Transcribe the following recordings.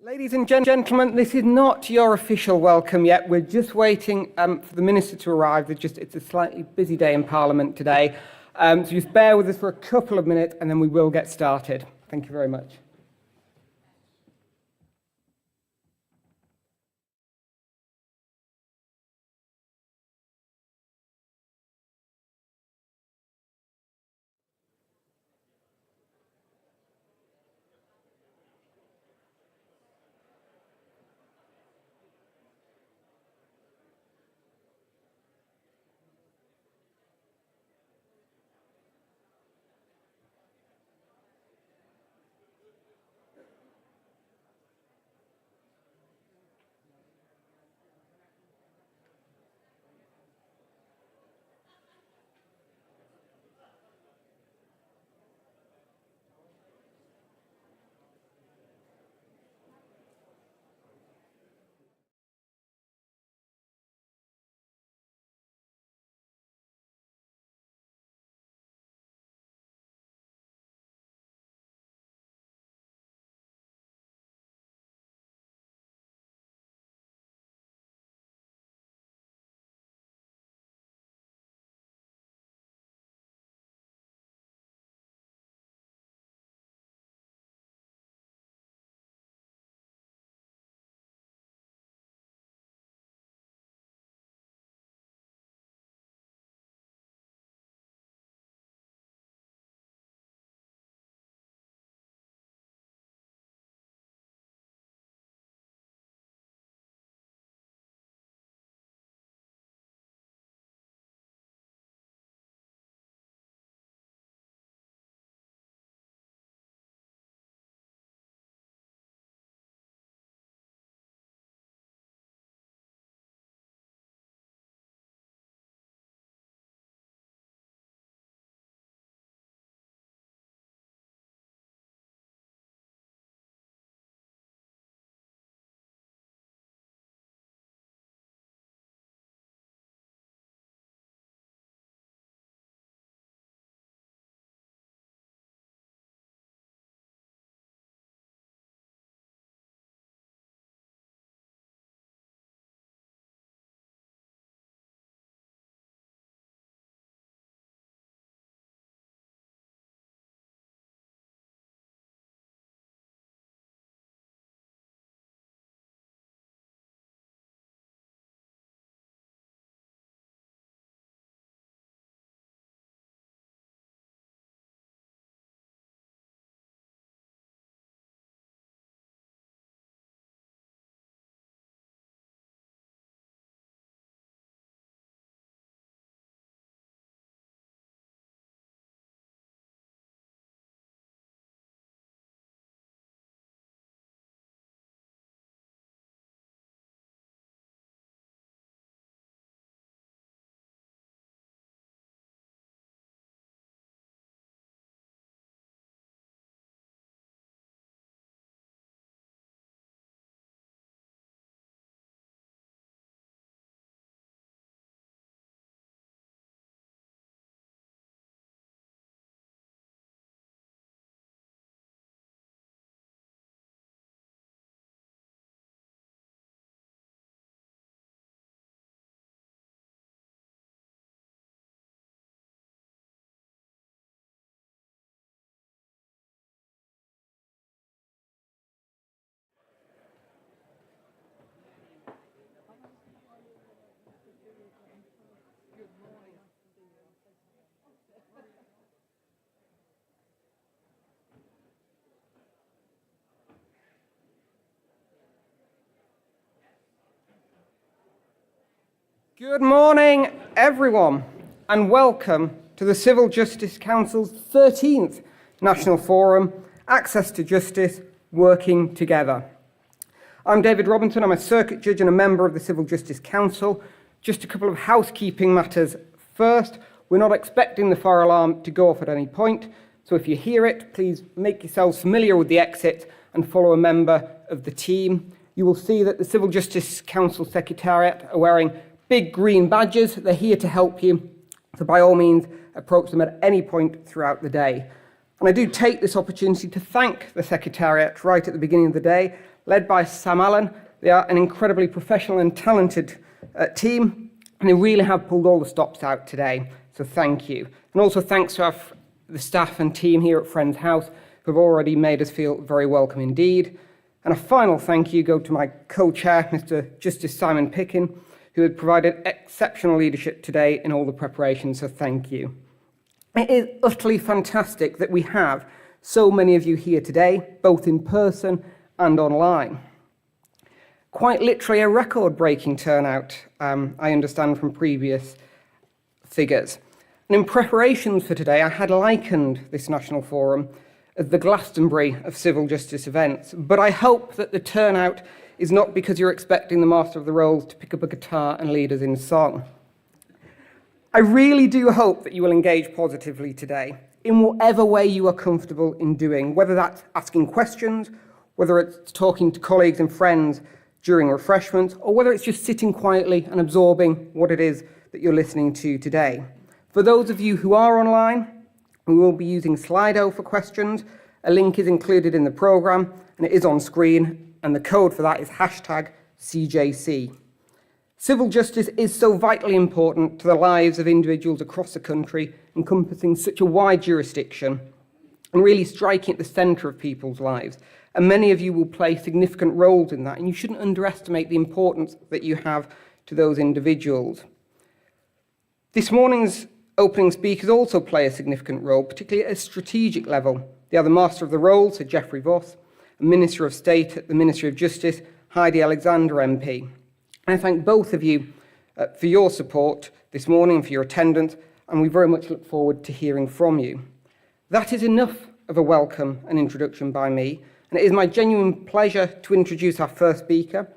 Ladies and gentlemen, this is not your official welcome yet. We're just waiting for the Minister to arrive. It's a slightly busy day in Parliament today. So just bear with us for a couple of minutes and then we will get started. Thank you very much. Good morning, everyone, and welcome to the Civil Justice Council's 13th National Forum, Access to Justice, Working Together. I'm David Robinson, I'm a circuit judge and a member of the Civil Justice Council. Just a couple of housekeeping matters. First, we're not expecting the fire alarm to go off at any point, so if you hear it, please make yourselves familiar with the exit and follow a member of the team. You will see that the Civil Justice Council Secretariat are wearing big green badges. They're here to help you, so by all means approach them at any point throughout the day. And I do take this opportunity to thank the Secretariat right at the beginning of the day. led by Sam Allen. They are an incredibly professional and talented team, and they really have pulled all the stops out today, so thank you. And also thanks to the staff and team here at Friends House who have already made us feel very welcome indeed. And a final thank you go to my co-chair, Mr. Justice Simon Pickin, who had provided exceptional leadership today in all the preparations, so thank you. It is utterly fantastic that we have so many of you here today, both in person and online. Quite literally a record-breaking turnout, I understand from previous figures. And in preparations for today, I had likened this National Forum as the Glastonbury of civil justice events, but I hope that the turnout is not because you're expecting the Master of the Rolls to pick up a guitar and lead us in song. I really do hope that you will engage positively today, in whatever way you are comfortable in doing, whether that's asking questions, whether it's talking to colleagues and friends during refreshments, or whether it's just sitting quietly and absorbing what it is that you're listening to today. For those of you who are online, we will be using Slido for questions. A link is included in the programme, and it is on screen, and the code for that is #CJC. Civil justice is so vitally important to the lives of individuals across the country, encompassing such a wide jurisdiction and really striking at the centre of people's lives. And many of you will play significant roles in that, and you shouldn't underestimate the importance that you have to those individuals. This morning's opening speakers also play a significant role, particularly at a strategic level. They are the Master of the Rolls, Sir Geoffrey Voss, and Minister of State at the Ministry of Justice, Heidi Alexander MP. And I thank both of you for your support this morning and for your attendance, and we very much look forward to hearing from you. That is enough of a welcome and introduction by me, and it is my genuine pleasure to introduce our first speaker.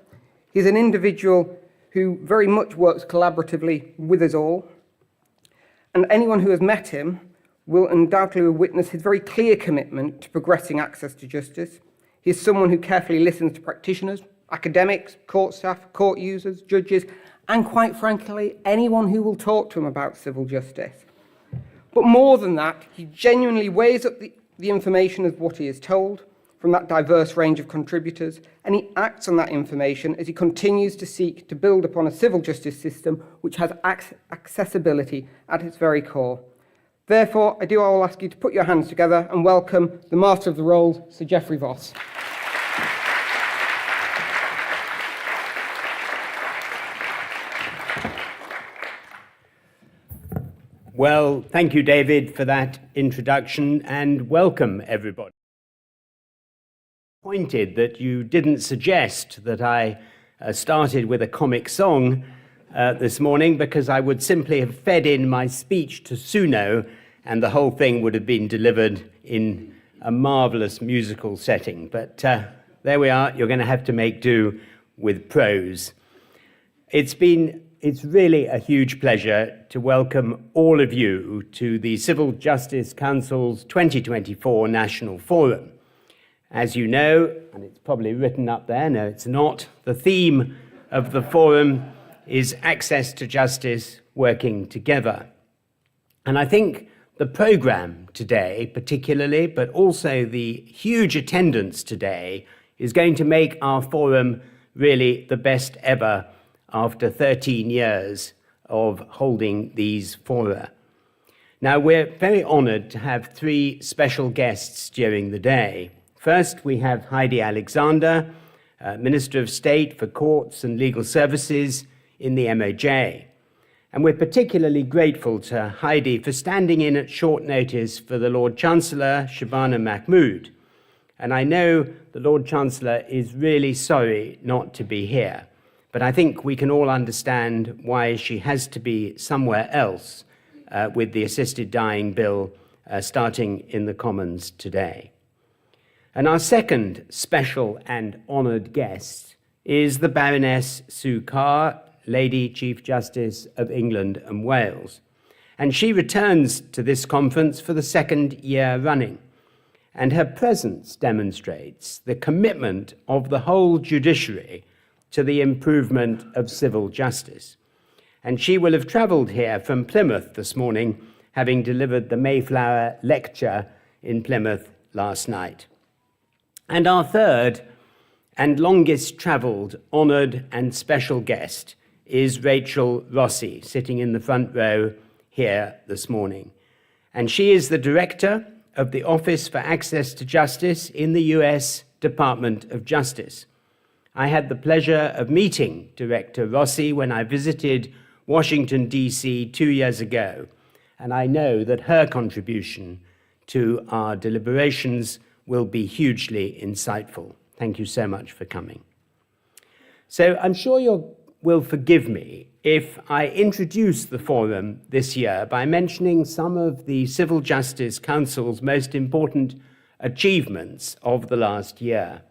He's an individual who very much works collaboratively with us all, and anyone who has met him will undoubtedly witness his very clear commitment to progressing access to justice. He is someone who carefully listens to practitioners, academics, court staff, court users, judges, and quite frankly, anyone who will talk to him about civil justice. But more than that, he genuinely weighs up the information as what he is told from that diverse range of contributors, and he acts on that information as he continues to seek to build upon a civil justice system which has accessibility at its very core. Therefore, I will ask you to put your hands together and welcome the Master of the Rolls, Sir Geoffrey Voss. Well, thank you, David, for that introduction, and welcome, everybody. Disappointed that you didn't suggest that I started with a comic song this morning, because I would simply have fed in my speech to Suno, and the whole thing would have been delivered in a marvellous musical setting. But there we are. You're going to have to make do with prose. It's really a huge pleasure to welcome all of you to the Civil Justice Council's 2024 National Forum. As you know, and it's probably written up there, no it's not, the theme of the forum is access to justice, working together. And I think the programme today particularly, but also the huge attendance today, is going to make our forum really the best ever after 13 years of holding these fora. Now, we're very honoured to have three special guests during the day. First, we have Heidi Alexander, Minister of State for Courts and Legal Services in the MOJ. And we're particularly grateful to Heidi for standing in at short notice for the Lord Chancellor, Shabana Mahmood. And I know the Lord Chancellor is really sorry not to be here, but I think we can all understand why she has to be somewhere else with the assisted dying bill starting in the Commons today. And our second special and honoured guest is the Baroness Sue Carr, Lady Chief Justice of England and Wales. And she returns to this conference for the second year running. And her presence demonstrates the commitment of the whole judiciary to the improvement of civil justice. And she will have travelled here from Plymouth this morning, having delivered the Mayflower Lecture in Plymouth last night. And our third and longest travelled, honoured and special guest is Rachel Rossi, sitting in the front row here this morning. And she is the Director of the Office for Access to Justice in the US Department of Justice. I had the pleasure of meeting Director Rossi when I visited Washington, D.C. 2 years ago, and I know that her contribution to our deliberations will be hugely insightful. Thank you so much for coming. So I'm sure you will forgive me if I introduce the forum this year by mentioning some of the Civil Justice Council's most important achievements of the last year.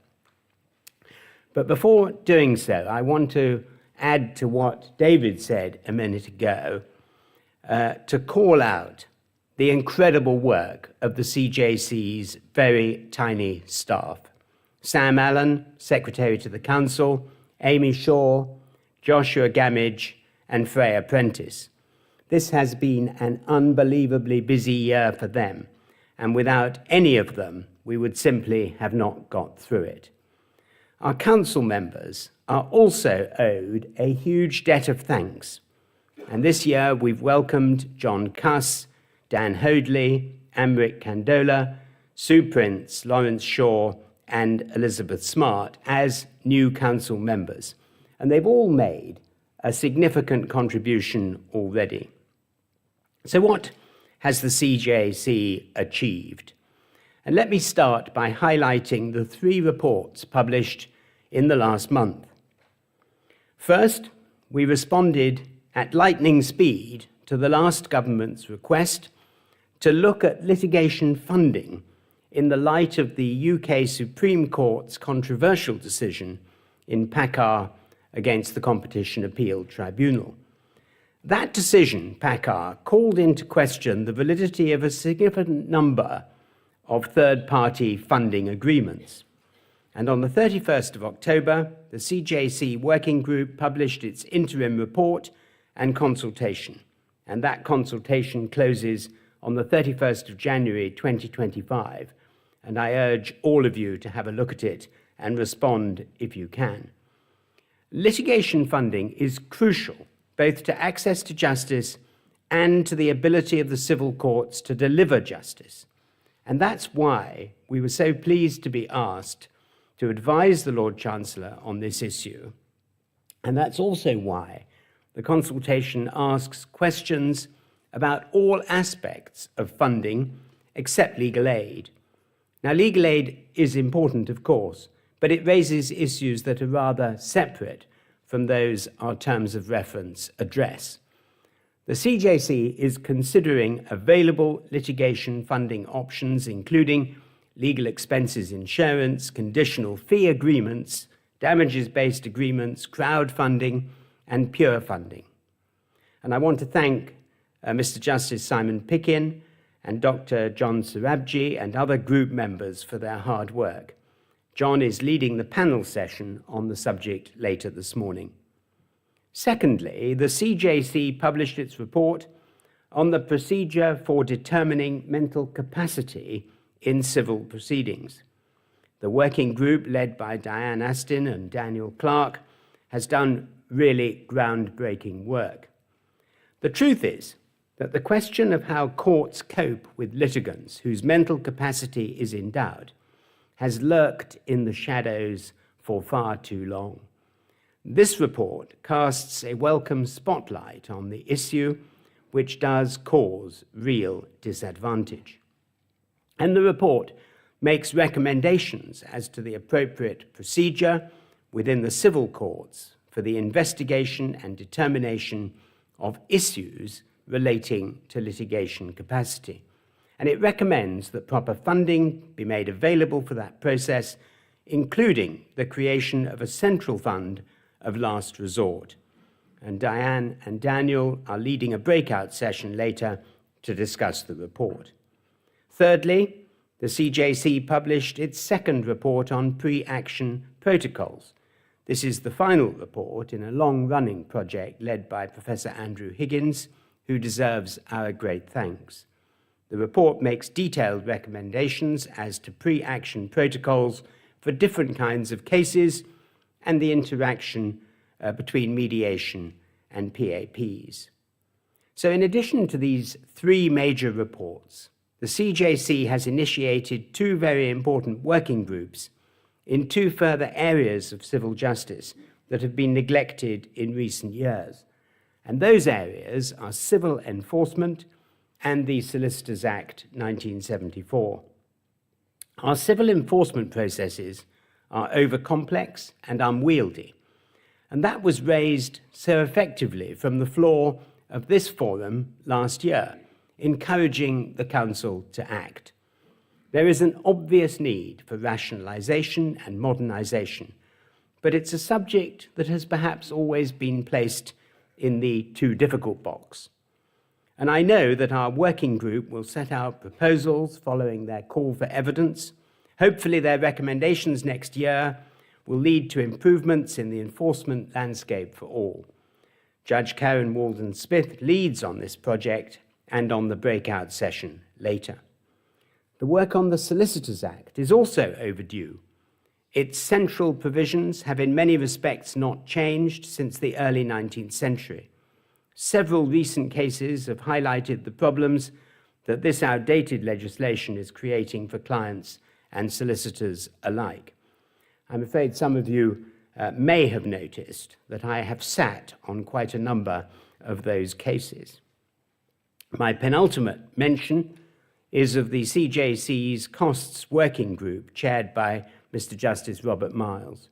But before doing so, I want to add to what David said a minute ago, to call out the incredible work of the CJC's very tiny staff. Sam Allen, Secretary to the Council, Amy Shaw, Joshua Gamage, and Freya Prentice. This has been an unbelievably busy year for them, and without any of them, we would simply have not got through it. Our council members are also owed a huge debt of thanks. And this year we've welcomed John Cuss, Dan Hoadley, Amrik Kandola, Sue Prince, Lawrence Shaw, and Elizabeth Smart as new council members. And they've all made a significant contribution already. So what has the CJC achieved? And let me start by highlighting the 3 reports published in the last month. First, we responded at lightning speed to the last government's request to look at litigation funding in the light of the UK Supreme Court's controversial decision in PACCAR against the Competition Appeal Tribunal. That decision, PACCAR, called into question the validity of a significant number of third-party funding agreements. And on the 31st of October, the CJC Working Group published its interim report and consultation. And that consultation closes on the 31st of January 2025. And I urge all of you to have a look at it and respond if you can. Litigation funding is crucial both to access to justice and to the ability of the civil courts to deliver justice. And that's why we were so pleased to be asked to advise the Lord Chancellor on this issue. And that's also why the consultation asks questions about all aspects of funding except legal aid. Now, legal aid is important, of course, but it raises issues that are rather separate from those our terms of reference address. The CJC is considering available litigation funding options, including legal expenses insurance, conditional fee agreements, damages-based agreements, crowdfunding, and pure funding. And I want to thank Mr. Justice Simon Pickin and Dr. John Sarabji and other group members for their hard work. John is leading the panel session on the subject later this morning. Secondly, the CJC published its report on the procedure for determining mental capacity in civil proceedings. The working group, led by Diane Astin and Daniel Clarke, has done really groundbreaking work. The truth is that the question of how courts cope with litigants whose mental capacity is in doubt has lurked in the shadows for far too long. This report casts a welcome spotlight on the issue, which does cause real disadvantage. And the report makes recommendations as to the appropriate procedure within the civil courts for the investigation and determination of issues relating to litigation capacity. And it recommends that proper funding be made available for that process, including the creation of a central fund of last resort. And Diane and Daniel are leading a breakout session later to discuss the report. Thirdly, the CJC published its second report on pre-action protocols. This is the final report in a long-running project led by Professor Andrew Higgins, who deserves our great thanks. The report makes detailed recommendations as to pre-action protocols for different kinds of cases and the interaction between mediation and PAPs. So in addition to these three major reports, the CJC has initiated two very important working groups in two further areas of civil justice that have been neglected in recent years. And those areas are civil enforcement and the Solicitors Act 1974. Our civil enforcement processes are overcomplex and unwieldy, and that was raised so effectively from the floor of this forum last year, encouraging the Council to act. There is an obvious need for rationalization and modernization, but it's a subject that has perhaps always been placed in the too difficult box. And I know that our working group will set out proposals following their call for evidence. Hopefully their recommendations next year will lead to improvements in the enforcement landscape for all. Judge Karen Walden-Smith leads on this project and on the breakout session later. The work on the Solicitors Act is also overdue. Its central provisions have in many respects not changed since the early 19th century. Several recent cases have highlighted the problems that this outdated legislation is creating for clients and solicitors alike. I'm afraid some of you may have noticed that I have sat on quite a number of those cases. My penultimate mention is of the CJC's Costs Working Group, chaired by Mr. Justice Robert Miles.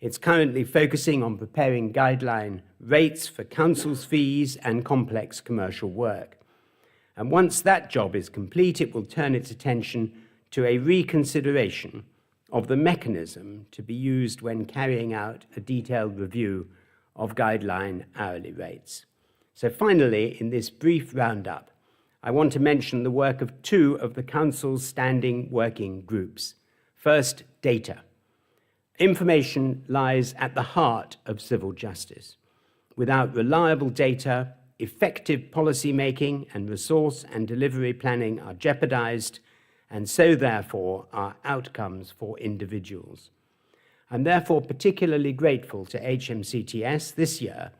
It's currently focusing on preparing guideline rates for counsel's fees and complex commercial work. And once that job is complete, it will turn its attention to a reconsideration of the mechanism to be used when carrying out a detailed review of guideline hourly rates. So finally, in this brief roundup, I want to mention the work of two of the Council's standing working groups. First, data. Information lies at the heart of civil justice. Without reliable data, effective policy making and resource and delivery planning are jeopardized, and so therefore are outcomes for individuals. I'm therefore particularly grateful to HMCTS this year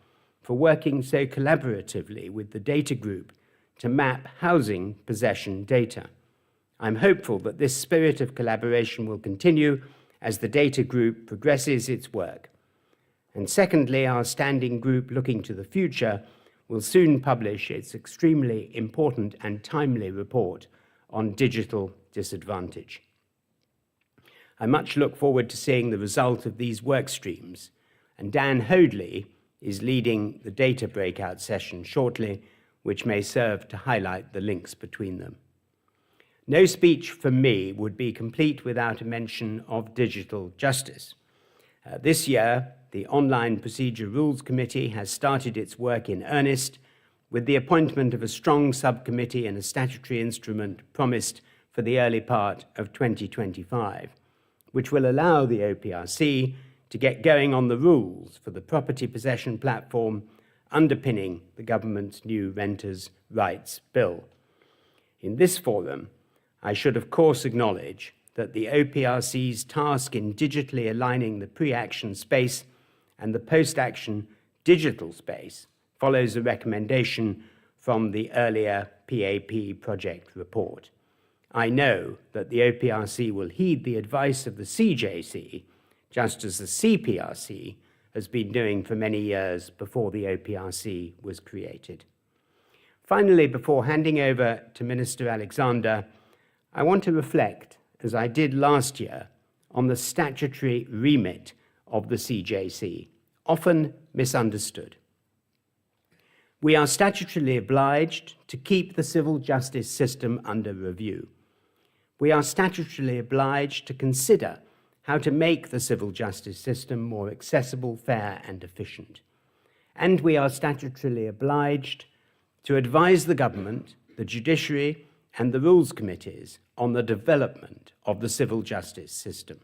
for working so collaboratively with the data group to map housing possession data. I'm hopeful that this spirit of collaboration will continue as the data group progresses its work. And secondly, our standing group looking to the future will soon publish its extremely important and timely report on digital disadvantage. I much look forward to seeing the result of these work streams, and Dan Hoadley is leading the data breakout session shortly, which may serve to highlight the links between them. No speech from me would be complete without a mention of digital justice. This year, the Online Procedure Rules Committee has started its work in earnest with the appointment of a strong subcommittee and a statutory instrument promised for the early part of 2025, which will allow the OPRC to get going on the rules for the property possession platform underpinning the government's new Renters' Rights Bill. In this forum, I should of course acknowledge that the OPRC's task in digitally aligning the pre-action space and the post-action digital space follows a recommendation from the earlier PAP project report. I know that the OPRC will heed the advice of the CJC, just as the CPRC has been doing for many years before the OPRC was created. Finally, before handing over to Minister Alexander, I want to reflect, as I did last year, on the statutory remit of the CJC, often misunderstood. We are statutorily obliged to keep the civil justice system under review. We are statutorily obliged to consider how to make the civil justice system more accessible, fair, and efficient. And we are statutorily obliged to advise the government, the judiciary, and the rules committees on the development of the civil justice system.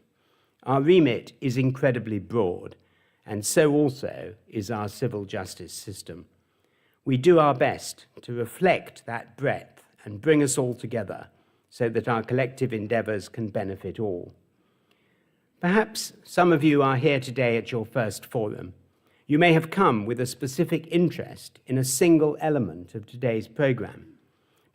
Our remit is incredibly broad, and so also is our civil justice system. We do our best to reflect that breadth and bring us all together so that our collective endeavors can benefit all. Perhaps some of you are here today at your first forum. You may have come with a specific interest in a single element of today's programme.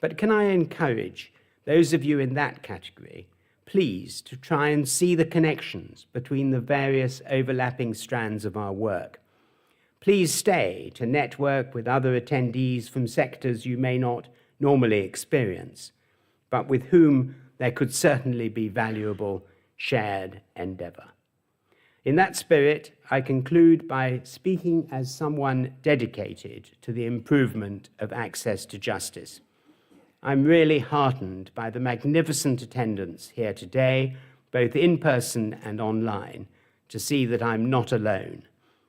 But can I encourage those of you in that category, please, to try and see the connections between the various overlapping strands of our work. Please stay to network with other attendees from sectors you may not normally experience, but with whom there could certainly be valuable shared endeavour. In that spirit, I conclude by speaking as someone dedicated to the improvement of access to justice. I'm really heartened by the magnificent attendance here today, both in person and online, to see that I'm not alone.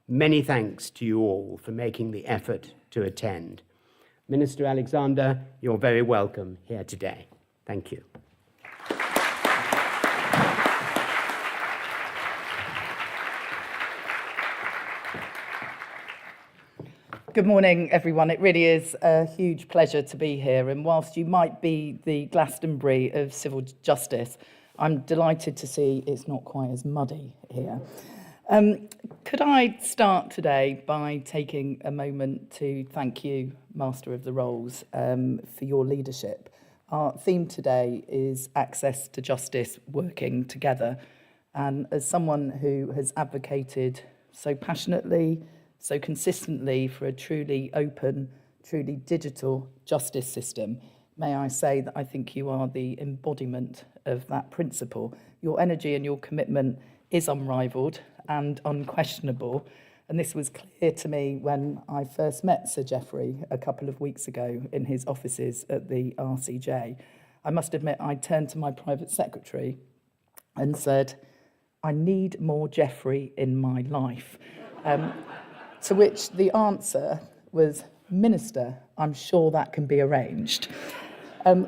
Many thanks to you all for making the effort to attend. Minister Alexander, you're very welcome here today. Thank you. Good morning, everyone. It really is a huge pleasure to be here. And whilst you might be the Glastonbury of civil justice, I'm delighted to see it's not quite as muddy here. Could I start today by taking a moment to thank you, Master of the Rolls, for your leadership. Our theme today is access to justice, working together. And as someone who has advocated so passionately, so consistently for a truly open, truly digital justice system, may I say that I think you are the embodiment of that principle. Your energy and your commitment is unrivaled and unquestionable. And this was clear to me when I first met Sir Geoffrey a couple of weeks ago in his offices at the RCJ. I must admit, I turned to my private secretary and said, I need more Geoffrey in my life. To which the answer was, Minister, I'm sure that can be arranged.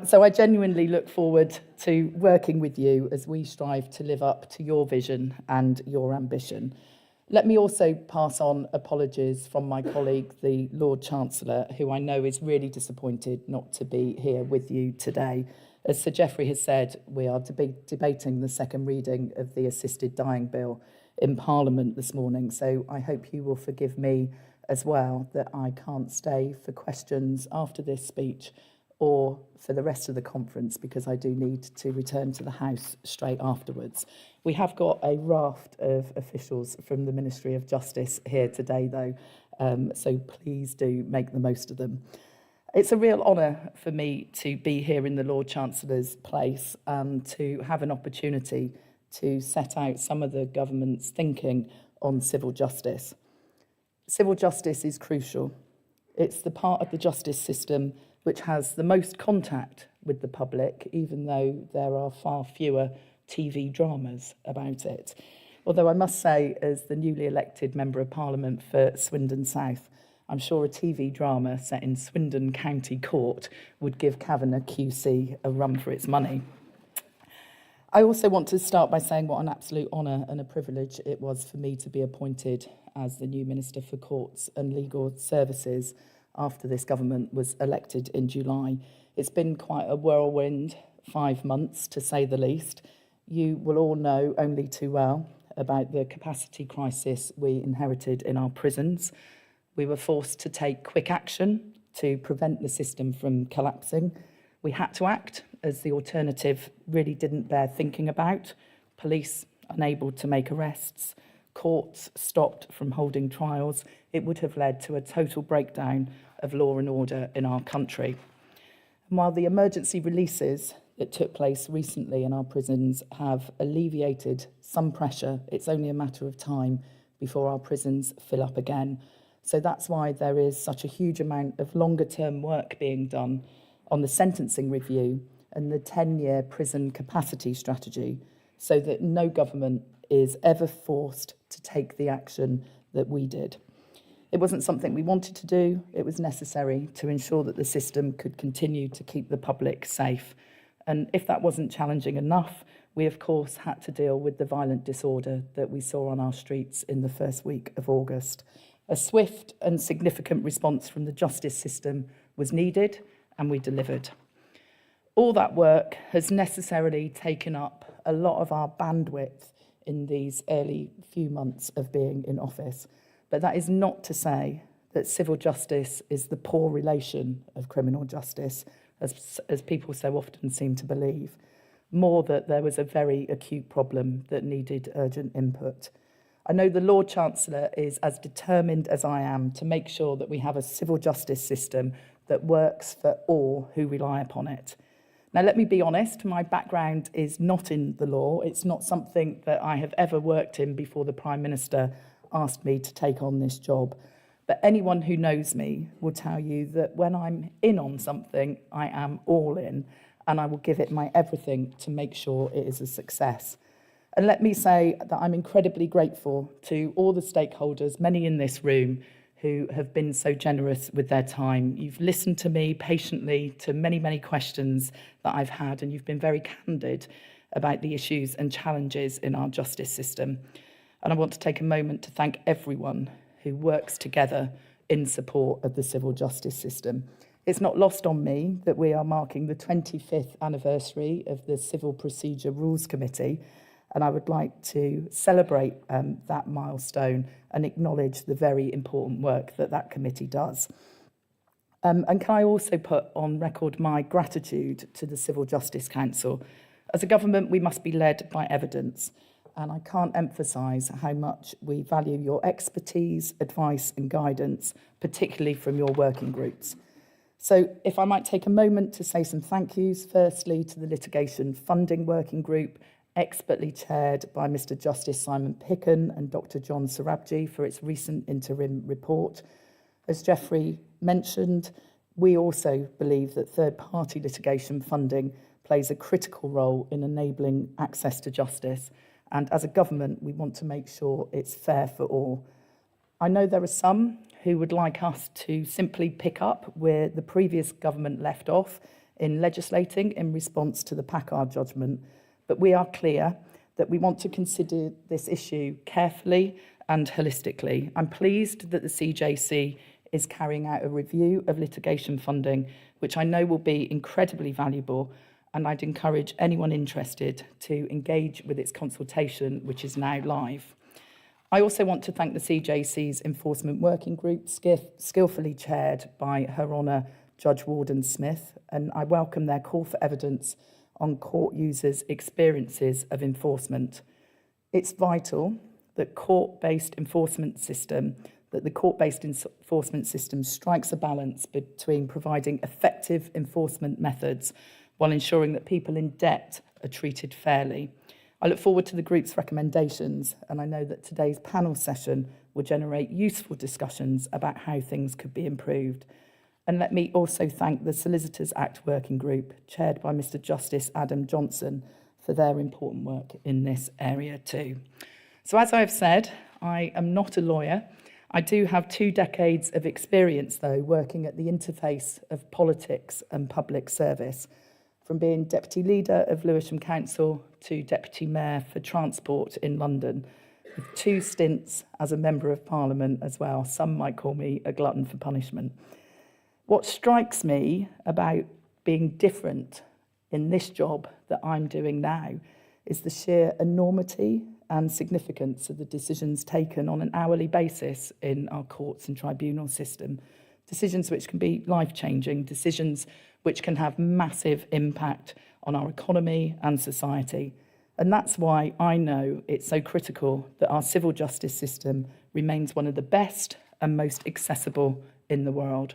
So I genuinely look forward to working with you as we strive to live up to your vision and your ambition. Let me also pass on apologies from my colleague, the Lord Chancellor, who I know is really disappointed not to be here with you today. As Sir Geoffrey has said, we are debating the second reading of the Assisted Dying Bill in Parliament this morning, so I hope you will forgive me as well that I can't stay for questions after this speech or for the rest of the conference, because I do need to return to the House straight afterwards. We have got a raft of officials from the Ministry of Justice here today, though, so please do make the most of them. It's a real honour for me to be here in the Lord Chancellor's place and to have an opportunity to set out some of the government's thinking on civil justice. Civil justice is crucial. It's the part of the justice system which has the most contact with the public, even though there are far fewer TV dramas about it. Although I must say, as the newly elected Member of Parliament for Swindon South, I'm sure a TV drama set in Swindon County Court would give Kavanagh QC a run for its money. I also want to start by saying what an absolute honour and a privilege it was for me to be appointed as the new Minister for Courts and Legal Services after this government was elected in July. It's been quite a whirlwind 5 months, to say the least. You will all know only too well about the capacity crisis we inherited in our prisons. We were forced to take quick action to prevent the system from collapsing. We had to act, as the alternative really didn't bear thinking about. Police unable to make arrests, courts stopped from holding trials. It would have led to a total breakdown of law and order in our country. And while the emergency releases that took place recently in our prisons have alleviated some pressure, it's only a matter of time before our prisons fill up again. So that's why there is such a huge amount of longer-term work being done on the sentencing review and the 10-year prison capacity strategy, so that no government is ever forced to take the action that we did. It wasn't something we wanted to do. It was necessary to ensure that the system could continue to keep the public safe. And if that wasn't challenging enough, we of course had to deal with the violent disorder that we saw on our streets in the first week of August. A swift and significant response from the justice system was needed, and we delivered. All that work has necessarily taken up a lot of our bandwidth in these early few months of being in office. But that is not to say that civil justice is the poor relation of criminal justice, as people so often seem to believe. More that there was a very acute problem that needed urgent input. I know the Lord Chancellor is as determined as I am to make sure that we have a civil justice system that works for all who rely upon it. Now, let me be honest, my background is not in the law. It's not something that I have ever worked in before the Prime Minister asked me to take on this job. But anyone who knows me will tell you that when I'm in on something, I am all in, and I will give it my everything to make sure it is a success. And let me say that I'm incredibly grateful to all the stakeholders, many in this room, who have been so generous with their time. You've listened to me patiently to many, many questions that I've had, and you've been very candid about the issues and challenges in our justice system. And I want to take a moment to thank everyone who works together in support of the civil justice system. It's not lost on me that we are marking the 25th anniversary of the Civil Procedure Rules Committee, and I would like to celebrate that milestone and acknowledge the very important work that that committee does. And can I also put on record my gratitude to the Civil Justice Council. As a government, we must be led by evidence, and I can't emphasise how much we value your expertise, advice and guidance, particularly from your working groups. So if I might take a moment to say some thank yous, firstly to the Litigation Funding Working Group, expertly chaired by Mr Justice Simon Picken and Dr John Sarabji for its recent interim report. As Geoffrey mentioned, we also believe that third-party litigation funding plays a critical role in enabling access to justice, and as a government we want to make sure it's fair for all. I know there are some who would like us to simply pick up where the previous government left off in legislating in response to the Packard judgment, but we are clear that we want to consider this issue carefully and holistically. I'm pleased that the CJC is carrying out a review of litigation funding, which I know will be incredibly valuable, and I'd encourage anyone interested to engage with its consultation, which is now live. I also want to thank the CJC's Enforcement Working Group, skillfully chaired by Her Honour Judge Walden-Smith, and I welcome their call for evidence on court users' experiences of enforcement. It's vital that the court-based enforcement system strikes a balance between providing effective enforcement methods while ensuring that people in debt are treated fairly. I look forward to the group's recommendations, and I know that today's panel session will generate useful discussions about how things could be improved. And let me also thank the Solicitors Act Working Group, chaired by Mr Justice Adam Johnson, for their important work in this area too. So as I've said, I am not a lawyer. I do have 2 decades of experience, though, working at the interface of politics and public service, from being Deputy Leader of Lewisham Council to Deputy Mayor for Transport in London, with 2 stints as a Member of Parliament as well. Some might call me a glutton for punishment. What strikes me about being different in this job that I'm doing now is the sheer enormity and significance of the decisions taken on an hourly basis in our courts and tribunal system. Decisions which can be life-changing, decisions which can have massive impact on our economy and society. And that's why I know it's so critical that our civil justice system remains one of the best and most accessible in the world.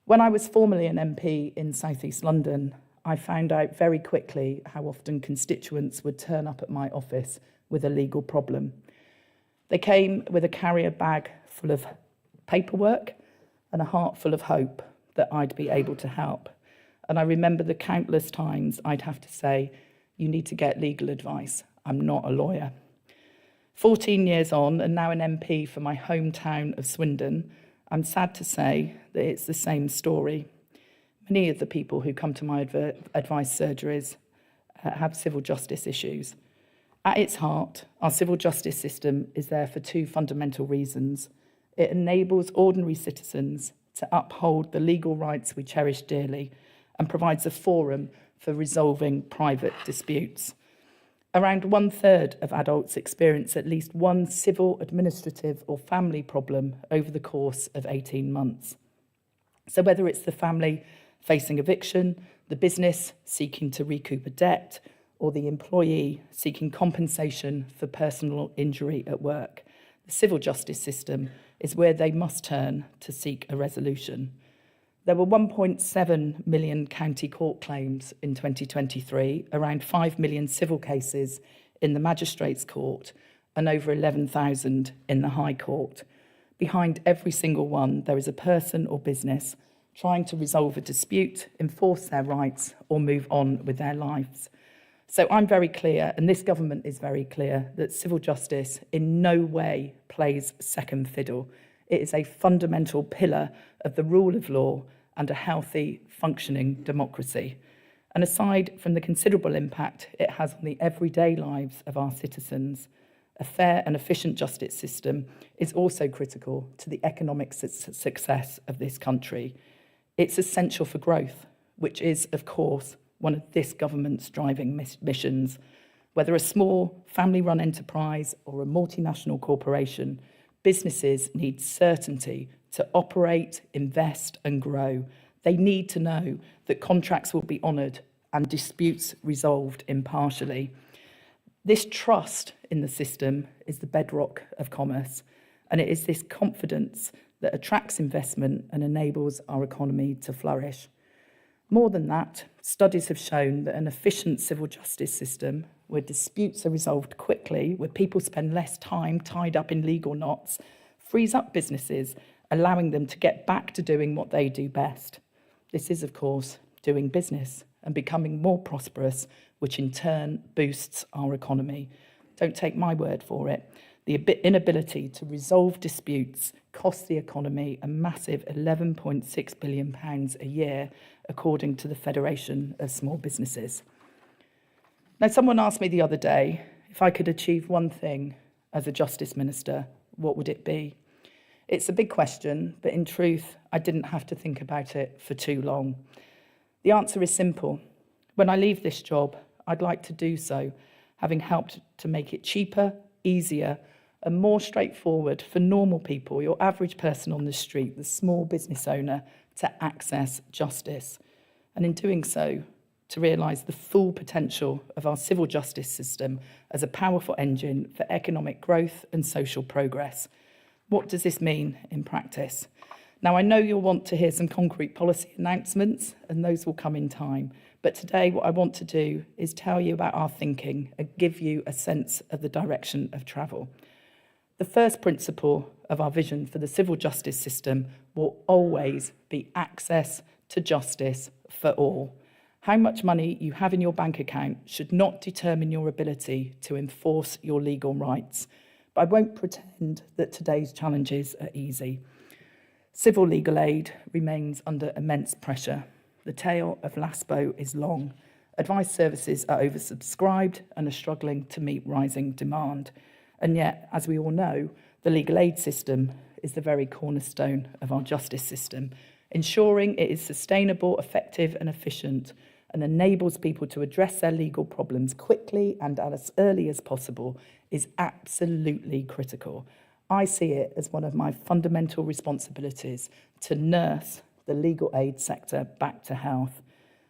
When I was formerly an MP in South East London, I found out very quickly how often constituents would turn up at my office with a legal problem. They came with a carrier bag full of paperwork and a heart full of hope that I'd be able to help. And I remember the countless times I'd have to say, you need to get legal advice. I'm not a lawyer. 14 years on, and now an MP for my hometown of Swindon, I'm sad to say that it's the same story. Many of the people who come to my advice surgeries have civil justice issues. At its heart, our civil justice system is there for 2 fundamental reasons. It enables ordinary citizens to uphold the legal rights we cherish dearly and provides a forum for resolving private disputes. Around 1/3 of adults experience at least one civil, administrative or family problem over the course of 18 months. So whether it's the family facing eviction, the business seeking to recoup a debt, or the employee seeking compensation for personal injury at work, the civil justice system is where they must turn to seek a resolution. There were 1.7 million county court claims in 2023, around 5 million civil cases in the Magistrates' Court, and over 11,000 in the High Court. Behind every single one, there is a person or business trying to resolve a dispute, enforce their rights, or move on with their lives. So I'm very clear, and this government is very clear, that civil justice in no way plays second fiddle. It is a fundamental pillar of the rule of law and a healthy, functioning democracy. And aside from the considerable impact it has on the everyday lives of our citizens, a fair and efficient justice system is also critical to the economic success of this country. It's essential for growth, which is, of course, one of this government's driving missions. Whether a small family-run enterprise or a multinational corporation, businesses need certainty to operate, invest and grow. They need to know that contracts will be honoured and disputes resolved impartially. This trust in the system is the bedrock of commerce, and it is this confidence that attracts investment and enables our economy to flourish. More than that, studies have shown that an efficient civil justice system, where disputes are resolved quickly, where people spend less time tied up in legal knots, frees up businesses, allowing them to get back to doing what they do best. This is, of course, doing business and becoming more prosperous, which in turn boosts our economy. Don't take my word for it. The inability to resolve disputes costs the economy a massive £11.6 billion a year, according to the Federation of Small Businesses. Now, someone asked me the other day, if I could achieve one thing as a Justice Minister, what would it be? It's a big question, but in truth, I didn't have to think about it for too long. The answer is simple. When I leave this job, I'd like to do so, having helped to make it cheaper, easier, and more straightforward for normal people, your average person on the street, the small business owner, to access justice. And in doing so, to realise the full potential of our civil justice system as a powerful engine for economic growth and social progress. What does this mean in practice? Now, I know you'll want to hear some concrete policy announcements, and those will come in time. But today, what I want to do is tell you about our thinking and give you a sense of the direction of travel. The first principle of our vision for the civil justice system will always be access to justice for all. How much money you have in your bank account should not determine your ability to enforce your legal rights. But I won't pretend that today's challenges are easy. Civil legal aid remains under immense pressure. The tail of LASPO is long. Advice services are oversubscribed and are struggling to meet rising demand. And yet, as we all know, the legal aid system is the very cornerstone of our justice system. Ensuring it is sustainable, effective and efficient and enables people to address their legal problems quickly and as early as possible is absolutely critical. I see it as one of my fundamental responsibilities to nurse the legal aid sector back to health.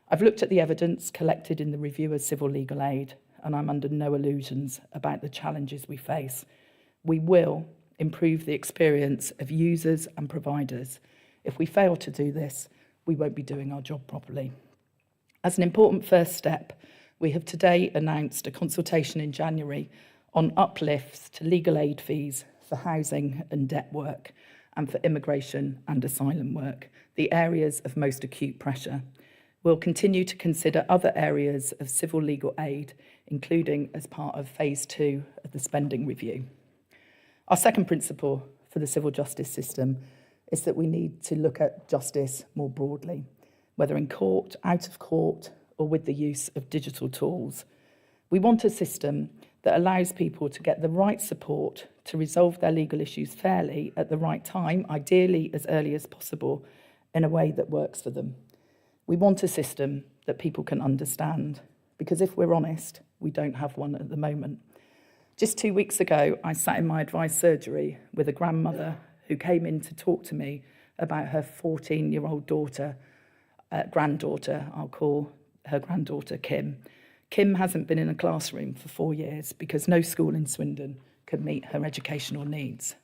I've looked at the evidence collected in the review of civil legal aid, and I'm under no illusions about the challenges we face. We will improve the experience of users and providers. If we fail to do this, we won't be doing our job properly. As an important first step, we have today announced a consultation in January on uplifts to legal aid fees for housing and debt work and for immigration and asylum work, the areas of most acute pressure. We'll continue to consider other areas of civil legal aid, including as part of phase 2 of the spending review. Our second principle for the civil justice system is that we need to look at justice more broadly, whether in court, out of court, or with the use of digital tools. We want a system that allows people to get the right support to resolve their legal issues fairly at the right time, ideally as early as possible, in a way that works for them. We want a system that people can understand, because if we're honest, We don't have one at the moment. Just 2 weeks ago, I sat in my advised surgery with a grandmother who came in to talk to me about her 14-year-old granddaughter, I'll call her granddaughter Kim. Kim hasn't been in a classroom for 4 years because no school in Swindon could meet her educational needs.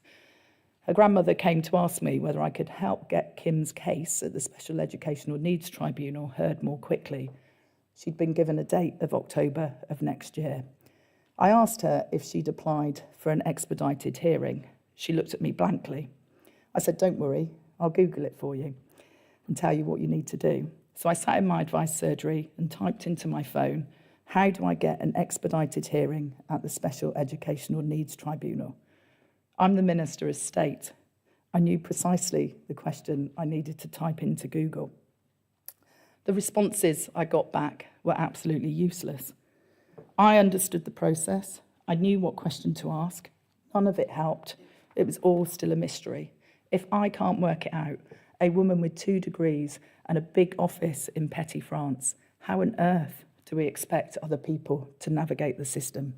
Her grandmother came to ask me whether I could help get Kim's case at the Special Educational Needs Tribunal heard more quickly. She'd been given a date of October of next year. I asked her if she'd applied for an expedited hearing. She looked at me blankly. I said, "Don't worry, I'll Google it for you and tell you what you need to do." So I sat in my advised surgery and typed into my phone, "How do I get an expedited hearing at the Special Educational Needs Tribunal?" I'm the Minister of State. I knew precisely the question I needed to type into Google. The responses I got back were absolutely useless. I understood the process. I knew what question to ask. None of it helped. It was all still a mystery. If I can't work it out, a woman with 2 degrees and a big office in Petty France, how on earth do we expect other people to navigate the system?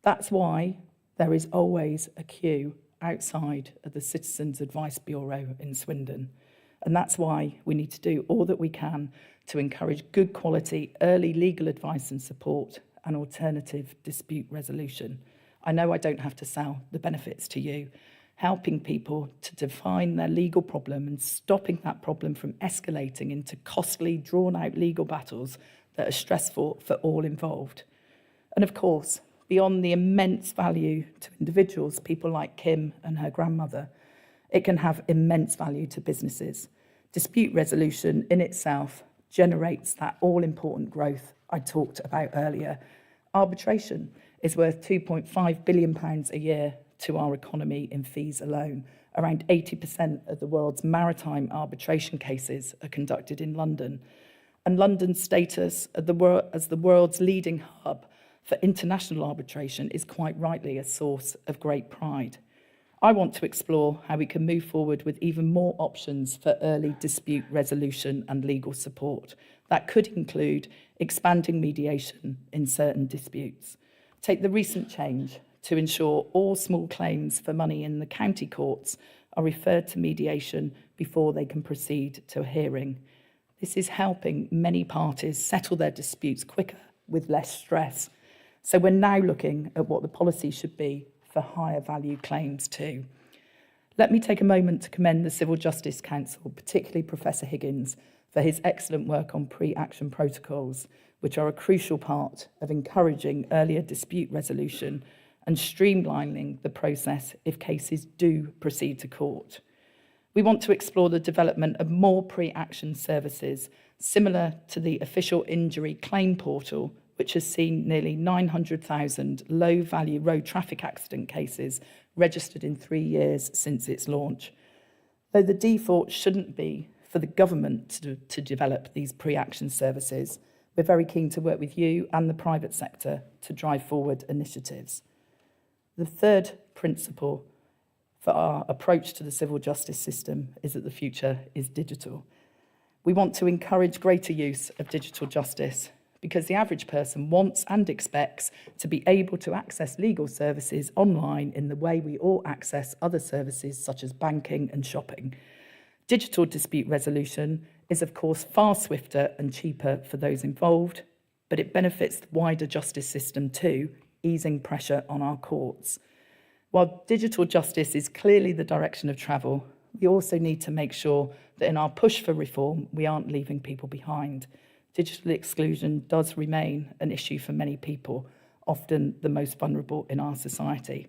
That's why there is always a queue outside of the Citizens Advice Bureau in Swindon. And that's why we need to do all that we can to encourage good quality early legal advice and support and alternative dispute resolution. I know I don't have to sell the benefits to you, helping people to define their legal problem and stopping that problem from escalating into costly, drawn-out legal battles that are stressful for all involved. And of course, beyond the immense value to individuals, people like Kim and her grandmother, it can have immense value to businesses. Dispute resolution in itself generates that all-important growth I talked about earlier. Arbitration is worth £2.5 billion a year to our economy in fees alone. Around 80% of the world's maritime arbitration cases are conducted in London. And London's status as the world's leading hub for international arbitration is quite rightly a source of great pride. I want to explore how we can move forward with even more options for early dispute resolution and legal support. That could include expanding mediation in certain disputes. Take the recent change to ensure all small claims for money in the county courts are referred to mediation before they can proceed to a hearing. This is helping many parties settle their disputes quicker with less stress. So we're now looking at what the policy should be for higher value claims too. Let me take a moment to commend the Civil Justice Council, particularly Professor Higgins, for his excellent work on pre-action protocols, which are a crucial part of encouraging earlier dispute resolution and streamlining the process if cases do proceed to court. We want to explore the development of more pre-action services similar to the official injury claim portal, which has seen nearly 900,000 low-value road traffic accident cases registered in 3 years since its launch. Though the default shouldn't be for the government to develop these pre-action services, we're very keen to work with you and the private sector to drive forward initiatives. The third principle for our approach to the civil justice system is that the future is digital. We want to encourage greater use of digital justice because the average person wants and expects to be able to access legal services online in the way we all access other services such as banking and shopping. Digital dispute resolution is, of course, far swifter and cheaper for those involved, but it benefits the wider justice system too, easing pressure on our courts. While digital justice is clearly the direction of travel, we also need to make sure that in our push for reform, we aren't leaving people behind. Digital exclusion does remain an issue for many people, often the most vulnerable in our society.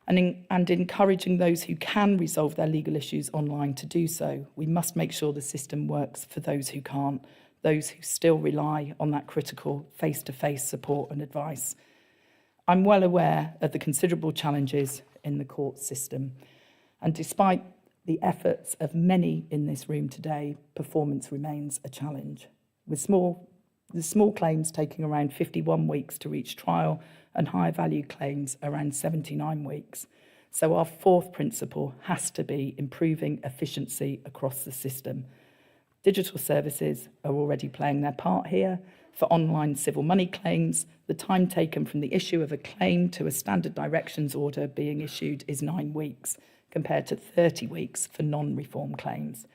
And encouraging those who can resolve their legal issues online to do so, we must make sure the system works for those who can't, those who still rely on that critical face-to-face support and advice. I'm well aware of the considerable challenges in the court system, and despite the efforts of many in this room today, performance remains a challenge. With the small claims taking around 51 weeks to reach trial and higher value claims around 79 weeks. So our fourth principle has to be improving efficiency across the system. Digital services are already playing their part here. For online civil money claims, the time taken from the issue of a claim to a standard directions order being issued is 9 weeks, compared to 30 weeks for non-reform claims.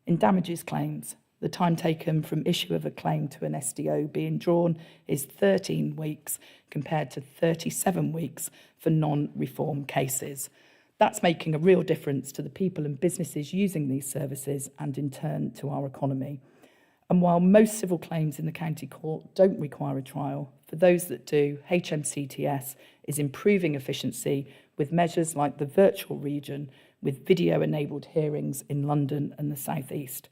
In damages claims, the time taken from issue of a claim to an SDO being drawn is 13 weeks, compared to 37 weeks for non-reform cases. That's making a real difference to the people and businesses using these services and in turn to our economy. And while most civil claims in the county court don't require a trial, for those that do, HMCTS is improving efficiency with measures like the virtual region with video-enabled hearings in London and the South East.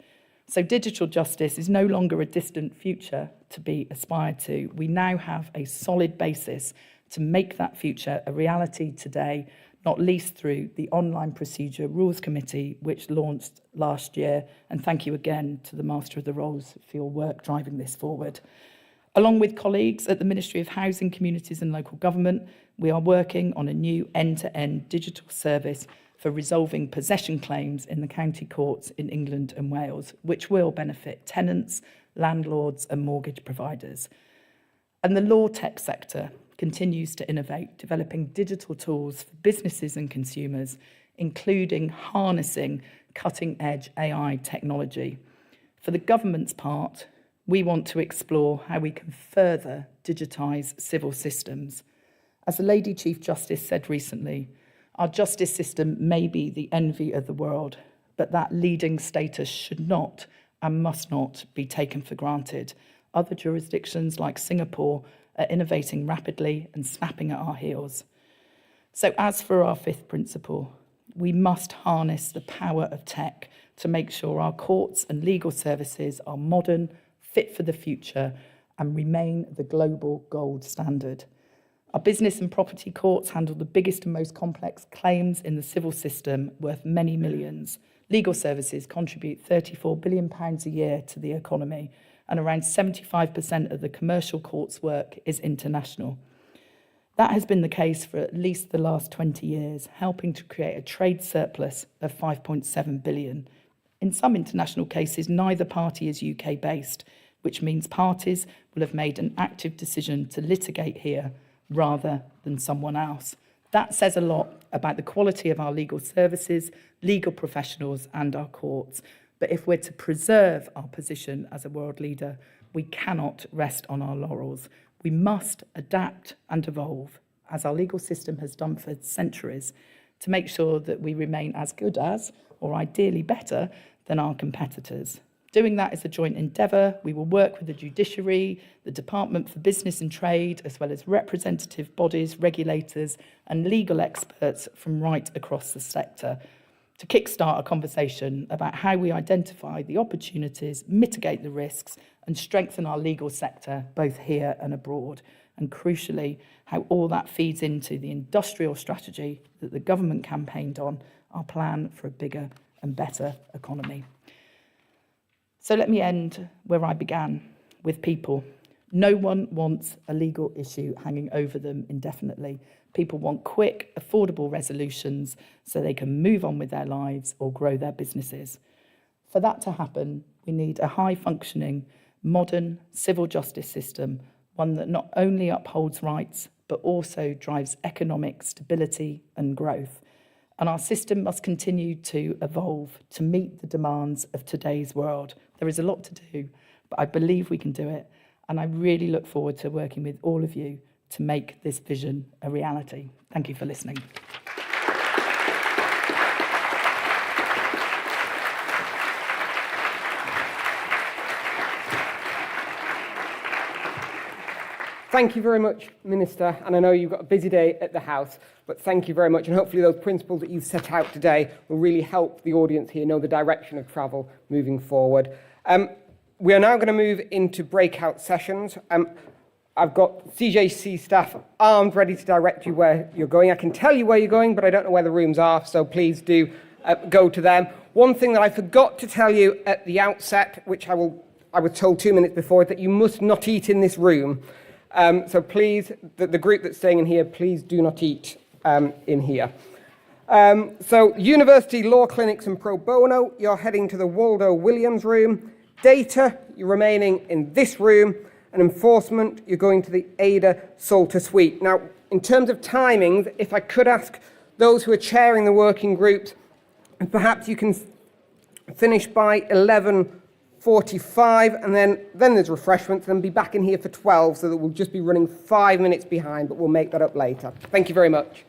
So digital justice is no longer a distant future to be aspired to. We now have a solid basis to make that future a reality today, not least through the Online Procedure Rules Committee, which launched last year. And thank you again to the Master of the Rolls for your work driving this forward. Along with colleagues at the Ministry of Housing, Communities and Local Government, we are working on a new end-to-end digital service for resolving possession claims in the county courts in England and Wales, which will benefit tenants, landlords and mortgage providers. And the law tech sector continues to innovate, developing digital tools for businesses and consumers, including harnessing cutting-edge AI technology. For the government's part, we want to explore how we can further digitise civil systems. As the Lady Chief Justice said recently, our justice system may be the envy of the world, but that leading status should not and must not be taken for granted. Other jurisdictions like Singapore are innovating rapidly and snapping at our heels. So as for our fifth principle, we must harness the power of tech to make sure our courts and legal services are modern, fit for the future, and remain the global gold standard. Our business and property courts handle the biggest and most complex claims in the civil system, worth many millions. Legal services contribute £34 billion a year to the economy, and around 75% of the commercial court's work is international. That has been the case for at least the last 20 years, helping to create a trade surplus of £5.7 billion. In some international cases, neither party is UK-based, which means parties will have made an active decision to litigate here rather than someone else. That says a lot about the quality of our legal services, legal professionals and our courts. But if we're to preserve our position as a world leader, we cannot rest on our laurels. We must adapt and evolve, as our legal system has done for centuries, to make sure that we remain as good as, or ideally better, than our competitors. Doing that is a joint endeavour. We will work with the Judiciary, the Department for Business and Trade, as well as representative bodies, regulators and legal experts from right across the sector to kickstart a conversation about how we identify the opportunities, mitigate the risks and strengthen our legal sector both here and abroad. And crucially, how all that feeds into the industrial strategy that the government campaigned on, our plan for a bigger and better economy. So let me end where I began, with people. No one wants a legal issue hanging over them indefinitely. People want quick, affordable resolutions so they can move on with their lives or grow their businesses. For that to happen, we need a high-functioning, modern civil justice system, one that not only upholds rights, but also drives economic stability and growth. And our system must continue to evolve to meet the demands of today's world. There is a lot to do, but I believe we can do it. And I really look forward to working with all of you to make this vision a reality. Thank you for listening. Thank you very much, Minister, and I know you've got a busy day at the House, but thank you very much, and hopefully those principles that you've set out today will really help the audience here know the direction of travel moving forward. We are now going to move into breakout sessions. I've got CJC staff armed, ready to direct you where you're going. I can tell you where you're going, but I don't know where the rooms are, so please do go to them. One thing that I forgot to tell you at the outset, which I was told 2 minutes before, is that you must not eat in this room. So please, the group that's staying in here, please do not eat in here. So university law clinics and pro bono, you're heading to the Waldo Williams room. Data, you're remaining in this room. and enforcement, you're going to the Ada Salter Suite. Now, in terms of timings, if I could ask those who are chairing the working groups, and perhaps you can finish by 11:45, and then there's refreshments, and be back in here for 12, so that we'll just be running 5 minutes behind, but we'll make that up later. Thank you very much.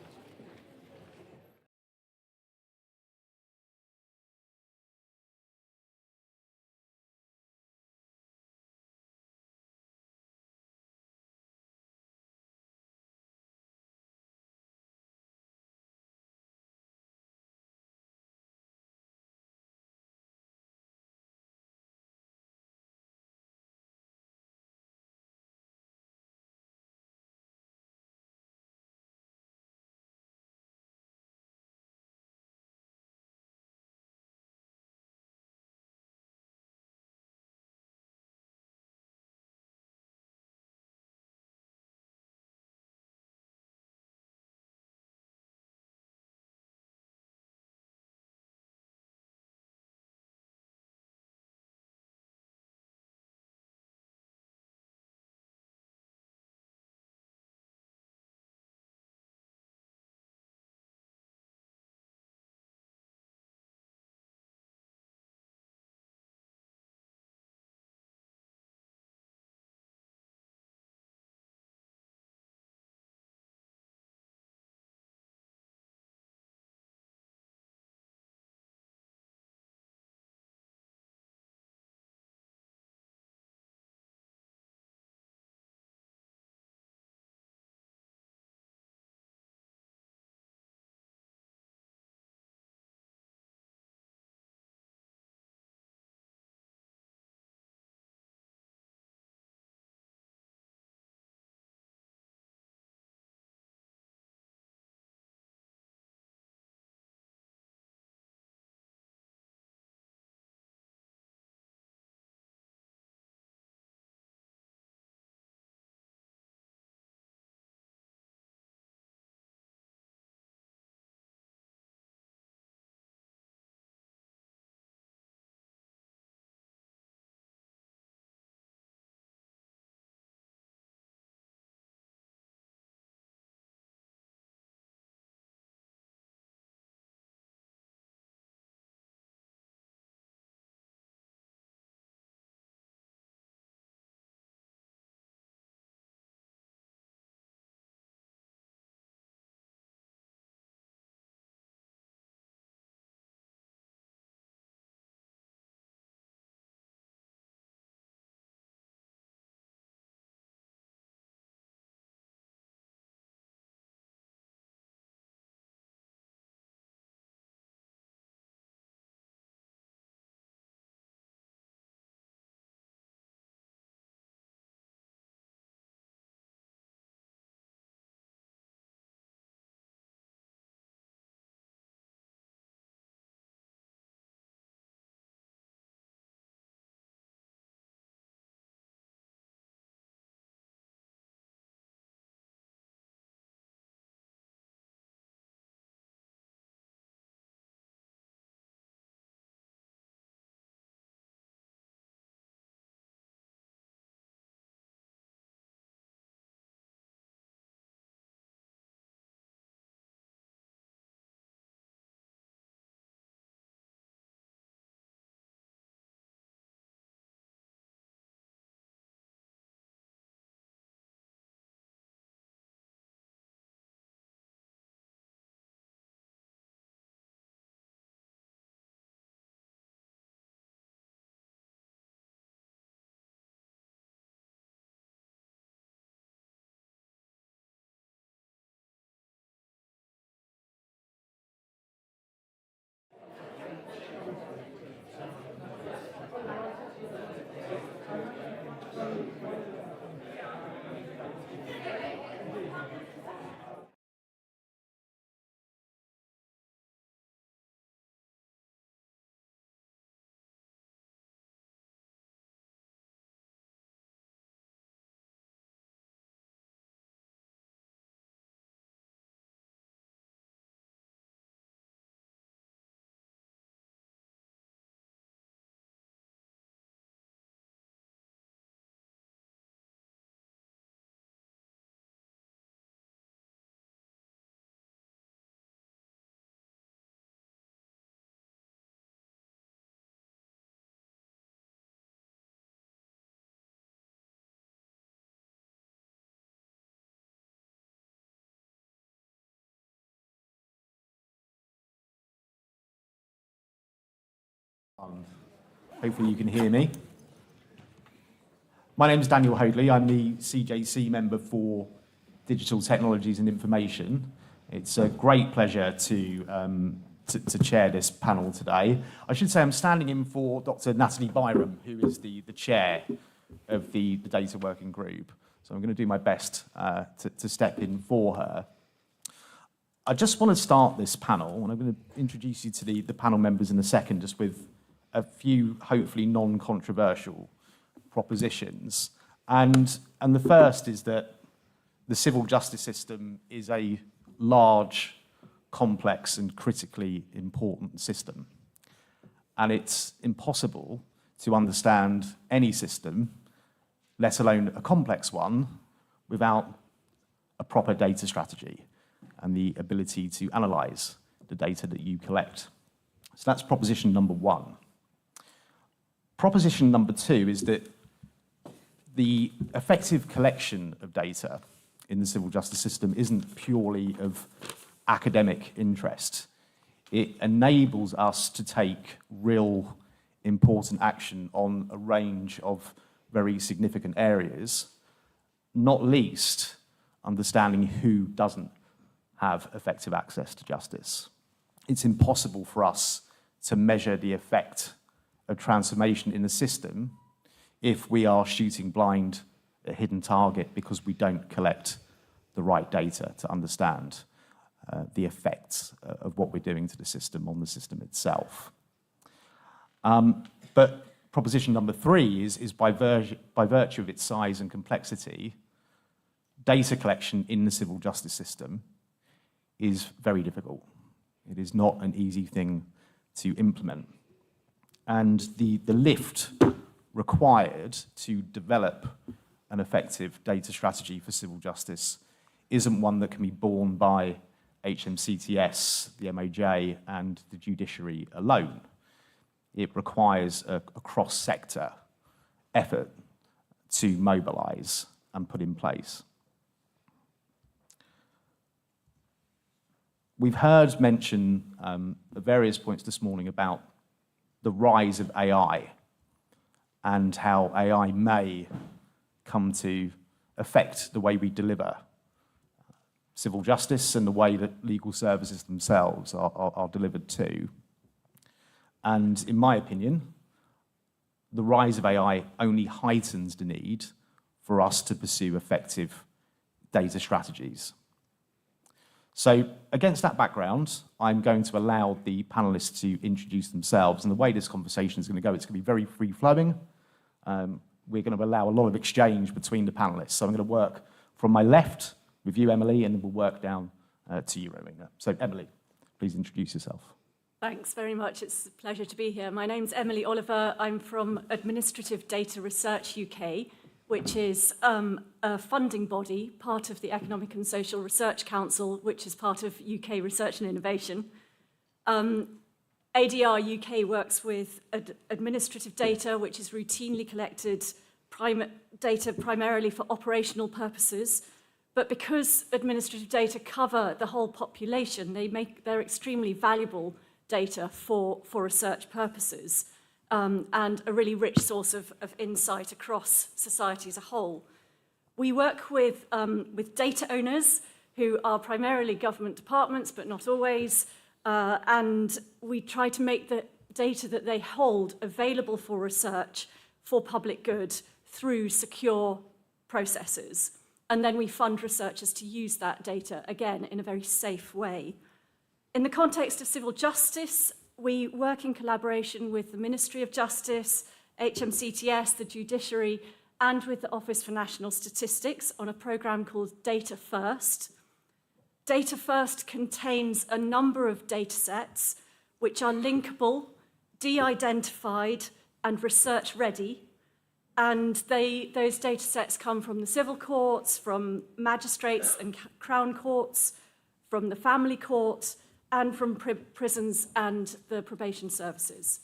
Hopefully you can hear me. My name is Daniel Hoadley. I'm the CJC member for Digital Technologies and Information. It's a great pleasure to chair this panel today. I should say I'm standing in for Dr. Natalie Byram, who is the chair of the data working group. So I'm going to do my best to step in for her. I just want to start this panel, and I'm going to introduce you to the panel members in a second, just with a few hopefully non-controversial propositions. And the first is that the civil justice system is a large, complex and critically important system. And it's impossible to understand any system, let alone a complex one, without a proper data strategy and the ability to analyze the data that you collect. So that's proposition number one. Proposition number two is that the effective collection of data in the civil justice system isn't purely of academic interest. It enables us to take real important action on a range of very significant areas, not least understanding who doesn't have effective access to justice. It's impossible for us to measure the effect of transformation in the system if we are shooting blind at a hidden target because we don't collect the right data to understand the effects of what we're doing to the system on the system itself. But proposition number three is by virtue of its size and complexity, data collection in the civil justice system is very difficult. It is not an easy thing to implement. And the lift required to develop an effective data strategy for civil justice isn't one that can be borne by HMCTS, the MOJ, and the Judiciary alone. It requires a cross-sector effort to mobilize and put in place. We've heard mention at various points this morning about the rise of AI and how AI may come to affect the way we deliver civil justice and the way that legal services themselves are delivered to. And in my opinion, the rise of AI only heightens the need for us to pursue effective data strategies. So against that background, I'm going to allow the panelists to introduce themselves. And the way this conversation is going to go, it's going to be very free-flowing. We're going to allow a lot of exchange between the panelists. So I'm going to work from my left with you, Emily, and then we'll work down to you, Rowena. So Emily, please introduce yourself. Thanks very much. It's a pleasure to be here. My name's Emily Oliver. I'm from Administrative Data Research UK, which is a funding body, part of the Economic and Social Research Council, which is part of UK Research and Innovation. ADR UK works with administrative data, which is routinely collected data primarily for operational purposes. But because administrative data cover the whole population, they're extremely valuable data for research purposes. And a really rich source of insight across society as a whole. We work with data owners who are primarily government departments, but not always, and we try to make the data that they hold available for research for public good through secure processes. And then we fund researchers to use that data, again, in a very safe way. In the context of civil justice, we work in collaboration with the Ministry of Justice, HMCTS, the Judiciary, and with the Office for National Statistics on a programme called Data First. Data First contains a number of data sets which are linkable, de-identified, and research-ready. And those data sets come from the civil courts, from magistrates and crown courts, from the family court, and from prisons and the probation services.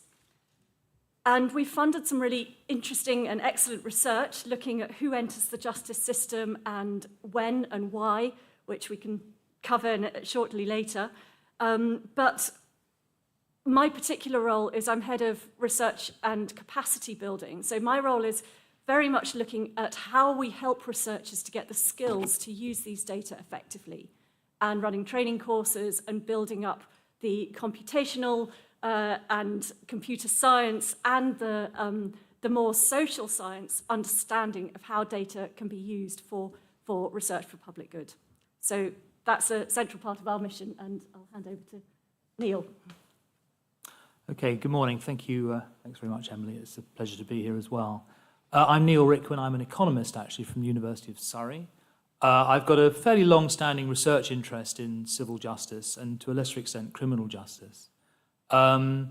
And we funded some really interesting and excellent research looking at who enters the justice system and when and why, which we can cover shortly later. But my particular role is I'm head of research and capacity building. So my role is very much looking at how we help researchers to get the skills to use these data effectively, and running training courses and building up the computational and computer science and the more social science understanding of how data can be used for research for public good. So that's a central part of our mission, and I'll hand over to Neil. Okay, good morning. Thank you. Thanks very much, Emily. It's a pleasure to be here as well. I'm Neil Rickwin. I'm an economist, actually, from the University of Surrey. I've got a fairly long-standing research interest in civil justice and, to a lesser extent, criminal justice. The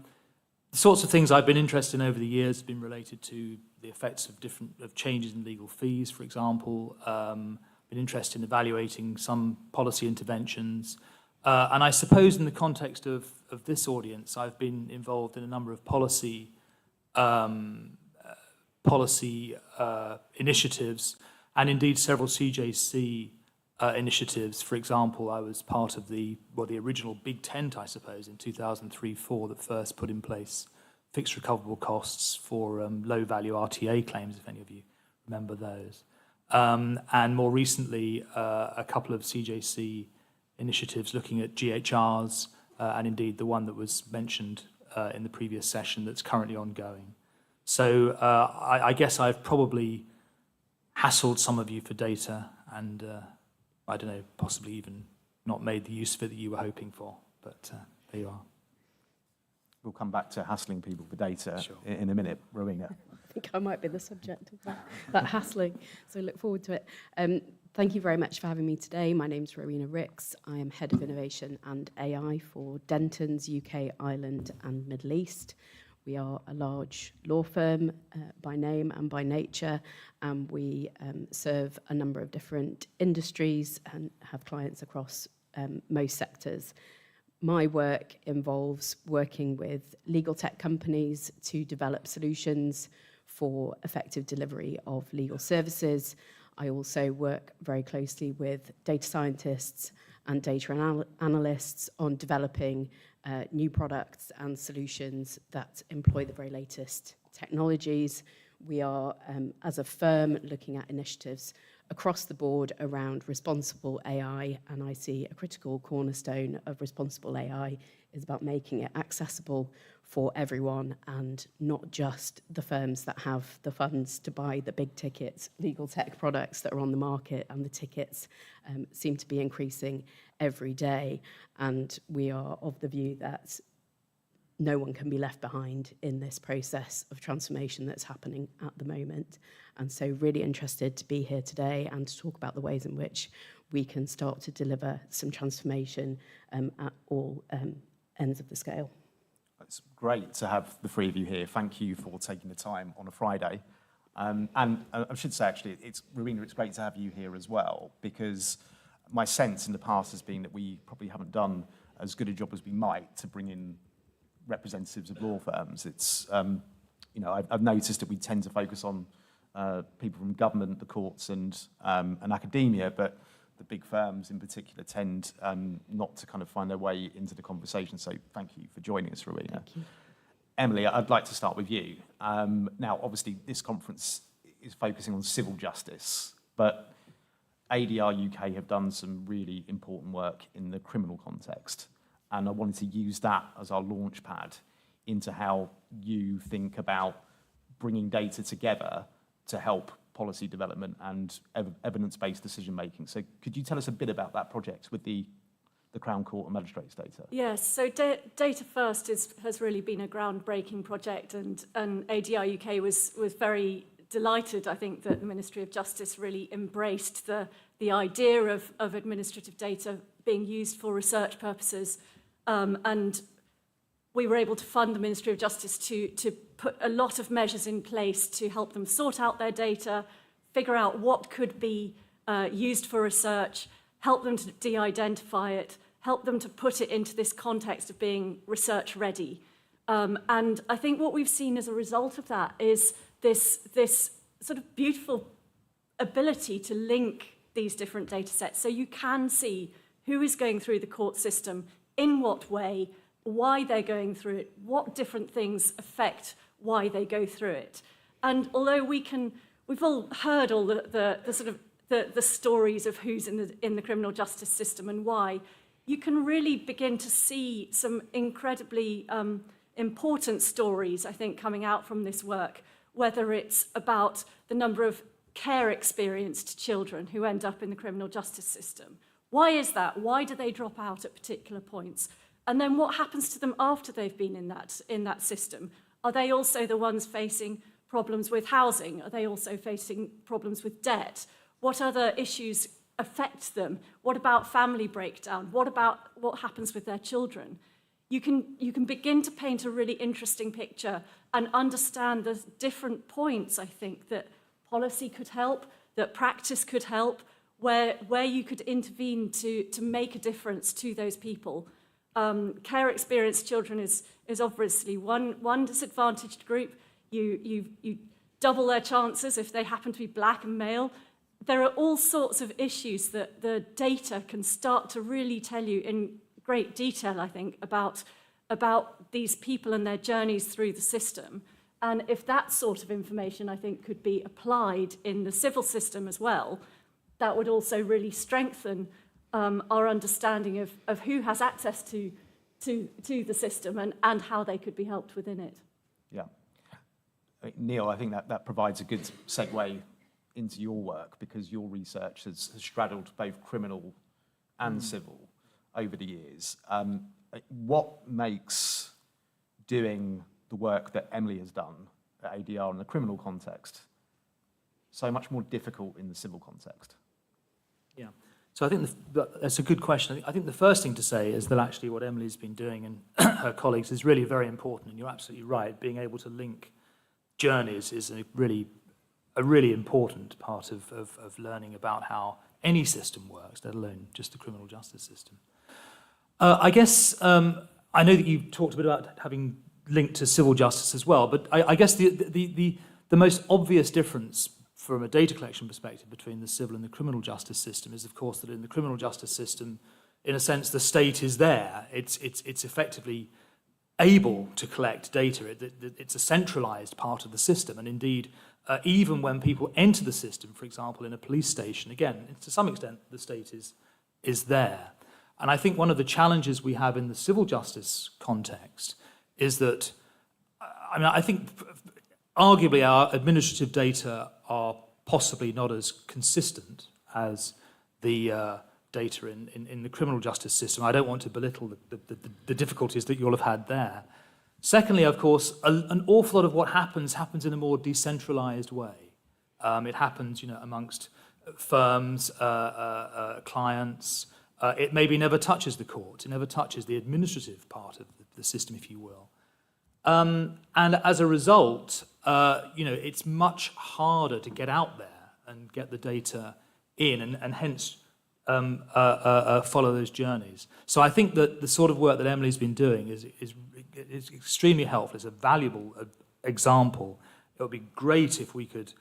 sorts of things I've been interested in over the years have been related to the effects of changes in legal fees, for example. Been interested in evaluating some policy interventions. And I suppose in the context of this audience, I've been involved in a number of policy initiatives, and indeed several CJC initiatives. For example, I was part of the original Big Tent, I suppose, in 2003-04 that first put in place fixed recoverable costs for low-value RTA claims, if any of you remember those. And more recently, a couple of CJC initiatives looking at GHRs, and indeed the one that was mentioned in the previous session that's currently ongoing. So I guess I've probably hassled some of you for data, and I don't know, possibly even not made the use of it that you were hoping for, but there you are. We'll come back to hassling people for data Sure. in a minute, Rowena. I think I might be the subject of that hassling, so look forward to it. Thank you very much for having me today. My name's Rowena Ricks. I am Head of Innovation and AI for Dentons UK, Ireland and Middle East. We are a large law firm by name and by nature, and we serve a number of different industries and have clients across most sectors. My work involves working with legal tech companies to develop solutions for effective delivery of legal services. I also work very closely with data scientists and data analysts on developing new products and solutions that employ the very latest technologies. We are, as a firm, looking at initiatives across the board around responsible AI, and I see a critical cornerstone of responsible AI is about making it accessible for everyone, and not just the firms that have the funds to buy the big ticket legal tech products that are on the market, and the tickets seem to be increasing every day. And we are of the view that no one can be left behind in this process of transformation that's happening at the moment. And so really interested to be here today and to talk about the ways in which we can start to deliver some transformation at all ends of the scale. It's great to have the three of you here. Thank you for taking the time on a Friday. And I should say, actually, Rowena, it's great to have you here as well, because my sense in the past has been that we probably haven't done as good a job as we might to bring in representatives of law firms. It's, I've noticed that we tend to focus on people from government, the courts, and academia, but the big firms in particular tend not to kind of find their way into the conversation. So thank you for joining us, Rowena. Thank you. Emily, I'd like to start with you. Now, obviously, this conference is focusing on civil justice, but ADR UK have done some really important work in the criminal context. And I wanted to use that as our launch pad into how you think about bringing data together to help policy development and evidence-based decision-making. So could you tell us a bit about that project with the Crown Court and Magistrates data? Yes, so Data First has really been a groundbreaking project, and ADR UK was very delighted, I think, that the Ministry of Justice really embraced the idea of administrative data being used for research purposes. And we were able to fund the Ministry of Justice to put a lot of measures in place to help them sort out their data, figure out what could be used for research, help them to de-identify it, help them to put it into this context of being research ready. And I think what we've seen as a result of that is this sort of beautiful ability to link these different data sets. So you can see who is going through the court system, in what way, why they're going through it, what different things affect why they go through it. And although we've all heard all the stories of who's in the criminal justice system and why, you can really begin to see some incredibly important stories, I think, coming out from this work, whether it's about the number of care-experienced children who end up in the criminal justice system. Why is that? Why do they drop out at particular points? And then what happens to them after they've been in that system? Are they also the ones facing problems with housing? Are they also facing problems with debt? What other issues affect them? What about family breakdown? What happens with their children? You can begin to paint a really interesting picture and understand the different points, I think, that policy could help, that practice could help, where you could intervene to make a difference to those people. Care-experienced children is obviously one disadvantaged group. You double their chances if they happen to be black and male. There are all sorts of issues that the data can start to really tell you in great detail, I think, about these people and their journeys through the system. And if that sort of information, I think, could be applied in the civil system as well, that would also really strengthen our understanding of who has access to the system and how they could be helped within it. Yeah. Neil, I think that provides a good segue into your work, because your research has straddled both criminal and civil over the years. What makes doing the work that Emily has done at ADR in the criminal context so much more difficult in the civil context? Yeah. So I think that's a good question. I think the first thing to say is that actually what Emily's been doing and her colleagues is really very important, and you're absolutely right. Being able to link journeys is a really important part of learning about how any system works, let alone just the criminal justice system. I guess I know that you talked a bit about having linked to civil justice as well, but I guess the most obvious difference from a data collection perspective between the civil and the criminal justice system is, of course, that in the criminal justice system, in a sense, the state is there. It's effectively able to collect data. It's a centralized part of the system, and indeed, even when people enter the system, for example, in a police station, again, to some extent, the state is there. And I think one of the challenges we have in the civil justice context is that, I think arguably our administrative data are possibly not as consistent as the data in the criminal justice system. I don't want to belittle the difficulties that you'll have had there. Secondly, of course, an awful lot of what happens in a more decentralized way. It happens, amongst firms, clients. It maybe never touches the courts. It never touches the administrative part of the system, if you will. And as a result, it's much harder to get out there and get the data in, and hence follow those journeys. So I think that the sort of work that Emily's been doing is extremely helpful. It's a valuable example. It would be great if we could,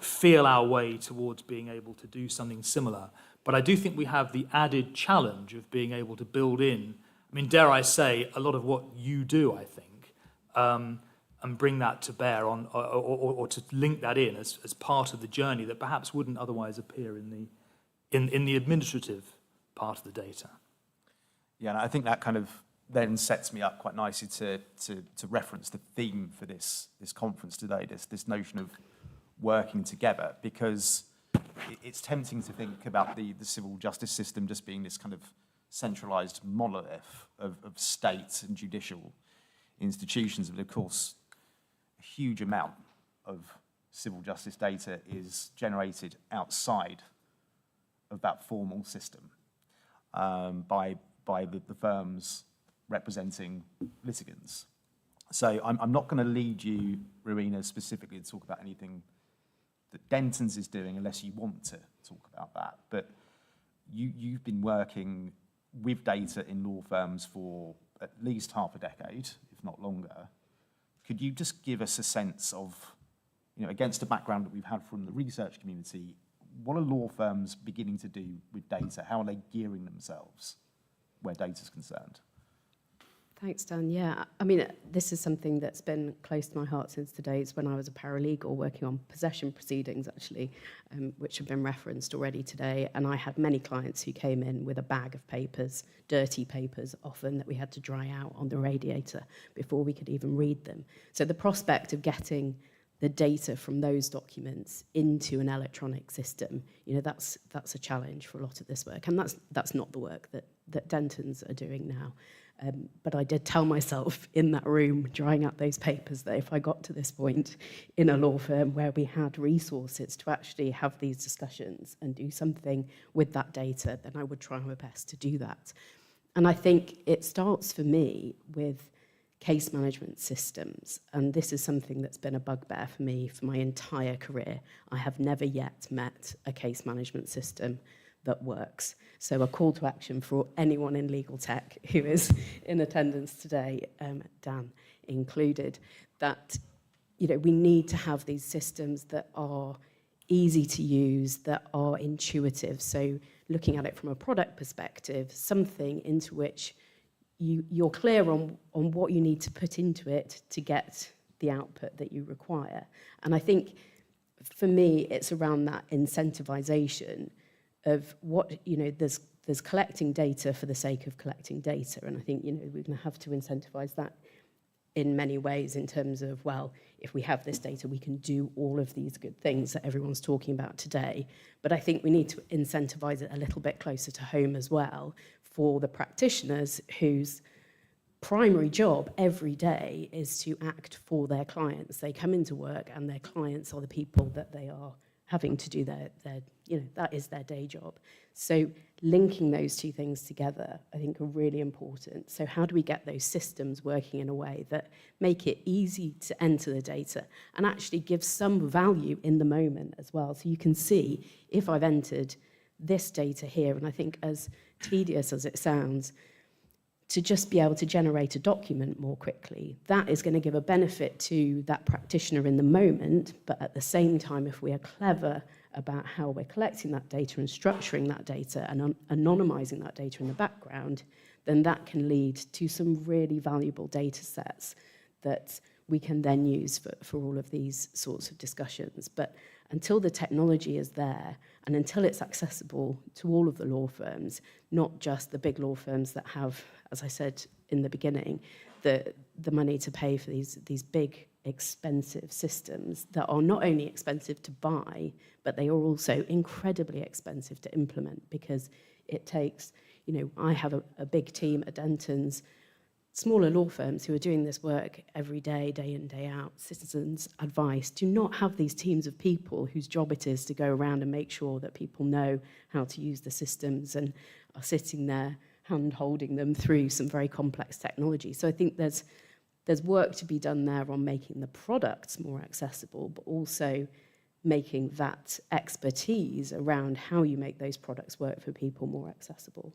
feel our way towards being able to do something similar. But I do think we have the added challenge of being able to build in, dare I say, a lot of what you do, I think, and bring that to bear on, or to link that in as part of the journey that perhaps wouldn't otherwise appear in the administrative part of the data. Yeah, and I think that kind of then sets me up quite nicely to reference the theme for this conference today, this notion of working together, because it's tempting to think about the civil justice system just being this kind of centralised monolith of state and judicial institutions, but of course a huge amount of civil justice data is generated outside of that formal system by the firms representing litigants. So I'm not going to lead you, Rowena, specifically to talk about anything that Denton's is doing unless you want to talk about that. But you've been working with data in law firms for at least half a decade, if not longer. Could you just give us a sense of, against the background that we've had from the research community, what are law firms beginning to do with data? How are they gearing themselves where data is concerned? Thanks, Dan. Yeah, I mean, this is something that's been close to my heart since the days when I was a paralegal working on possession proceedings, actually, which have been referenced already today. And I had many clients who came in with a bag of papers, dirty papers often, that we had to dry out on the radiator before we could even read them. So the prospect of getting the data from those documents into an electronic system, that's a challenge for a lot of this work. And that's not the work that Dentons are doing now. But I did tell myself in that room, drying out those papers, that if I got to this point in a law firm where we had resources to actually have these discussions and do something with that data, then I would try my best to do that. And I think it starts for me with case management systems. And this is something that's been a bugbear for me for my entire career. I have never yet met a case management system that works. So a call to action for anyone in legal tech who is in attendance today, Dan included, that we need to have these systems that are easy to use, that are intuitive. So looking at it from a product perspective, something into which you're clear on what you need to put into it to get the output that you require. And I think for me, it's around that incentivization of what, there's collecting data for the sake of collecting data. And I think, we're going to have to incentivize that in many ways in terms of, well, if we have this data, we can do all of these good things that everyone's talking about today. But I think we need to incentivize it a little bit closer to home as well for the practitioners whose primary job every day is to act for their clients. They come into work and their clients are the people that they are having to do their that is their day job. So linking those two things together, I think, are really important. So how do we get those systems working in a way that make it easy to enter the data and actually give some value in the moment as well? So you can see if I've entered this data here, and I think as tedious as it sounds, to just be able to generate a document more quickly, that is going to give a benefit to that practitioner in the moment, but at the same time, if we are clever about how we're collecting that data and structuring that data and anonymizing that data in the background, then that can lead to some really valuable data sets that we can then use for all of these sorts of discussions. But until the technology is there and until it's accessible to all of the law firms, not just the big law firms that have, as I said in the beginning, the money to pay for these big, expensive systems that are not only expensive to buy, but they are also incredibly expensive to implement because it takes, I have a big team at Dentons, smaller law firms who are doing this work every day, day in, day out. Citizens Advice do not have these teams of people whose job it is to go around and make sure that people know how to use the systems and are sitting there hand-holding them through some very complex technology. So I think there's work to be done there on making the products more accessible, but also making that expertise around how you make those products work for people more accessible.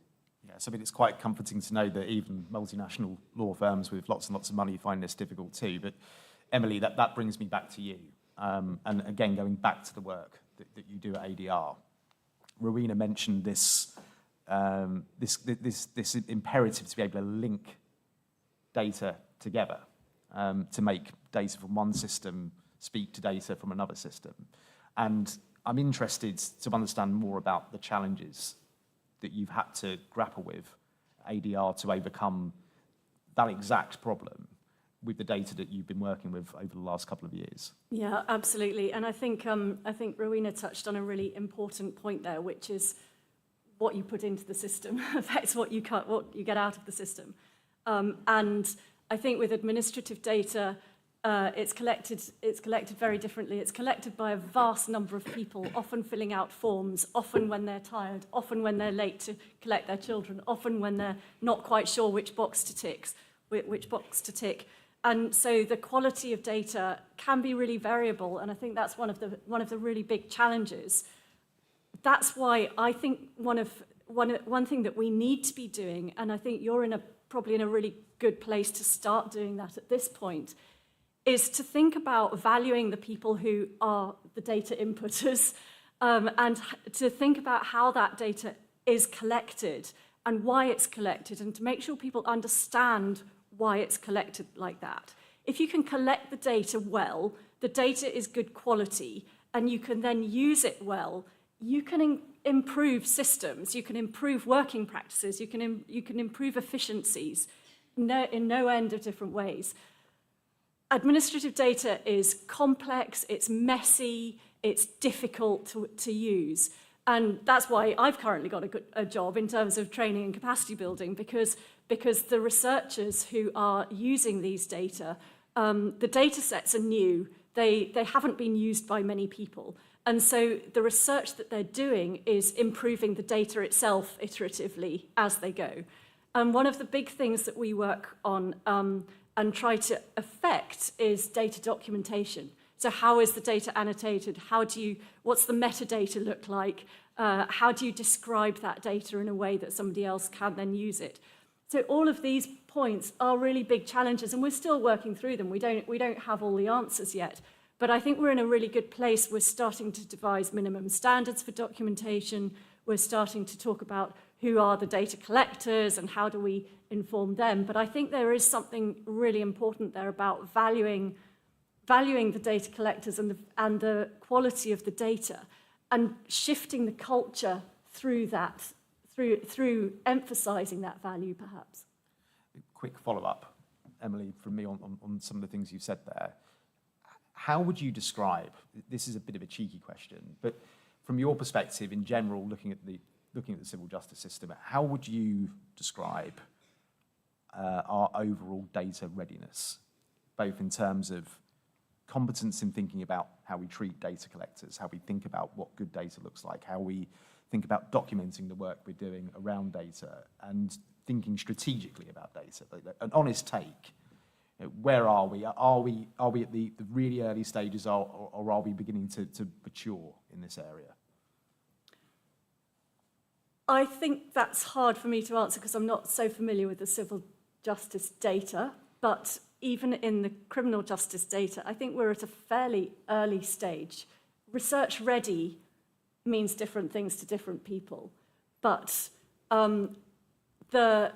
Yes, I mean, it's quite comforting to know that even multinational law firms with lots and lots of money find this difficult too. But Emily, that brings me back to you. And again, going back to the work that you do at ADR, Rowena mentioned this imperative to be able to link data together, to make data from one system speak to data from another system. And I'm interested to understand more about the challenges that you've had to grapple with ADR to overcome that exact problem with the data that you've been working with over the last couple of years. Yeah, absolutely. And I think Rowena touched on a really important point there, which is what you put into the system affects what you get out of the system. And I think with administrative data, it's collected very differently. It's collected by a vast number of people, often filling out forms, often when they're tired, often when they're late to collect their children, often when they're not quite sure which box to tick. And so the quality of data can be really variable, and I think that's one of the really big challenges. That's why I think one thing that we need to be doing, and I think you're probably in a really good place to start doing that at this point, is to think about valuing the people who are the data inputters, and to think about how that data is collected and why it's collected, and to make sure people understand why it's collected like that. If you can collect the data well, the data is good quality, and you can then use it well, you can improve systems, you can improve working practices, you can improve efficiencies in no end of different ways. Administrative data is complex, it's messy, it's difficult to use. And that's why I've currently got a job in terms of training and capacity building, because the researchers who are using these data, the data sets are new. They haven't been used by many people. And so the research that they're doing is improving the data itself iteratively as they go. And one of the big things that we work on and try to affect is data documentation. So how is the data annotated? What's the metadata look like? How do you describe that data in a way that somebody else can then use it? So all of these points are really big challenges, and we're still working through them. We don't have all the answers yet, but I think we're in a really good place. We're starting to devise minimum standards for documentation. We're starting to talk about who are the data collectors and how do we inform them. But I think there is something really important there about valuing the data collectors and the quality of the data, and shifting the culture through that, through emphasising that value, perhaps. Quick follow-up, Emily, from me on some of the things you've said there. How would you describe, this is a bit of a cheeky question, but from your perspective in general, looking at the civil justice system, how would you describe our overall data readiness, both in terms of competence in thinking about how we treat data collectors, how we think about what good data looks like, how we think about documenting the work we're doing around data, and thinking strategically about data? An honest take. Where are we? Are we at the really early stages, or are we beginning to mature in this area? I think that's hard for me to answer because I'm not so familiar with the civil justice data, but even in the criminal justice data, I think we're at a fairly early stage. Research ready means different things to different people, but that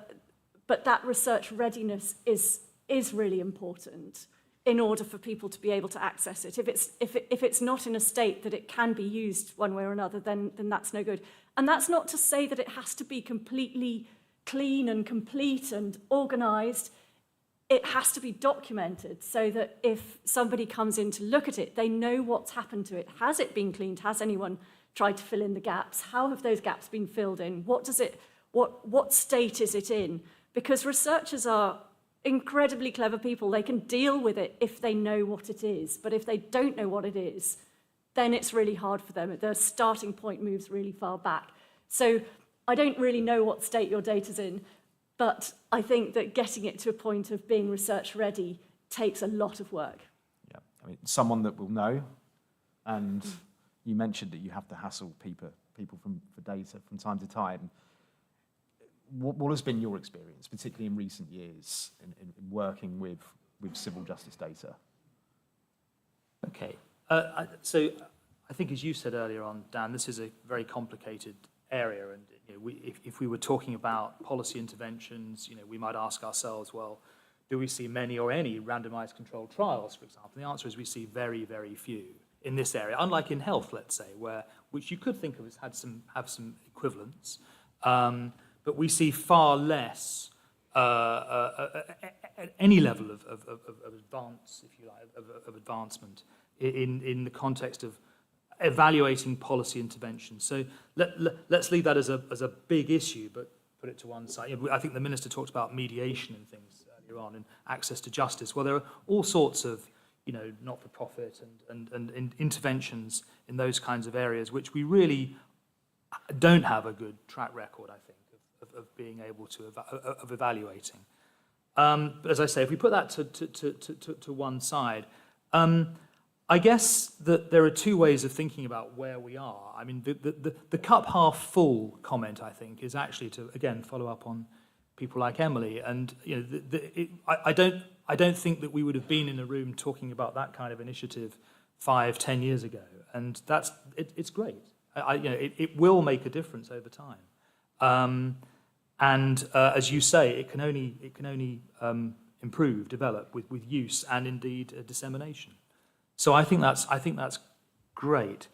research readiness is really important in order for people to be able to access it. If it's not in a state that it can be used one way or another, then that's no good. And that's not to say that it has to be completely clean and complete and organised. It has to be documented so that if somebody comes in to look at it, they know what's happened to it. Has it been cleaned? Has anyone tried to fill in the gaps? How have those gaps been filled in? What state is it in? Because researchers are incredibly clever people. They can deal with it if they know what it is. But if they don't know what it is, then it's really hard for them. The starting point moves really far back. So I don't really know what state your data's in, but I think that getting it to a point of being research ready takes a lot of work. Yeah, I mean, someone that will know, and you mentioned that you have to hassle people for data from time to time. What has been your experience, particularly in recent years, in working with civil justice data? Okay, so I think, as you said earlier on, Dan, this is a very complicated area, and if we were talking about policy interventions, we might ask ourselves, well, do we see many or any randomized controlled trials, for example? The answer is we see very, very few in this area, unlike in health, let's say, which you could think of as have some equivalents. But we see far less at any level of advance, if you like, of advancement in the context of evaluating policy intervention. So let's leave that as a big issue, but put it to one side. I think the Minister talked about mediation and things earlier on, and access to justice. Well, there are all sorts of not-for-profit and interventions in those kinds of areas, which we really don't have a good track record, I think, of being able to of evaluating. But as I say, if we put that to one side, I guess that there are two ways of thinking about where we are. I mean, the cup half full comment, I think, is actually to again follow up on people like Emily, and I don't think that we would have been in a room talking about that kind of initiative 5-10 years ago, and it's great. It will make a difference over time. And as you say, it can only improve, develop with use and indeed dissemination. So I think that's great.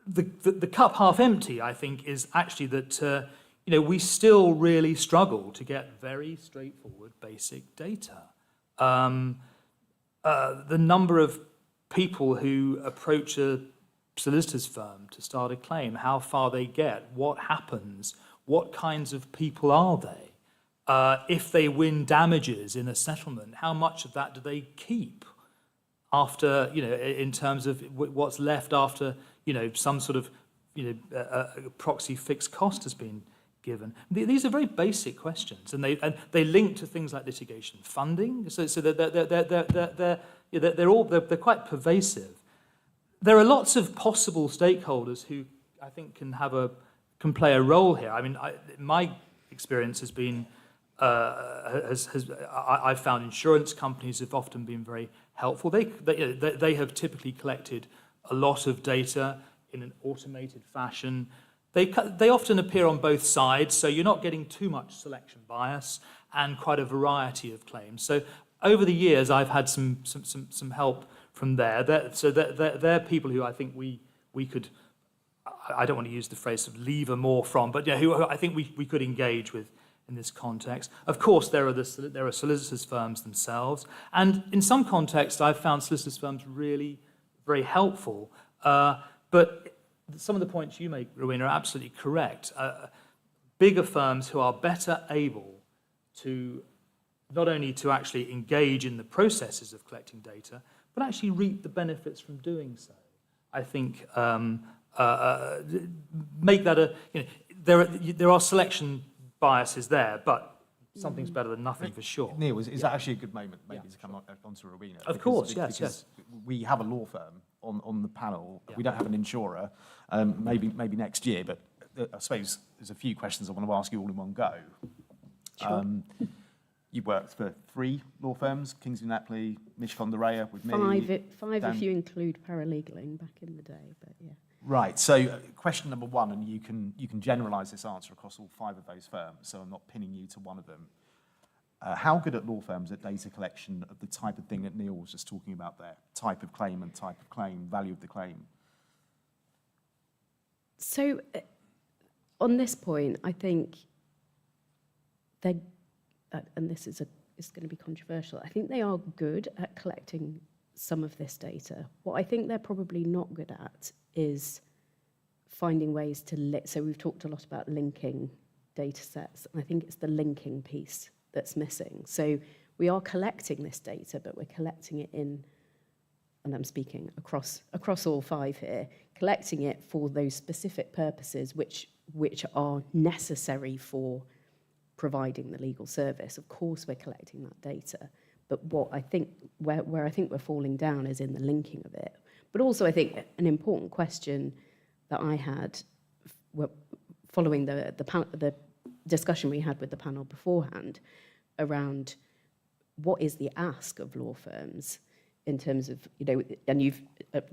The cup half empty, I think, is actually that we still really struggle to get very straightforward, basic data. The number of people who approach a solicitor's firm to start a claim, how far they get, what happens, what kinds of people are they? If they win damages in a settlement, how much of that do they keep after, in terms of what's left after, some sort of, proxy fixed cost has been given? These are very basic questions, and they link to things like litigation funding. So they're quite pervasive. There are lots of possible stakeholders who I think can play a role here. I mean, my experience has been I've found insurance companies have often been very helpful. They have typically collected a lot of data in an automated fashion. They often appear on both sides, so you're not getting too much selection bias and quite a variety of claims. So over the years, I've had some help from there. They're people who I think we could, I don't want to use the phrase sort of lever more from, but who I think we could engage with in this context. Of course, there are solicitors' firms themselves, and in some contexts, I've found solicitors' firms really very helpful. But some of the points you make, Rowena, are absolutely correct. Bigger firms who are better able to not only to actually engage in the processes of collecting data, but actually reap the benefits from doing so. I think make that there are selection biases there, but something's better than nothing for sure. Neil, is that actually a good moment maybe to come on to Rowena? Of course, yes. We have a law firm on the panel. Yeah. We don't have an insurer, maybe next year, but I suppose there's a few questions I want to ask you all in one go. Sure. You've worked for 3 law firms, Kingsley Napley, Condola with me. 5 if you include paralegaling back in the day, but yeah. Right, so question number 1, and you can generalise this answer across all 5 of those firms, so I'm not pinning you to one of them. How good at law firms at data collection of the type of thing that Neil was just talking about there? Type of claim and type of claim, value of the claim. So on this point, I think they, and this is going to be controversial, I think they are good at collecting some of this data. What I think they're probably not good at is finding ways to so we've talked a lot about linking data sets, and I think it's the linking piece that's missing. So we are collecting this data, but we're collecting it in, and I'm speaking across all 5 here, collecting it for those specific purposes which are necessary for providing the legal service. Of course we're collecting that data, but what I think where I think we're falling down is in the linking of it. But also I think an important question that I had following the discussion we had with the panel beforehand around what is the ask of law firms in terms of, and you've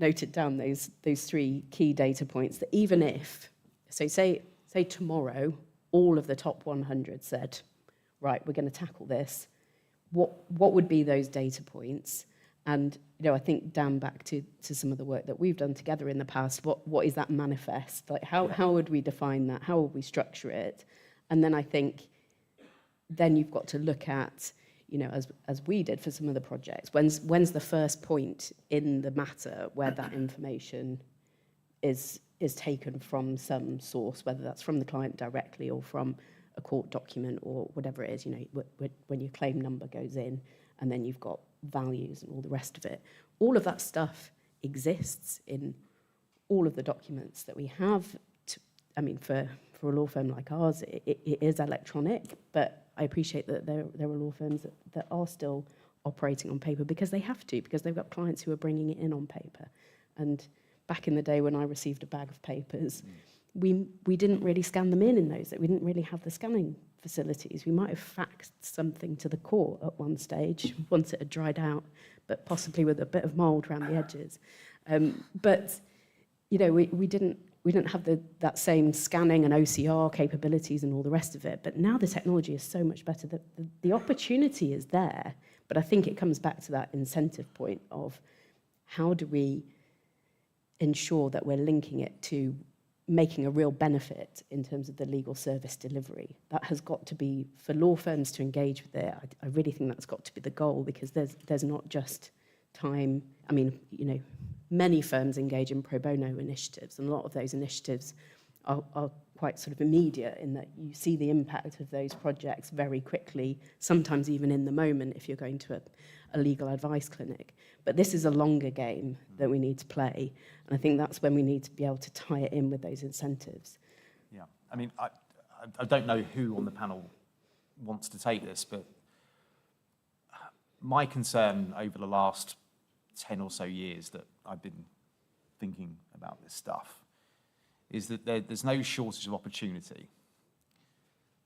noted down those 3 key data points, that even if, so say tomorrow, all of the top 100 said, right, we're going to tackle this, what would be those data points? And I think, Dan, back to some of the work that we've done together in the past, what is that manifest? Like how would we define that? How would we structure it? And then I think then you've got to look at, as we did for some of the projects, when's the first point in the matter where that information is taken from some source, whether that's from the client directly or from a court document or whatever it is, when your claim number goes in, and then you've got values and all the rest of it. All of that stuff exists in all of the documents that we have. For a law firm like ours, it is electronic, but I appreciate that there are law firms that are still operating on paper because they have to, because they've got clients who are bringing it in on paper. And back in the day when I received a bag of papers, we didn't really scan them in those. We didn't really have the scanning facilities. We might have faxed something to the court at one stage once it had dried out, but possibly with a bit of mould around the edges. We didn't that same scanning and OCR capabilities and all the rest of it. But now the technology is so much better that the opportunity is there. But I think it comes back to that incentive point of how do we ensure that we're linking it to making a real benefit in terms of the legal service delivery. That has got to be, for law firms to engage with it, I really think that's got to be the goal, because there's not just time. I mean, many firms engage in pro bono initiatives, and a lot of those initiatives are quite sort of immediate in that you see the impact of those projects very quickly, sometimes even in the moment if you're going to a legal advice clinic. But this is a longer game that we need to play, and I think that's when we need to be able to tie it in with those incentives. Yeah, I mean, I don't know who on the panel wants to take this, but my concern over the last 10 or so years that I've been thinking about this stuff is that there's no shortage of opportunity.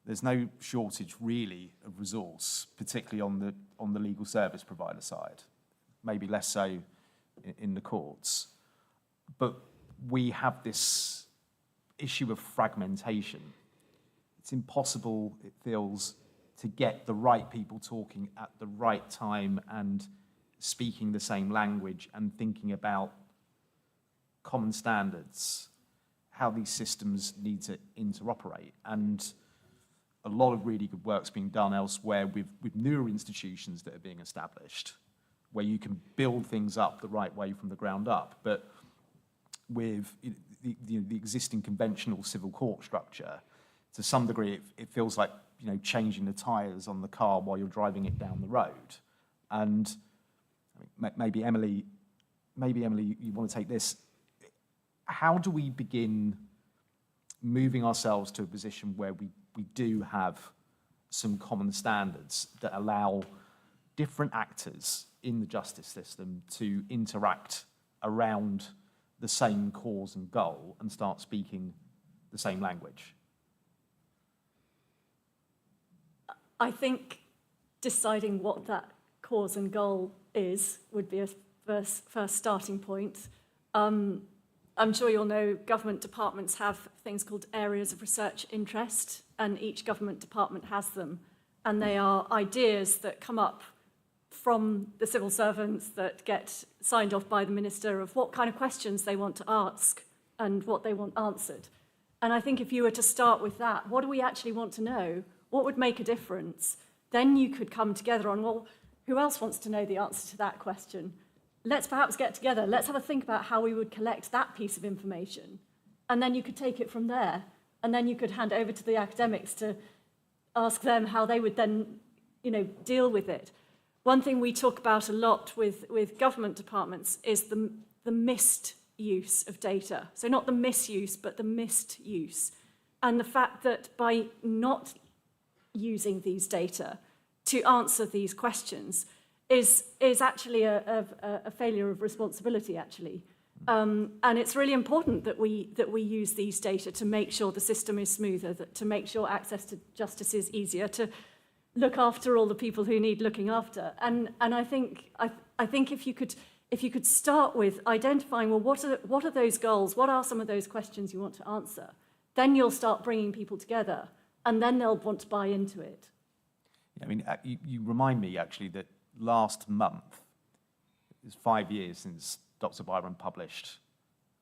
There's no shortage really of resource, particularly on the legal service provider side, maybe less so in the courts. But we have this issue of fragmentation. It's impossible, it feels, to get the right people talking at the right time and speaking the same language and thinking about common standards, how these systems need to interoperate. And a lot of really good work's being done elsewhere with newer institutions that are being established, where you can build things up the right way from the ground up. But with the existing conventional civil court structure, to some degree, it feels like changing the tyres on the car while you're driving it down the road. And maybe Emily, you want to take this. How do we begin moving ourselves to a position where we do have some common standards that allow different actors in the justice system to interact around the same cause and goal and start speaking the same language? I think deciding what that cause and goal is would be a first starting point. I'm sure you'll know government departments have things called areas of research interest, and each government department has them. And they are ideas that come up from the civil servants that get signed off by the minister of what kind of questions they want to ask and what they want answered. And I think if you were to start with that, what do we actually want to know? What would make a difference? Then you could come together on, well, who else wants to know the answer to that question? Let's perhaps get together. Let's have a think about how we would collect that piece of information. And then you could take it from there. And then you could hand over to the academics to ask them how they would then, deal with it. One thing we talk about a lot with government departments is the missed use of data. So not the misuse, but the missed use. And the fact that by not using these data to answer these questions is actually a failure of responsibility, actually. And it's really important that we use these data to make sure the system is smoother, to make sure access to justice is easier, to look after all the people who need looking after. And I think if you could start with identifying, well, what are those goals? What are some of those questions you want to answer? Then you'll start bringing people together, and then they'll want to buy into it. Yeah, I mean, you remind me actually that last month, it was 5 years since Dr. Byron published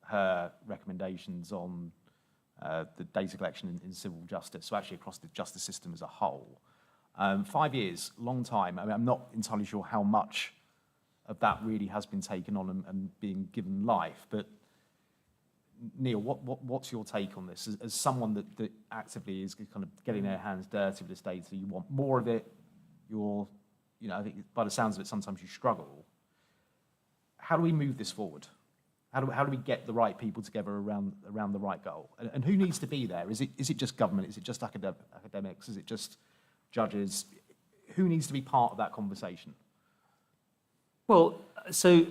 her recommendations on the data collection in civil justice, so actually across the justice system as a whole. 5 years, long time. I mean, I'm not entirely sure how much of that really has been taken on and being given life, but Neil, what's your take on this? As someone that actively is kind of getting their hands dirty with this data, you want more of it, I think by the sounds of it, sometimes you struggle. How do we move this forward? How do we get the right people together around the right goal? And who needs to be there? Is it just government? Is it just academics? Is it just judges? Who needs to be part of that conversation? Well, so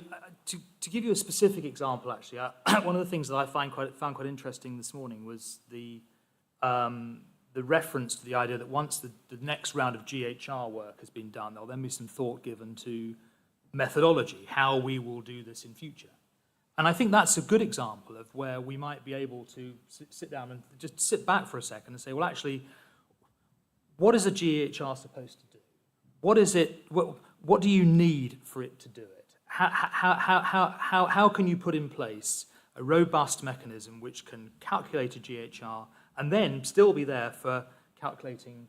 to give you a specific example, actually, one of the things that I found quite interesting this morning was the reference to the idea that once the next round of GHR work has been done, there'll then be some thought given to methodology, how we will do this in future. And I think that's a good example of where we might be able to sit down and just sit back for a second and say, well, actually, what is a GEHR supposed to do? What is it? What do you need for it to do it? How can you put in place a robust mechanism which can calculate a GHR and then still be there for calculating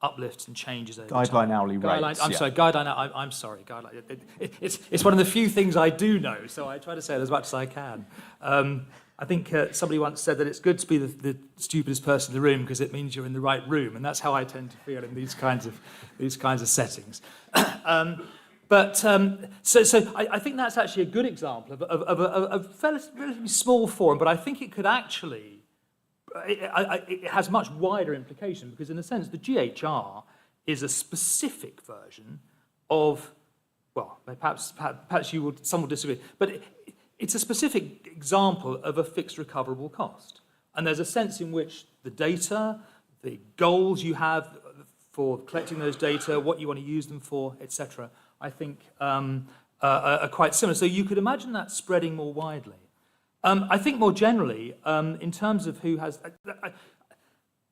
uplifts and changes over time? Guideline hourly rates. I'm sorry, guideline. It's one of the few things I do know, so I try to say it as much as I can. I think somebody once said that it's good to be the stupidest person in the room because it means you're in the right room, and that's how I tend to feel in these kinds of settings. So I think that's actually a good example of a relatively small forum, but I think it could actually, it has much wider implication because in a sense the GHR is a specific version of, well, perhaps some will disagree, but it's a specific example of a fixed recoverable cost. And there's a sense in which the data, the goals you have for collecting those data, what you want to use them for, etc., I think are quite similar. So you could imagine that spreading more widely. I think more generally, in terms of who has,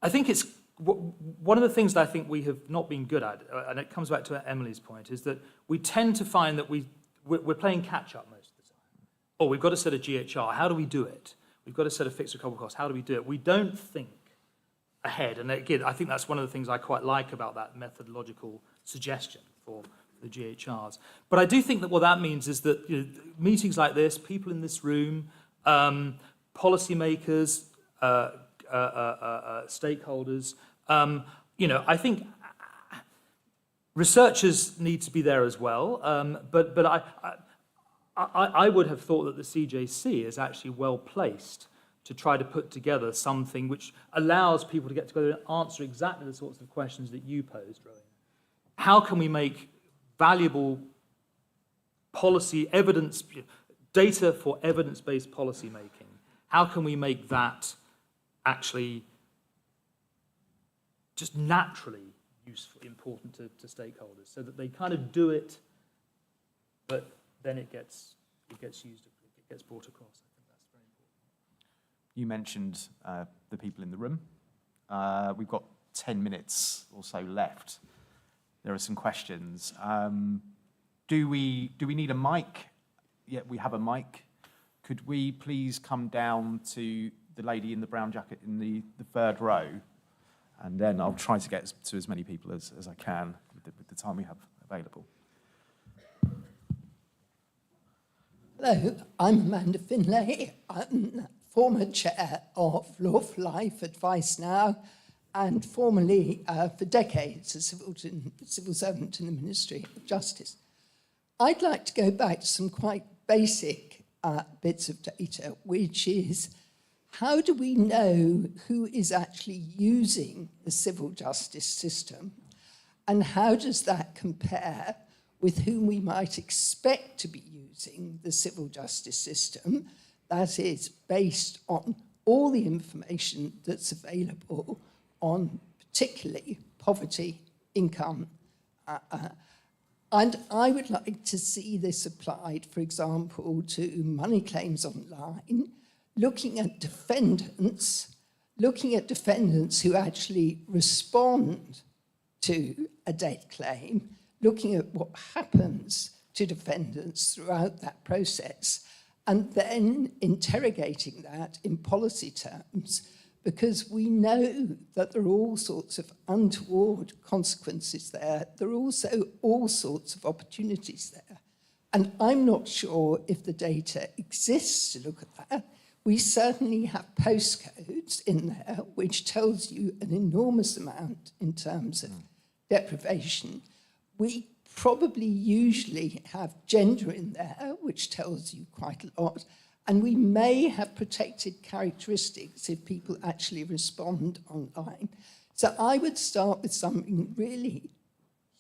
I think it's one of the things that I think we have not been good at, and it comes back to Emily's point, is that we tend to find that we're playing catch up most of the time. Oh, we've got to set a GHR. How do we do it? We've got to set a fixed recoverable cost. How do we do it? We don't think ahead. And again, I think that's one of the things I quite like about that methodological suggestion for the GHRs. But I do think that what that means is that meetings like this, people in this room, policymakers, stakeholders, I think researchers need to be there as well. But I would have thought that the CJC is actually well placed to try to put together something which allows people to get together and answer exactly the sorts of questions that you posed, Rowena. How can we make valuable policy evidence, data for evidence-based policy making? How can we make that actually just naturally useful, important to stakeholders, so that they kind of do it, but then it gets used, it gets brought across. I think that's very important. You mentioned the people in the room. We've got 10 minutes or so left. There are some questions. Do we need a mic? Yeah, we have a mic. Could we please come down to the lady in the brown jacket in the third row? And then I'll try to get to as many people as I can with the time we have available. Hello, I'm Amanda Finlay. I'm former chair of Law for Life Advice Now, and formerly for decades a civil servant in the Ministry of Justice. I'd like to go back to some quite basic bits of data, which is how do we know who is actually using the civil justice system, and how does that compare with whom we might expect to be using the civil justice system, that is based on all the information that's available on particularly poverty, income, and I would like to see this applied, for example, to money claims online, looking at defendants who actually respond to a debt claim, looking at what happens to defendants throughout that process, and then interrogating that in policy terms, because we know that there are all sorts of untoward consequences there. There are also all sorts of opportunities there. And I'm not sure if the data exists to look at that. We certainly have postcodes in there, which tells you an enormous amount in terms of deprivation. We probably usually have gender in there, which tells you quite a lot. And we may have protected characteristics if people actually respond online. So I would start with something really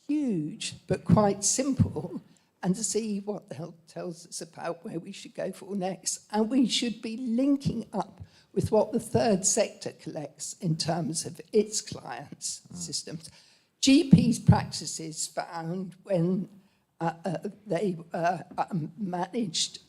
huge, but quite simple, and to see what the hell tells us about where we should go for next. And we should be linking up with what the third sector collects in terms of its clients' systems. GPs' practices found when they managed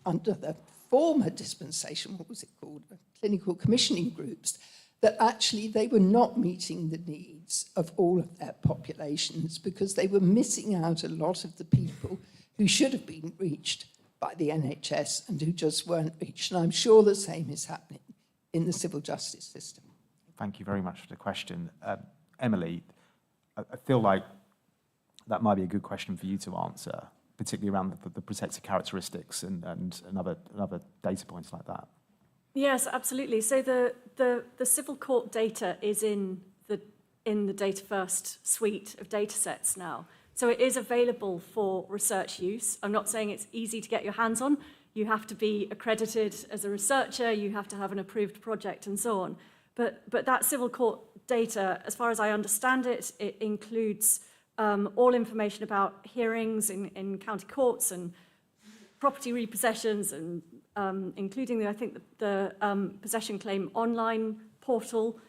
under the former dispensation, what was it called, clinical commissioning groups, that actually they were not meeting the needs of all of their populations because they were missing out a lot of the people who should have been reached by the NHS and who just weren't reached. And I'm sure the same is happening in the civil justice system. Thank you very much for the question. Emily, I feel like that might be a good question for you to answer, particularly around the protected characteristics and other data points like that. Yes, absolutely. So the civil court data is in the Data First suite of data sets now. So it is available for research use. I'm not saying it's easy to get your hands on. You have to be accredited as a researcher, you have to have an approved project and so on. But that civil court data, as far as I understand it, it includes all information about hearings in county courts and property repossessions and including, I think, the possession claim online portal.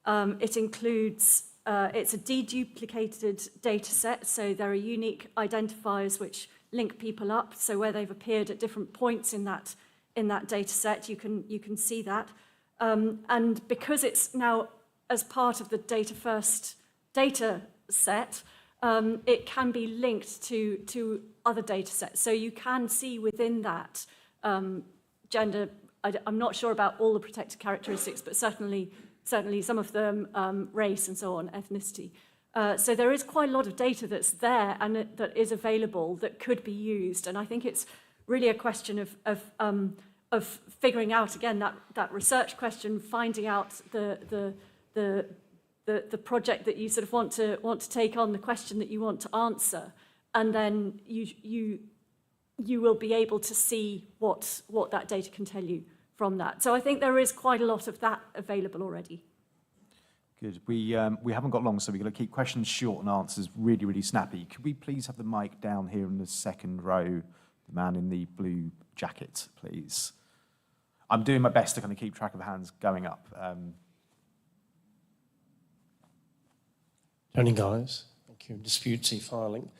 It includes, it's a deduplicated data set, so there are unique identifiers which link people up, so where they've appeared at different points in that data set, you can see that. And because it's now as part of the Data First data set, it can be linked to other data sets. So you can see within that gender, I'm not sure about all the protected characteristics, but certainly some of them, race and so on, ethnicity. So there is quite a lot of data that's there and that is available that could be used. And I think it's really a question of figuring out, again, that research question, finding out the project that you sort of want to take on, the question that you want to answer, and then you will be able to see what that data can tell you from that. So I think there is quite a lot of that available already. Good. We haven't got long, so we're going to keep questions short and answers really, really snappy. Could we please have the mic down here in the second row, the man in the blue jacket, please? I'm doing my best to kind of keep track of hands going up. Tony Guys, thank you. Disputes e-filing.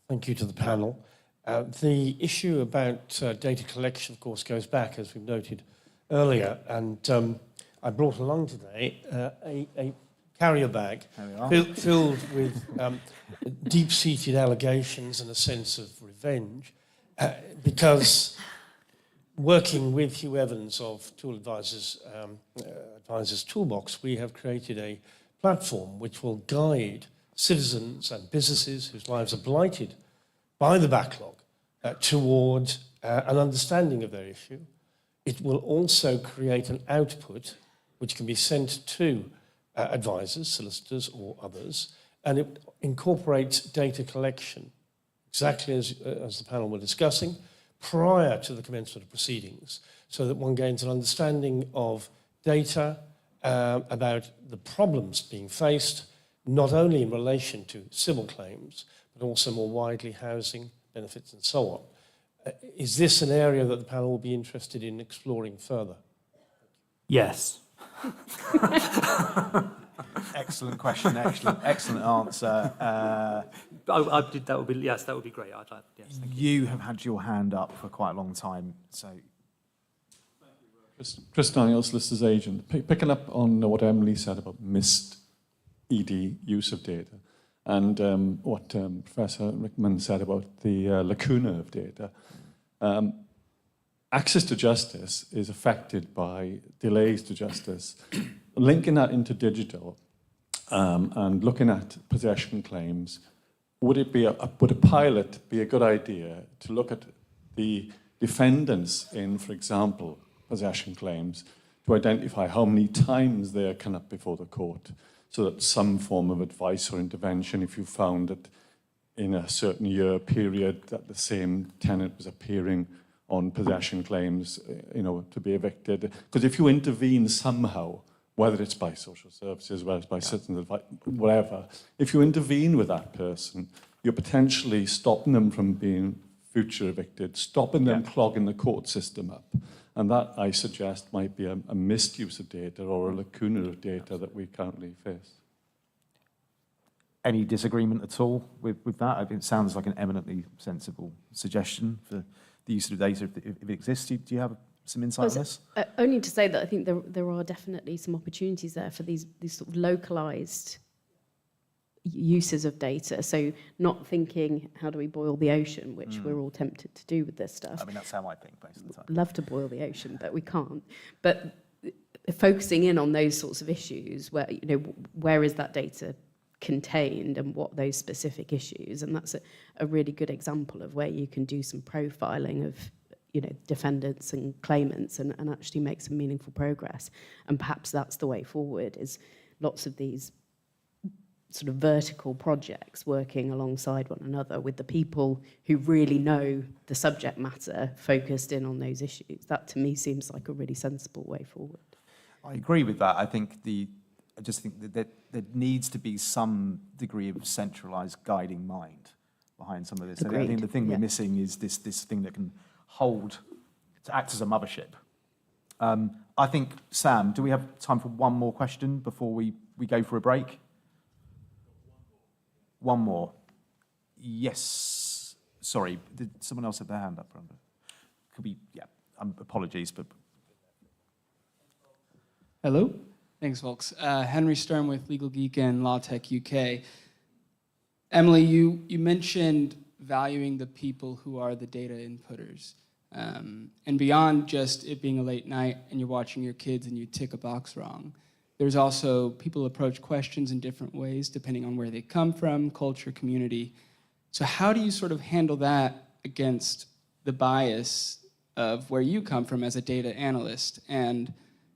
Thank you to the panel. The issue about data collection, of course, goes back, as we've noted earlier, and I brought along today a carrier bag filled with deep-seated allegations and a sense of revenge, because working with Hugh Evans of Tool Advisors Toolbox, we have created a platform which will guide citizens and businesses whose lives are blighted by the backlog toward an understanding of their issue. It will also create an output which can be sent to advisors, solicitors or others, and it incorporates data collection, exactly as the panel were discussing, prior to the commencement of proceedings, so that one gains an understanding of data about the problems being faced, not only in relation to civil claims, but also more widely housing, benefits and so on. Is this an area that the panel will be interested in exploring further? Yes. Excellent question, excellent answer. That would be great. I'd like, yes, thank you. You have had your hand up for quite a long time, so. Chris Daniels, Solicitor's Agent. Picking up on what Emily said about missed ED use of data, and what Professor Rickman said about the lacuna of data. Access to justice is affected by delays to justice. Linking that into digital and looking at possession claims, would a pilot be a good idea to look at the defendants in, for example, possession claims, to identify how many times they are come up before the court, so that some form of advice or intervention, if you found that in a certain year period that the same tenant was appearing on possession claims, to be evicted. Because if you intervene somehow, whether it's by social services, whether it's by citizens advice, whatever, if you intervene with that person, you're potentially stopping them from being future evicted, stopping them clogging the court system up. And that, I suggest, might be a misuse of data or a lacuna of data that we currently face. Any disagreement at all with that? I think it sounds like an eminently sensible suggestion for the use of data if it exists. Do you have some insight on this? Only to say that I think there are definitely some opportunities there for these sort of localized uses of data. So not thinking, how do we boil the ocean, which we're all tempted to do with this stuff. I mean, that's how I think most of the time. Love to boil the ocean, but we can't. But focusing in on those sorts of issues, where, you know, where is that data contained and what those specific issues, and that's a really good example of where you can do some profiling of, you know, defendants and claimants and actually make some meaningful progress. And perhaps that's the way forward, is lots of these sort of vertical projects working alongside one another with the people who really know the subject matter focused in on those issues. That to me seems like a really sensible way forward. I agree with that. I just think that there needs to be some degree of centralised guiding mind behind some of this. I think the thing we're missing is this thing that can to act as a mothership. I think, Sam, do we have time for one more question before we go for a break? One more. Yes. Sorry, did someone else have their hand up? Could be, yeah. Apologies, but... Hello. Thanks, folks. Henry Stern with Legal Geek and Law Tech UK. Emily, you mentioned valuing the people who are the data inputters. And beyond just it being a late night and you're watching your kids and you tick a box wrong, there's also people approach questions in different ways depending on where they come from, culture, community. So how do you sort of handle that against the bias of where you come from as a data analyst? And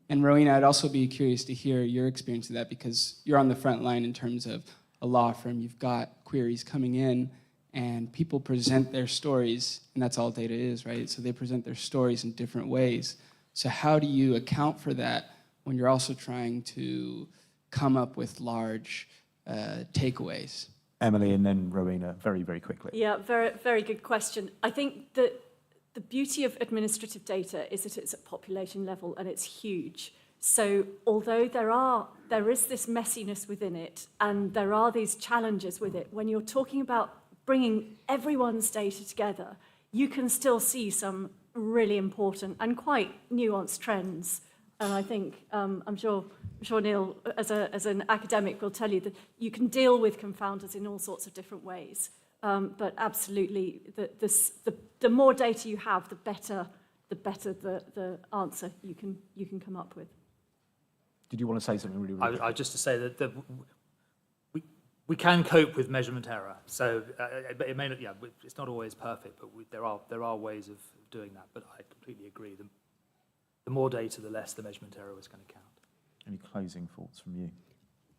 Rowena, I'd also be curious to hear your experience of that, because you're on the front line in terms of a law firm. You've got queries coming in and people present their stories, and that's all data is, right? So they present their stories in different ways. So how do you account for that when you're also trying to come up with large takeaways? Emily and then Rowena, very, very quickly. Yeah, very, very good question. I think that the beauty of administrative data is that it's at population level and it's huge. So although there is this messiness within it and there are these challenges with it, when you're talking about bringing everyone's data together, you can still see some really important and quite nuanced trends. And I think, I'm sure Neil, as an academic, will tell you that you can deal with confounders in all sorts of different ways. But absolutely, the more data you have, the better the answer you can come up with. Did you want to say something really? I just to say that we can cope with measurement error. So it may not, yeah, it's not always perfect, but there are ways of doing that. But I completely agree. The more data, the less the measurement error is going to count. Any closing thoughts from you?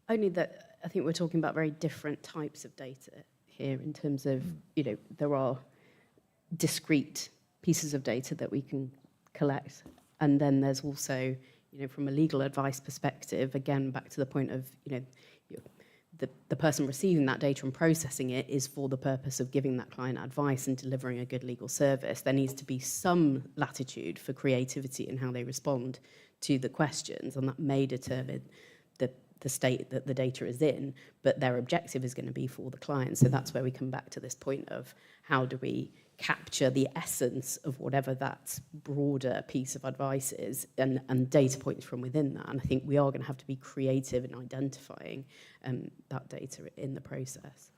Only that I think we're talking about very different types of data here in terms of, you know, there are discrete pieces of data that we can collect. And then there's also, you know, from a legal advice perspective, again, back to the point of, you know, the person receiving that data and processing it is for the purpose of giving that client advice and delivering a good legal service. There needs to be some latitude for creativity in how they respond to the questions, and that may determine the state that the data is in, but their objective is going to be for the client. So that's where we come back to this point of how do we capture the essence of whatever that broader piece of advice is and data points from within that. And I think we are going to have to be creative in identifying that data in the process.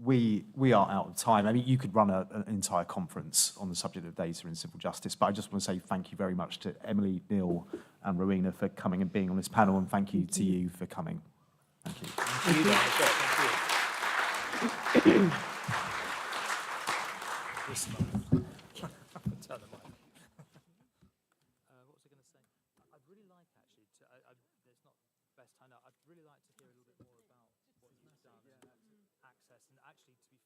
We are out of time. I mean, you could run an entire conference on the subject of data in civil justice, but I just want to say thank you very much to Emily, Neil, and Rowena for coming and being on this panel, and thank you to you for coming. Thank you. Thank you. Thank you. Turn the mic. What was I going to say? I'd really like actually to. It's not the best time now. I'd really like to hear a little bit more about what you've done, access, and actually to be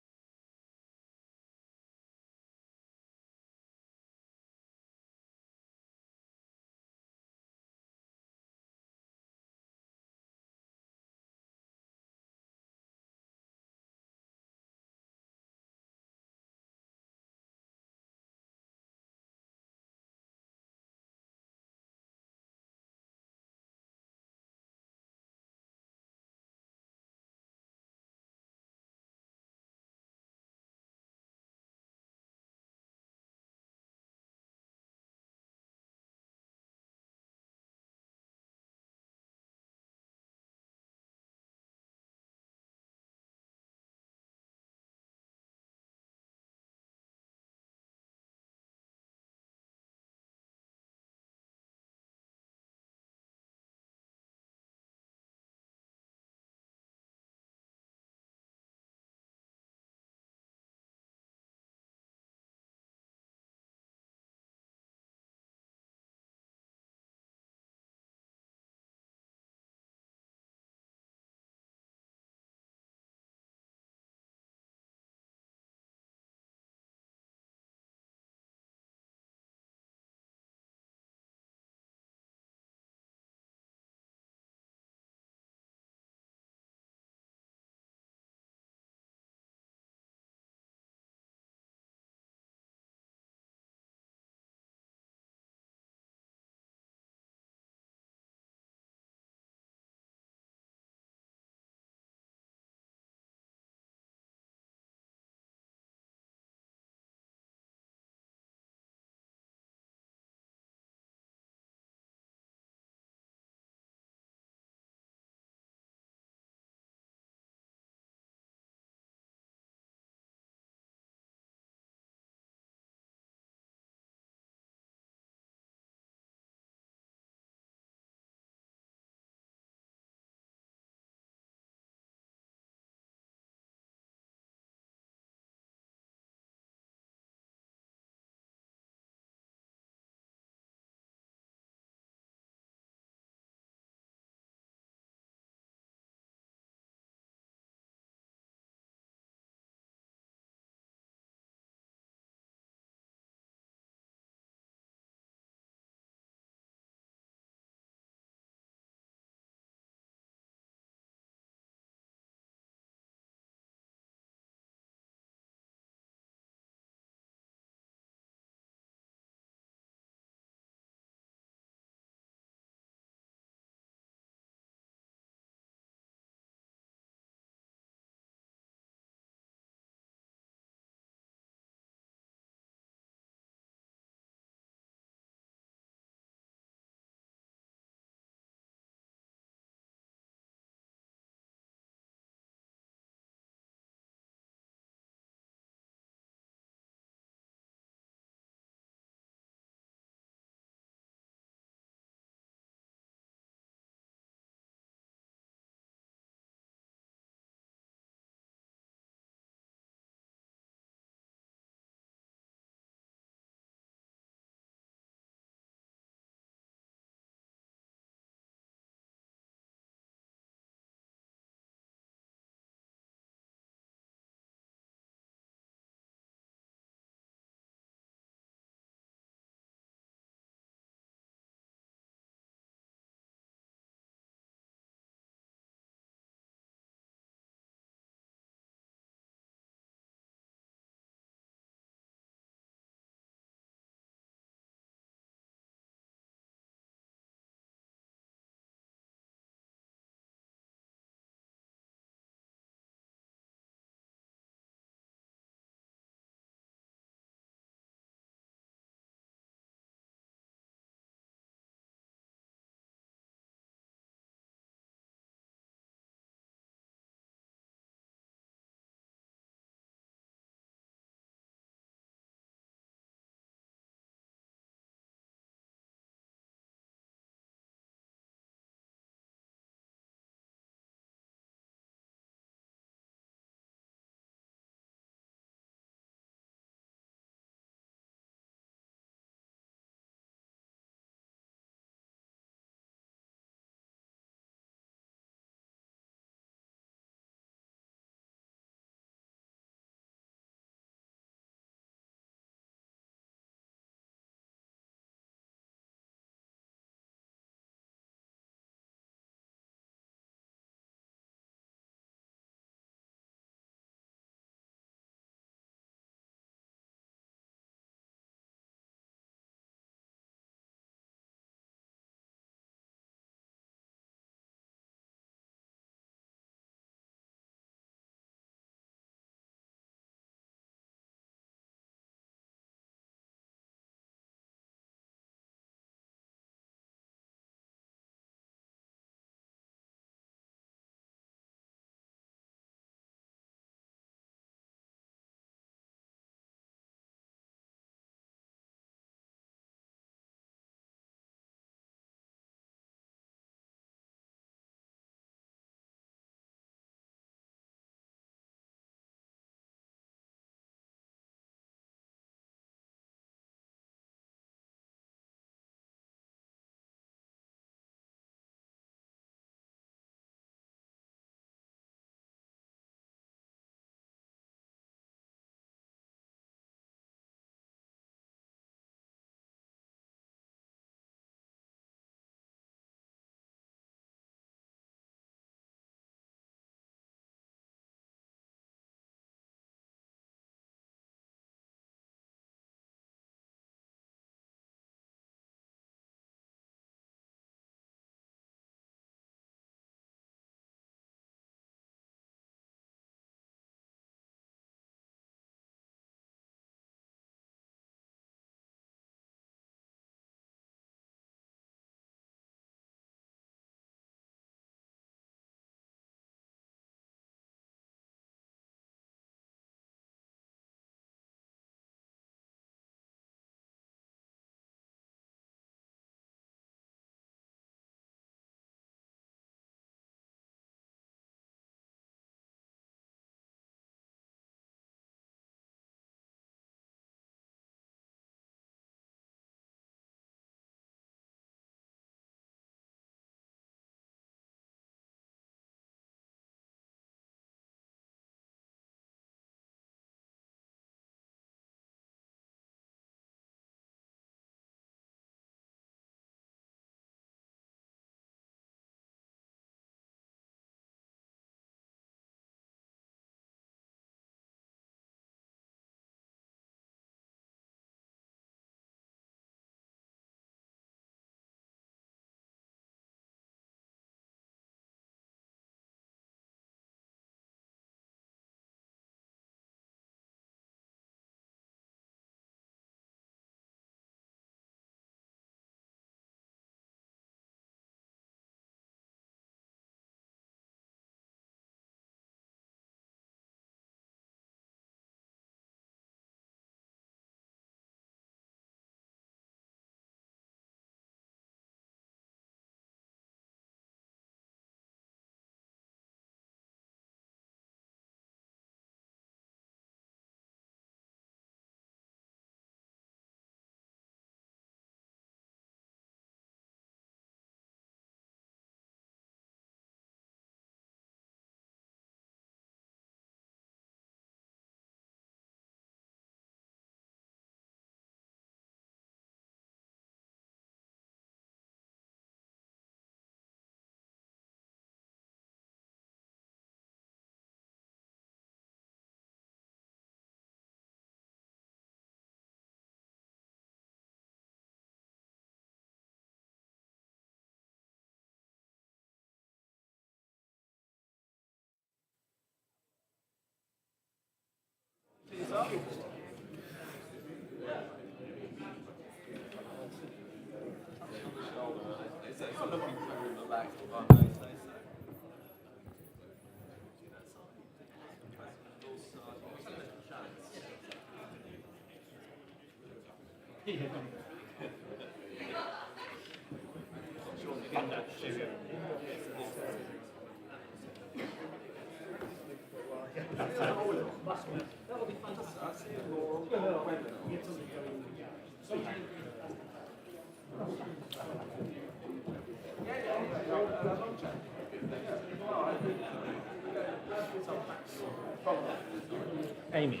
Amy.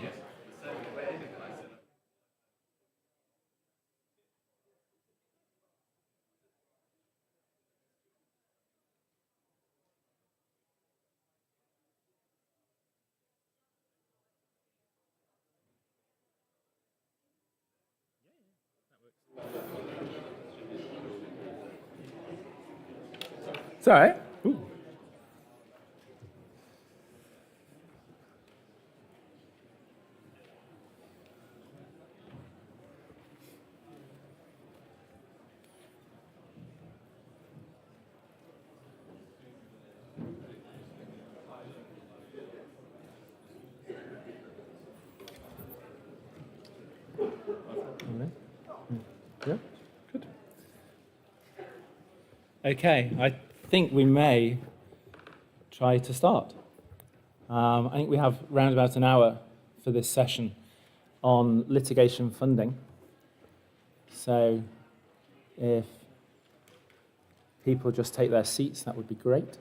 It's all right. Ooh. Yeah, good. Okay, I think we may try to start. I think we have around about an hour for this session on litigation funding. So if people just take their seats, that would be great.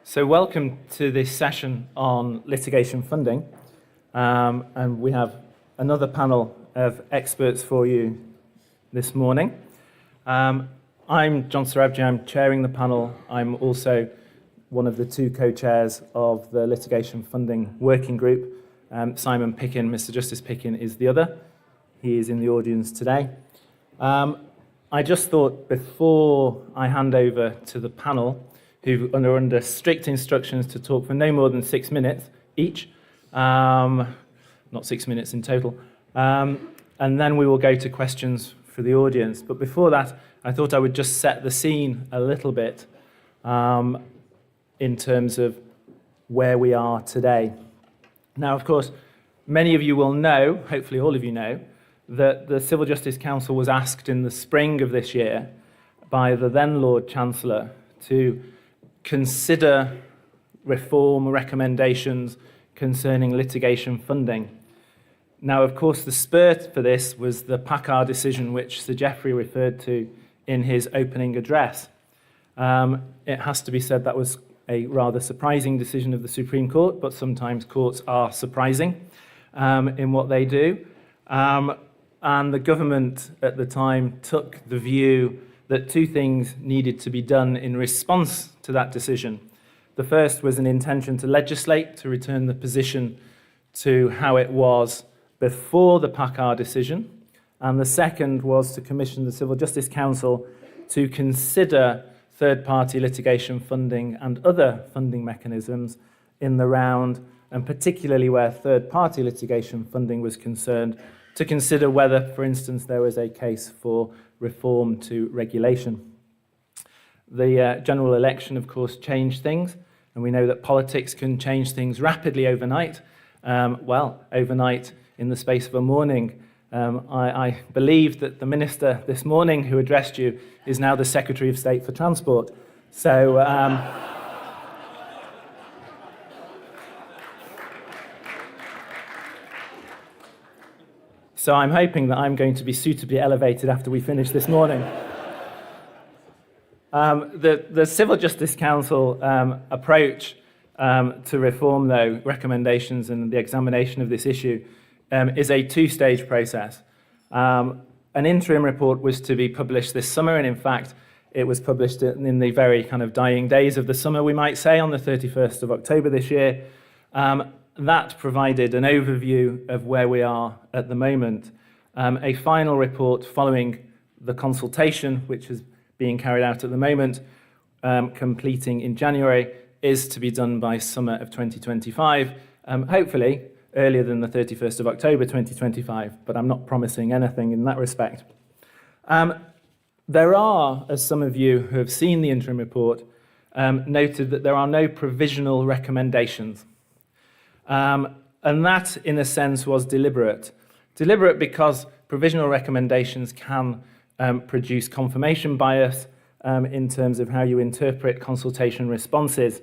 So welcome to this session on litigation funding. And we have another panel of experts for you this morning. I'm John Sarabji, I'm chairing the panel. I'm also one of the two co-chairs of the litigation funding working group. Simon Pickin, Mr. Justice Pickin, is the other. He is in the audience today. I just thought before I hand over to the panel, who are under strict instructions to talk for no more than 6 minutes each, not 6 minutes in total, and then we will go to questions for the audience. But before that, I thought I would just set the scene a little bit in terms of where we are today. Now, of course, many of you will know, hopefully all of you know, that the Civil Justice Council was asked in the spring of this year by the then Lord Chancellor to consider reform recommendations concerning litigation funding. Now, of course, the spur for this was the Packard decision, which Sir Geoffrey referred to in his opening address. It has to be said that was a rather surprising decision of the Supreme Court, but sometimes courts are surprising in what they do. And the government at the time took the view that two things needed to be done in response to that decision. The first was an intention to legislate to return the position to how it was before the Packard decision. And the second was to commission the Civil Justice Council to consider third-party litigation funding and other funding mechanisms in the round, and particularly where third-party litigation funding was concerned, to consider whether, for instance, there was a case for reform to regulation. The general election, of course, changed things, and we know that politics can change things rapidly overnight. Overnight, in the space of a morning, I believe that the minister this morning who addressed you is now the Secretary of State for Transport. So, so I'm hoping that I'm going to be suitably elevated after we finish this morning. The Civil Justice Council approach to reform, though, recommendations and the examination of this issue is a two-stage process. An interim report was to be published this summer, and in fact, it was published in the very kind of dying days of the summer, we might say, on the 31st of October this year. That provided an overview of where we are at the moment. A final report following the consultation, which is being carried out at the moment, completing in January, is to be done by summer of 2025, hopefully earlier than the 31st of October 2025, but I'm not promising anything in that respect. There are, as some of you who have seen the interim report, noted that there are no provisional recommendations. And that, in a sense, was deliberate. Deliberate because provisional recommendations can produce confirmation bias in terms of how you interpret consultation responses.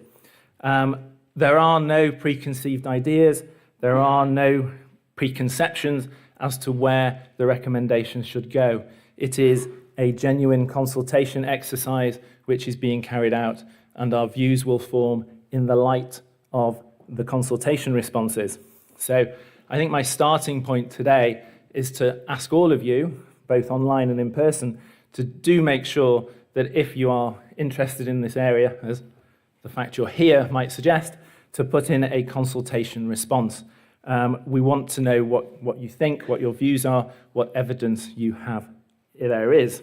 There are no preconceived ideas, there are no preconceptions as to where the recommendations should go. It is a genuine consultation exercise which is being carried out, and our views will form in the light of the consultation responses. So I think my starting point today is to ask all of you, both online and in person, to do make sure that if you are interested in this area, as the fact you're here might suggest, to put in a consultation response. We want to know what you think, what your views are, what evidence you have there is.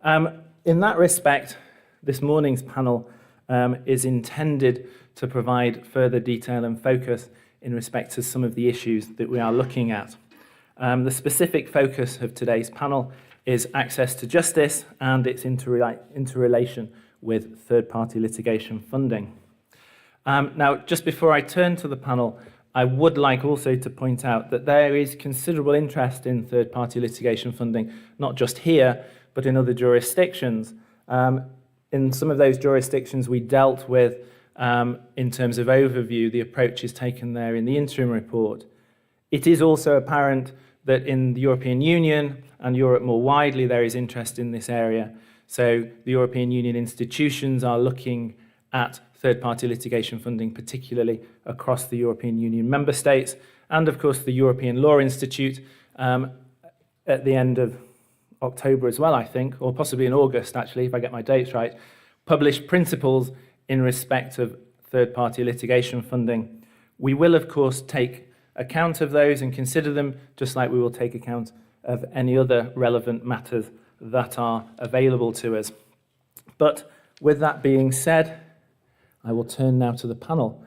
In that respect, this morning's panel is intended to provide further detail and focus in respect to some of the issues that we are looking at. The specific focus of today's panel is access to justice and its interrelation with third-party litigation funding. Now, just before I turn to the panel, I would like also to point out that there is considerable interest in third-party litigation funding, not just here, but in other jurisdictions. In some of those jurisdictions we dealt with, in terms of overview, the approaches taken there in the interim report. It is also apparent that in the European Union and Europe more widely, there is interest in this area. So the European Union institutions are looking at third-party litigation funding, particularly across the European Union member states, and of course the European Law Institute at the end of October as well, I think, or possibly in August actually, if I get my dates right, published principles in respect of third-party litigation funding. We will of course take account of those and consider them, just like we will take account of any other relevant matters that are available to us. But with that being said, I will turn now to the panel,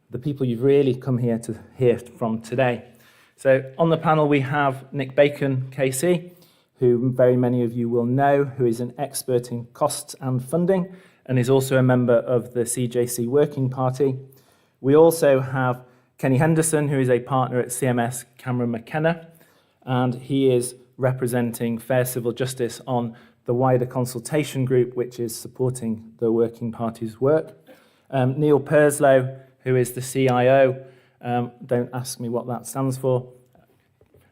the people you've really come here to hear from today. So on the panel we have Nick Bacon, KC, who very many of you will know, who is an expert in costs and funding and is also a member of the CJC Working Party. We also have Kenny Henderson, who is a partner at CMS Cameron McKenna, and he is representing Fair Civil Justice on the wider consultation group, which is supporting the Working Party's work. Neil Purslow, who is the CIO, don't ask me what that stands for.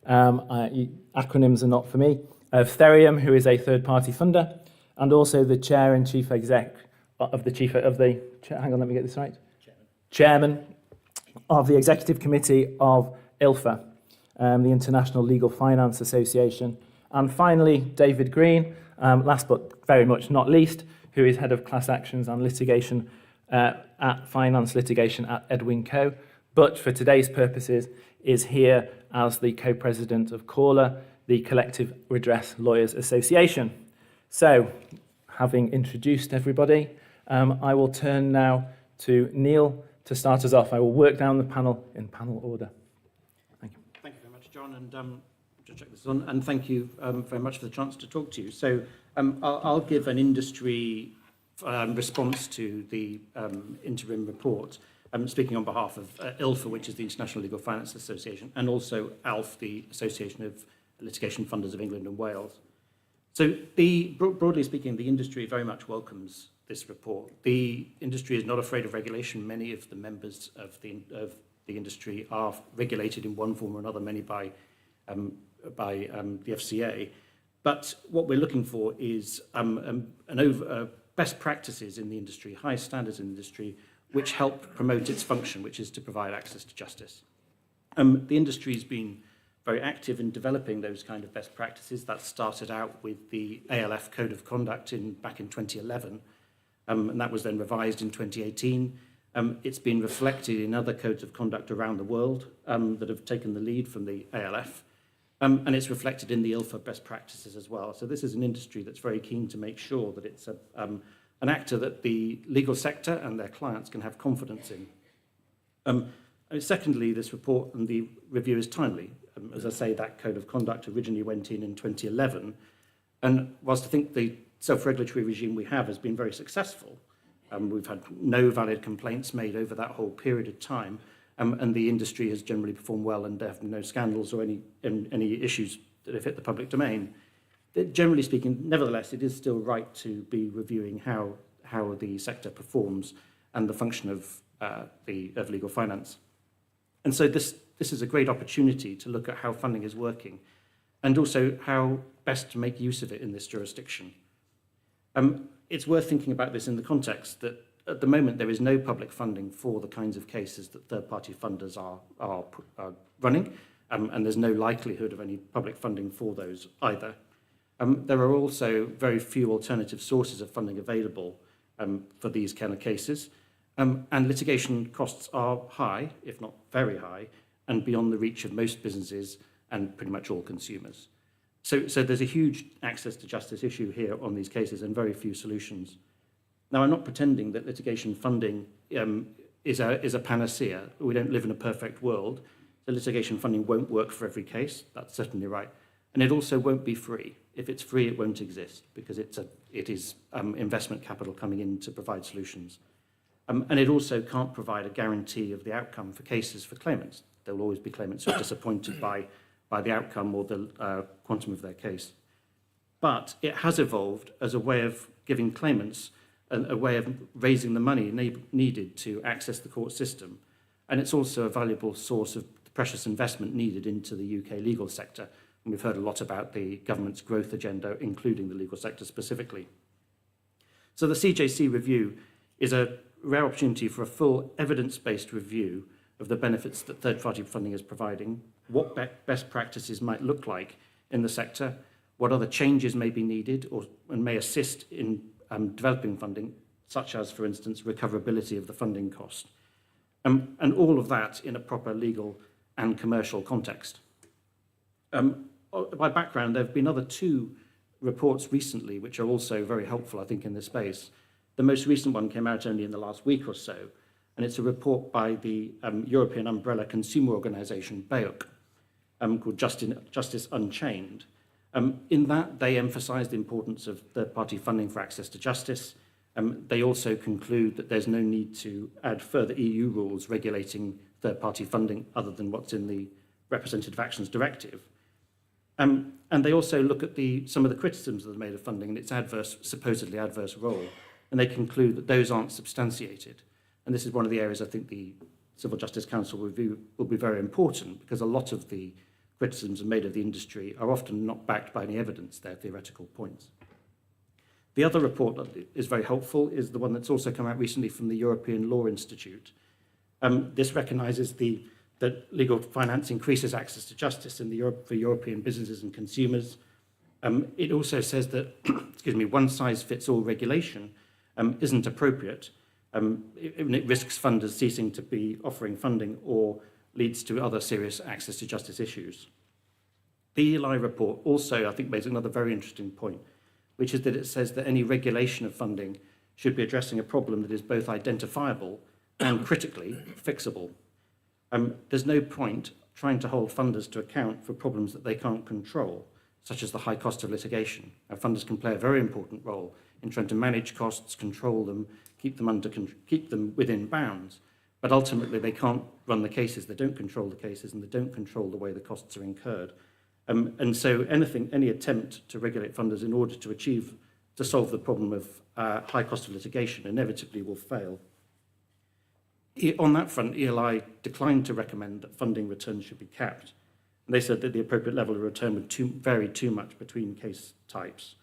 Acronyms are not for me. Of Therium, who is a third-party funder, and also the chair and chief exec of the hang on, let me get this right. Chairman of the executive committee of ILFA, the International Legal Finance Association. And finally, David Green, last but very much not least, who is head of class actions and litigation at finance litigation at Edwin Co, but for today's purposes is here as the co-president of CORLA, the Collective Redress Lawyers Association. So, having introduced everybody, I will turn now to Neil to start us off. I will work down the panel in panel order. Thank you. Thank you very much, John, and just check this on, and thank you very much for the chance to talk to you. So I'll give an industry response to the interim report, speaking on behalf of ILFA, which is the International Legal Finance Association, and also ALF, the Association of Litigation Funders of England and Wales. So broadly speaking, the industry very much welcomes this report. The industry is not afraid of regulation. Many of the members of the industry are regulated in one form or another, many by the FCA. But what we're looking for is best practices in the industry, high standards in the industry, which help promote its function, which is to provide access to justice. The industry has been very active in developing those kind of best practices. That started out with the ALF Code of Conduct back in 2011, and that was then revised in 2018. It's been reflected in other codes of conduct around the world that have taken the lead from the ALF. And it's reflected in the ILFA best practices as well. So this is an industry that's very keen to make sure that it's an actor that the legal sector and their clients can have confidence in. And secondly, this report and the review is timely. As I say, that code of conduct originally went in 2011. And whilst I think the self-regulatory regime we have has been very successful, we've had no valid complaints made over that whole period of time, and the industry has generally performed well and there have been no scandals or any issues that have hit the public domain. Generally speaking, nevertheless, it is still right to be reviewing how the sector performs and the function of legal finance. And so this is a great opportunity to look at how funding is working and also how best to make use of it in this jurisdiction. It's worth thinking about this in the context that at the moment there is no public funding for the kinds of cases that third-party funders are running, and there's no likelihood of any public funding for those either. There are also very few alternative sources of funding available for these kind of cases, and litigation costs are high, if not very high, and beyond the reach of most businesses and pretty much all consumers. So there's a huge access to justice issue here on these cases and very few solutions. Now, I'm not pretending that litigation funding is a panacea. We don't live in a perfect world. So litigation funding won't work for every case. That's certainly right. And it also won't be free. If it's free, it won't exist because it is investment capital coming in to provide solutions. And it also can't provide a guarantee of the outcome for cases for claimants. There will always be claimants who are disappointed by the outcome or the quantum of their case. But it has evolved as a way of giving claimants a way of raising the money needed to access the court system. And it's also a valuable source of the precious investment needed into the UK legal sector. And we've heard a lot about the government's growth agenda, including the legal sector specifically. So the CJC review is a rare opportunity for a full evidence-based review of the benefits that third-party funding is providing, what best practices might look like in the sector, what other changes may be needed and may assist in developing funding, such as, for instance, recoverability of the funding cost. And all of that in a proper legal and commercial context. By background, there have been other two reports recently which are also very helpful, I think, in this space. The most recent one came out only in the last week or so, and it's a report by the European umbrella consumer organisation, BEUC, called Justice Unchained. In that, they emphasise the importance of third-party funding for access to justice. They also conclude that there's no need to add further EU rules regulating third-party funding other than what's in the Representative Actions Directive. And they also look at some of the criticisms that are made of funding and its supposedly adverse role, and they conclude that those aren't substantiated. And this is one of the areas I think the Civil Justice Council review will be very important, because a lot of the criticisms made of the industry are often not backed by any evidence. They're theoretical points. The other report that is very helpful is the one that's also come out recently from the European Law Institute. This recognises that legal finance increases access to justice for European businesses and consumers. It also says that, one-size-fits-all regulation isn't appropriate. It risks funders ceasing to be offering funding or leads to other serious access to justice issues. The ELI report also, I think, makes another very interesting point, which is that it says that any regulation of funding should be addressing a problem that is both identifiable and critically fixable. There's no point trying to hold funders to account for problems that they can't control, such as the high cost of litigation. Now, funders can play a very important role in trying to manage costs, control them, keep them within bounds, but ultimately they can't run the cases, they don't control the cases, and they don't control the way the costs are incurred. And so any attempt to regulate funders in order to solve the problem of high cost of litigation inevitably will fail. On that front, ELI declined to recommend that funding returns should be capped. And they said that the appropriate level of return would vary too much between case types.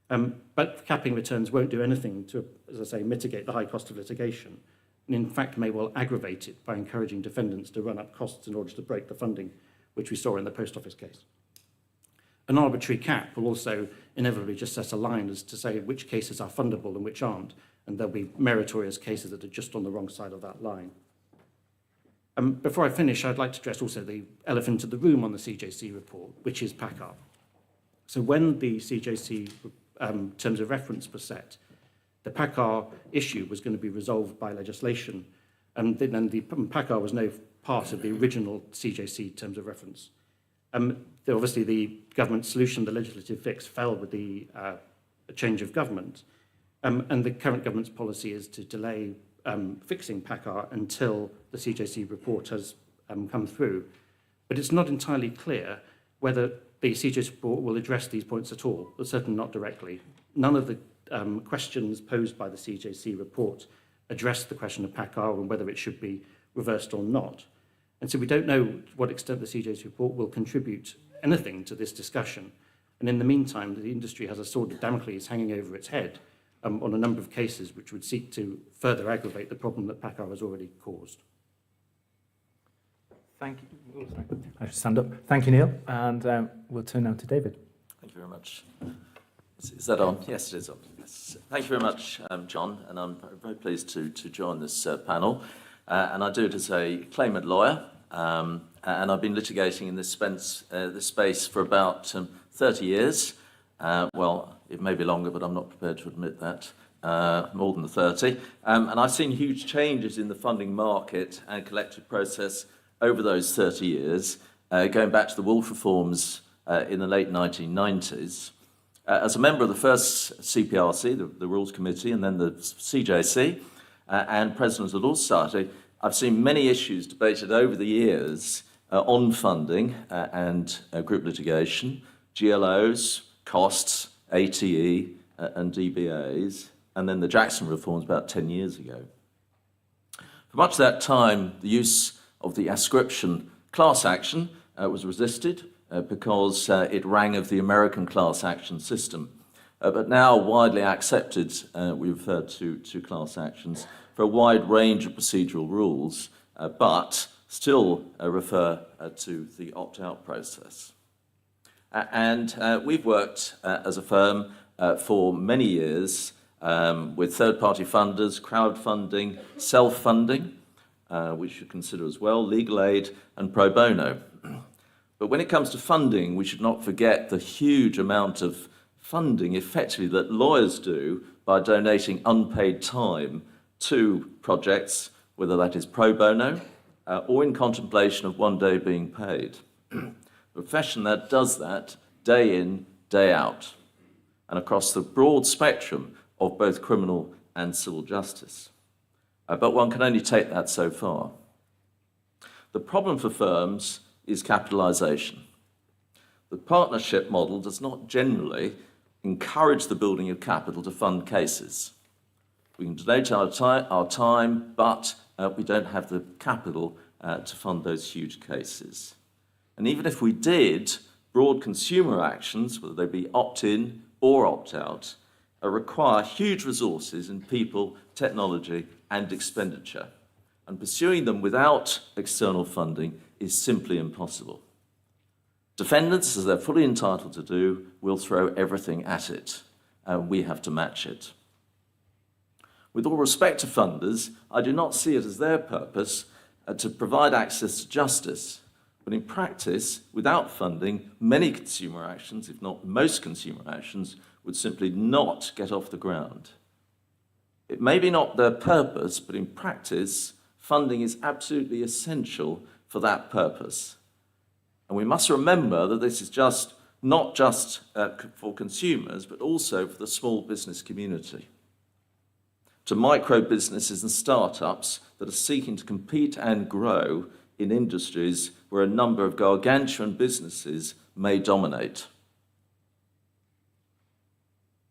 But capping returns won't do anything to, as I say, mitigate the high cost of litigation, and in fact may well aggravate it by encouraging defendants to run up costs in order to break the funding, which we saw in the post office case. An arbitrary cap will also inevitably just set a line as to say which cases are fundable and which aren't, and there'll be meritorious cases that are just on the wrong side of that line. Before I finish, I'd like to address also the elephant in the room on the CJC report, which is PACCAR. So when the CJC terms of reference were set, the PACCAR issue was going to be resolved by legislation, and then the PACCAR was no part of the original CJC terms of reference. Obviously, the government solution, the legislative fix, fell with the change of government, and the current government's policy is to delay fixing PACCAR until the CJC report has come through. But it's not entirely clear whether the CJC report will address these points at all, but certainly not directly. None of the questions posed by the CJC report address the question of PACCAR and whether it should be reversed or not. And so we don't know to what extent the CJC report will contribute anything to this discussion. And in the meantime, the industry has a sword of Damocles hanging over its head on a number of cases which would seek to further aggravate the problem that PACCAR has already caused. Thank you. I should stand up. Thank you, Neil. And we'll turn now to David. Thank you very much. Is that on? Yes, it is on. Yes. Thank you very much, John, and I'm very pleased to join this panel. And I do it as a claimant lawyer, and I've been litigating in this space for about 30 years. Well, it may be longer, but I'm not prepared to admit that. More than 30. And I've seen huge changes in the funding market and collective process over those 30 years, going back to the Wolf reforms in the late 1990s. As a member of the first CPRC, the Rules Committee, and then the CJC, and President of the Law Society, I've seen many issues debated over the years on funding and group litigation, GLOs, costs, ATE, and DBAs, and then the Jackson reforms about 10 years ago. For much of that time, the use of the ascription class action was resisted because it rang of the American class action system. But now widely accepted, we refer to class actions for a wide range of procedural rules, but still refer to the opt-out process. And we've worked as a firm for many years with third-party funders, crowdfunding, self-funding, which you consider as well, legal aid, and pro bono. But when it comes to funding, we should not forget the huge amount of funding effectively that lawyers do by donating unpaid time to projects, whether that is pro bono or in contemplation of one day being paid. A profession that does that day in, day out, and across the broad spectrum of both criminal and civil justice. But one can only take that so far. The problem for firms is capitalisation. The partnership model does not generally encourage the building of capital to fund cases. We can donate our time, but we don't have the capital to fund those huge cases. And even if we did, broad consumer actions, whether they be opt-in or opt-out, require huge resources in people, technology, and expenditure. And pursuing them without external funding is simply impossible. Defendants, as they're fully entitled to do, will throw everything at it, and we have to match it. With all respect to funders, I do not see it as their purpose to provide access to justice. But in practice, without funding, many consumer actions, if not most consumer actions, would simply not get off the ground. It may be not their purpose, but in practice, funding is absolutely essential for that purpose. And we must remember that this is not just for consumers, but also for the small business community. To micro businesses and startups that are seeking to compete and grow in industries where a number of gargantuan businesses may dominate.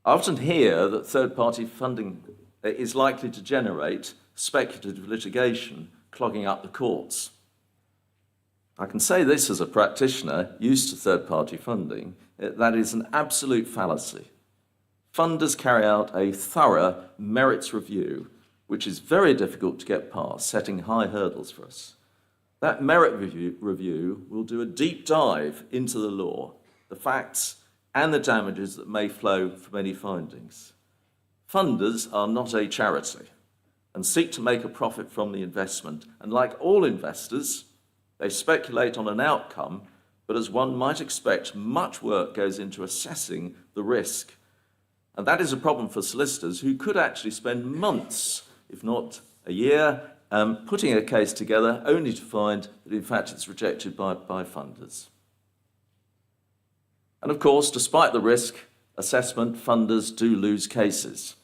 I often hear that third-party funding is likely to generate speculative litigation clogging up the courts. I can say this as a practitioner used to third-party funding, that is an absolute fallacy. Funders carry out a thorough merits review, which is very difficult to get past, setting high hurdles for us. That merit review will do a deep dive into the law, the facts, and the damages that may flow from any findings. Funders are not a charity. and seek to make a profit from the investment. And like all investors, they speculate on an outcome, but as one might expect, much work goes into assessing the risk. And that is a problem for solicitors who could actually spend months, if not a year, putting a case together only to find that in fact it's rejected by funders. And of course, despite the risk assessment, funders do lose cases.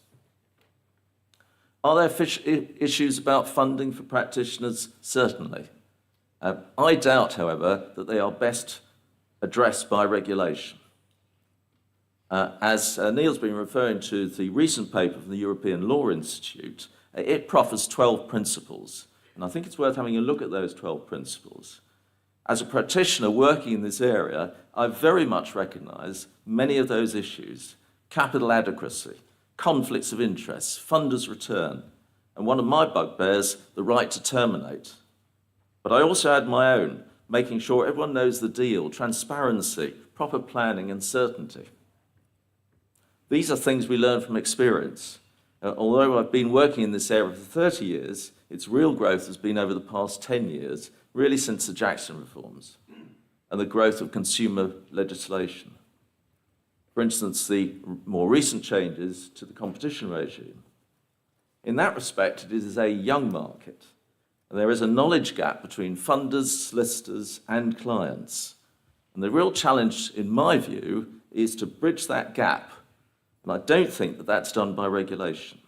Are there issues about funding for practitioners? Certainly. I doubt, however, that they are best addressed by regulation. As Neil's been referring to the recent paper from the European Law Institute, it proffers 12 principles, and I think it's worth having a look at those 12 principles. As a practitioner working in this area, I very much recognise many of those issues: capital adequacy, conflicts of interest, funders' return, and one of my bugbears, the right to terminate. But I also add my own, making sure everyone knows the deal, transparency, proper planning and certainty. These are things we learn from experience. Although I've been working in this area for 30 years, its real growth has been over the past 10 years, really since the Jackson reforms and the growth of consumer legislation. For instance, the more recent changes to the competition regime. In that respect, it is a young market, and there is a knowledge gap between funders, solicitors, and clients. And the real challenge, in my view, is to bridge that gap. And I don't think that that's done by regulation.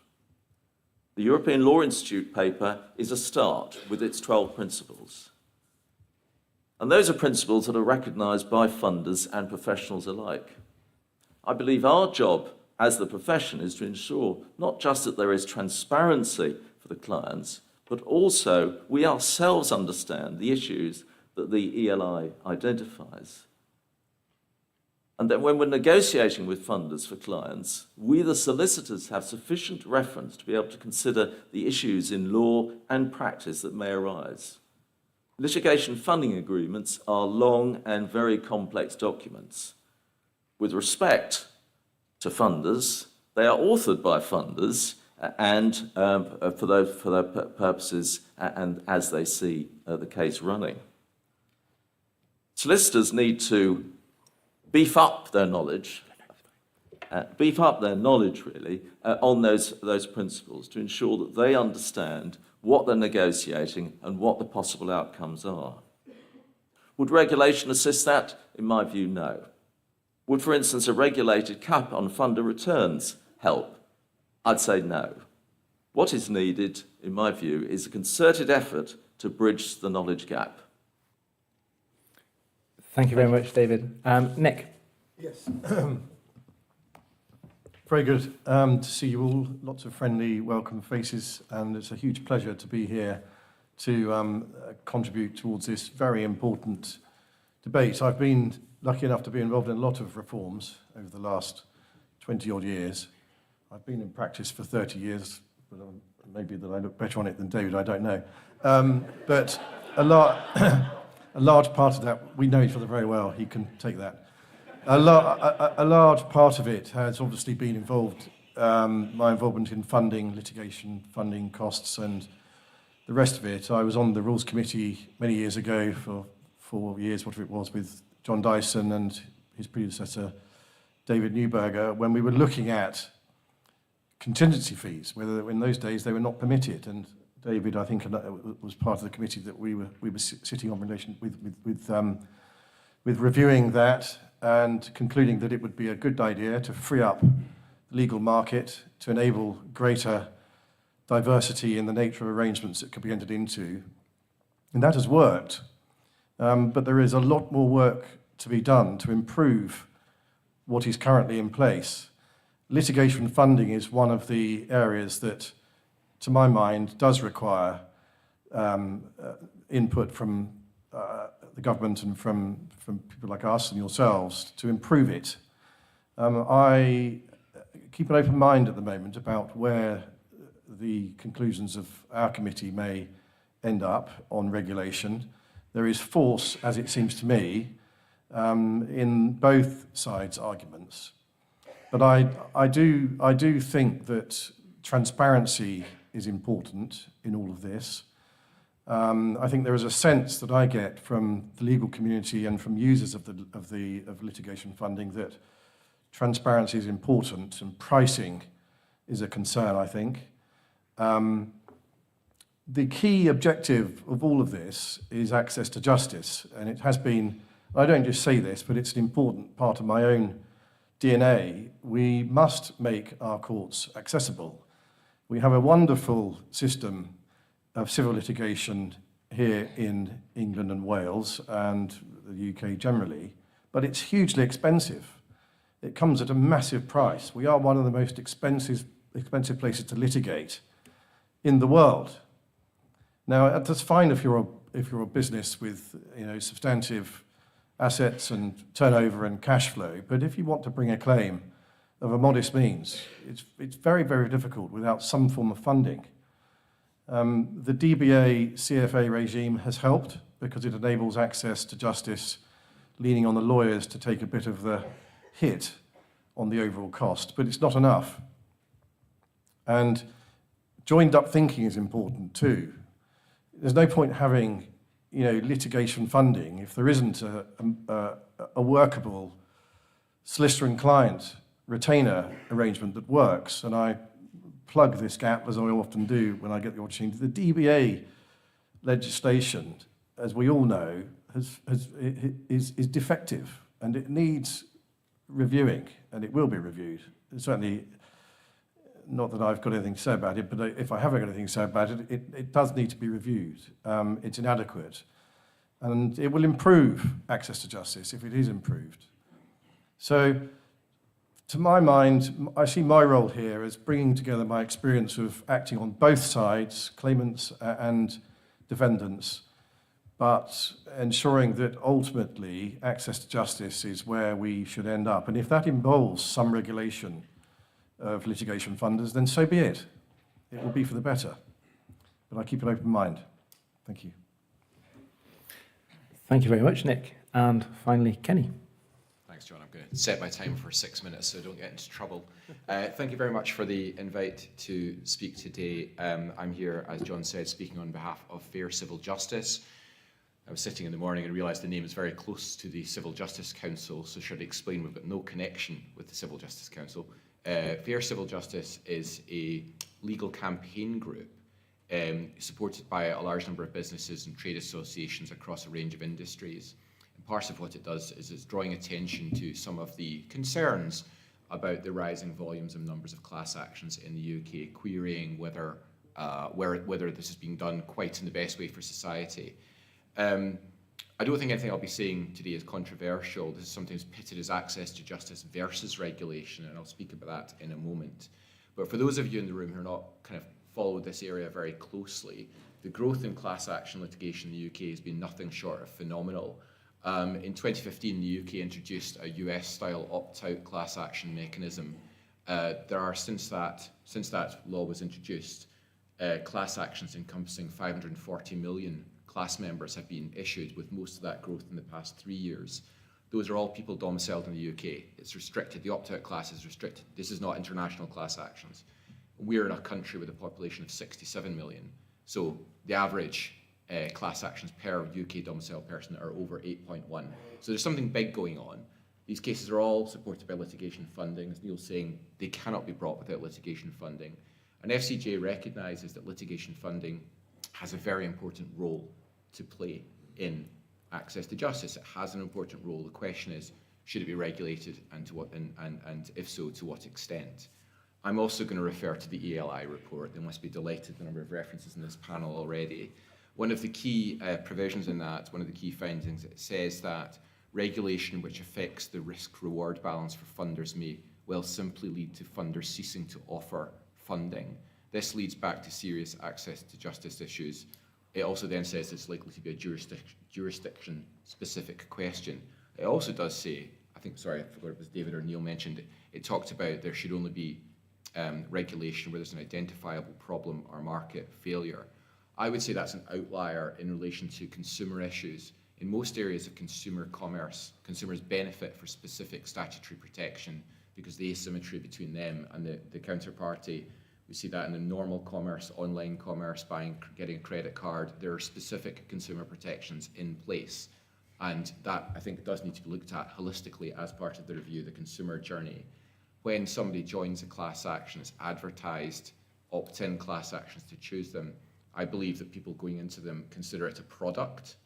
The European Law Institute paper is a start with its 12 principles. And those are principles that are recognised by funders and professionals alike. I believe our job as the profession is to ensure not just that there is transparency for the clients, but also we ourselves understand the issues that the ELI identifies. And that when we're negotiating with funders for clients, we, the solicitors, have sufficient reference to be able to consider the issues in law and practice that may arise. Litigation funding agreements are long and very complex documents. With respect to funders, they are authored by funders and for their purposes and as they see the case running. Solicitors need to beef up their knowledge really, on those principles to ensure that they understand what they're negotiating and what the possible outcomes are. Would regulation assist that? In my view, no. Would, for instance, a regulated cap on funder returns help? I'd say no. What is needed, in my view, is a concerted effort to bridge the knowledge gap. Thank you very much, David. Nick. Yes. Very good to see you all. Lots of friendly, welcome faces, and it's a huge pleasure to be here to contribute towards this very important debate. I've been lucky enough to be involved in a lot of reforms over the last 20-odd years. I've been in practice for 30 years, but maybe that I look better on it than David, I don't know. But a large part of that, we know each other very well, he can take that. A large part of it has obviously been involved, my involvement in funding, litigation, funding costs, and the rest of it. I was on the Rules Committee many years ago for 4 years, whatever it was, with John Dyson and his predecessor, David Neuberger, when we were looking at contingency fees, whether in those days they were not permitted. And David, I think, was part of the committee that we were sitting on in relation with reviewing that and concluding that it would be a good idea to free up the legal market to enable greater diversity in the nature of arrangements that could be entered into. And that has worked. But there is a lot more work to be done to improve what is currently in place. Litigation funding is one of the areas that, to my mind, does require input from the government and from people like us and yourselves to improve it. I keep an open mind at the moment about where the conclusions of our committee may end up on regulation. There is force, as it seems to me, in both sides' arguments. But I do think that transparency is important in all of this. I think there is a sense that I get from the legal community and from users of litigation funding that transparency is important and pricing is a concern, I think. The key objective of all of this is access to justice, and it has been, I don't just say this, but it's an important part of my own DNA. We must make our courts accessible. We have a wonderful system of civil litigation here in England and Wales and the UK generally, but it's hugely expensive. It comes at a massive price. We are one of the most expensive places to litigate in the world. Now, that's fine if you're a business with substantive assets and turnover and cash flow, but if you want to bring a claim of a modest means, it's very, very difficult without some form of funding. The DBA CFA regime has helped because it enables access to justice, leaning on the lawyers to take a bit of the hit on the overall cost, but it's not enough. And joined up thinking is important too. There's no point having litigation funding if there isn't a workable solicitor and client retainer arrangement that works. And I plug this gap, as I often do when I get the opportunity. The DBA legislation, as we all know, is defective, and it needs reviewing, and it will be reviewed. Certainly, not that I've got anything to say about it, but if I haven't got anything to say about it, it does need to be reviewed. It's inadequate, and it will improve access to justice if it is improved. So, to my mind, I see my role here as bringing together my experience of acting on both sides, claimants and defendants, but ensuring that ultimately access to justice is where we should end up. And if that involves some regulation of litigation funders, then so be it. It will be for the better. But I keep an open mind. Thank you. Thank you very much, Nick. And finally, Kenny. Thanks, John. I'm going to set my time for 6 minutes so I don't get into trouble. Thank you very much for the invite to speak today. I'm here, as John said, speaking on behalf of Fair Civil Justice. I was sitting in the morning and realised the name is very close to the Civil Justice Council, so should I explain we've got no connection with the Civil Justice Council. Fair Civil Justice is a legal campaign group supported by a large number of businesses and trade associations across a range of industries. And part of what it does is it's drawing attention to some of the concerns about the rising volumes and numbers of class actions in the UK, querying whether this is being done quite in the best way for society. I don't think anything I'll be saying today is controversial. This is sometimes pitted as access to justice versus regulation, and I'll speak about that in a moment. But for those of you in the room who are not kind of followed this area very closely, the growth in class action litigation in the UK has been nothing short of phenomenal. In 2015, the UK introduced a US-style opt-out class action mechanism. There are, since that law was introduced, class actions encompassing 540 million class members have been issued, with most of that growth in the past 3 years. Those are all people domiciled in the UK. It's restricted, the opt-out class is restricted. This is not international class actions. We're in a country with a population of 67 million. So the average class actions per UK domiciled person are over 8.1. So there's something big going on. These cases are all supported by litigation funding. As Neil's saying, they cannot be brought without litigation funding. And FCJ recognises that litigation funding has a very important role to play in access to justice. It has an important role. The question is, should it be regulated, and to what, and if so, to what extent? I'm also going to refer to the ELI report. They must be delighted with the number of references in this panel already. One of the key provisions in that, one of the key findings, it says that regulation which affects the risk-reward balance for funders may well simply lead to funders ceasing to offer funding. This leads back to serious access to justice issues. It also then says it's likely to be a jurisdiction-specific question. It also does say, I forgot if it was David or Neil mentioned it, it talked about there should only be regulation where there's an identifiable problem or market failure. I would say that's an outlier in relation to consumer issues. In most areas of consumer commerce, consumers benefit for specific statutory protection because the asymmetry between them and the counterparty We see that in the normal commerce, online commerce, getting a credit card. There are specific consumer protections in place. And that, I think, does need to be looked at holistically as part of the review of the consumer journey. When somebody joins a class action, it's advertised, opt-in class actions to choose them. I believe that people going into them consider it a product,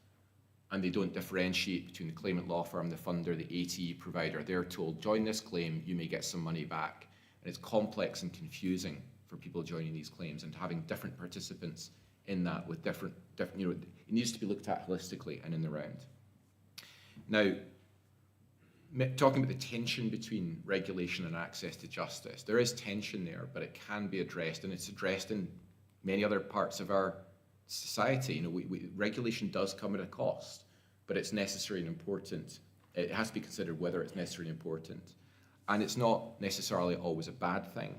and they don't differentiate between the claimant law firm, the funder, the ATE provider. They're told, join this claim, you may get some money back. And it's complex and confusing for people joining these claims, and having different participants in that with different, it needs to be looked at holistically and in the round. Now, talking about the tension between regulation and access to justice, there is tension there, but it can be addressed, and it's addressed in many other parts of our society. Regulation does come at a cost, but it's necessary and important. It has to be considered whether it's necessary and important. And it's not necessarily always a bad thing.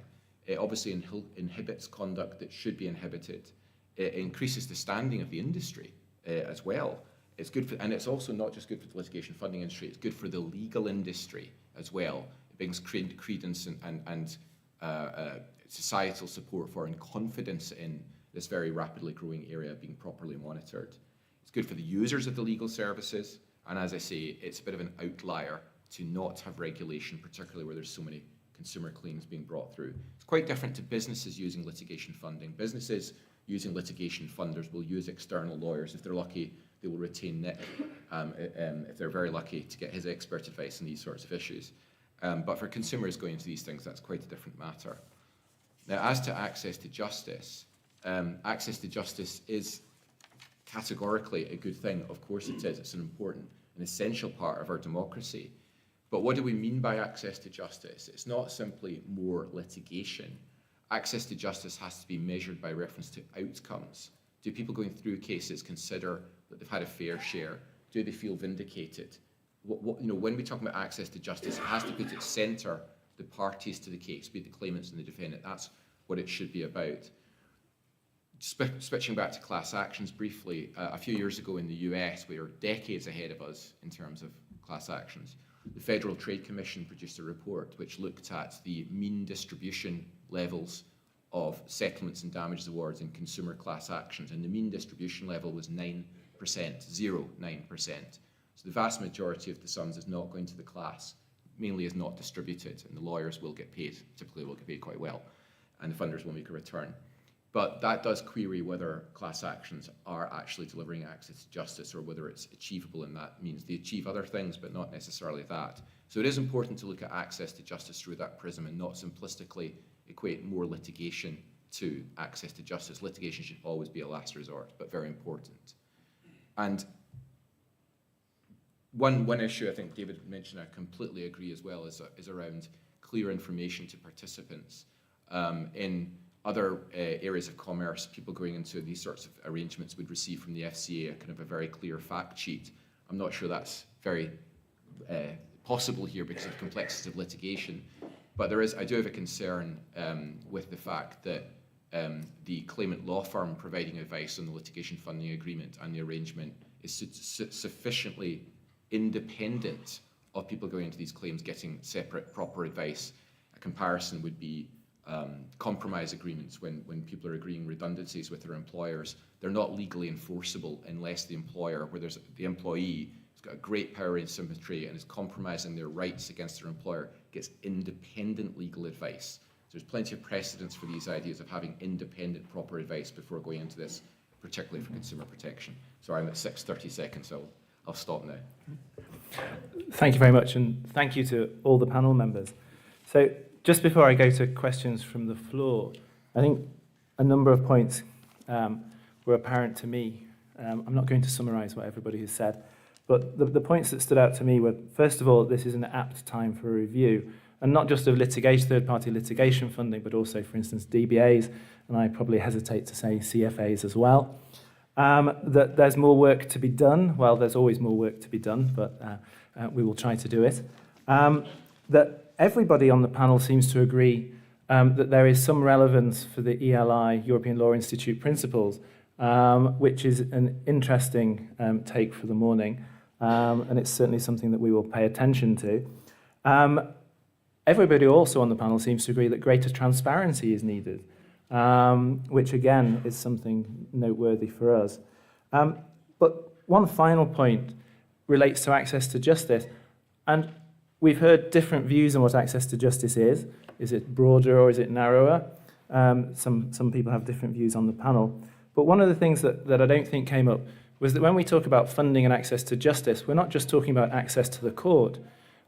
It obviously inhibits conduct that should be inhibited. It increases the standing of the industry as well. It's good for, and it's also not just good for the litigation funding industry, it's good for the legal industry as well. It brings credence and societal support for and confidence in this very rapidly growing area being properly monitored. It's good for the users of the legal services, and as I say, it's a bit of an outlier to not have regulation, particularly where there's so many consumer claims being brought through. It's quite different to businesses using litigation funding. Businesses using litigation funders will use external lawyers. If they're lucky, they will retain Nick, if they're very lucky, to get his expert advice on these sorts of issues. But for consumers going into these things, that's quite a different matter. Now, as to access to justice is categorically a good thing. Of course it is. It's an important and essential part of our democracy. But what do we mean by access to justice? It's not simply more litigation. Access to justice has to be measured by reference to outcomes. Do people going through cases consider that they've had a fair share? Do they feel vindicated? When we talk about access to justice, it has to put at centre the parties to the case, be it the claimants and the defendant. That's what it should be about. Switching back to class actions briefly, a few years ago in the US, we were decades ahead of us in terms of class actions. The Federal Trade Commission produced a report which looked at the mean distribution levels of settlements and damages awards in consumer class actions, and the mean distribution level was 9%, 9%. So the vast majority of the sums is not going to the class, mainly is not distributed, and the lawyers will get paid, typically will get paid quite well, and the funders will make a return. But that does query whether class actions are actually delivering access to justice, or whether it's achievable, and that means they achieve other things, but not necessarily that. So it is important to look at access to justice through that prism and not simplistically equate more litigation to access to justice. Litigation should always be a last resort, but very important. And one issue I think David mentioned, I completely agree as well, is around clear information to participants. In other areas of commerce, people going into these sorts of arrangements would receive from the FCA a kind of a very clear fact sheet. I'm not sure that's very possible here because of the complexities of litigation, but I do have a concern with the fact that the claimant law firm providing advice on the litigation funding agreement and the arrangement is sufficiently independent of people going into these claims getting separate, proper advice. A comparison would be compromise agreements when people are agreeing redundancies with their employers. They're not legally enforceable unless the employer, where there's the employee has got a great power and symmetry and is compromising their rights against their employer, gets independent legal advice. So there's plenty of precedence for these ideas of having independent proper advice before going into this, particularly for consumer protection. Sorry, I'm at 6:30 seconds, so I'll stop now. Thank you very much, and thank you to all the panel members. So just before I go to questions from the floor, I think a number of points were apparent to me. I'm not going to summarise what everybody has said, but the points that stood out to me were, first of all, this is an apt time for a review, and not just of litigation, third-party litigation funding, but also, for instance, DBAs, and I probably hesitate to say CFAs as well. That there's more work to be done. Well, there's always more work to be done, but we will try to do it. That everybody on the panel seems to agree that there is some relevance for the ELI, European Law Institute principles, which is an interesting take for the morning, and it's certainly something that we will pay attention to. Everybody also on the panel seems to agree that greater transparency is needed. which again is something noteworthy for us. But one final point relates to access to justice. And we've heard different views on what access to justice is. Is it broader or is it narrower? Some people have different views on the panel. But one of the things that I don't think came up was that when we talk about funding and access to justice, we're not just talking about access to the court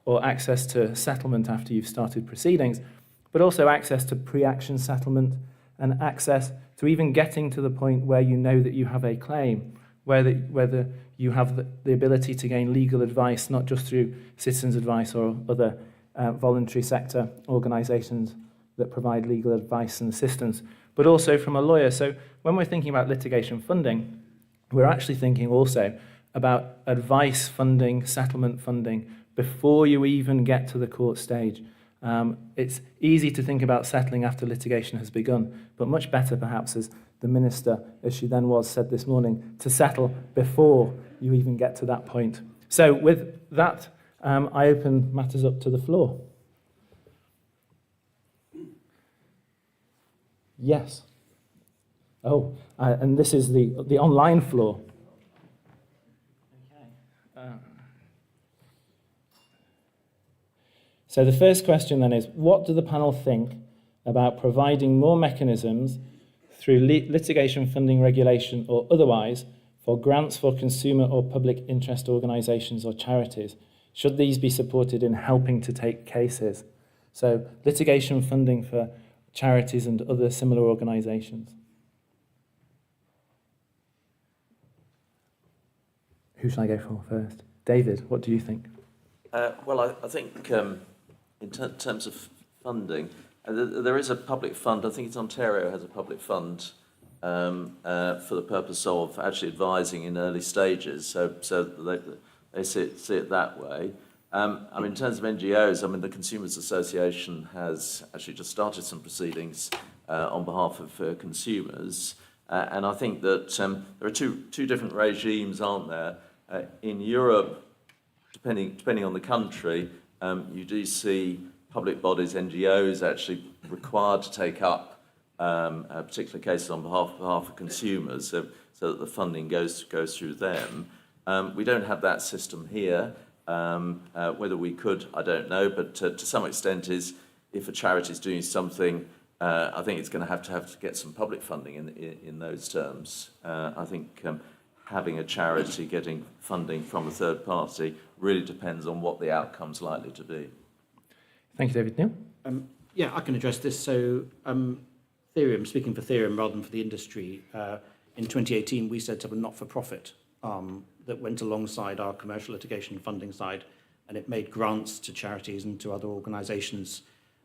or access to settlement after you've started proceedings, but also access to pre-action settlement and access to even getting to the point where you know that you have a claim, whether you have the ability to gain legal advice, not just through citizens' advice or other voluntary sector organisations that provide legal advice and assistance, but also from a lawyer. So when we're thinking about litigation funding, we're actually thinking also about advice funding, settlement funding, before you even get to the court stage. It's easy to think about settling after litigation has begun, but much better perhaps, as the Minister, as she then was, said this morning, to settle before you even get to that point. So with that, I open matters up to the floor. Yes. Oh, and this is the online floor. Okay. So the first question then is, what do the panel think about providing more mechanisms through litigation funding regulation or otherwise for grants for consumer or public interest organisations or charities? Should these be supported in helping to take cases? So litigation funding for charities and other similar organisations. Who shall I go for first? David, what do you think? Well, I think in terms of funding, there is a public fund. I think it's Ontario has a public fund for the purpose of actually advising in early stages. So they see it that way. I mean, in terms of NGOs, I mean, the Consumers Association has actually just started some proceedings on behalf of consumers, and I think that there are two different regimes, aren't there? In Europe, depending on the country, you do see public bodies, NGOs, actually required to take up particular cases on behalf of consumers, so that the funding goes through them. We don't have that system here. Whether we could, I don't know, but to some extent is if a charity is doing something, I think it's going to have to get some public funding in those terms. I think having a charity getting funding from a third party really depends on what the outcome's likely to be. Thank you, David. Neil? Yeah, I can address this. So Therium, speaking for Therium rather than for the industry, in 2018 we set up a not-for-profit that went alongside our commercial litigation funding side, and it made grants to charities and to other organisations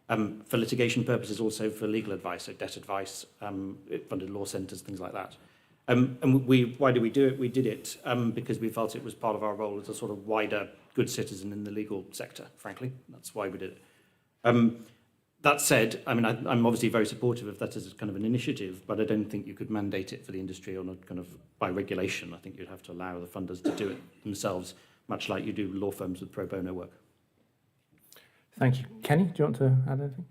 for litigation purposes, also for legal advice, so debt advice. It funded law centres, things like that. And why did we do it? We did it because we felt it was part of our role as a sort of wider good citizen in the legal sector, frankly. That's why we did it. That said, I mean, I'm obviously very supportive of that as kind of an initiative, but I don't think you could mandate it for the industry on a kind of by regulation. I think you'd have to allow the funders to do it themselves, much like you do law firms with pro bono work. Thank you. Kenny, do you want to add anything?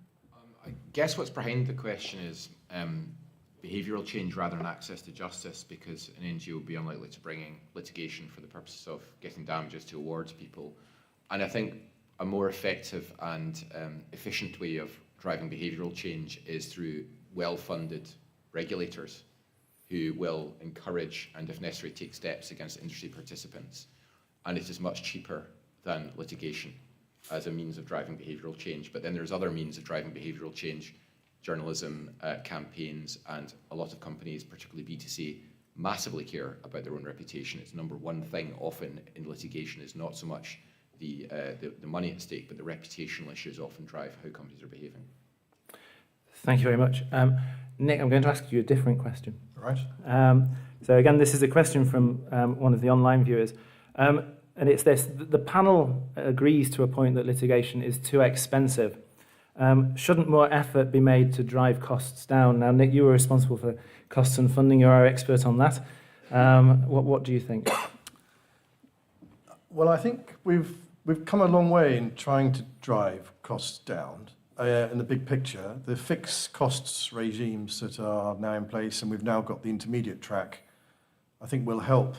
I guess what's behind the question is behavioural change rather than access to justice, because an NGO would be unlikely to bring in litigation for the purposes of getting damages to award people. And I think a more effective and efficient way of driving behavioural change is through well-funded regulators who will encourage and, if necessary, take steps against industry participants. And it is much cheaper than litigation as a means of driving behavioural change. But then there's other means of driving behavioural change, journalism, campaigns, and a lot of companies, particularly B2C, massively care about their own reputation. It's number one thing often in litigation is not so much the money at stake, but the reputational issues often drive how companies are behaving. Thank you very much. Nick, I'm going to ask you a different question. All right. So again, this is a question from one of the online viewers. And it's this: the panel agrees to a point that litigation is too expensive. Shouldn't more effort be made to drive costs down? Now, Nick, you were responsible for costs and funding. You're our expert on that. What do you think? Well, I think we've come a long way in trying to drive costs down. in the big picture, the fixed costs regimes that are now in place, and we've now got the intermediate track, I think will help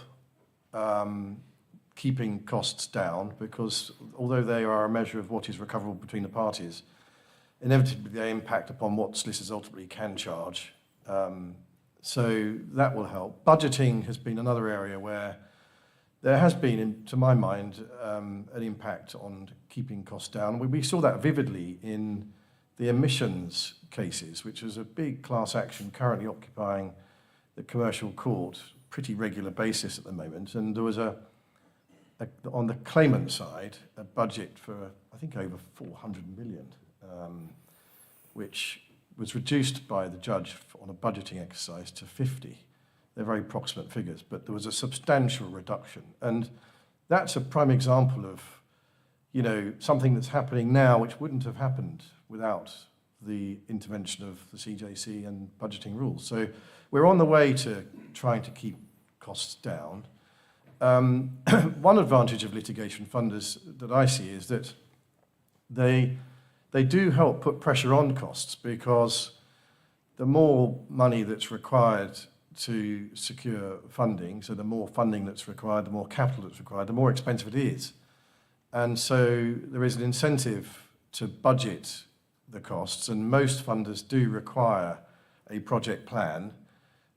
keeping costs down, because although they are a measure of what is recoverable between the parties, inevitably they impact upon what solicitors ultimately can charge. So that will help. Budgeting has been another area where there has been, to my mind, an impact on keeping costs down. We saw that vividly in the emissions cases, which is a big class action currently occupying the commercial court, pretty regular basis at the moment. And there was on the claimant side, a budget for, I think, over 400 million, which was reduced by the judge on a budgeting exercise to 50. They're very approximate figures, but there was a substantial reduction. And that's a prime example of, something that's happening now which wouldn't have happened without the intervention of the CJC and budgeting rules. So we're on the way to trying to keep costs down. One advantage of litigation funders that I see is that they do help put pressure on costs, because the more money that's required to secure funding, so the more funding that's required, the more capital that's required, the more expensive it is. And so there is an incentive to budget the costs, and most funders do require a project plan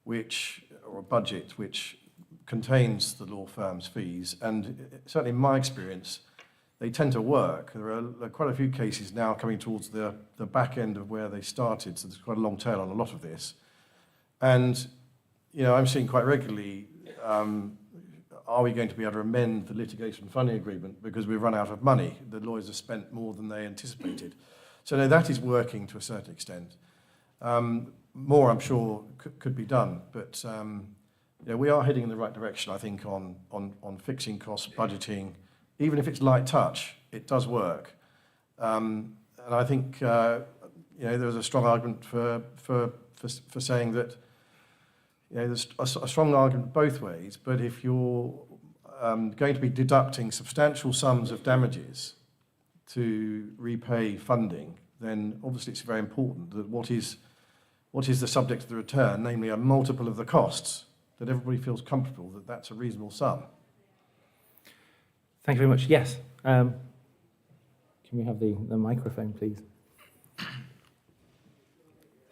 or a budget which contains the law firm's fees, and certainly in my experience, they tend to work. There are quite a few cases now coming towards the back end of where they started, so there's quite a long tail on a lot of this. And, I'm seeing quite regularly, are we going to be able to amend the litigation funding agreement because we've run out of money? The lawyers have spent more than they anticipated. So no, that is working to a certain extent. More, I'm sure, could be done, but we are heading in the right direction, I think, on fixing costs, budgeting. Even if it's light touch, it does work. And I think there's a strong argument for saying that there's a strong argument both ways. But if you're going to be deducting substantial sums of damages to repay funding, then obviously it's very important that what is the subject of the return, namely a multiple of the costs, that everybody feels comfortable that that's a reasonable sum. Thank you very much. Yes. Can we have the microphone, please?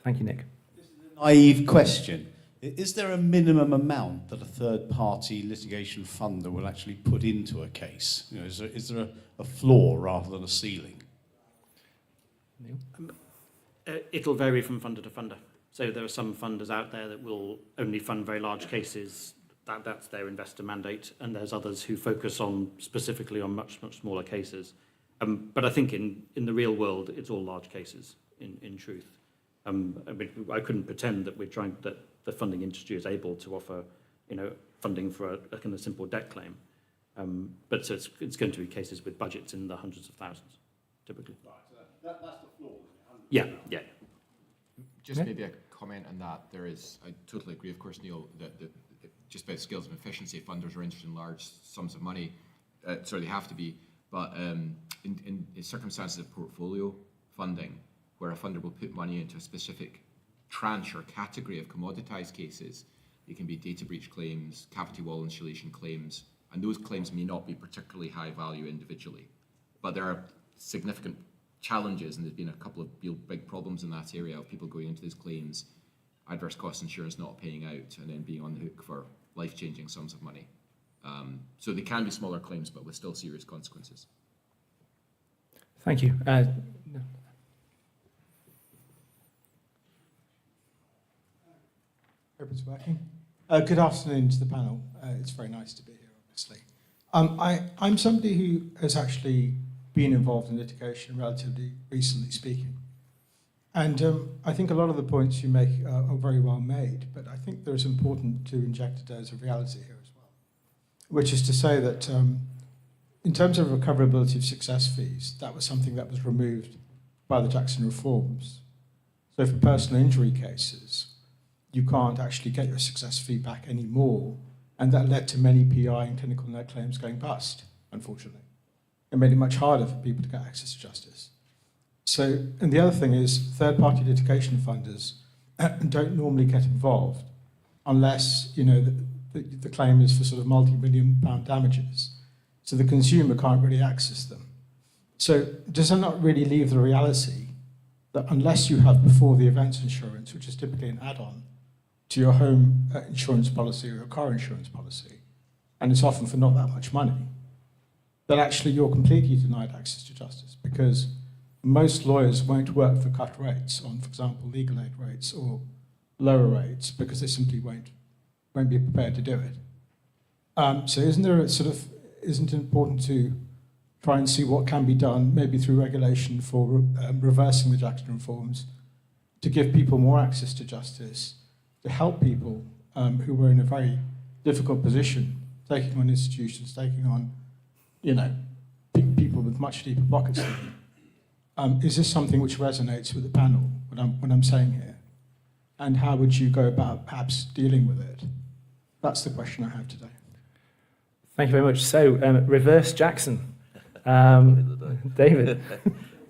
Thank you, Nick. This is a naive question. Is there a minimum amount that a third-party litigation funder will actually put into a case? Is there a floor rather than a ceiling? It'll vary from funder to funder. So there are some funders out there that will only fund very large cases. That's their investor mandate, and there's others who focus specifically on much smaller cases. But I think in the real world, it's all large cases. In truth, I couldn't pretend that that the funding industry is able to offer, funding for a kind of simple debt claim. But so it's going to be cases with budgets in the hundreds of thousands, typically. Right, so that's the floor. Yeah. Just maybe a comment on that. I totally agree, of course, Neil, that just by skills and efficiency, funders are interested in large sums of money. So they have to be. But in circumstances of portfolio funding, where a funder will put money into a specific tranche or category of commoditized cases, they can be data breach claims, cavity wall insulation claims, and those claims may not be particularly high value individually. But there are significant challenges, and there's been a couple of big problems in that area of people going into these claims, adverse cost insurance not paying out, and then being on the hook for life-changing sums of money. So they can be smaller claims, but with still serious consequences. Thank you. Hope it's working. Good afternoon to the panel. It's very nice to be here, obviously. I'm somebody who has actually been involved in litigation relatively recently speaking. And I think a lot of the points you make are very well made, but I think it's important to inject a dose of reality here as well, which is to say that in terms of recoverability of success fees, that was something that was removed by the Jackson reforms. So for personal injury cases, you can't actually get your success fee back anymore, and that led to many PI and clinical net claims going bust, unfortunately. It made it much harder for people to get access to justice. So, and the other thing is third-party litigation funders don't normally get involved unless, you know, the claim is for sort of multi-million pound damages. So the consumer can't really access them. So does that not really leave the reality that unless you have before the events insurance, which is typically an add-on to your home insurance policy or your car insurance policy, and it's often for not that much money, that actually you're completely denied access to justice, because most lawyers won't work for cut rates on, for example, legal aid rates or lower rates, because they simply won't be prepared to do it. So isn't it important to try and see what can be done, maybe through regulation for reversing the Jackson reforms, to give people more access to justice, to help people who were in a very difficult position, taking on institutions, taking on, you know, people with much deeper pockets than them. Is this something which resonates with the panel, what I'm saying here? And how would you go about perhaps dealing with it? That's the question I have today. Thank you very much. So, reverse Jackson. David.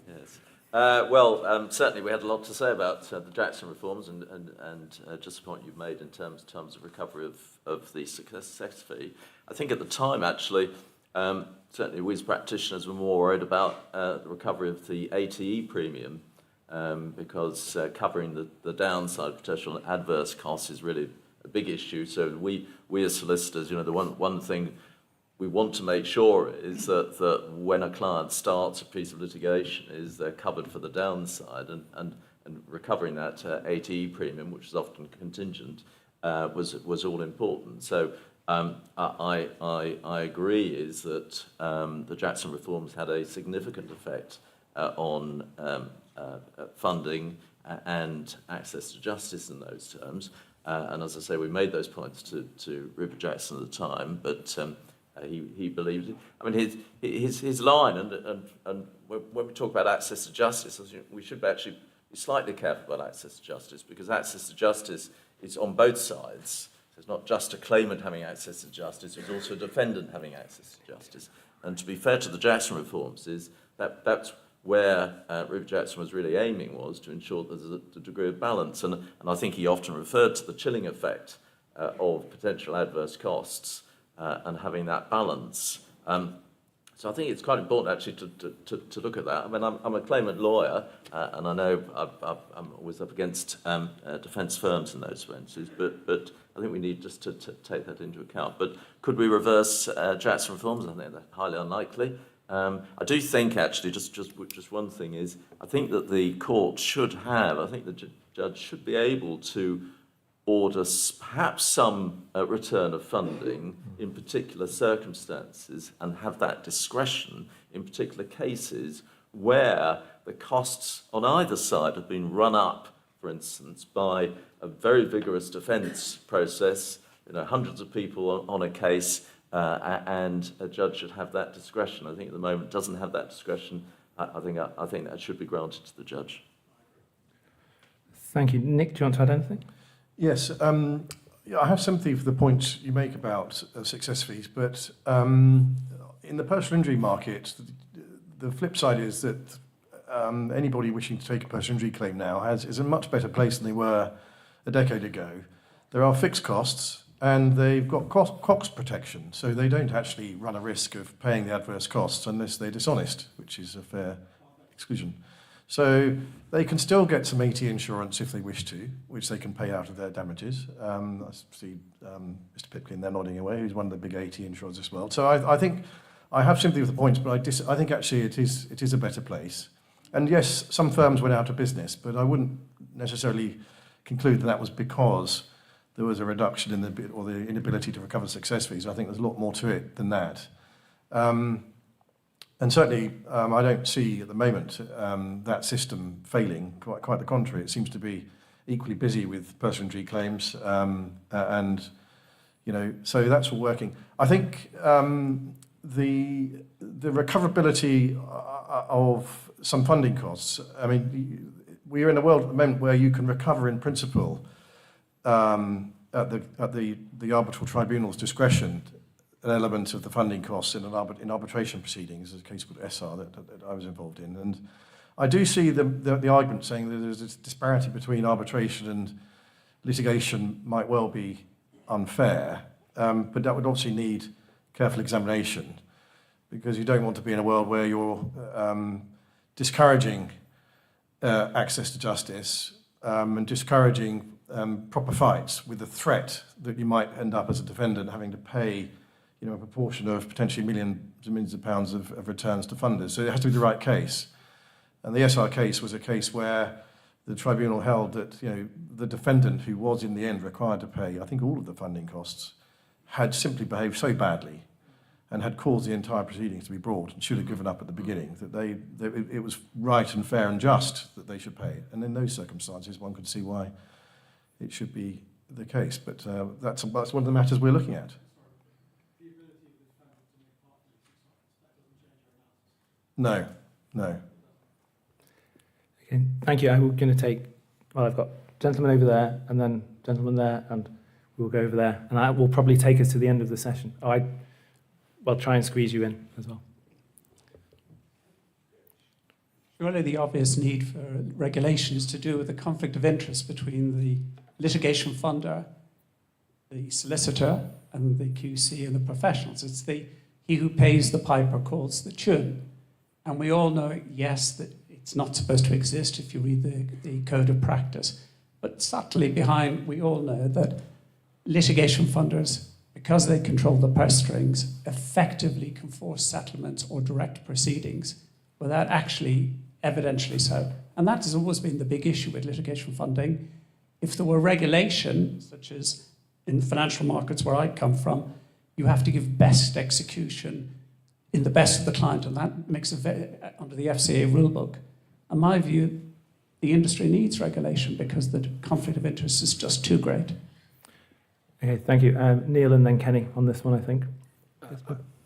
Yes. Well, certainly we had a lot to say about the Jackson reforms and just the point you've made in terms of recovery of the success fee. I think at the time, actually, certainly we as practitioners were more worried about the recovery of the ATE premium because covering the downside of potential adverse costs is really a big issue. So we as solicitors, you know, the one thing we want to make sure is that when a client starts a piece of litigation is they're covered for the downside, and recovering that ATE premium, which is often contingent, was all important. So I agree is that the Jackson reforms had a significant effect on funding and access to justice in those terms. And as I say, we made those points to Rupert Jackson at the time, but he believed it. I mean, his line, and when we talk about access to justice, we should actually be slightly careful about access to justice, because access to justice is on both sides. So it's not just a claimant having access to justice, it's also a defendant having access to justice. And to be fair to the Jackson reforms, is that's where Rupert Jackson was really aiming, was to ensure that there's a degree of balance. And I think he often referred to the chilling effect of potential adverse costs and having that balance. So I think it's quite important actually to look at that. I mean, I'm a claimant lawyer, and I know I'm always up against defence firms in those senses, but I think we need just to take that into account. But could we reverse Jackson reforms? I think that's highly unlikely. I do think actually, just one thing is, I think that the court should have, I think the judge should be able to order perhaps some return of funding in particular circumstances, and have that discretion in particular cases where the costs on either side have been run up, for instance, by a very vigorous defence process, you know, hundreds of people on a case, and a judge should have that discretion. I think at the moment doesn't have that discretion. I think that should be granted to the judge. Thank you. Nick, do you want to add anything? Yes, I have sympathy for the point you make about success fees, but in the personal injury market, the flip side is that anybody wishing to take a personal injury claim now is in a much better place than they were a decade ago. There are fixed costs, and they've got cost protection, so they don't actually run a risk of paying the adverse costs unless they're dishonest, which is a fair exclusion. So they can still get some AT insurance if they wish to, which they can pay out of their damages. I see Mr. Pipkin there nodding away, who's one of the big AT insurers as well. So I think I have sympathy with the points, but I think actually it is a better place. And yes, some firms went out of business, but I wouldn't necessarily conclude that was because there was a reduction in the inability to recover success fees. I think there's a lot more to it than that. And certainly, I don't see at the moment that system failing. Quite the contrary, it seems to be equally busy with personal injury claims, and you know, so that's all working. I think the recoverability of some funding costs. I mean, we're in a world at the moment where you can recover in principle at the arbitral tribunal's discretion an element of the funding costs in arbitration proceedings. There's a case called SR that I was involved in, and I do see the argument saying that there's a disparity between arbitration and litigation might well be unfair, but that would obviously need careful examination, because you don't want to be in a world where you're discouraging access to justice and discouraging proper fights with the threat that you might end up as a defendant having to pay, you know, a proportion of potentially millions of pounds of returns to funders. So it has to be the right case. And the SR case was a case where the tribunal held that, you know, the defendant, who was in the end required to pay, I think, all of the funding costs, had simply behaved so badly and had caused the entire proceedings to be brought and should have given up at the beginning, that it was right and fair and just that they should pay it. And in those circumstances, one could see why it should be the case. But that's one of the matters we're looking at. No. Okay, thank you. I'm going to take, well, I've got gentleman over there and then gentleman there, and we'll go over there. And that will probably take us to the end of the session. I'll try and squeeze you in as well. Surely the obvious need for regulation is to do with the conflict of interest between the litigation funder, the solicitor, and the QC and the professionals. It's he who pays the piper calls the tune. And we all know, yes, that it's not supposed to exist if you read the code of practice. But subtly behind, we all know that litigation funders, because they control the purse strings, effectively can force settlements or direct proceedings without actually evidentially so. And that has always been the big issue with litigation funding. If there were regulation, such as in the financial markets where I come from, you have to give best execution in the best of the client, and that makes it under the FCA rulebook. In my view, the industry needs regulation because the conflict of interest is just too great. Okay, thank you. Neil and then Kenny on this one, I think.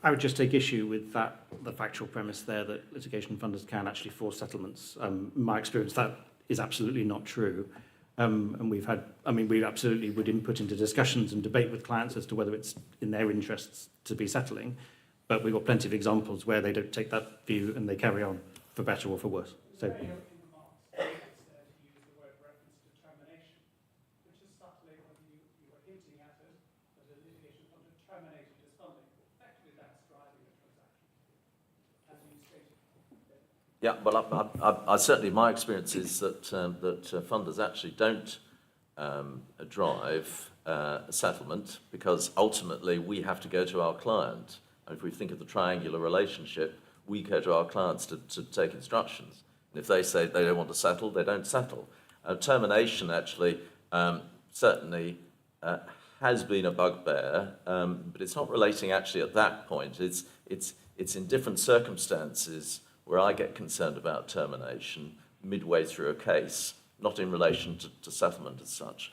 I would just take issue with that, the factual premise there that litigation funders can actually force settlements. In my experience, that is absolutely not true. And we absolutely would input into discussions and debate with clients as to whether it's in their interests to be settling. But we've got plenty of examples where they don't take that view and they carry on for better or for worse. So. Yeah, well, I certainly, my experience is that funders actually don't drive a settlement, because ultimately we have to go to our client. And if we think of the triangular relationship, we go to our clients to take instructions. And if they say they don't want to settle, they don't settle. Termination actually certainly has been a bugbear, but it's not relating actually at that point. It's in different circumstances where I get concerned about termination midway through a case, not in relation to settlement as such.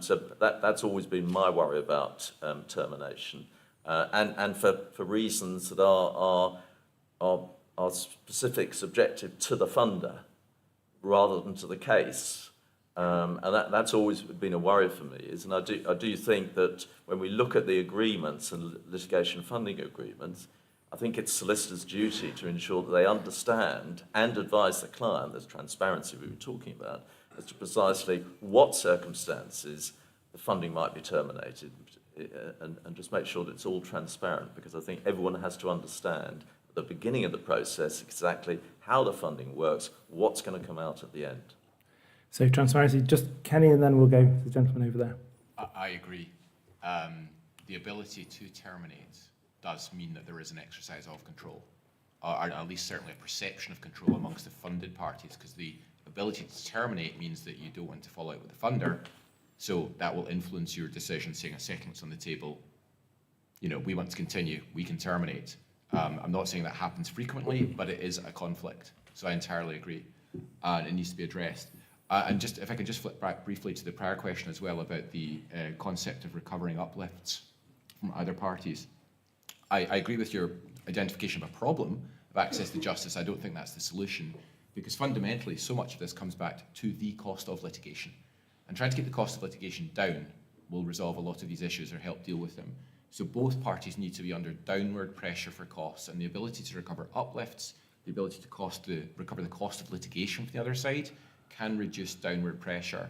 So that's always been my worry about termination, and for reasons that are specific, subjective to the funder rather than to the case. And that's always been a worry for me. And I do think that when we look at the agreements and litigation funding agreements, I think it's solicitors' duty to ensure that they understand and advise the client, there's transparency we were talking about, as to precisely what circumstances the funding might be terminated, and just make sure that it's all transparent, because I think everyone has to understand at the beginning of the process exactly how the funding works, what's going to come out at the end. So transparency, just Kenny, and then we'll go to the gentleman over there. I agree. The ability to terminate does mean that there is an exercise of control, or at least certainly a perception of control amongst the funded parties, because the ability to terminate means that you don't want to fall out with the funder, so that will influence your decision, saying a settlement's on the table, we want to continue, we can terminate. I'm not saying that happens frequently, but it is a conflict, so I entirely agree, and it needs to be addressed. And just if I can just flip back briefly to the prior question as well about the concept of recovering uplifts from other parties. I agree with your identification of a problem of access to justice. I don't think that's the solution, because fundamentally so much of this comes back to the cost of litigation. And trying to keep the cost of litigation down will resolve a lot of these issues or help deal with them. So both parties need to be under downward pressure for costs, and the ability to recover uplifts, the the ability to recover the cost of litigation from the other side, can reduce downward pressure.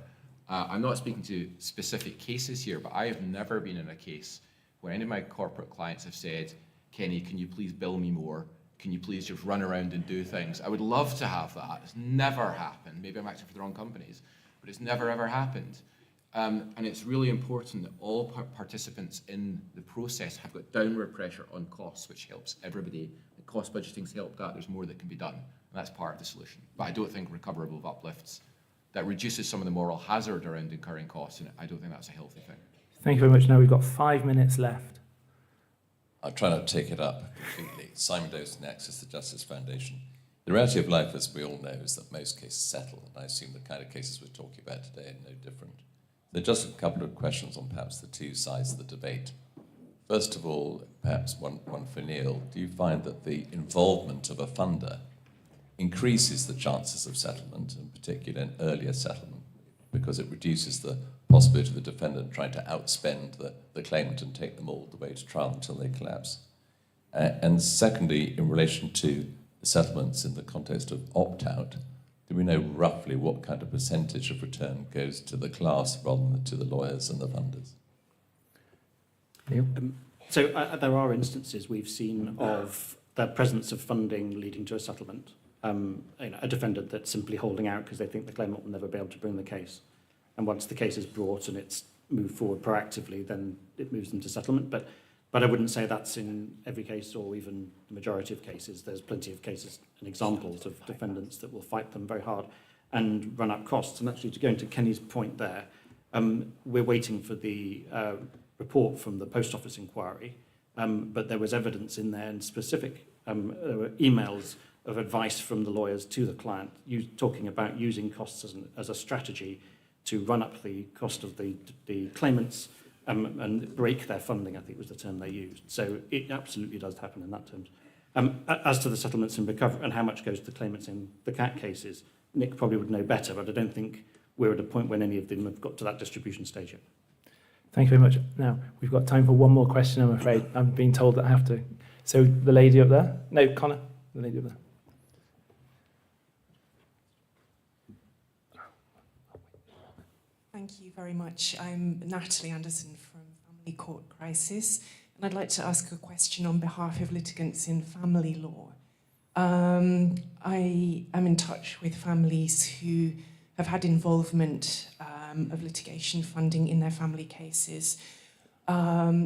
I'm not speaking to specific cases here, but I have never been in a case where any of my corporate clients have said, Kenny, can you please bill me more? Can you please just run around and do things? I would love to have that. It's never happened. Maybe I'm acting for the wrong companies, but it's never ever happened. And it's really important that all participants in the process have got downward pressure on costs, which helps everybody. The cost budgeting's helped that. There's more that can be done, and that's part of the solution. But I don't think recoverable of uplifts, that reduces some of the moral hazard around incurring costs, and I don't think that's a healthy thing. Thank you very much. Now we've got 5 minutes left. I'll try not to take it up completely. Simon Dawson, Access to Justice Foundation. The reality of life, as we all know, is that most cases settle, and I assume the kind of cases we're talking about today are no different. So just a couple of questions on perhaps the two sides of the debate. First of all, perhaps one for Neil. Do you find that the involvement of a funder increases the chances of settlement, in particular an earlier settlement, because it reduces the possibility of the defendant trying to outspend the claimant and take them all the way to trial until they collapse? And secondly, in relation to the settlements in the context of opt-out, do we know roughly what kind of percentage of return goes to the class rather than to the lawyers and the funders? So there are instances we've seen of the presence of funding leading to a settlement. A defendant that's simply holding out because they think the claimant will never be able to bring the case. And once the case is brought and it's moved forward proactively, then it moves them to settlement. But I wouldn't say that's in every case or even the majority of cases. There's plenty of cases and examples of defendants that will fight them very hard and run up costs. And actually, to go into Kenny's point there, we're waiting for the report from the post office inquiry, but there was evidence in there and specific emails of advice from the lawyers to the client, talking about using costs as a strategy to run up the cost of the claimants and break their funding, I think was the term they used. So it absolutely does happen in that terms. As to the settlements and recovery and how much goes to the claimants in the CAT cases, Nick probably would know better, but I don't think we're at a point when any of them have got to that distribution stage yet. Thank you very much. Now, we've got time for one more question, I'm afraid. I'm being told that I have to. So the lady up there. No, Connor, the lady up there. Thank you very much. I'm Natalie Anderson from Family Court Crisis, and I'd like to ask a question on behalf of litigants in family law. I am in touch with families who have had involvement of litigation funding in their family cases,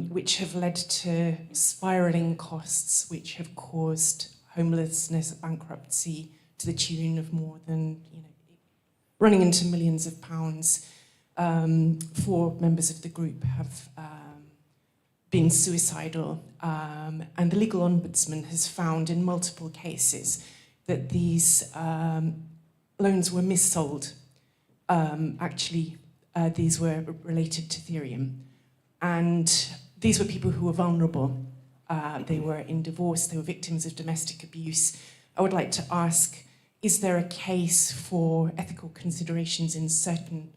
which have led to spiralling costs, which have caused homelessness, bankruptcy to the tune of more than, running into millions of pounds. 4 members of the group have been suicidal, and the legal ombudsman has found in multiple cases that these loans were missold. Actually, these were related to Ethereum, and these were people who were vulnerable. They were in divorce, they were victims of domestic abuse. I would like to ask, is there a case for ethical considerations in certain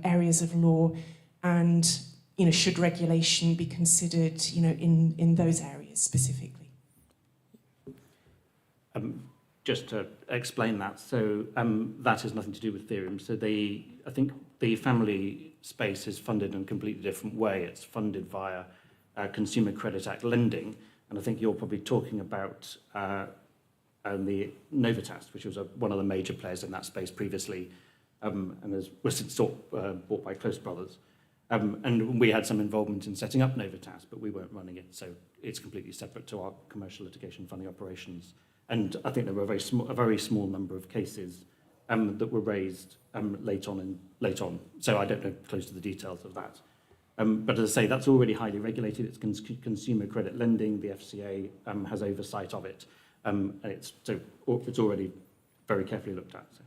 areas of law, and should regulation be considered in those areas specifically? Just to explain that, so that has nothing to do with Ethereum. So I think the family space is funded in a completely different way. It's funded via Consumer Credit Act lending, and I think you're probably talking about the Novitas, which was one of the major players in that space previously, and was since bought by Close Brothers. And we had some involvement in setting up Novitas, but we weren't running it, so it's completely separate to our commercial litigation funding operations. And I think there were a very small number of cases that were raised late on. So I don't know close to the details of that. But as I say, that's already highly regulated. It's consumer credit lending. The FCA has oversight of it, and it's already very carefully looked at. So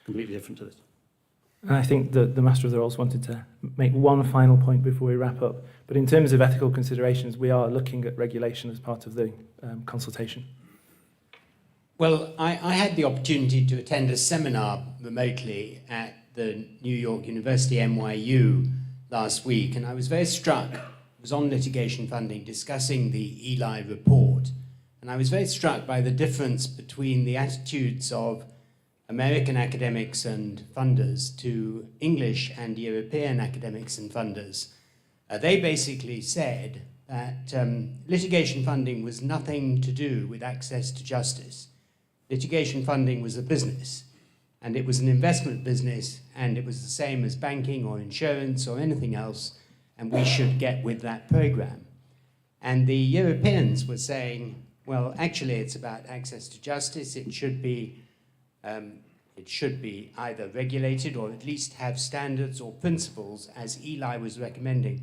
completely different to this. And I think the Master of the Rolls wanted to make one final point before we wrap up. But in terms of ethical considerations, we are looking at regulation as part of the consultation. Well, I had the opportunity to attend a seminar remotely at the New York University NYU last week, and I was very struck. It was on litigation funding, discussing the Eli report, And I was very struck by the difference between the attitudes of American academics and funders to English and European academics and funders. They basically said that litigation funding was nothing to do with access to justice. Litigation funding was a business, and it was an investment business, and it was the same as banking or insurance or anything else, and we should get with that program. And the Europeans were saying, well, actually, it's about access to justice. It should be either regulated or at least have standards or principles, as Eli was recommending.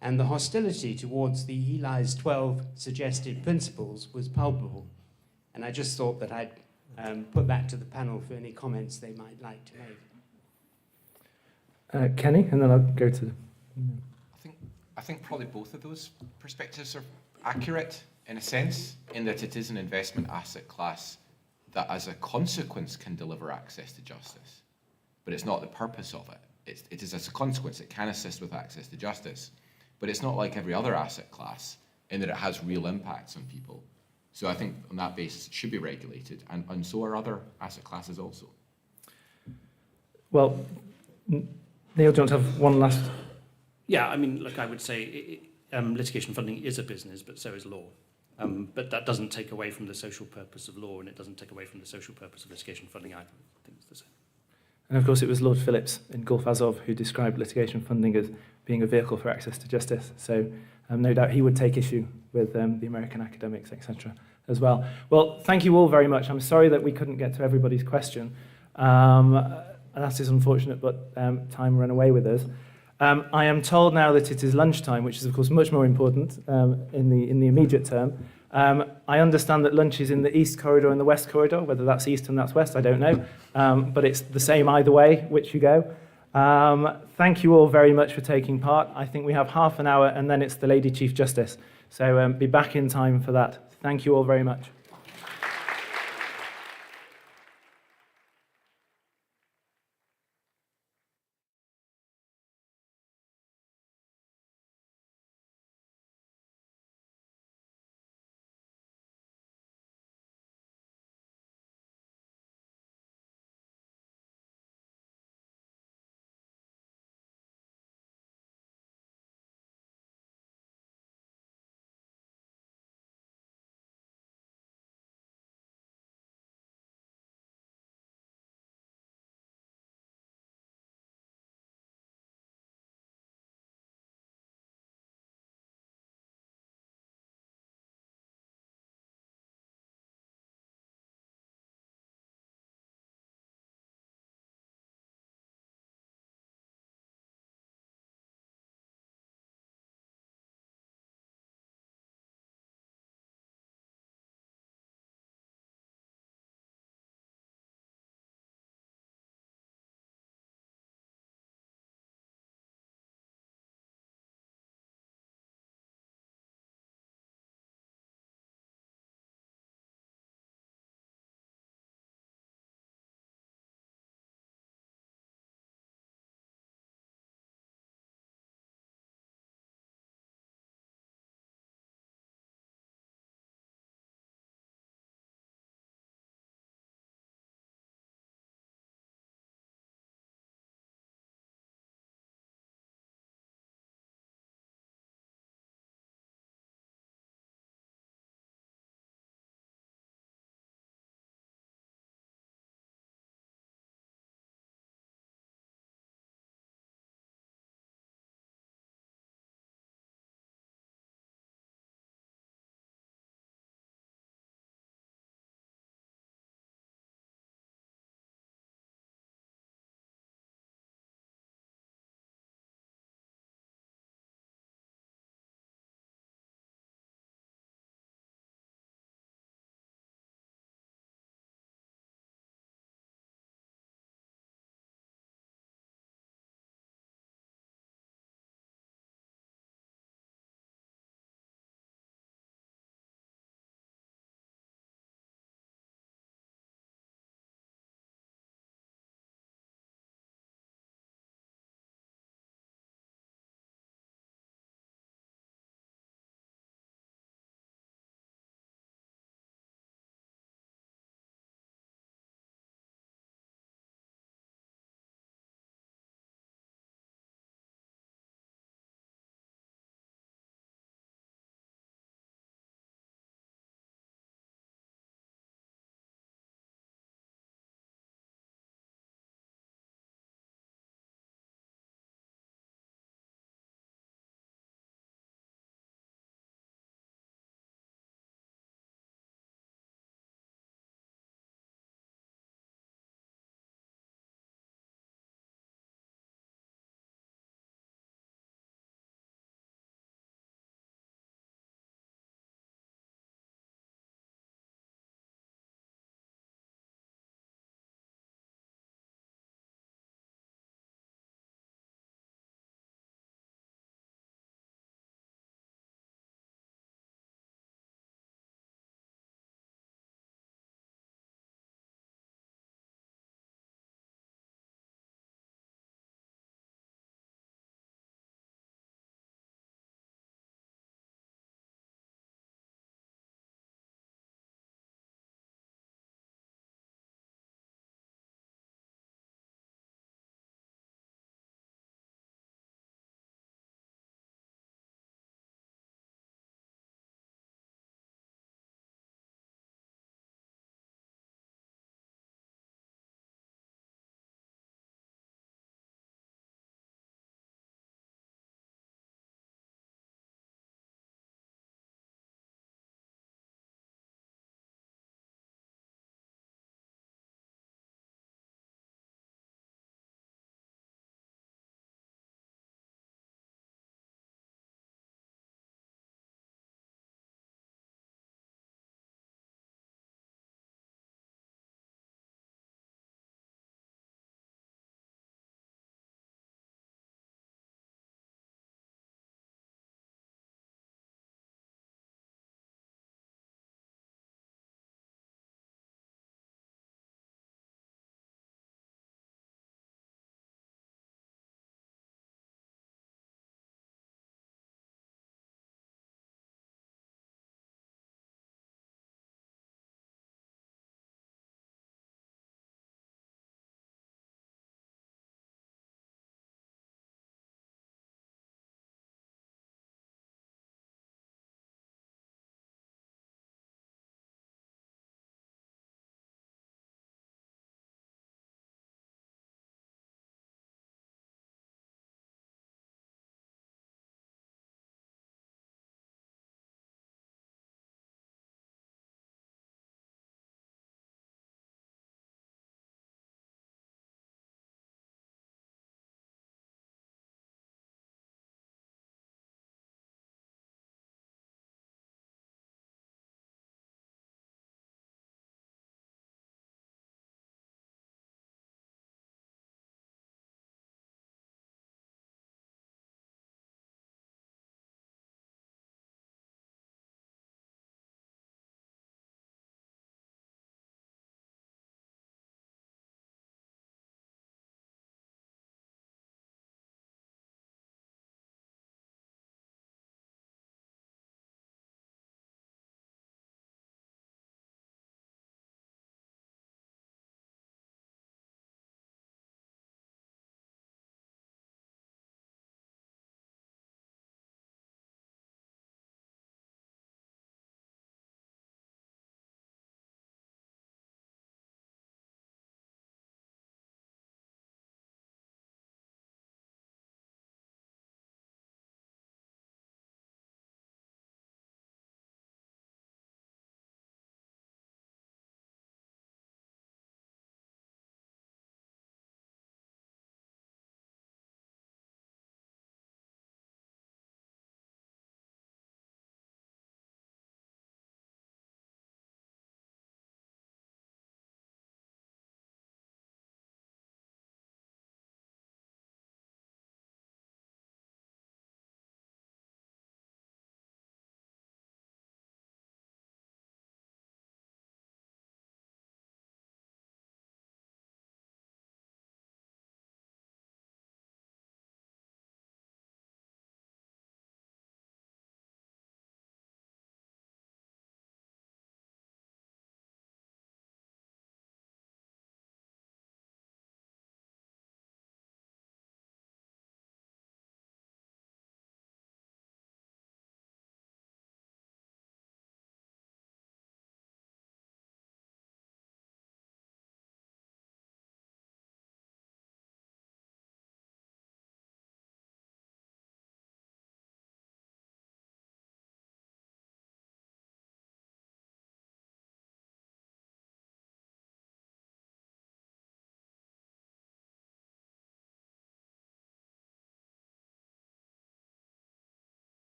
And the hostility towards the Eli's 12 suggested principles was palpable. And I just thought that I'd put that to the panel for any comments they might like to make. Kenny, and then I'll go to... I think probably both of those perspectives are accurate in a sense, in that it is an investment asset class that as a consequence can deliver access to justice. But it's not the purpose of it. It is as a consequence, it can assist with access to justice. But it's not like every other asset class in that it has real impacts on people. So I think on that basis, it should be regulated, and so are other asset classes also. Well, Neil, do you want to have one last? Yeah, I mean, look, I would say litigation funding is a business, but so is law. But that doesn't take away from the social purpose of law, and it doesn't take away from the social purpose of litigation funding either. I think it's the same. And of course, it was Lord Phillips in Gulf Azov who described litigation funding as being a vehicle for access to justice. So no doubt he would take issue with the American academics, etc. as well. Well, thank you all very much. I'm sorry that we couldn't get to everybody's question. That is unfortunate, but time ran away with us. I am told now that it is lunchtime, which is, of course, much more important in the immediate term. I understand that lunch is in the East Corridor and the West Corridor. Whether that's East and that's West, I don't know. But it's the same either way, which you go. Thank you all very much for taking part. I think we have half an hour, and then it's the Lady Chief Justice. So be back in time for that. Thank you all very much.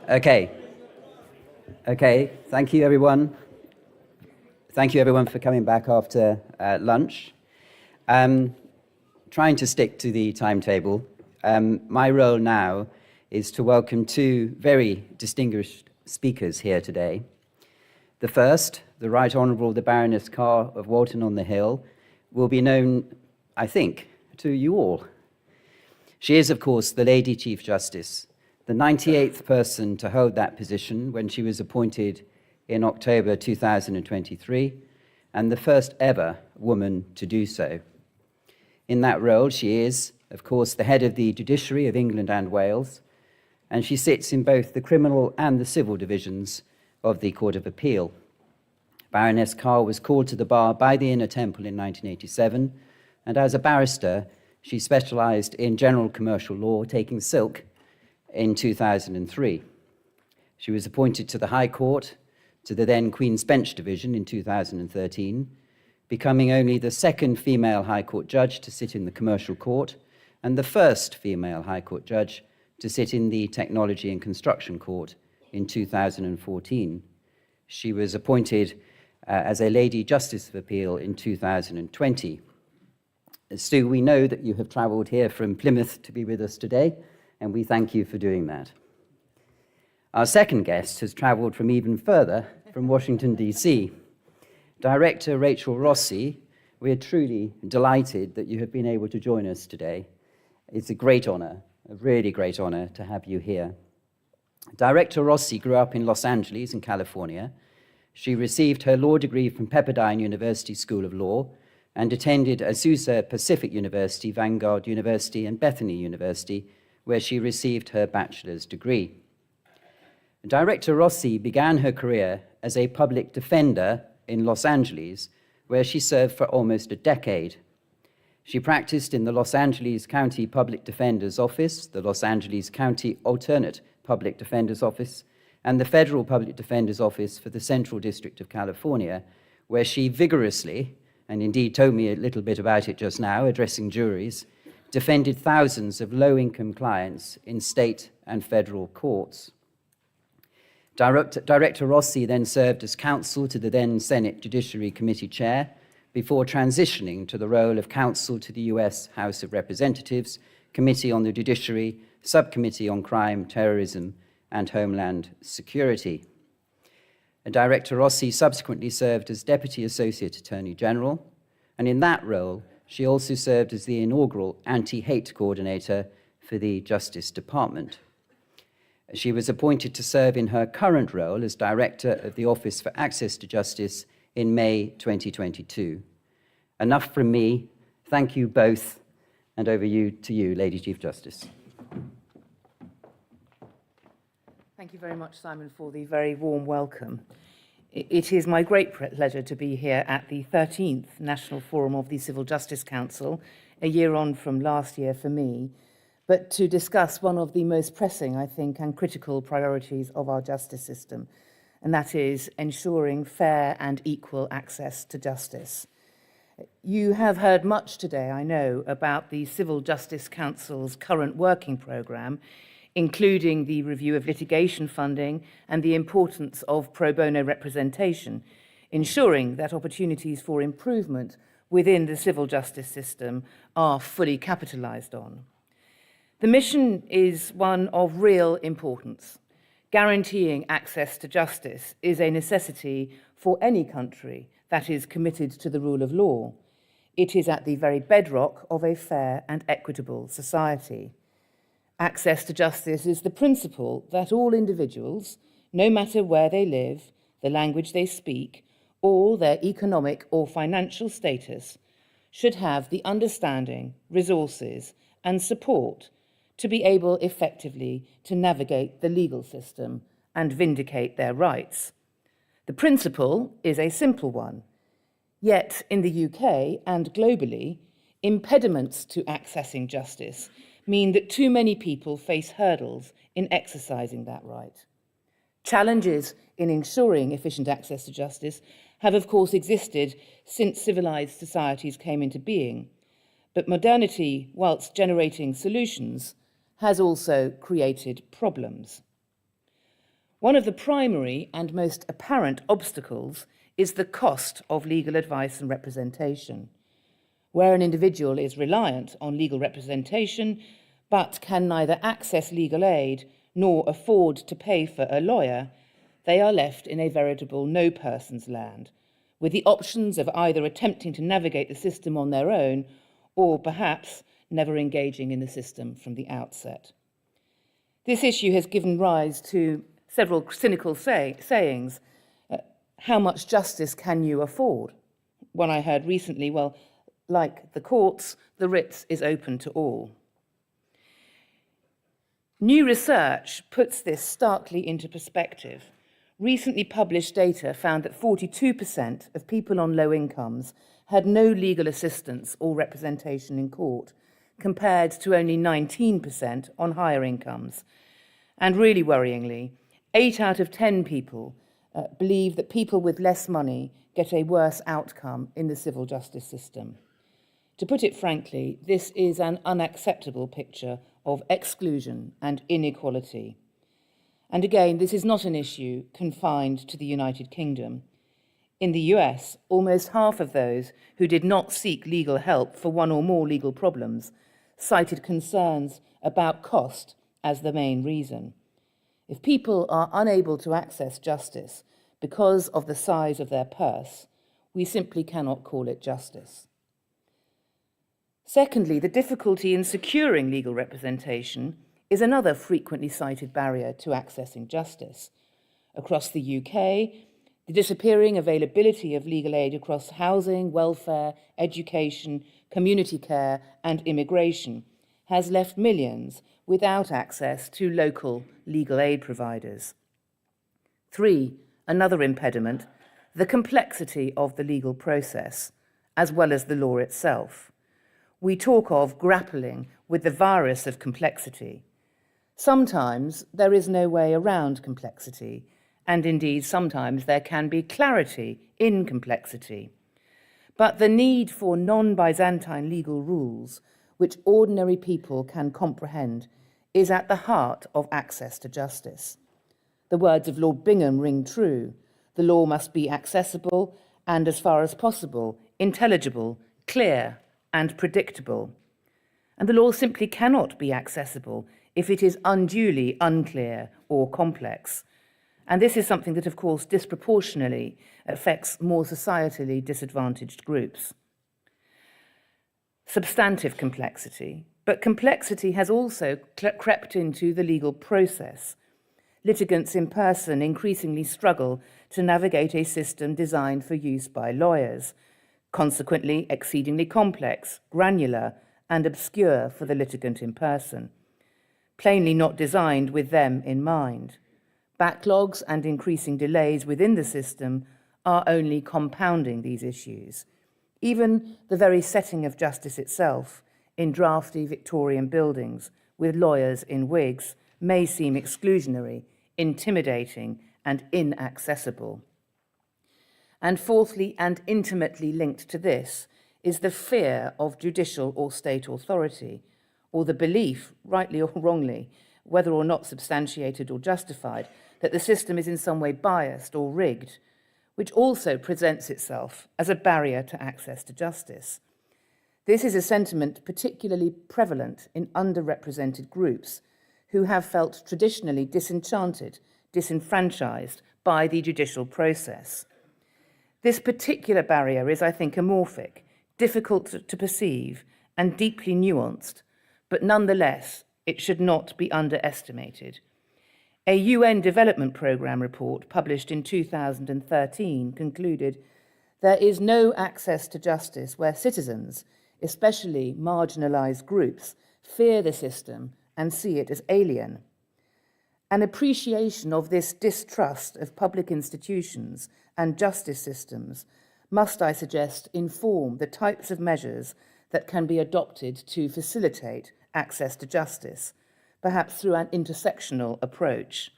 Okay. Okay, thank you, everyone. Thank you, everyone, for coming back after lunch. Trying to stick to the timetable. My role now is to welcome two very distinguished speakers here today. The first, the Right Honourable the Baroness Carr of Walton-on-the-Hill, will be known, I think, to you all. She is, of course, the Lady Chief Justice, the 98th person to hold that position when she was appointed in October 2023, and the first ever woman to do so. In that role, she is, of course, the head of the Judiciary of England and Wales, and she sits in both the criminal and the civil divisions of the Court of Appeal. Baroness Carr was called to the bar by the Inner Temple in 1987, and as a barrister, she specialised in general commercial law, taking silk in 2003. She was appointed to the High Court, to the then Queen's Bench Division in 2013, becoming only the second female High Court judge to sit in the Commercial Court and the first female High Court judge to sit in the Technology and Construction Court in 2014. She was appointed as a Lady Justice of Appeal in 2020. Stu, we know that you have travelled here from Plymouth to be with us today, and we thank you for doing that. Our second guest has travelled from even further, from Washington, D.C. Director Rachel Rossi, we are truly delighted that you have been able to join us today. It's a great honour, a really great honour to have you here. Director Rossi grew up in Los Angeles in California. She received her law degree from Pepperdine University School of Law and attended Azusa Pacific University, Vanguard University, and Bethany University, where she received her bachelor's degree. Director Rossi began her career as a public defender in Los Angeles, where she served for almost a decade. She practiced in the Los Angeles County Public Defender's Office, the Los Angeles County Alternate Public Defender's Office, and the Federal Public Defender's Office for the Central District of California, where she vigorously, and indeed told me a little bit about it just now, addressing juries, defended thousands of low-income clients in state and federal courts. Director Rossi then served as counsel to the then Senate Judiciary Committee chair before transitioning to the role of counsel to the US House of Representatives, Committee on the Judiciary, Subcommittee on Crime, Terrorism, and Homeland Security. Director Rossi subsequently served as Deputy Associate Attorney General, and in that role, she also served as the inaugural anti-hate coordinator for the Justice Department. She was appointed to serve in her current role as Director of the Office for Access to Justice in May 2022. Enough from me. Thank you both, and over to you, Lady Chief Justice. Thank you very much, Simon, for the very warm welcome. It is my great pleasure to be here at the 13th National Forum of the Civil Justice Council, a year on from last year for me, but to discuss one of the most pressing, I think, and critical priorities of our justice system, and that is ensuring fair and equal access to justice. You have heard much today, I know, about the Civil Justice Council's current working programme, including the review of litigation funding and the importance of pro bono representation, ensuring that opportunities for improvement within the civil justice system are fully capitalised on. The mission is one of real importance. Guaranteeing access to justice is a necessity for any country that is committed to the rule of law. It is at the very bedrock of a fair and equitable society. Access to justice is the principle that all individuals, no matter where they live, the language they speak, or their economic or financial status, should have the understanding, resources, and support to be able effectively to navigate the legal system and vindicate their rights. The principle is a simple one, yet in the UK and globally, impediments to accessing justice mean that too many people face hurdles in exercising that right. Challenges in ensuring efficient access to justice have, of course, existed since civilized societies came into being, but modernity, whilst generating solutions, has also created problems. One of the primary and most apparent obstacles is the cost of legal advice and representation. Where an individual is reliant on legal representation but can neither access legal aid nor afford to pay for a lawyer, they are left in a veritable no-person's land, with the options of either attempting to navigate the system on their own or perhaps never engaging in the system from the outset. This issue has given rise to several cynical sayings. How much justice can you afford? One I heard recently, well, like the courts, the writs is open to all. New research puts this starkly into perspective. Recently published data found that 42% of people on low incomes had no legal assistance or representation in court, compared to only 19% on higher incomes. And really worryingly, 8 out of 10 people believe that people with less money get a worse outcome in the civil justice system. To put it frankly, this is an unacceptable picture of exclusion and inequality. And again, this is not an issue confined to the United Kingdom. In the US, almost half of those who did not seek legal help for one or more legal problems cited concerns about cost as the main reason. If people are unable to access justice because of the size of their purse, we simply cannot call it justice. Secondly, the difficulty in securing legal representation is another frequently cited barrier to accessing justice. Across the UK, the disappearing availability of legal aid across housing, welfare, education, community care, and immigration has left millions without access to local legal aid providers. 3, another impediment, the complexity of the legal process, as well as the law itself. We talk of grappling with the virus of complexity. Sometimes there is no way around complexity, and indeed sometimes there can be clarity in complexity. But the need for non-Byzantine legal rules, which ordinary people can comprehend, is at the heart of access to justice. The words of Lord Bingham ring true. The law must be accessible and, as far as possible, intelligible, clear, and predictable. And the law simply cannot be accessible if it is unduly unclear or complex. And this is something that, of course, disproportionately affects more societally disadvantaged groups. Substantive complexity, but complexity has also crept into the legal process. Litigants in person increasingly struggle to navigate a system designed for use by lawyers, consequently exceedingly complex, granular, and obscure for the litigant in person, plainly not designed with them in mind. Backlogs and increasing delays within the system are only compounding these issues. Even the very setting of justice itself, in drafty Victorian buildings with lawyers in wigs, may seem exclusionary, intimidating, and inaccessible. And fourthly, and intimately linked to this, is the fear of judicial or state authority, or the belief, rightly or wrongly, whether or not substantiated or justified, that the system is in some way biased or rigged, which also presents itself as a barrier to access to justice. This is a sentiment particularly prevalent in underrepresented groups who have felt traditionally disenchanted, disenfranchised by the judicial process. This particular barrier is, I think, amorphic, difficult to perceive, and deeply nuanced, but nonetheless, it should not be underestimated. A UN Development Programme report published in 2013 concluded there is no access to justice where citizens, especially marginalised groups, fear the system and see it as alien. An appreciation of this distrust of public institutions and justice systems must, I suggest, inform the types of measures that can be adopted to facilitate access to justice, perhaps through an intersectional approach.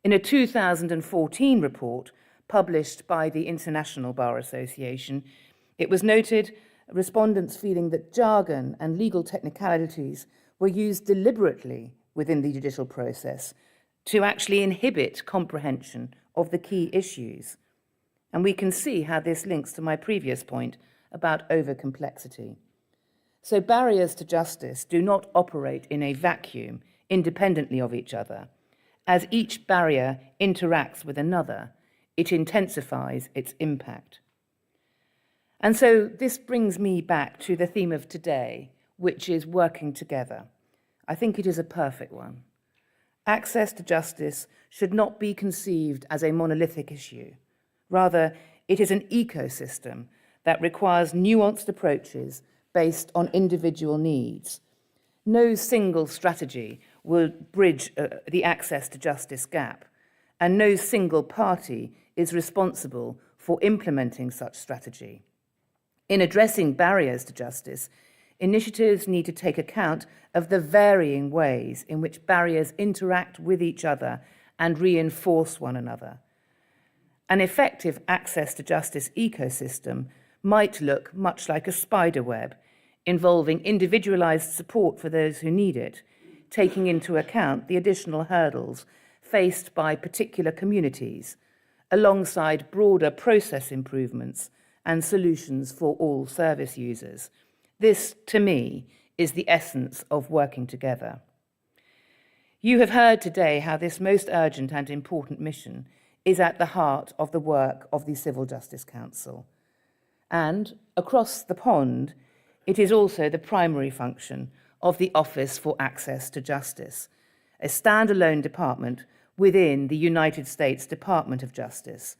In a 2014 report published by the International Bar Association, it was noted respondents feeling that jargon and legal technicalities were used deliberately within the judicial process to actually inhibit comprehension of the key issues. And we can see how this links to my previous point about overcomplexity. So barriers to justice do not operate in a vacuum independently of each other. As each barrier interacts with another, it intensifies its impact. And so this brings me back to the theme of today, which is working together. I think it is a perfect one. Access to justice should not be conceived as a monolithic issue. Rather, it is an ecosystem that requires nuanced approaches based on individual needs. No single strategy will bridge the access to justice gap, and no single party is responsible for implementing such strategy. In addressing barriers to justice, initiatives need to take account of the varying ways in which barriers interact with each other and reinforce one another. An effective access to justice ecosystem might look much like a spider web, involving individualized support for those who need it, taking into account the additional hurdles faced by particular communities, alongside broader process improvements and solutions for all service users. This, to me, is the essence of working together. You have heard today how this most urgent and important mission is at the heart of the work of the Civil Justice Council. And across the pond, it is also the primary function of the Office for Access to Justice, a standalone department within the United States Department of Justice.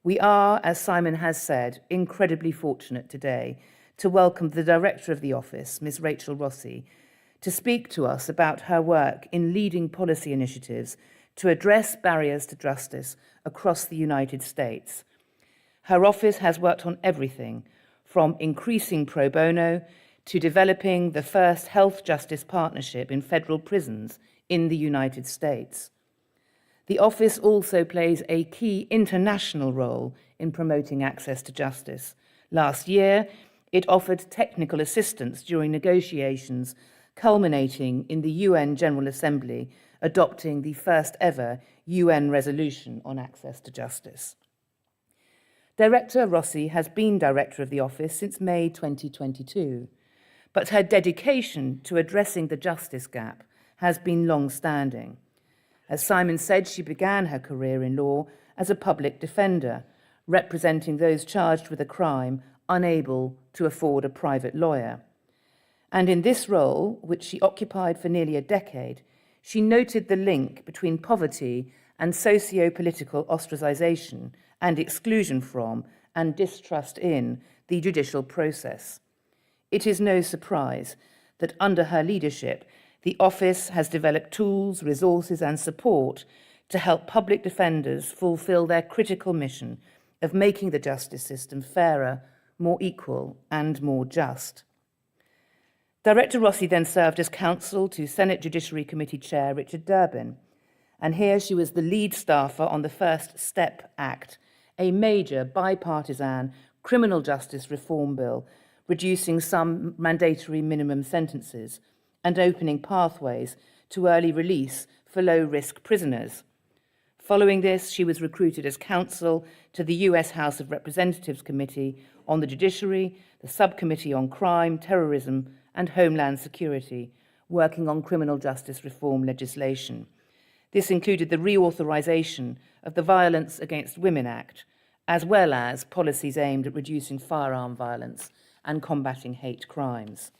We are, as Simon has said, incredibly fortunate today to welcome the Director of the Office, Ms. Rachel Rossi, to speak to us about her work in leading policy initiatives to address barriers to justice across the United States. Her office has worked on everything from increasing pro bono to developing the first health justice partnership in federal prisons in the United States. The office also plays a key international role in promoting access to justice. Last year, it offered technical assistance during negotiations culminating in the UN General Assembly adopting the first ever UN resolution on access to justice. Director Rossi has been director of the office since May 2022, but her dedication to addressing the justice gap has been long-standing. As Simon said, she began her career in law as a public defender, representing those charged with a crime unable to afford a private lawyer. And in this role, which she occupied for nearly a decade, she noted the link between poverty and socio-political ostracization and exclusion from and distrust in the judicial process. It is no surprise that under her leadership, the office has developed tools, resources, and support to help public defenders fulfill their critical mission of making the justice system fairer, more equal, and more just. Director Rossi then served as counsel to Senate Judiciary Committee Chair Richard Durbin, and here she was the lead staffer on the First Step Act, a major bipartisan criminal justice reform bill reducing some mandatory minimum sentences and opening pathways to early release for low-risk prisoners. Following this, she was recruited as counsel to the US House of Representatives Committee on the Judiciary, the Subcommittee on Crime, Terrorism, and Homeland Security, working on criminal justice reform legislation. This included the reauthorization of the Violence Against Women Act, as well as policies aimed at reducing firearm violence and combating hate crimes.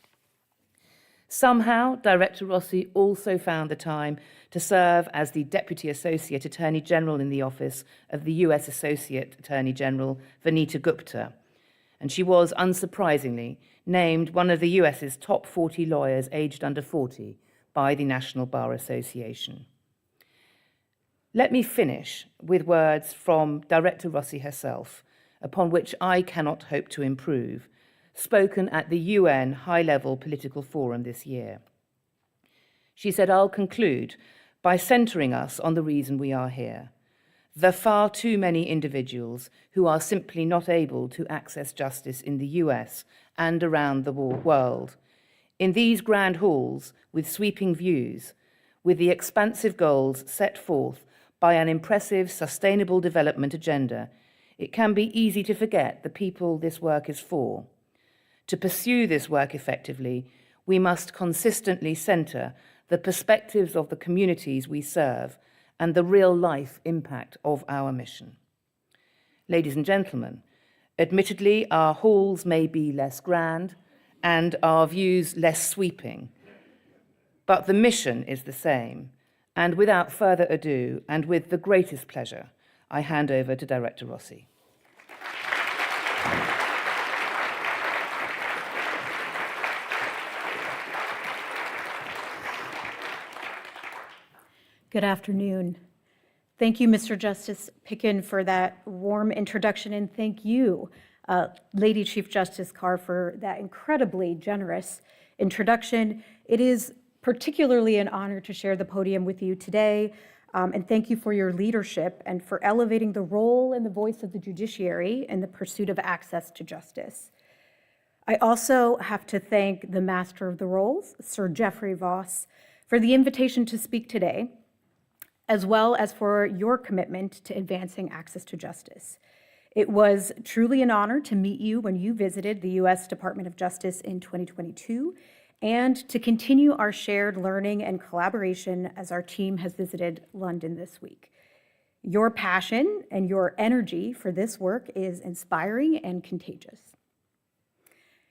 Somehow, Director Rossi also found the time to serve as the Deputy Associate Attorney General in the office of the US Associate Attorney General, Vanita Gupta, and she was, unsurprisingly, named one of the US's top 40 lawyers aged under 40 by the National Bar Association. Let me finish with words from Director Rossi herself, upon which I cannot hope to improve, spoken at the UN High-Level Political Forum this year. She said, "I'll conclude by centering us on the reason we are here. The far too many individuals who are simply not able to access justice in the US and around the world. In these grand halls with sweeping views, with the expansive goals set forth by an impressive sustainable development agenda, it can be easy to forget the people this work is for. To pursue this work effectively, we must consistently centre the perspectives of the communities we serve and the real-life impact of our mission. Ladies and gentlemen, admittedly, our halls may be less grand and our views less sweeping, but the mission is the same. And without further ado, and with the greatest pleasure, I hand over to Director Rossi. Good afternoon. Thank you, Mr. Justice Picken, for that warm introduction, and thank you, Lady Chief Justice Carr, for that incredibly generous introduction. It is particularly an honor to share the podium with you today, and thank you for your leadership and for elevating the role and the voice of the judiciary in the pursuit of access to justice. I also have to thank the Master of the Rolls, Sir Geoffrey Voss, for the invitation to speak today, as well as for your commitment to advancing access to justice. It was truly an honor to meet you when you visited the U.S. Department of Justice in 2022, and to continue our shared learning and collaboration as our team has visited London this week. Your passion and your energy for this work is inspiring and contagious.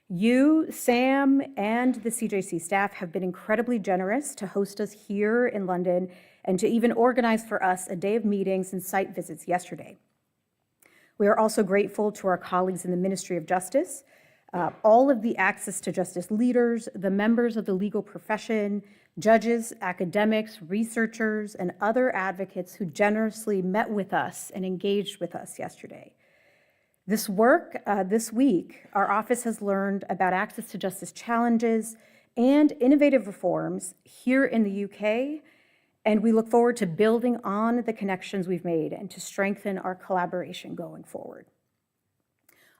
You, Sam, and the CJC staff have been incredibly generous to host us here in London and to even organize for us a day of meetings and site visits yesterday. We are also grateful to our colleagues in the Ministry of Justice, all of the access to justice leaders, the members of the legal profession, judges, academics, researchers, and other advocates who generously met with us and engaged with us yesterday. This week, our office has learned about access to justice challenges and innovative reforms here in the UK, and we look forward to building on the connections we've made and to strengthen our collaboration going forward.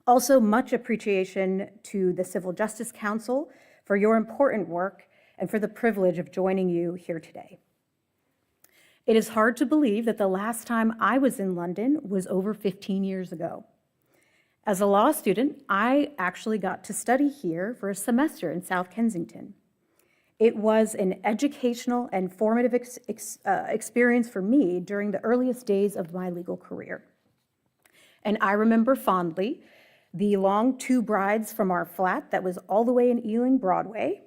Also, much appreciation to the Civil Justice Council for your important work and for the privilege of joining you here today. It is hard to believe that the last time I was in London was over 15 years ago. As a law student, I actually got to study here for a semester in South Kensington. It was an educational and formative experience for me during the earliest days of my legal career. And I remember fondly the long tube rides from our flat that was all the way in Ealing Broadway.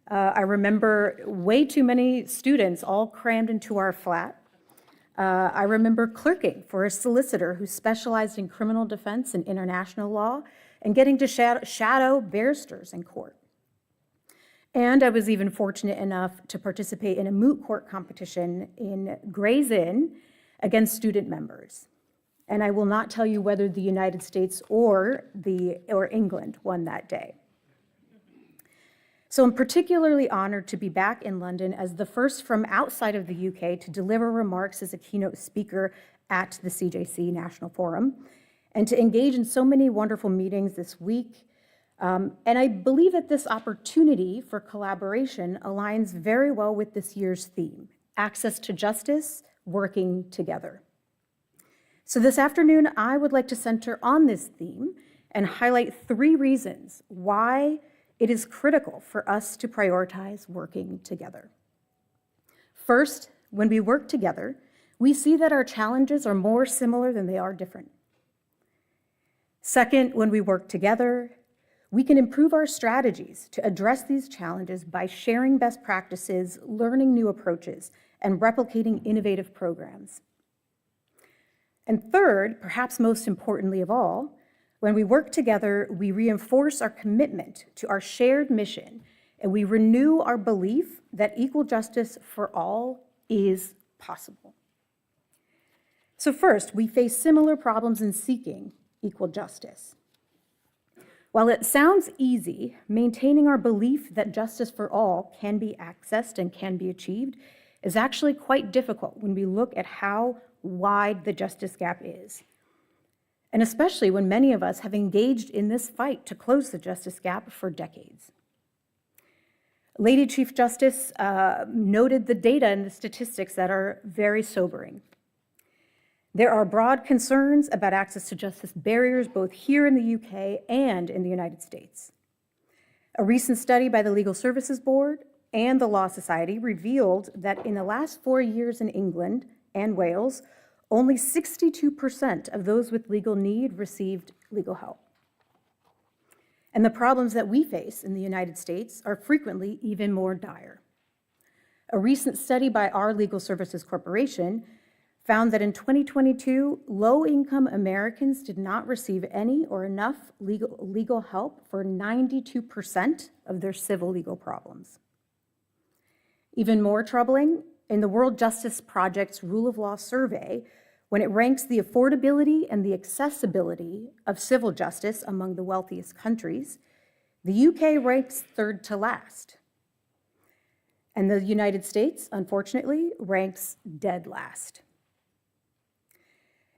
I remember way too many students all crammed into our flat. I remember clerking for a solicitor who specialized in criminal defense and international law and getting to shadow barristers in court. And I was even fortunate enough to participate in a moot court competition in Gray's Inn against student members. And I will not tell you whether the United States or England won that day. So I'm particularly honored to be back in London as the first from outside of the UK to deliver remarks as a keynote speaker at the CJC National Forum, and to engage in so many wonderful meetings this week. And I believe that this opportunity for collaboration aligns very well with this year's theme, access to justice, working together. So this afternoon, I would like to center on this theme and highlight 3 reasons why it is critical for us to prioritize working together. First, when we work together, we see that our challenges are more similar than they are different. Second, when we work together, we can improve our strategies to address these challenges by sharing best practices, learning new approaches, and replicating innovative programs. And third, perhaps most importantly of all, when we work together, we reinforce our commitment to our shared mission, and we renew our belief that equal justice for all is possible. So first, we face similar problems in seeking equal justice. While it sounds easy, maintaining our belief that justice for all can be accessed and can be achieved is actually quite difficult when we look at how wide the justice gap is. And especially when many of us have engaged in this fight to close the justice gap for decades. Lady Chief Justice noted the data and the statistics that are very sobering. There are broad concerns about access to justice barriers both here in the UK and in the United States. A recent study by the Legal Services Board and the Law Society revealed that in the last 4 years in England and Wales, only 62% of those with legal need received legal help. And the problems that we face in the United States are frequently even more dire. A recent study by our Legal Services Corporation found that in 2022, low-income Americans did not receive any or enough legal help for 92% of their civil legal problems. Even more troubling, in the World Justice Project's Rule of Law survey, when it ranks the affordability and the accessibility of civil justice among the wealthiest countries, the UK ranks third to last. And the United States, unfortunately, ranks dead last.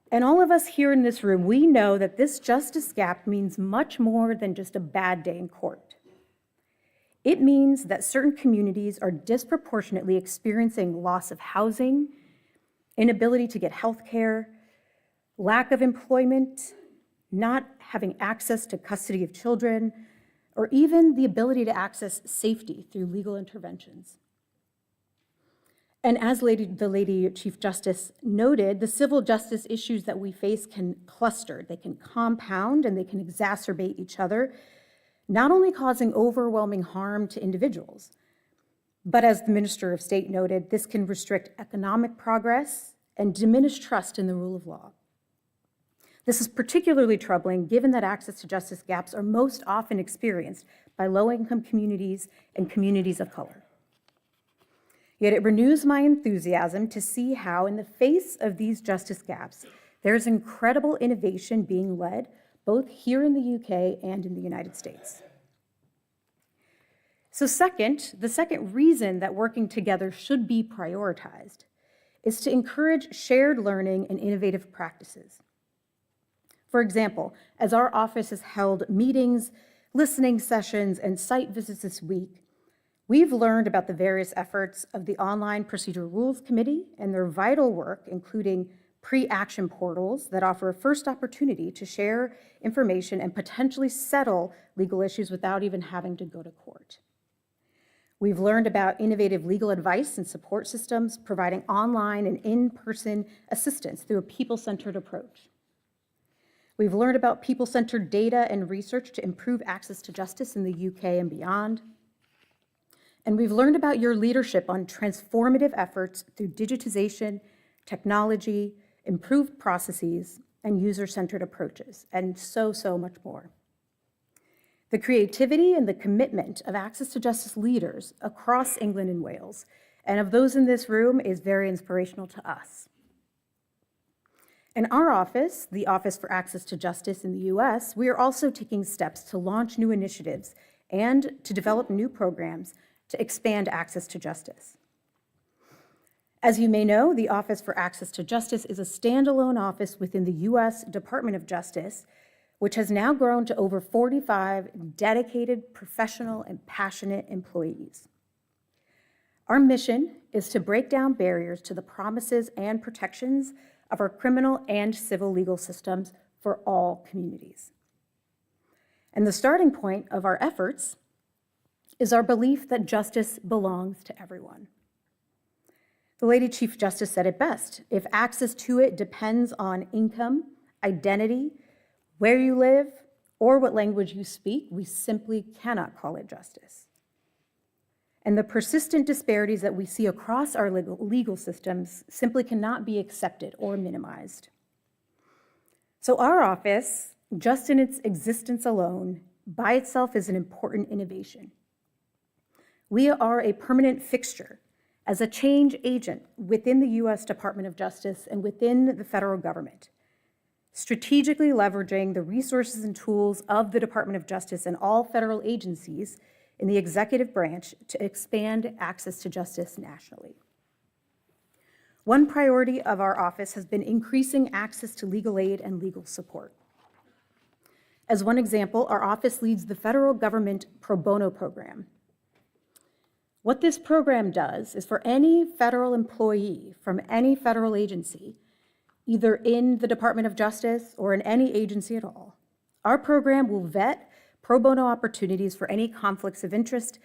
And all of us here in this room, we know that this justice gap means much more than just a bad day in court. It means that certain communities are disproportionately experiencing loss of housing, inability to get health care, lack of employment, not having access to custody of children, or even the ability to access safety through legal interventions. And as the Lady Chief Justice noted, the civil justice issues that we face can cluster, they can compound, and they can exacerbate each other, not only causing overwhelming harm to individuals, but as the Minister of State noted, this can restrict economic progress and diminish trust in the rule of law. This is particularly troubling given that access to justice gaps are most often experienced by low-income communities and communities of color. Yet it renews my enthusiasm to see how, in the face of these justice gaps, there's incredible innovation being led both here in the UK and in the United States. So the second reason that working together should be prioritized is to encourage shared learning and innovative practices. For example, as our office has held meetings, listening sessions, and site visits this week, we've learned about the various efforts of the Online Procedural Rules Committee and their vital work, including pre-action portals that offer a first opportunity to share information and potentially settle legal issues without even having to go to court. We've learned about innovative legal advice and support systems, providing online and in-person assistance through a people-centered approach. We've learned about people-centered data and research to improve access to justice in the UK and beyond. And we've learned about your leadership on transformative efforts through digitization, technology, improved processes, and user-centered approaches, and so much more. The creativity and the commitment of access to justice leaders across England and Wales, and of those in this room, is very inspirational to us. In our office, the Office for Access to Justice in the US, we are also taking steps to launch new initiatives and to develop new programs to expand access to justice. As you may know, the Office for Access to Justice is a standalone office within the US Department of Justice, which has now grown to over 45 dedicated, professional, and passionate employees. Our mission is to break down barriers to the promises and protections of our criminal and civil legal systems for all communities. And the starting point of our efforts is our belief that justice belongs to everyone. The Lady Chief Justice said it best: if access to it depends on income, identity, where you live, or what language you speak, we simply cannot call it justice. And the persistent disparities that we see across our legal systems simply cannot be accepted or minimized. So our office, just in its existence alone, by itself is an important innovation. We are a permanent fixture as a change agent within the US Department of Justice and within the federal government, strategically leveraging the resources and tools of the Department of Justice and all federal agencies in the executive branch to expand access to justice nationally. One priority of our office has been increasing access to legal aid and legal support. As one example, our office leads the federal government pro bono program. What this program does is for any federal employee from any federal agency, either in the Department of Justice or in any agency at all, our program will vet pro bono opportunities for any conflicts of interest,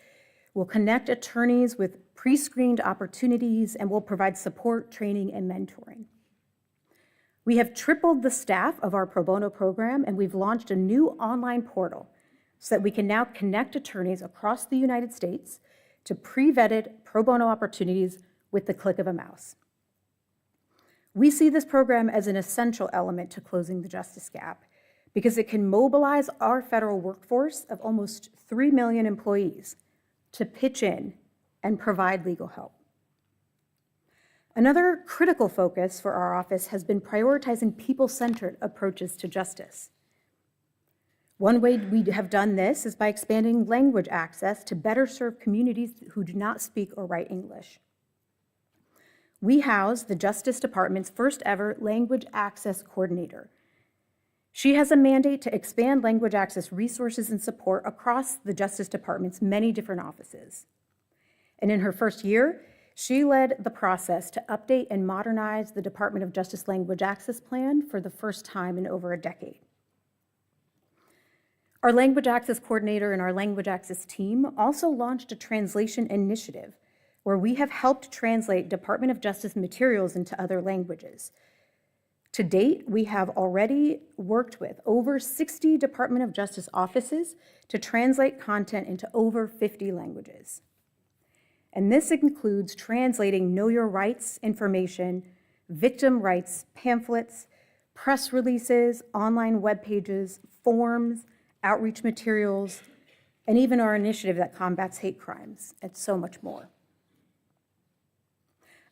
will connect attorneys with pre-screened opportunities, and will provide support, training, and mentoring. We have tripled the staff of our pro bono program, and we've launched a new online portal so that we can now connect attorneys across the United States to pre-vetted pro bono opportunities with the click of a mouse. We see this program as an essential element to closing the justice gap because it can mobilize our federal workforce of almost 3 million employees to pitch in and provide legal help. Another critical focus for our office has been prioritizing people-centered approaches to justice. One way we have done this is by expanding language access to better serve communities who do not speak or write English. We house the Justice Department's first ever language access coordinator. She has a mandate to expand language access resources and support across the Justice Department's many different offices. And in her first year, she led the process to update and modernize the Department of Justice Language Access Plan for the first time in over a decade. Our language access coordinator and our language access team also launched a translation initiative where we have helped translate Department of Justice materials into other languages. To date, we have already worked with over 60 Department of Justice offices to translate content into over 50 languages. And this includes translating Know Your Rights information, victim rights pamphlets, press releases, online web pages, forms, outreach materials, and even our initiative that combats hate crimes, and so much more.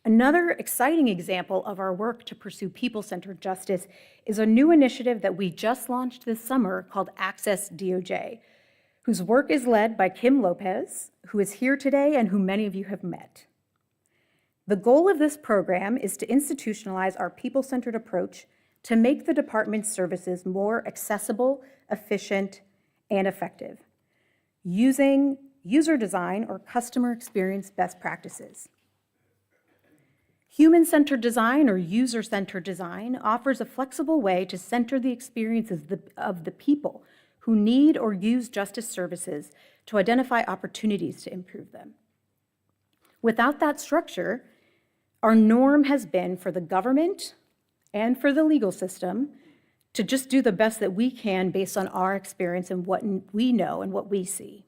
Another exciting example of our work to pursue people-centered justice is a new initiative that we just launched this summer called Access DOJ, whose work is led by Kim Lopez, who is here today and who many of you have met. The goal of this program is to institutionalize our people-centered approach to make the department's services more accessible, efficient, and effective, using user design or customer experience best practices. Human-centered design or user-centered design offers a flexible way to center the experiences of the people who need or use justice services to identify opportunities to improve them. Without that structure, our norm has been for the government and for the legal system to just do the best that we can based on our experience and what we know and what we see.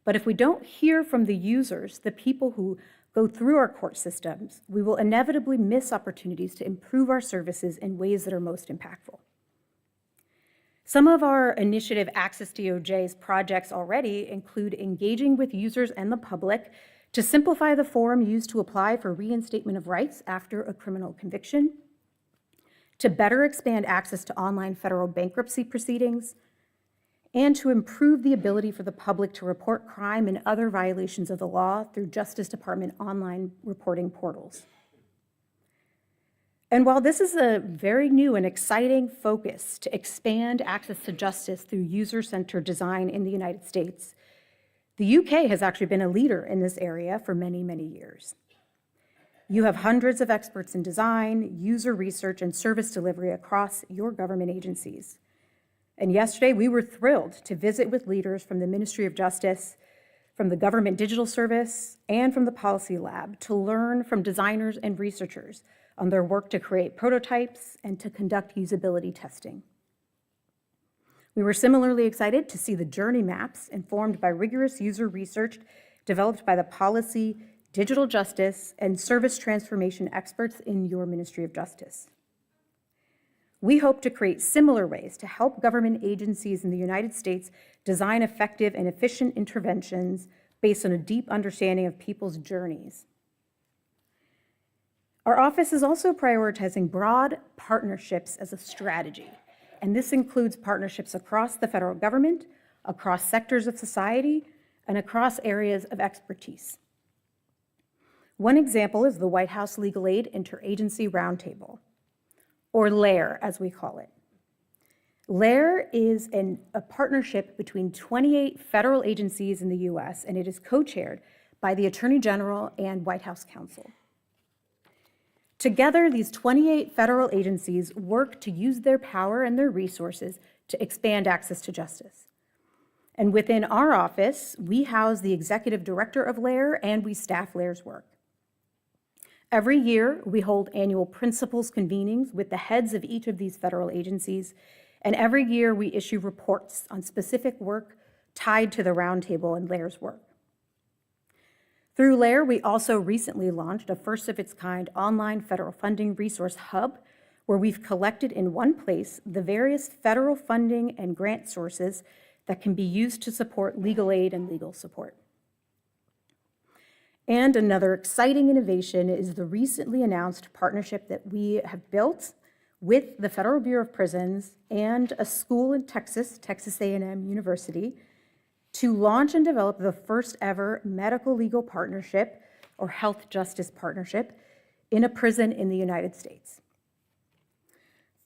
But if we don't hear from the users, the people who go through our court systems, we will inevitably miss opportunities to improve our services in ways that are most impactful. Some of our initiative Access DOJ's projects already include engaging with users and the public to simplify the form used to apply for reinstatement of rights after a criminal conviction, to better expand access to online federal bankruptcy proceedings, and to improve the ability for the public to report crime and other violations of the law through Justice Department online reporting portals. And while this is a very new and exciting focus to expand access to justice through user-centered design in the United States, the UK has actually been a leader in this area for many, many years. You have hundreds of experts in design, user research, and service delivery across your government agencies. And yesterday, we were thrilled to visit with leaders from the Ministry of Justice, from the Government Digital Service, and from the Policy Lab to learn from designers and researchers on their work to create prototypes and to conduct usability testing. We were similarly excited to see the journey maps informed by rigorous user research developed by the policy, digital justice, and service transformation experts in your Ministry of Justice. We hope to create similar ways to help government agencies in the United States design effective and efficient interventions based on a deep understanding of people's journeys. Our office is also prioritizing broad partnerships as a strategy, and this includes partnerships across the federal government, across sectors of society, and across areas of expertise. One example is the White House Legal Aid Interagency Roundtable, or LAIR as we call it. LAIR is a partnership between 28 federal agencies in the US, and it is co-chaired by the Attorney General and White House counsel. Together, these 28 federal agencies work to use their power and their resources to expand access to justice. And within our office, we house the executive director of LAIR and we staff LAIR's work. Every year, we hold annual principals convenings with the heads of each of these federal agencies, and every year we issue reports on specific work tied to the roundtable and LAIR's work. Through LAIR, we also recently launched a first-of-its-kind online federal funding resource hub, where we've collected in one place the various federal funding and grant sources that can be used to support legal aid and legal support. And another exciting innovation is the recently announced partnership that we have built with the Federal Bureau of Prisons and a school in Texas, Texas A&M University, to launch and develop the first ever medical legal partnership or health justice partnership in a prison in the United States.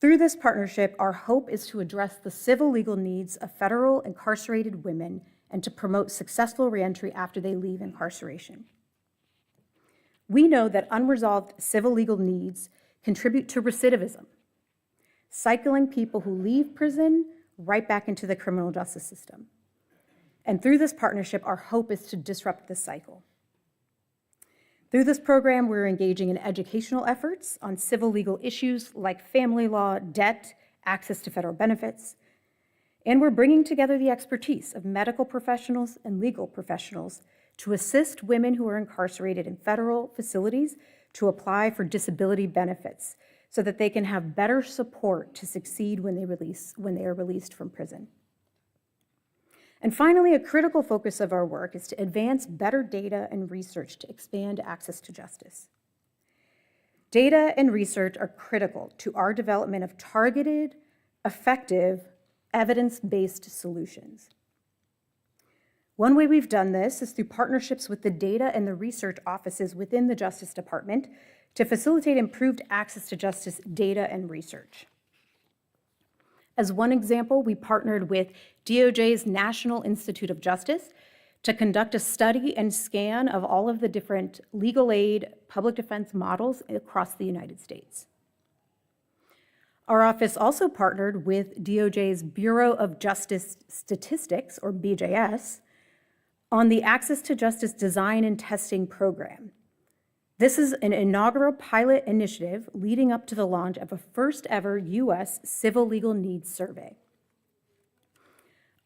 Through this partnership, our hope is to address the civil legal needs of federal incarcerated women and to promote successful reentry after they leave incarceration. We know that unresolved civil legal needs contribute to recidivism, cycling people who leave prison right back into the criminal justice system. And through this partnership, our hope is to disrupt this cycle. Through this program, we're engaging in educational efforts on civil legal issues like family law, debt, access to federal benefits, and we're bringing together the expertise of medical professionals and legal professionals to assist women who are incarcerated in federal facilities to apply for disability benefits so that they can have better support to succeed when they are released from prison. And finally, a critical focus of our work is to advance better data and research to expand access to justice. Data and research are critical to our development of targeted, effective, evidence-based solutions. One way we've done this is through partnerships with the data and the research offices within the Justice Department to facilitate improved access to justice data and research. As one example, we partnered with DOJ's National Institute of Justice to conduct a study and scan of all of the different legal aid public defense models across the United States. Our office also partnered with DOJ's Bureau of Justice Statistics, or BJS, on the Access to Justice Design and Testing Program. This is an inaugural pilot initiative leading up to the launch of a first ever US Civil Legal Needs Survey.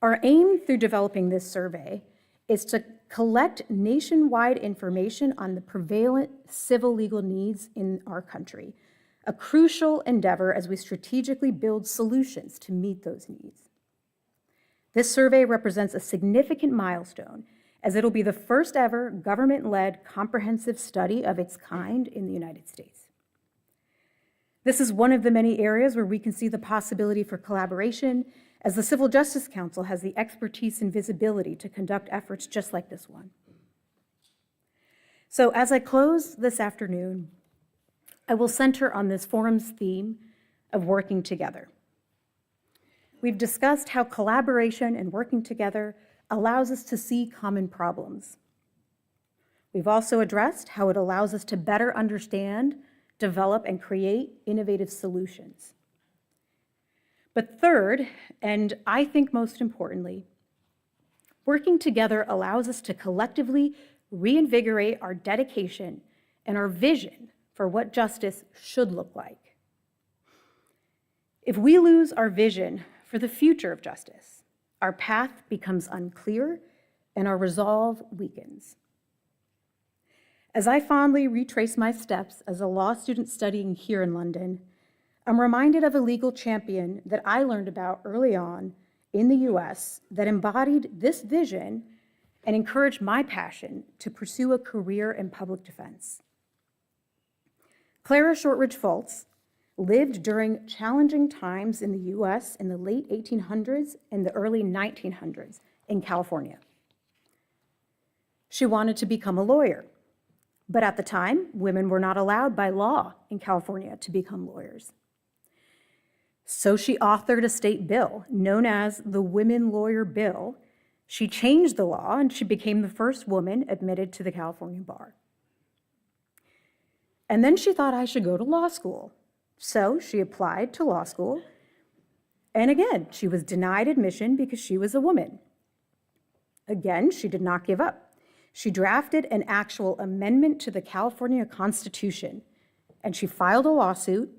Our aim through developing this survey is to collect nationwide information on the prevalent civil legal needs in our country, a crucial endeavor as we strategically build solutions to meet those needs. This survey represents a significant milestone, as it'll be the first ever government-led comprehensive study of its kind in the United States. This is one of the many areas where we can see the possibility for collaboration, as the Civil Justice Council has the expertise and visibility to conduct efforts just like this one. So as I close this afternoon, I will center on this forum's theme of working together. We've discussed how collaboration and working together allows us to see common problems. We've also addressed how it allows us to better understand, develop, and create innovative solutions. But third, and I think most importantly, working together allows us to collectively reinvigorate our dedication and our vision for what justice should look like. If we lose our vision for the future of justice, our path becomes unclear and our resolve weakens. As I fondly retrace my steps as a law student studying here in London, I'm reminded of a legal champion that I learned about early on in the US that embodied this vision and encouraged my passion to pursue a career in public defense. Clara Shortridge Fultz lived during challenging times in the US in the late 1800s and the early 1900s in California. She wanted to become a lawyer, but at the time, women were not allowed by law in California to become lawyers. So she authored a state bill known as the Women Lawyer Bill She changed the law, and she became the first woman admitted to the California bar. And then she thought I should go to law school. So she applied to law school. And again, she was denied admission because she was a woman. Again, she did not give up. She drafted an actual amendment to the California Constitution, and she filed a lawsuit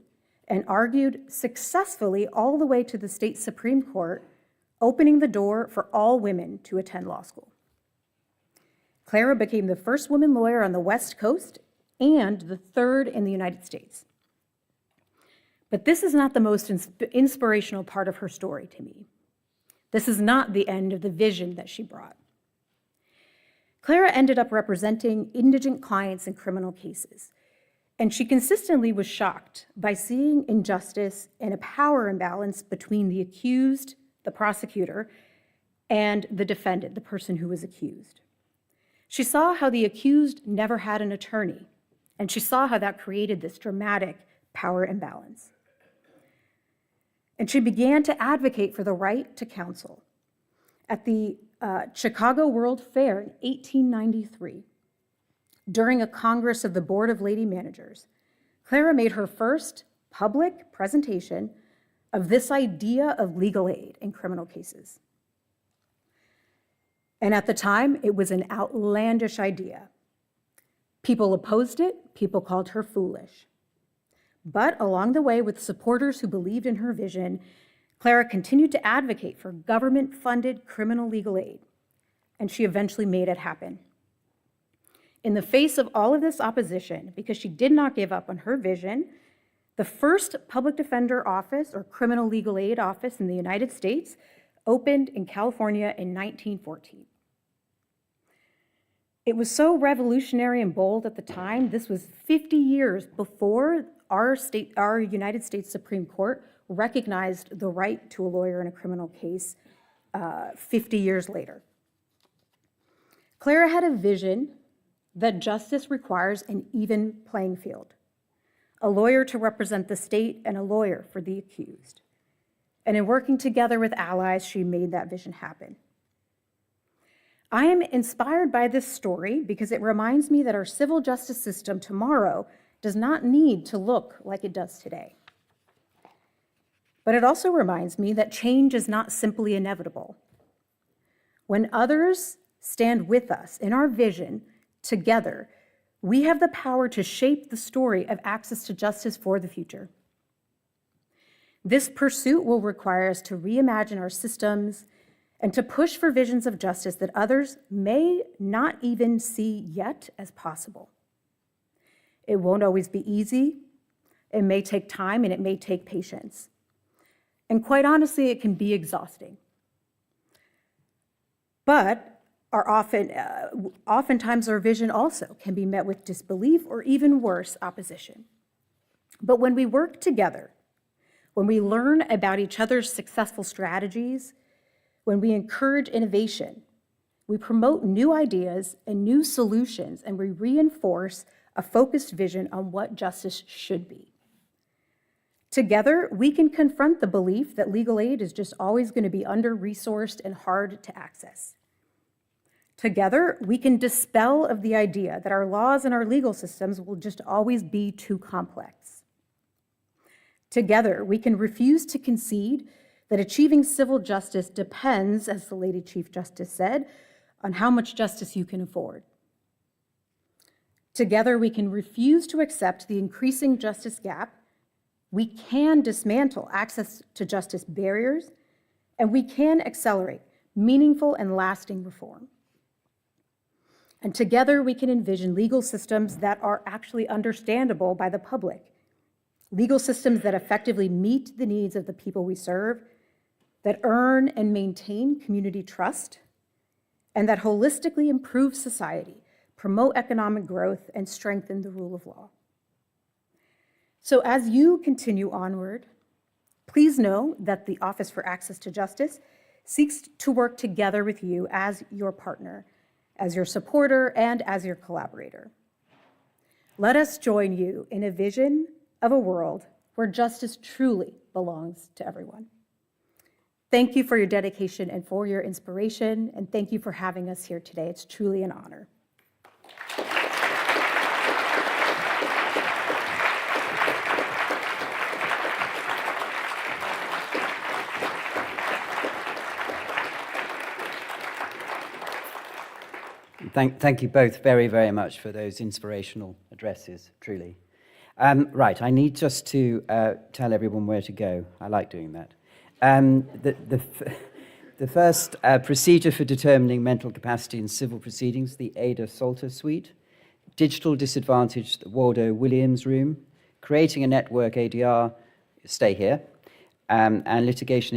and argued successfully all the way to the state Supreme Court, opening the door for all women to attend law school. Clara became the first woman lawyer on the West Coast and the third in the United States. But this is not the most inspirational part of her story to me. This is not the end of the vision that she brought. Clara ended up representing indigent clients in criminal cases, and she consistently was shocked by seeing injustice and a power imbalance between the accused, the prosecutor, and the defendant, the person who was accused. She saw how the accused never had an attorney, and she saw how that created this dramatic power imbalance. And she began to advocate for the right to counsel. At the Chicago World Fair in 1893, during a Congress of the Board of Lady Managers, Clara made her first public presentation of this idea of legal aid in criminal cases. And at the time, it was an outlandish idea. People opposed it, people called her foolish. But along the way, with supporters who believed in her vision, Clara continued to advocate for government-funded criminal legal aid, and she eventually made it happen. In the face of all of this opposition, because she did not give up on her vision, the first public defender office or criminal legal aid office in the United States opened in California in 1914. It was so revolutionary and bold at the time. This was 50 years before our United States Supreme Court recognized the right to a lawyer in a criminal case 50 years later. Clara had a vision that justice requires an even playing field, a lawyer to represent the state and a lawyer for the accused. And in working together with allies, she made that vision happen. I am inspired by this story because it reminds me that our civil justice system tomorrow does not need to look like it does today. But it also reminds me that change is not simply inevitable. When others stand with us in our vision together, we have the power to shape the story of access to justice for the future. This pursuit will require us to reimagine our systems and to push for visions of justice that others may not even see yet as possible. It won't always be easy. It may take time and it may take patience. And quite honestly, it can be exhausting. But oftentimes our vision also can be met with disbelief or even worse, opposition. But when we work together, when we learn about each other's successful strategies, when we encourage innovation, we promote new ideas and new solutions, and we reinforce a focused vision on what justice should be. Together, we can confront the belief that legal aid is just always going to be under-resourced and hard to access. Together, we can dispel of the idea that our laws and our legal systems will just always be too complex. Together, we can refuse to concede that achieving civil justice depends, as the Lady Chief Justice said, on how much justice you can afford. Together, we can refuse to accept the increasing justice gap. We can dismantle access to justice barriers, and we can accelerate meaningful and lasting reform. And together, we can envision legal systems that are actually understandable by the public, legal systems that effectively meet the needs of the people we serve, that earn and maintain community trust, and that holistically improve society, promote economic growth, and strengthen the rule of law. So as you continue onward, please know that the Office for Access to Justice seeks to work together with you as your partner, as your supporter, and as your collaborator. Let us join you in a vision of a world where justice truly belongs to everyone. Thank you for your dedication and for your inspiration, and thank you for having us here today. It's truly an honor. Thank you both very, very much for those inspirational addresses, truly. Right, I need just to tell everyone where to go. I like doing that. The first procedure for determining mental capacity in civil proceedings, the Ada Salter Suite, digital disadvantaged Waldo Williams Room, creating a network ADR, stay here, and Litigants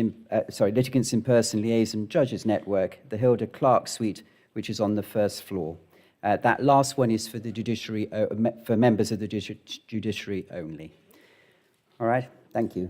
in Person Liaison Judges Network, the Hilda Clarke Suite, which is on the first floor. That last one is for the judiciary, for members of the judiciary only. All right, thank you.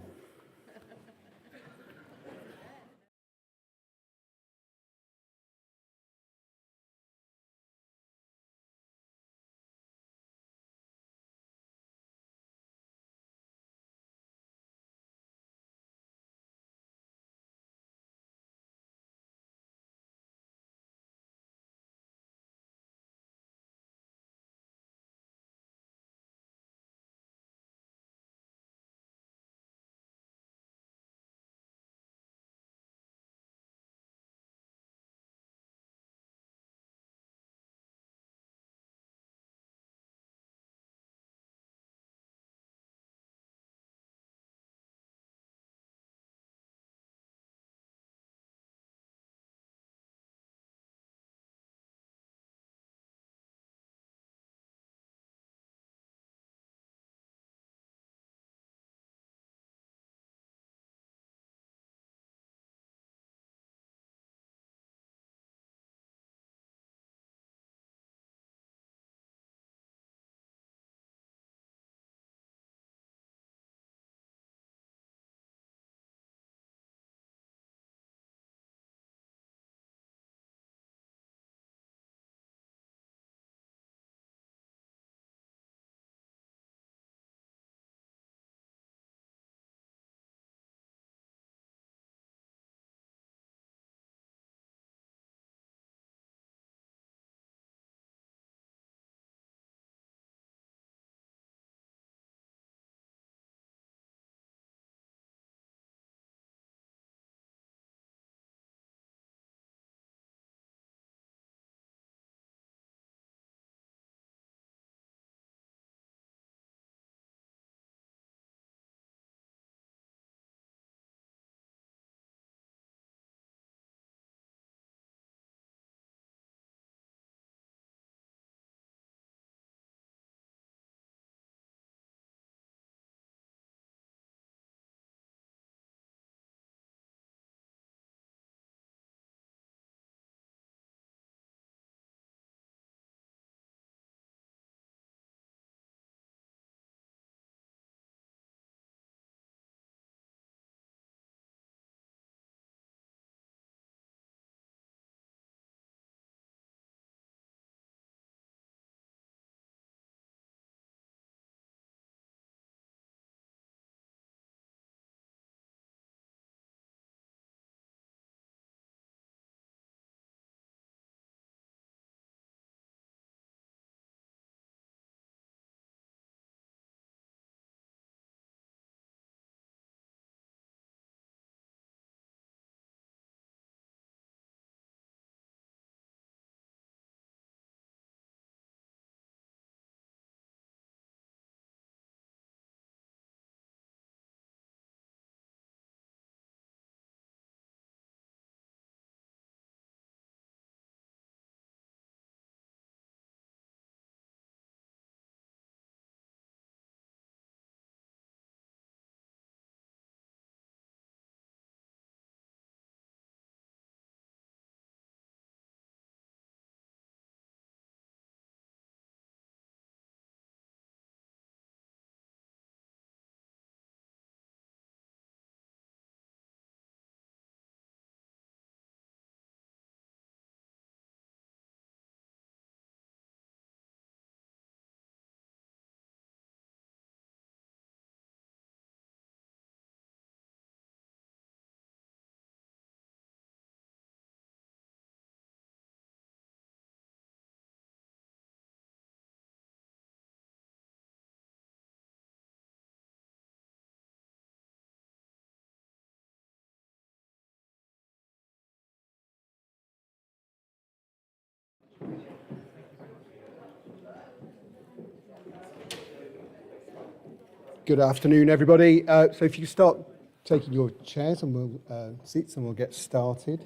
Good afternoon, everybody. So if you start taking your chairs and seats, and we'll get started.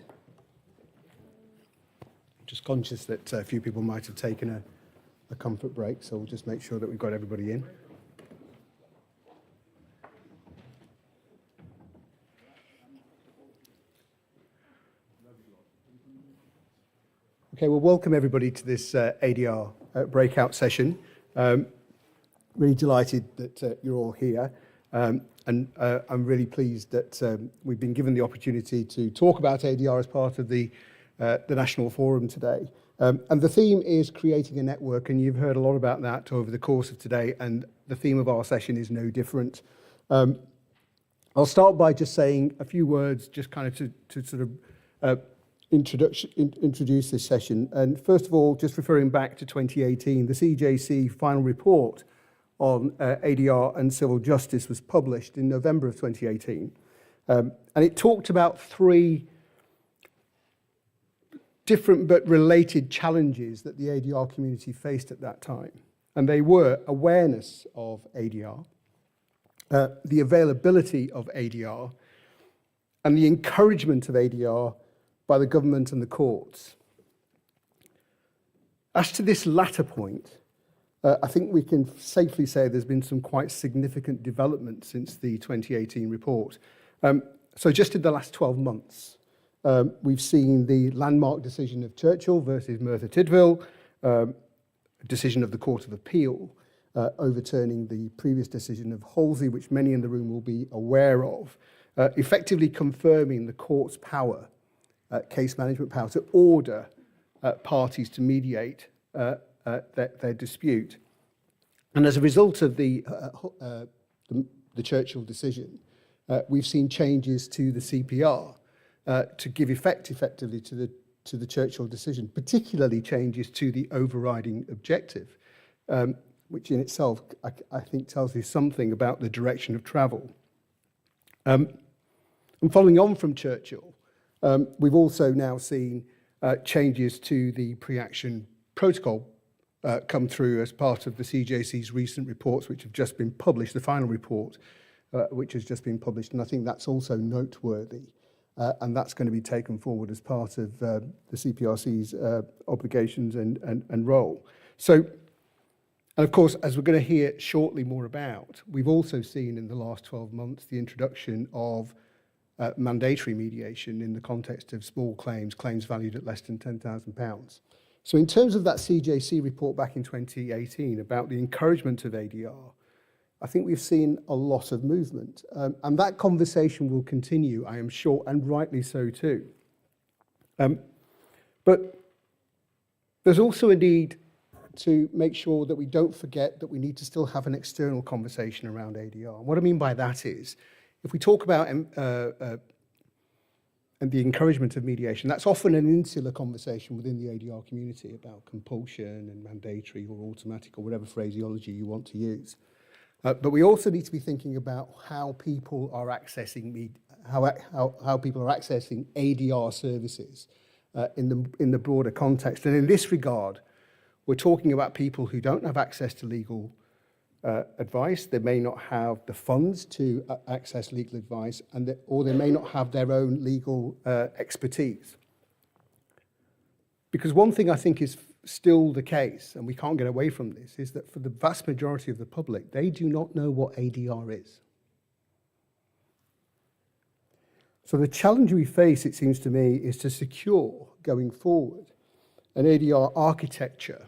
Just conscious that a few people might have taken a comfort break, so we'll just make sure that we've got everybody in. Okay, well, welcome everybody to this ADR breakout session. Really delighted that you're all here, and I'm really pleased that we've been given the opportunity to talk about ADR as part of the National Forum today. And the theme is creating a network, and you've heard a lot about that over the course of today, and the theme of our session is no different. I'll start by just saying a few words, just kind of to sort of introduce this session. And first of all, just referring back to 2018, the CJC final report on ADR and civil justice was published in November of 2018. And it talked about three different but related challenges that the ADR community faced at that time. And they were awareness of ADR, the availability of ADR, and the encouragement of ADR by the government and the courts. As to this latter point, I think we can safely say there's been some quite significant development since the 2018 report. So just in the last 12 months, we've seen the landmark decision of Churchill versus Merthyr Tydfil, a decision of the Court of Appeal, overturning the previous decision of Hoadley, which many in the room will be aware of, effectively confirming the court's power, case management power, to order parties to mediate their dispute. And as a result of the Churchill decision, we've seen changes to the CPR to give effect effectively to the Churchill decision, particularly changes to the overriding objective, which in itself I think tells you something about the direction of travel. And following on from Churchill, we've also now seen changes to the pre-action protocol come through as part of the CJC's recent reports, which have just been published, the final report, which has just been published. And I think that's also noteworthy. And that's going to be taken forward as part of the CPRC's obligations and role. So, and of course, as we're going to hear shortly more about, we've also seen in the last 12 months the introduction of mandatory mediation in the context of small claims valued at less than £10,000. So in terms of that CJC report back in 2018 about the encouragement of ADR, I think we've seen a lot of movement. And that conversation will continue, I am sure, and rightly so too. But there's also a need to make sure that we don't forget that we need to still have an external conversation around ADR. And what I mean by that is, if we talk about and the encouragement of mediation, that's often an insular conversation within the ADR community about compulsion and mandatory or automatic or whatever phraseology you want to use. But we also need to be thinking about how people are accessing how people are accessing ADR services in the broader context. And in this regard, we're talking about people who don't have access to legal advice. They may not have the funds to access legal advice, or they may not have their own legal expertise. Because one thing I think is still the case, and we can't get away from this, is that for the vast majority of the public, they do not know what ADR is. So the challenge we face, it seems to me, is to secure, going forward, an ADR architecture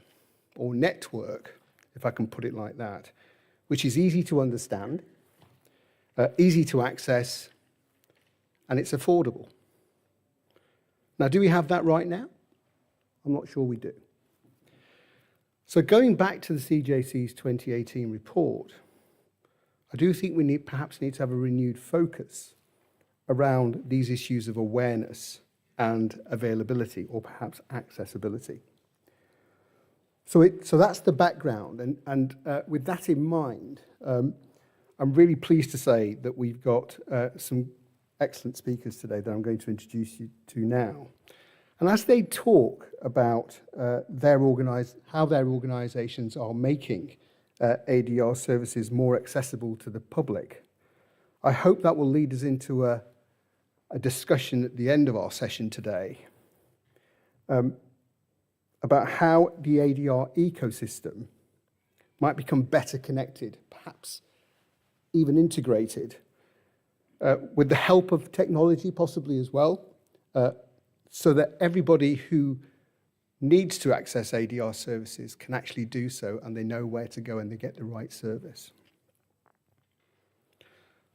or network, if I can put it like that, which is easy to understand, easy to access, and it's affordable. Now, do we have that right now? I'm not sure we do. So going back to the CJC's 2018 report, I do think we perhaps need to have a renewed focus around these issues of awareness and availability, or perhaps accessibility. So that's the background, and with that in mind, I'm really pleased to say that we've got some excellent speakers today that I'm going to introduce you to now. And as they talk about how their organisations are making ADR services more accessible to the public. I hope that will lead us into a discussion at the end of our session today about how the ADR ecosystem might become better connected, perhaps even integrated, with the help of technology possibly as well, so that everybody who needs to access ADR services can actually do so, and they know where to go and they get the right service.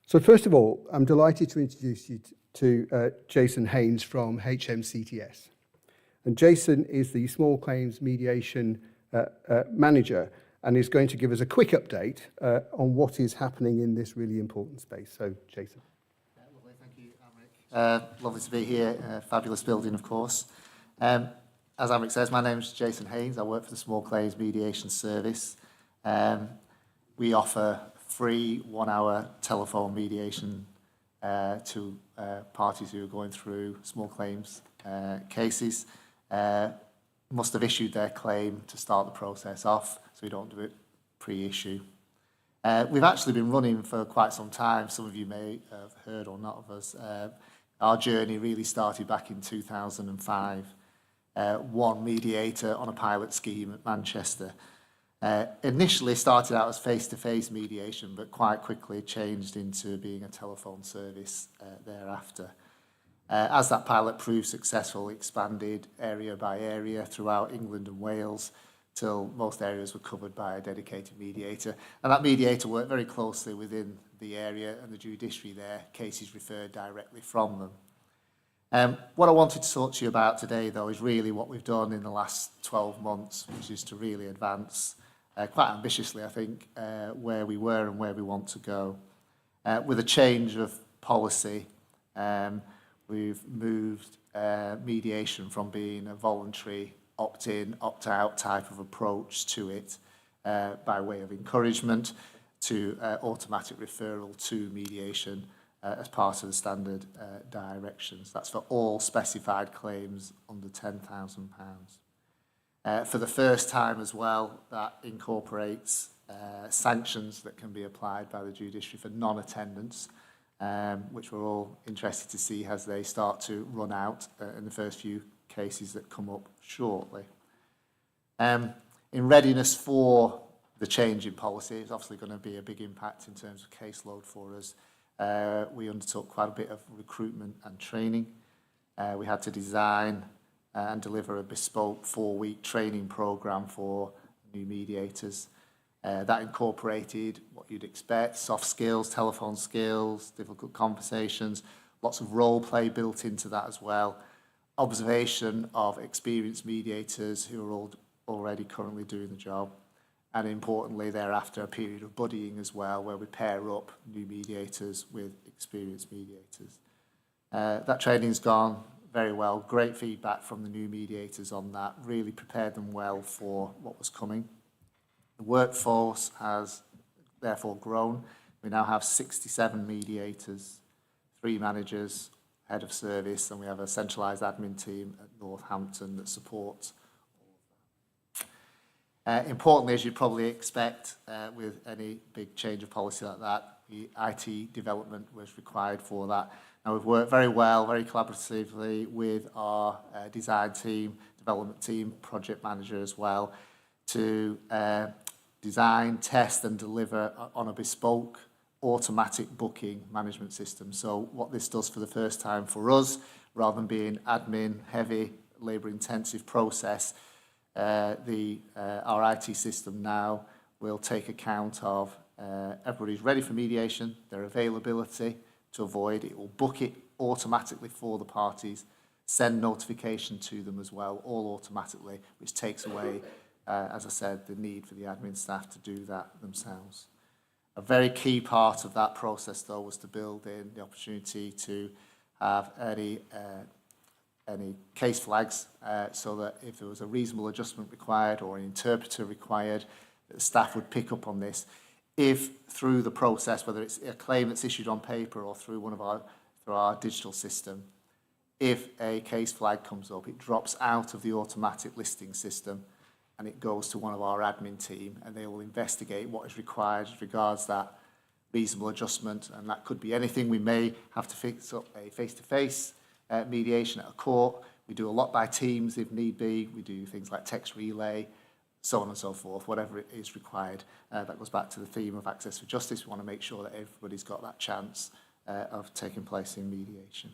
So first of all, I'm delighted to introduce you to Jason Haynes from HMCTS. And Jason is the small claims mediation manager and is going to give us a quick update on what is happening in this really important space. So, Jason. Lovely, thank you, Amrik. Lovely to be here. Fabulous building, of course. As Amrik says, my name is Jason Haynes. I work for the Small Claims Mediation Service. We offer free 1-hour telephone mediation to parties who are going through small claims cases. Must have issued their claim to start the process off, so we don't do it pre-issue. We've actually been running for quite some time. Some of you may have heard or not of us. Our journey really started back in 2005. One mediator on a pilot scheme at Manchester. Initially started out as face-to-face mediation, but quite quickly changed into being a telephone service thereafter. As that pilot proved successful, it expanded area by area throughout England and Wales till most areas were covered by a dedicated mediator. And that mediator worked very closely within the area and the judiciary there, cases referred directly from them. What I wanted to talk to you about today, though, is really what we've done in the last 12 months, which is to really advance, quite ambitiously, I think, where we were and where we want to go. With a change of policy, we've moved mediation from being a voluntary opt-in, opt-out type of approach to it by way of encouragement to automatic referral to mediation as part of the standard directions. That's for all specified claims under £10,000. For the first time as well, that incorporates sanctions that can be applied by the judiciary for non-attendance, which we're all interested to see as they start to run out in the first few cases that come up shortly. In readiness for the change in policy, it's obviously going to be a big impact in terms of caseload for us. We undertook quite a bit of recruitment and training. We had to design and deliver a bespoke 4-week training program for new mediators. That incorporated what you'd expect, soft skills, telephone skills, difficult conversations, lots of role play built into that as well, observation of experienced mediators who are already currently doing the job, and importantly thereafter a period of buddying as well, where we pair up new mediators with experienced mediators. That training's gone very well, great feedback from the new mediators on that, really prepared them well for what was coming. The workforce has therefore grown. We now have 67 mediators, 3 managers, head of service, and we have a centralised admin team at Northampton that supports all of that. Importantly, as you'd probably expect with any big change of policy like that, the IT development was required for that. Now, we've worked very well, very collaboratively with our design team, development team, project manager as well, to design, test and deliver on a bespoke automatic booking management system. So what this does for the first time for us, rather than being admin heavy, labour intensive process, our IT system now will take account of everybody's ready for mediation, their availability to avoid. It will book it automatically for the parties, send notification to them as well, all automatically, which takes away, as I said, the need for the admin staff to do that themselves. A very key part of that process, though, was to build in the opportunity to have any case flags so that if there was a reasonable adjustment required or an interpreter required, the staff would pick up on this. If through the process, whether it's a claim that's issued on paper or through our digital system, if a case flag comes up, it drops out of the automatic listing system and it goes to one of our admin team, and they will investigate what is required as regards that reasonable adjustment, and that could be anything. We may have to fix up a face-to-face mediation at a court. We do a lot by teams if need be. We do things like text relay, so on and so forth, whatever it is required. That goes back to the theme of access for justice. We want to make sure that everybody's got that chance of taking place in mediation.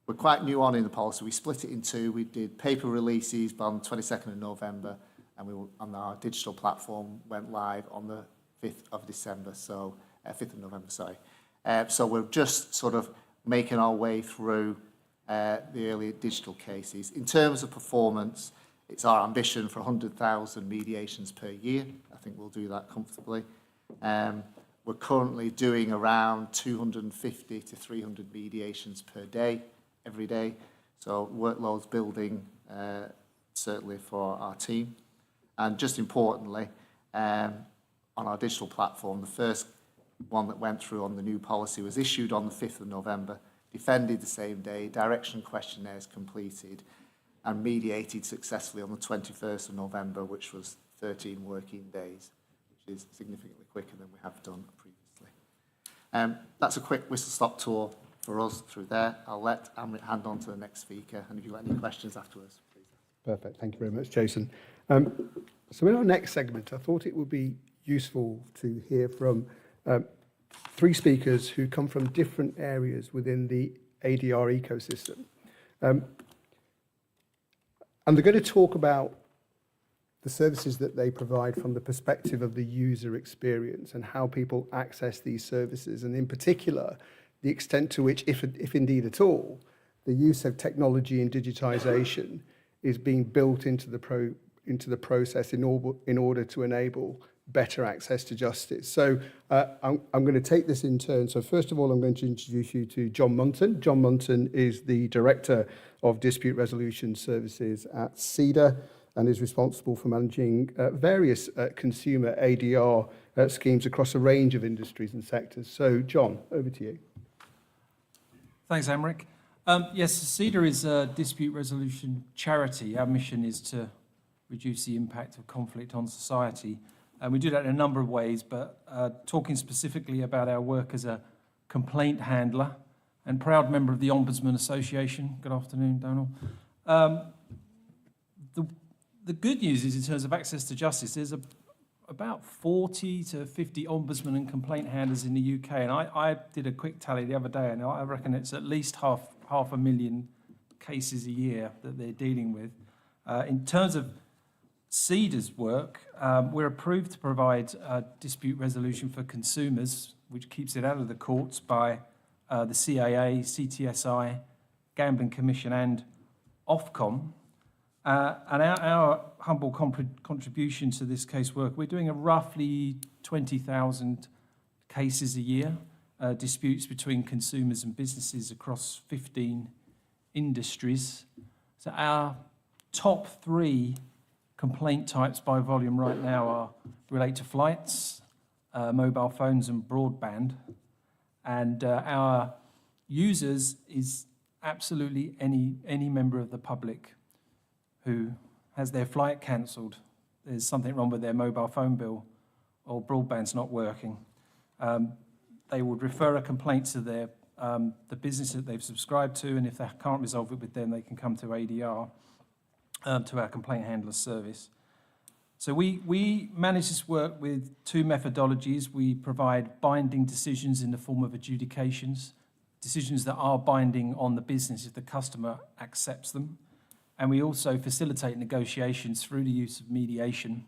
We're quite new on in the policy. We split it in two. We did paper releases on the 22nd of November, and on our digital platform went live on the 5th of December, so 5th of November, sorry. So we're just sort of making our way through the early digital cases. In terms of performance, it's our ambition for 100,000 mediations per year. I think we'll do that comfortably. We're currently doing around 250 to 300 mediations per day, every day. So workload's building, certainly for our team. And just importantly, on our digital platform, the first one that went through on the new policy was issued on the 5th of November, defended the same day, direction questionnaires completed, and mediated successfully on the 21st of November, which was 13 working days, which is significantly quicker than we have done previously. That's a quick whistle-stop tour for us through there. I'll let Amrik hand on to the next speaker, and if you've got any questions afterwards, please. Perfect. Thank you very much, Jason. So in our next segment, I thought it would be useful to hear from three speakers who come from different areas within the ADR ecosystem. And they're going to talk about the services that they provide from the perspective of the user experience and how people access these services, and in particular, the extent to which, if indeed at all, the use of technology and digitization is being built into the process in order to enable better access to justice. So I'm going to take this in turn. So first of all, I'm going to introduce you to John Munton. John Munton is the Director of Dispute Resolution Services at CEDA and is responsible for managing various consumer ADR schemes across a range of industries and sectors. So John, over to you. Thanks, Amrik. Yes, CEDA is a dispute resolution charity. Our mission is to reduce the impact of conflict on society. And we do that in a number of ways, but talking specifically about our work as a complaint handler and proud member of the Ombudsman Association. Good afternoon, Donald. The good news is, in terms of access to justice, there's about 40 to 50 ombudsman and complaint handlers in the UK. And I did a quick tally the other day, and I reckon it's at least half a million cases a year that they're dealing with. In terms of CEDA's work, we're approved to provide dispute resolution for consumers, which keeps it out of the courts, by the CAA, CTSI, Gambling Commission and Ofcom. And our humble contribution to this casework, we're doing a roughly 20,000 cases a year, disputes between consumers and businesses across 15 industries. So our top three complaint types by volume right now relate to flights, mobile phones and broadband. And our users is absolutely any member of the public who has their flight cancelled, there's something wrong with their mobile phone bill, or broadband's not working. They would refer a complaint to their the business that they've subscribed to, and if they can't resolve it with them, they can come to ADR, to our complaint handler service. So we manage this work with two methodologies. We provide binding decisions in the form of adjudications, decisions that are binding on the business if the customer accepts them. And we also facilitate negotiations through the use of mediation.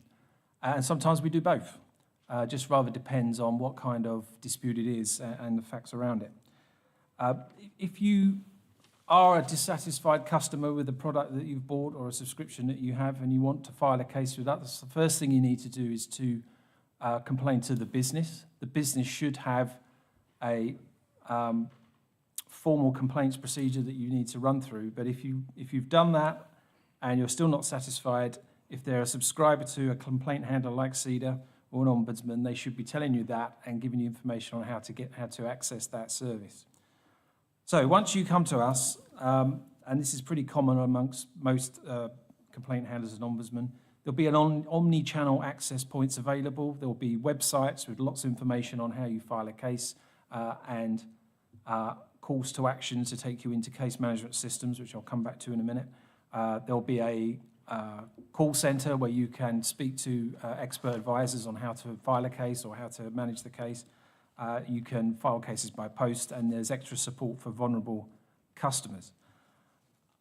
And sometimes we do both. Just rather depends on what kind of dispute it is and the facts around it. If you are a dissatisfied customer with a product that you've bought or a subscription that you have and you want to file a case with us, the first thing you need to do is to complain to the business. The business should have a formal complaints procedure that you need to run through. But if you've done that and you're still not satisfied, if they're a subscriber to a complaint handler like CEDA or an ombudsman, they should be telling you that and giving you information on how to access that service. So once you come to us, and this is pretty common amongst most complaint handlers and ombudsmen. There'll be an omni-channel access points available. There'll be websites with lots of information on how you file a case and calls to action to take you into case management systems, which I'll come back to in a minute. There'll be a call centre where you can speak to expert advisors on how to file a case or how to manage the case. You can file cases by post, and there's extra support for vulnerable customers.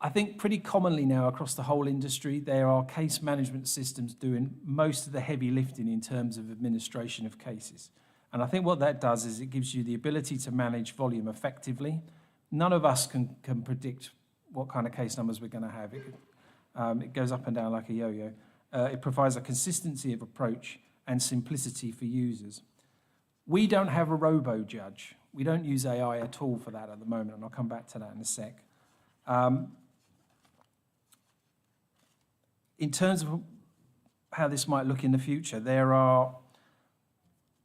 I think pretty commonly now across the whole industry, there are case management systems doing most of the heavy lifting in terms of administration of cases. And I think what that does is it gives you the ability to manage volume effectively. None of us can predict what kind of case numbers we're going to have. It goes up and down like a yo-yo. It provides a consistency of approach and simplicity for users. We don't have a robo-judge. We don't use AI at all for that at the moment, and I'll come back to that in a sec. In terms of how this might look in the future, there are,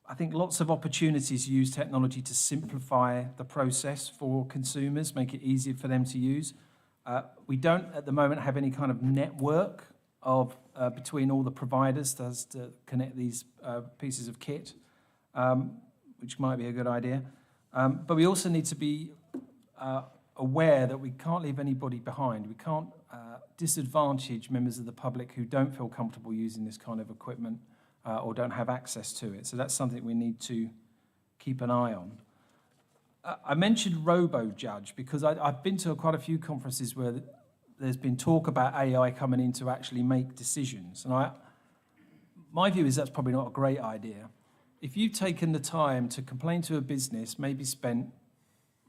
I think, lots of opportunities to use technology to simplify the process for consumers, make it easier for them to use. We don't, at the moment, have any kind of network of between all the providers to connect these pieces of kit, which might be a good idea. But we also need to be aware that we can't leave anybody behind. We can't disadvantage members of the public who don't feel comfortable using this kind of equipment or don't have access to it. So that's something we need to keep an eye on. I mentioned robo-judge because I've been to quite a few conferences where there's been talk about AI coming in to actually make decisions. And my view is that's probably not a great idea. If you've taken the time to complain to a business, maybe spent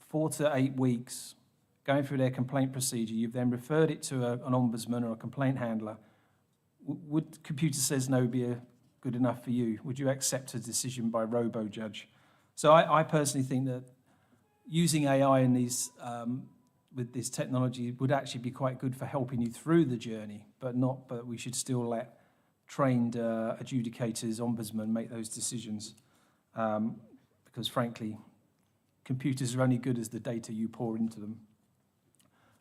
4 to 8 weeks going through their complaint procedure, you've then referred it to an ombudsman or a complaint handler, would computer says no be good enough for you? Would you accept a decision by robo-judge? So I personally think that using AI in these, with this technology would actually be quite good for helping you through the journey, but we should still let trained adjudicators, ombudsmen make those decisions because frankly, computers are only good as the data you pour into them.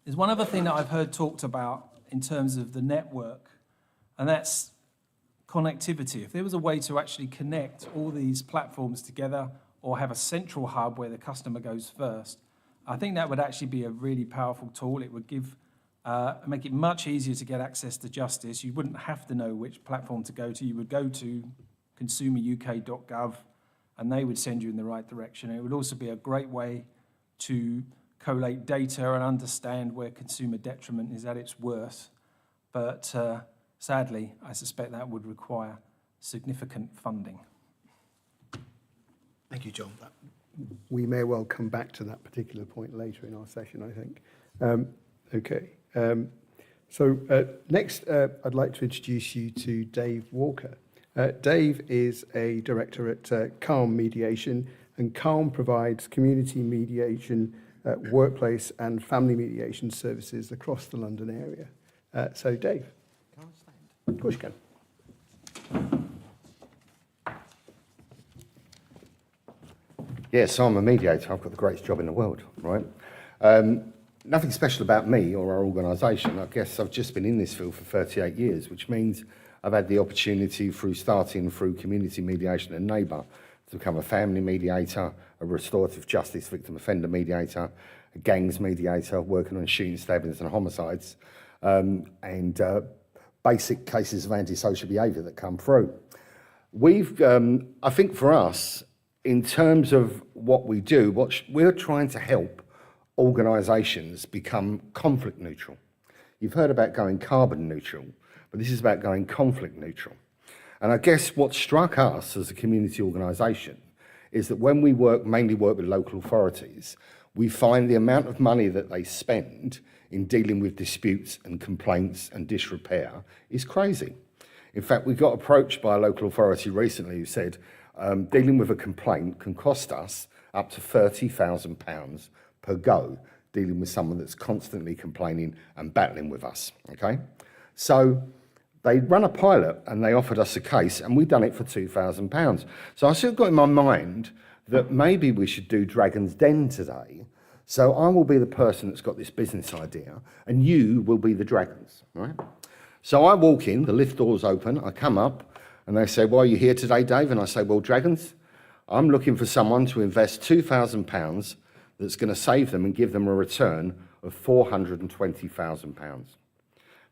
There's one other thing that I've heard talked about in terms of the network, and that's connectivity. If there was a way to actually connect all these platforms together or have a central hub where the customer goes first, I think that would actually be a really powerful tool. It would make it much easier to get access to justice. You wouldn't have to know which platform to go to. You would go to consumeruk.gov and they would send you in the right direction. It would also be a great way to collate data and understand where consumer detriment is at its worst. But sadly, I suspect that would require significant funding. Thank you, John. We may well come back to that particular point later in our session, I think. Okay. Next, I'd like to introduce you to Dave Walker. Dave is a director at Calm Mediation, and Calm provides community mediation, workplace and family mediation services across the London area. So, Dave. Can I stand? Of course you can. Yes, I'm a mediator. I've got the greatest job in the world, right? Nothing special about me or our organisation. I guess I've just been in this field for 38 years, which means I've had the opportunity through community mediation and neighbour to become a family mediator, a restorative justice victim offender mediator, a gangs mediator, working on shooting, stabbings and homicides, and basic cases of antisocial behaviour that come through. I think for us, in terms of what we do, we're trying to help organisations become conflict neutral. You've heard about going carbon neutral, but this is about going conflict neutral. And I guess what struck us as a community organisation is that when we mainly work with local authorities, we find the amount of money that they spend in dealing with disputes and complaints and disrepair is crazy. In fact, we got approached by a local authority recently who said, dealing with a complaint can cost us up to £30,000 per go, dealing with someone that's constantly complaining and battling with us, okay? So they run a pilot and they offered us a case and we've done it for £2,000. So I sort of got in my mind that maybe we should do Dragon's Den today. So I will be the person that's got this business idea and you will be the dragons, right? So I walk in, the lift doors open, I come up, and they say, why are you here today, Dave? And I say, well, Dragons, I'm looking for someone to invest £2,000 that's going to save them and give them a return of £420,000.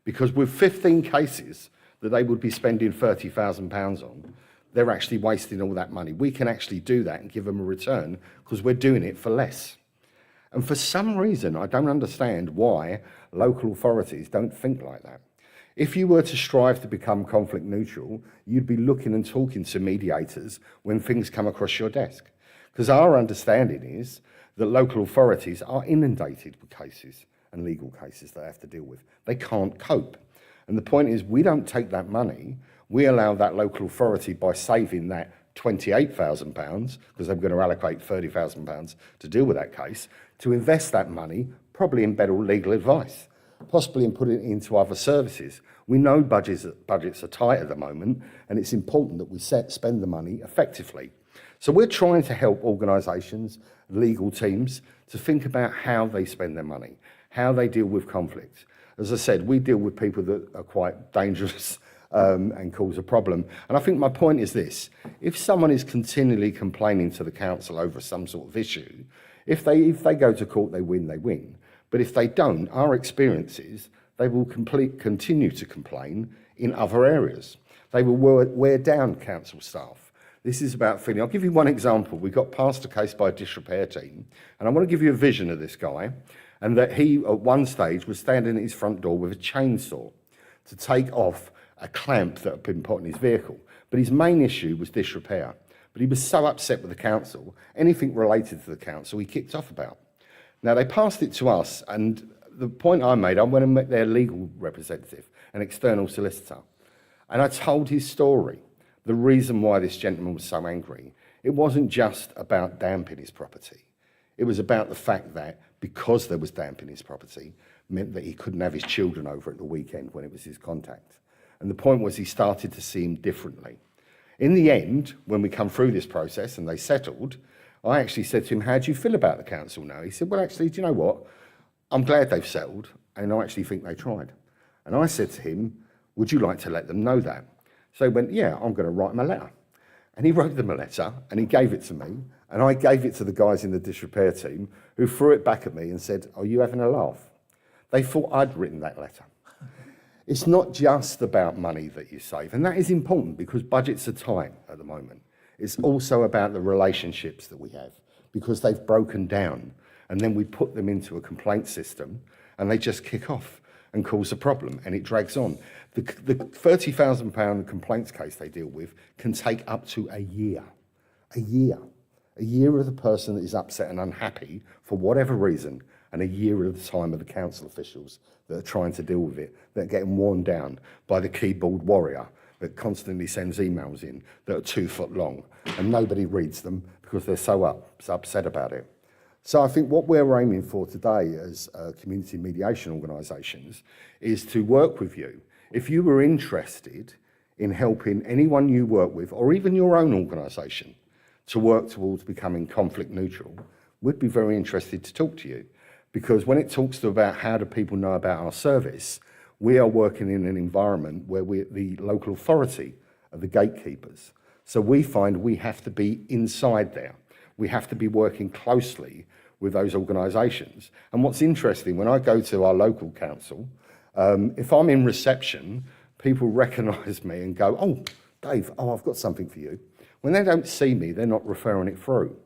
Because with 15 cases that they would be spending £30,000 on, they're actually wasting all that money. We can actually do that and give them a return because we're doing it for less. And for some reason, I don't understand why local authorities don't think like that. If you were to strive to become conflict neutral, you'd be looking and talking to mediators when things come across your desk. Because our understanding is that local authorities are inundated with cases and legal cases they have to deal with. They can't cope. And the point is, we don't take that money, we allow that local authority, by saving that £28,000, because they're going to allocate £30,000 to deal with that case, to invest that money probably in better legal advice, possibly in putting it into other services. We know budgets are tight at the moment, and it's important that we spend the money effectively. So we're trying to help organisations, legal teams, to think about how they spend their money, how they deal with conflict. As I said, we deal with people that are quite dangerous and cause a problem. And I think my point is this: if someone is continually complaining to the council over some sort of issue, if they go to court, they win. But if they don't, our experience is they will continue to complain in other areas. They will wear down council staff. This is about feeling. I'll give you one example. We got passed a case by a disrepair team, and I want to give you a vision of this guy, and that he, at one stage, was standing at his front door with a chainsaw to take off a clamp that had been put in his vehicle. But his main issue was disrepair. But he was so upset with the council, anything related to the council, he kicked off about. Now, they passed it to us, and the point I made, I went and met their legal representative, an external solicitor, and I told his story, the reason why this gentleman was so angry. It wasn't just about damp in his property. It was about the fact that because there was damp in his property, meant that he couldn't have his children over at the weekend when it was his contact. And the point was, he started to see him differently. In the end, when we come through this process and they settled, I actually said to him, how do you feel about the council now? He said, well, actually, do you know what? I'm glad they've settled, and I actually think they tried. And I said to him, would you like to let them know that? So he went, yeah, I'm going to write them a letter. And he wrote them a letter, and he gave it to me, and I gave it to the guys in the disrepair team, who threw it back at me and said, are you having a laugh? They thought I'd written that letter. It's not just about money that you save, and that is important because budgets are tight at the moment. It's also about the relationships that we have, because they've broken down, and then we put them into a complaint system, and they just kick off and cause a problem, and it drags on. The £30,000 complaints case they deal with can take up to a year. A year of the person that is upset and unhappy for whatever reason, and a year of the time of the council officials that are trying to deal with it, that are getting worn down by the keyboard warrior that constantly sends emails in that are 2 foot long, and nobody reads them because they're so upset about it. So I think what we're aiming for today as community mediation organisations is to work with you. If you were interested in helping anyone you work with, or even your own organisation, to work towards becoming conflict neutral, we'd be very interested to talk to you. Because when it talks about how do people know about our service, we are working in an environment where the local authority are the gatekeepers. So we find we have to be inside there. We have to be working closely with those organisations. And what's interesting, when I go to our local council, if I'm in reception, people recognise me and go, oh, Dave, I've got something for you. When they don't see me, they're not referring it through.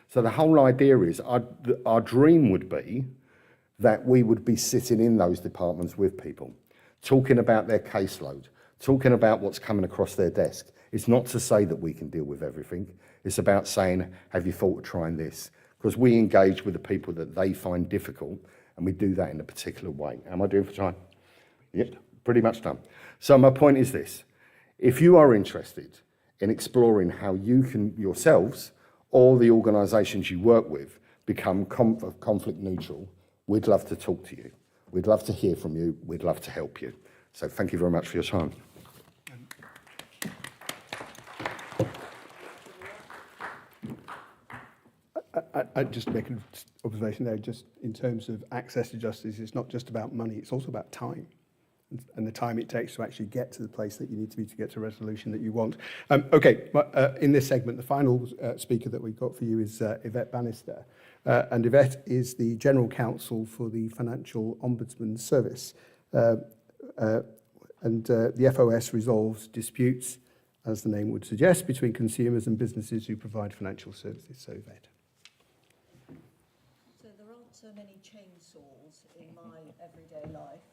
So the whole idea is, our dream would be that we would be sitting in those departments with people, talking about their caseload, talking about what's coming across their desk. It's not to say that we can deal with everything. It's about saying, have you thought of trying this? Because we engage with the people that they find difficult, and we do that in a particular way. Am I doing for time? Yep, pretty much done. So my point is this: if you are interested in exploring how you can yourselves, or the organisations you work with, become conflict neutral, we'd love to talk to you. We'd love to hear from you. We'd love to help you. So thank you very much for your time. I just make an observation there, just in terms of access to justice. It's not just about money, it's also about time. and the time it takes to actually get to the place that you need to be to get to a resolution that you want. In this segment, the final speaker that we've got for you is Yvette Bannister. And Yvette is the General Counsel for the Financial Ombudsman Service. The FOS resolves disputes, as the name would suggest, between consumers and businesses who provide financial services. So, Yvette. So there aren't so many chainsaws in my everyday life,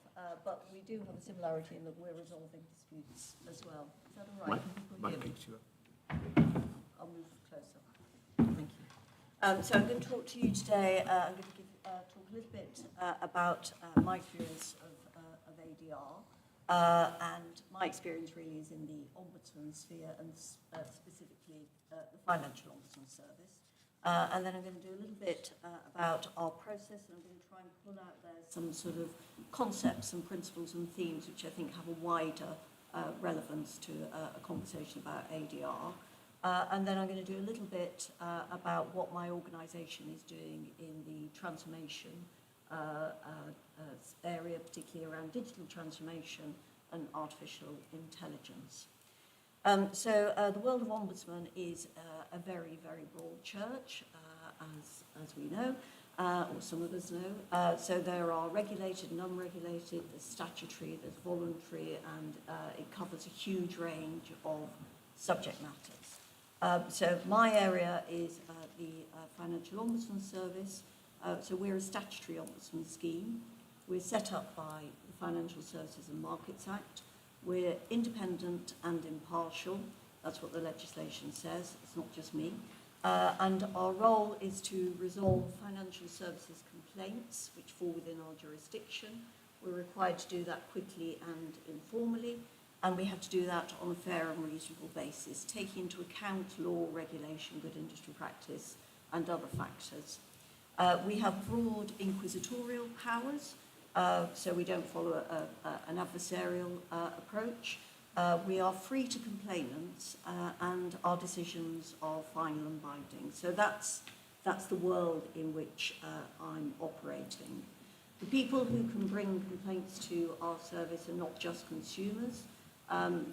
but we do have a similarity in that we're resolving disputes as well. Is that all right? Can people hear me? I'll move closer. Thank you. So I'm going to talk to you today. I'm going to talk a little bit about my experience of ADR. And my experience really is in the Ombudsman sphere and specifically the Financial Ombudsman Service. And then I'm going to do a little bit about our process, and I'm going to try and pull out there some sort of concepts and principles and themes which I think have a wider relevance to a conversation about ADR. And then I'm going to do a little bit about what my organisation is doing in the transformation area, particularly around digital transformation and artificial intelligence. The world of Ombudsman is a very, very broad church, as we know, or some of us know. So there are regulated and unregulated, there's statutory, there's voluntary, and it covers a huge range of subject matters. So my area is the Financial Ombudsman Service. So we're a statutory ombudsman scheme. We're set up by the Financial Services and Markets Act. We're independent and impartial. That's what the legislation says. It's not just me. And our role is to resolve financial services complaints which fall within our jurisdiction. We're required to do that quickly and informally, and we have to do that on a fair and reasonable basis, taking into account law, regulation, good industry practice, and other factors. We have broad inquisitorial powers, so we don't follow an adversarial approach. We are free to complainants, and our decisions are final and binding. So that's the world in which I'm operating. The people who can bring complaints to our service are not just consumers.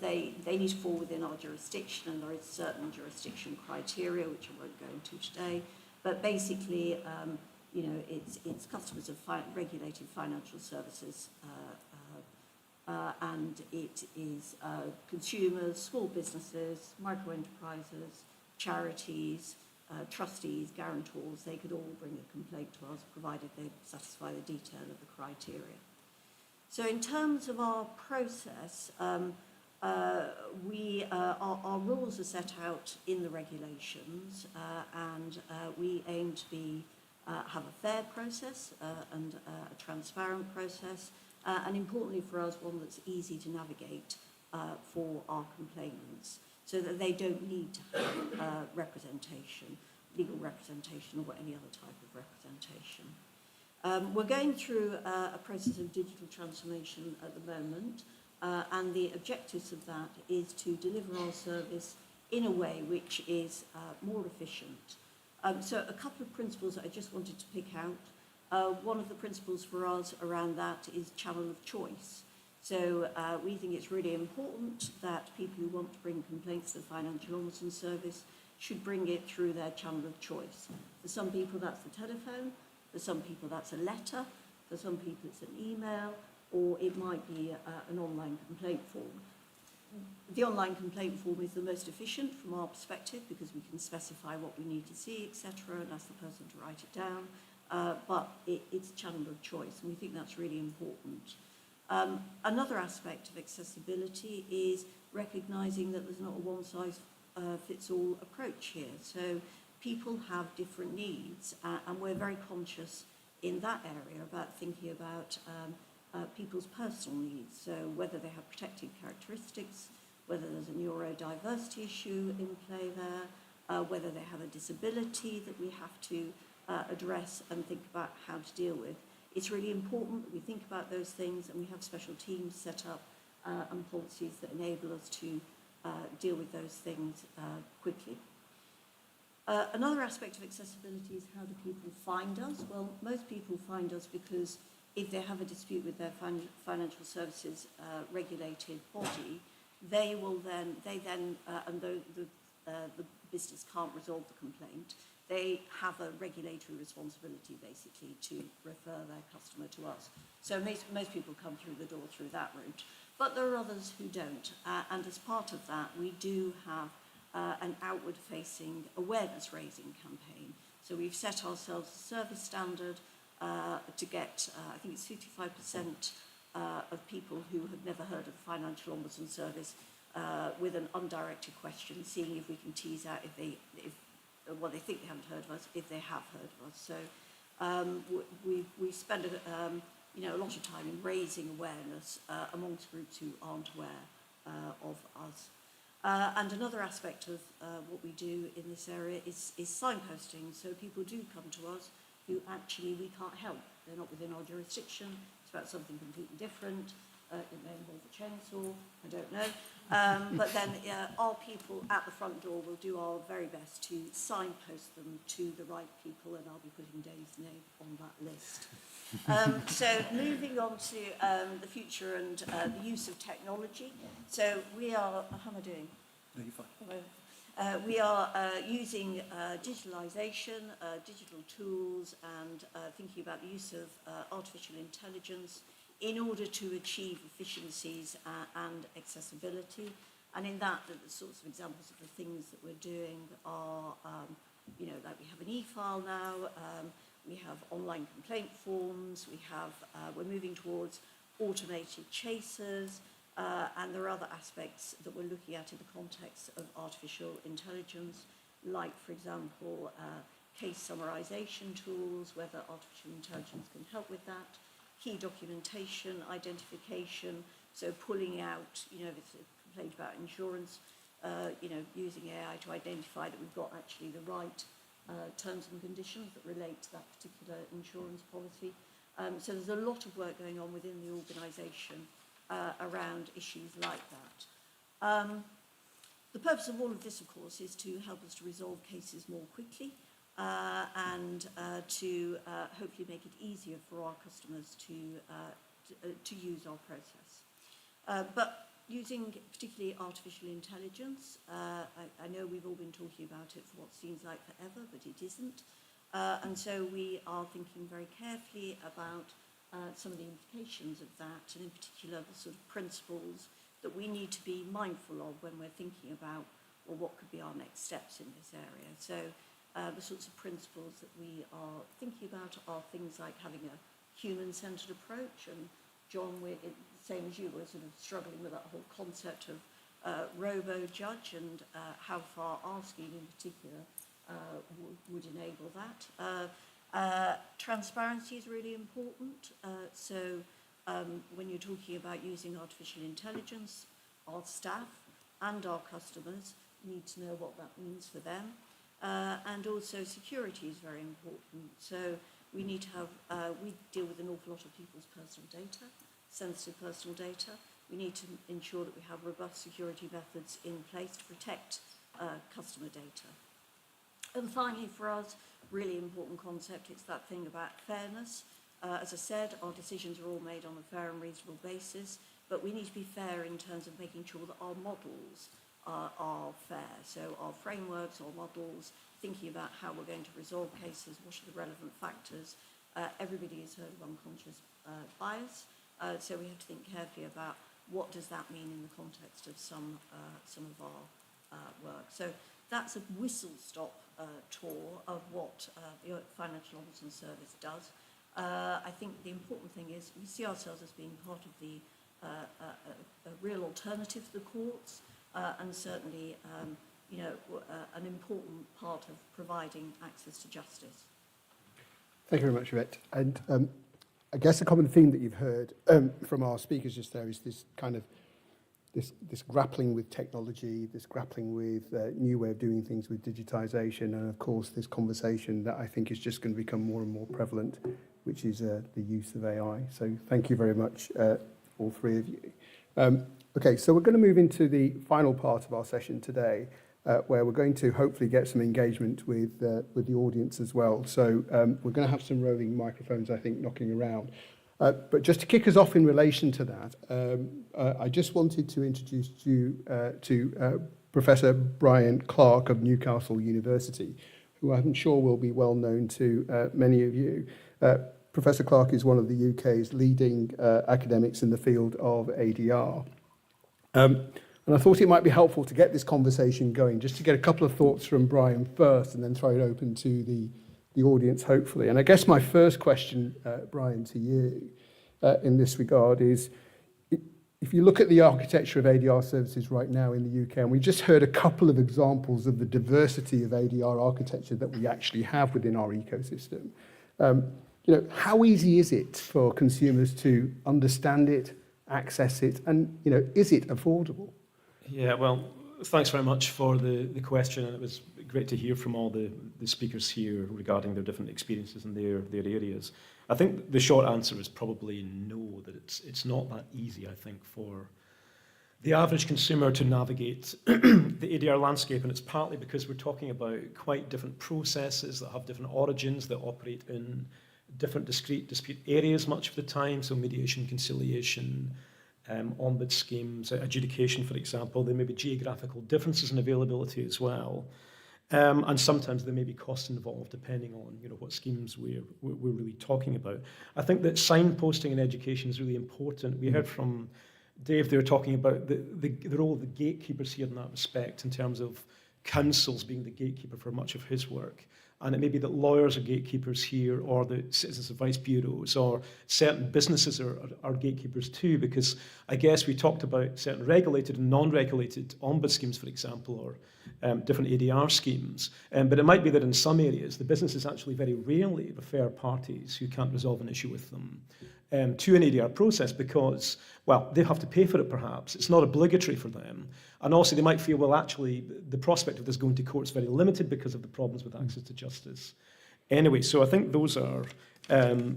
They need to fall within our jurisdiction, and there is certain jurisdiction criteria, which I won't go into today. But basically, it's customers of regulated financial services, and it is consumers, small businesses, micro-enterprises, charities, trustees, guarantors. They could all bring a complaint to us, provided they satisfy the detail of the criteria. So in terms of our process, our rules are set out in the regulations, and we aim to have a fair process and a transparent process, and importantly for us, one that's easy to navigate for our complainants, so that they don't need to have representation, legal representation, or any other type of representation. We're going through a process of digital transformation at the moment, and the objectives of that is to deliver our service in a way which is more efficient. So a couple of principles that I just wanted to pick out. One of the principles for us around that is channel of choice. So we think it's really important that people who want to bring complaints to the Financial Ombudsman Service should bring it through their channel of choice. For some people, that's the telephone. For some people, that's a letter. For some people, it's an email, or it might be an online complaint form. The online complaint form is the most efficient from our perspective because we can specify what we need to see, etc., and ask the person to write it down. But it's a channel of choice, and we think that's really important. Another aspect of accessibility is recognising that there's not a one-size-fits-all approach here. So people have different needs, and we're very conscious in that area about thinking about people's personal needs. So whether they have protected characteristics, whether there's a neurodiversity issue in play there, whether they have a disability that we have to address and think about how to deal with. It's really important that we think about those things, and we have special teams set up and policies that enable us to deal with those things quickly. Another aspect of accessibility is how do people find us? Well, most people find us because if they have a dispute with their financial services regulated body, they then, and the business can't resolve the complaint, they have a regulatory responsibility basically to refer their customer to us. So most people come through the door through that route, but there are others who don't. And as part of that, we do have an outward-facing awareness-raising campaign. So we've set ourselves a service standard to get, I think it's 55% of people who have never heard of the Financial Ombudsman Service with an undirected question, seeing if we can tease out if they think they haven't heard of us, if they have heard of us. So we spend a lot of time in raising awareness amongst groups who aren't aware of us. And another aspect of what we do in this area is signposting. So people do come to us who actually we can't help. They're not within our jurisdiction. It's about something completely different. It may involve a chainsaw, I don't know. But then our people at the front door will do our very best to signpost them to the right people, and I'll be putting Dave's name on that list. So moving on to the future and the use of technology. So we are, how am I doing? No, you're fine. We are using digitalisation, digital tools, and thinking about the use of artificial intelligence in order to achieve efficiencies and accessibility. And in that, the sorts of examples of the things that we're doing are, like we have an e-file now, we have online complaint forms, we're moving towards automated chasers, and there are other aspects that we're looking at in the context of artificial intelligence, like, for example, case summarization tools, whether artificial intelligence can help with that, key documentation, identification, so pulling out, if it's a complaint about insurance, using AI to identify that we've got actually the right terms and conditions that relate to that particular insurance policy. So there's a lot of work going on within the organisation around issues like that. The purpose of all of this, of course, is to help us to resolve cases more quickly and to hopefully make it easier for our customers to use our process. But using particularly artificial intelligence, I know we've all been talking about it for what seems like forever, but it isn't. And so we are thinking very carefully about some of the implications of that, and in particular the sort of principles that we need to be mindful of when we're thinking about, well, what could be our next steps in this area. So the sorts of principles that we are thinking about are things like having a human-centred approach, and John, same as you, we're sort of struggling with that whole concept of robo-judge and how far asking in particular would enable that. Transparency is really important. So when you're talking about using artificial intelligence, our staff and our customers need to know what that means for them. And also security is very important. So we need to have, we deal with an awful lot of people's personal data, sensitive personal data. We need to ensure that we have robust security methods in place to protect customer data. And finally, for us, really important concept, it's that thing about fairness. As I said, our decisions are all made on a fair and reasonable basis, but we need to be fair in terms of making sure that our models are fair. So our frameworks, our models, thinking about how we're going to resolve cases, what are the relevant factors. Everybody has heard of unconscious bias, so we have to think carefully about what does that mean in the context of some of our work. So that's a whistle-stop tour of what the Financial Ombudsman Service does. I think the important thing is we see ourselves as being part of the a real alternative to the courts, and certainly an important part of providing access to justice. Thank you very much, Yvette. And I guess a common theme that you've heard from our speakers just there is this kind of this grappling with technology, this grappling with new way of doing things with digitization, and of course this conversation that I think is just going to become more and more prevalent, which is the use of AI. So thank you very much, all three of you. Okay, so we're going to move into the final part of our session today, where we're going to hopefully get some engagement with the audience as well. So we're going to have some roving microphones, I think, knocking around. But just to kick us off in relation to that, I just wanted to introduce you to Professor Brian Clarke of Newcastle University, who I'm sure will be well known to many of you. Professor Clarke is one of the UK's leading academics in the field of ADR. And I thought it might be helpful to get this conversation going, just to get a couple of thoughts from Brian first, and then throw it open to the audience, hopefully. And I guess my first question, Brian, to you in this regard is, if you look at the architecture of ADR services right now in the UK, and we just heard a couple of examples of the diversity of ADR architecture that we actually have within our ecosystem, how easy is it for consumers to understand it, access it, and is it affordable? Yeah, well, thanks very much for the question, and it was great to hear from all the speakers here regarding their different experiences in their areas. I think the short answer is probably no, that it's not that easy, I think, for the average consumer to navigate the ADR landscape, and it's partly because we're talking about quite different processes that have different origins, that operate in different discrete dispute areas much of the time, so mediation, conciliation, ombud schemes, adjudication, for example. There may be geographical differences in availability as well. And sometimes there may be costs involved depending on what schemes we're really talking about. I think that signposting in education is really important. We heard from Dave, they were talking about the role of the gatekeepers here in that respect, in terms of counsels being the gatekeeper for much of his work. And it may be that lawyers are gatekeepers here, or the citizens advice bureaus, or certain businesses are gatekeepers too, because I guess we talked about certain regulated and non-regulated ombud schemes, for example, or different ADR schemes. But it might be that in some areas, the businesses actually very rarely refer parties who can't resolve an issue with them to an ADR process because, well, they have to pay for it perhaps. It's not obligatory for them. And also they might feel, well, actually, the prospect of this going to court is very limited because of the problems with access to justice. Anyway, so I think those are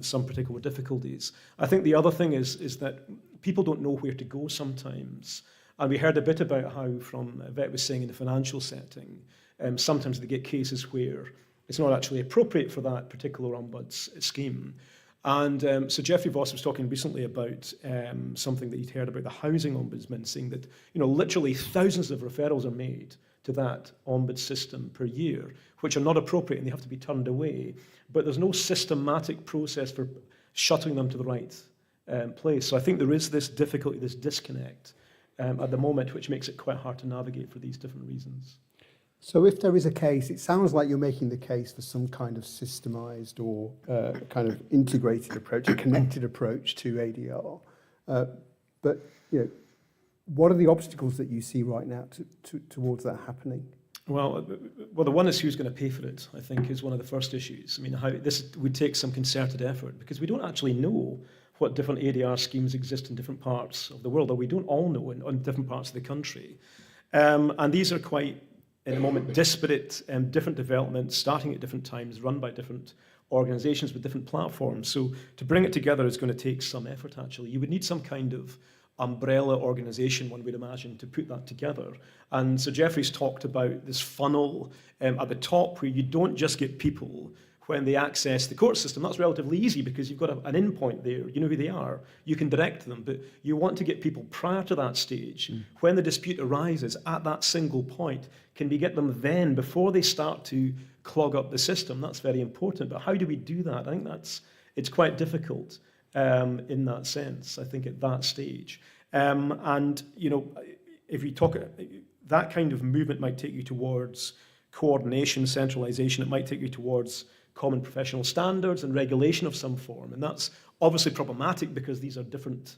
some particular difficulties. I think the other thing is that people don't know where to go sometimes. And we heard a bit about how, from Yvette was saying, in the financial setting, sometimes they get cases where it's not actually appropriate for that particular ombuds scheme. And so Geoffrey Voss was talking recently about something that he'd heard about the housing ombudsman, saying that literally thousands of referrals are made to that ombud system per year, which are not appropriate and they have to be turned away. But there's no systematic process for shutting them to the right place. So I think there is this difficulty, this disconnect at the moment, which makes it quite hard to navigate for these different reasons. So if there is a case, it sounds like you're making the case for some kind of systemized or kind of integrated approach, a connected approach to ADR. But what are the obstacles that you see right now towards that happening? Well, the one is who's going to pay for it, I think, is one of the first issues. I mean, how this would take some concerted effort, because we don't actually know what different ADR schemes exist in different parts of the world, or we don't all know in different parts of the country. And these are quite, in the moment, disparate different developments, starting at different times, run by different organizations with different platforms. So to bring it together is going to take some effort, actually. You would need some kind of umbrella organization, one would imagine, to put that together. And so Geoffrey's talked about this funnel at the top, where you don't just get people when they access the court system. That's relatively easy because you've got an in point there. You know who they are. You can direct them. But you want to get people prior to that stage. When the dispute arises at that single point, can we get them then before they start to clog up the system? That's very important. But how do we do that? I think it's quite difficult in that sense, I think, at that stage. And, if you talk, that kind of movement might take you towards coordination, centralization. It might take you towards common professional standards and regulation of some form. And that's obviously problematic because these are different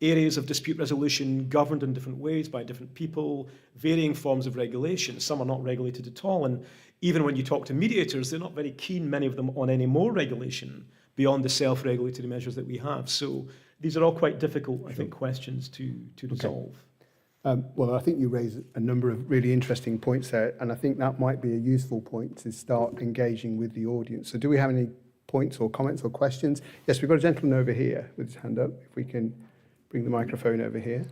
areas of dispute resolution governed in different ways by different people, varying forms of regulation. Some are not regulated at all. And even when you talk to mediators, they're not very keen, many of them, on any more regulation beyond the self-regulatory measures that we have. So these are all quite difficult, I think, questions to resolve. Well, I think you raise a number of really interesting points there, and I think that might be a useful point to start engaging with the audience. So do we have any points or comments or questions? Yes, we've got a gentleman over here with his hand up. If we can bring the microphone over here.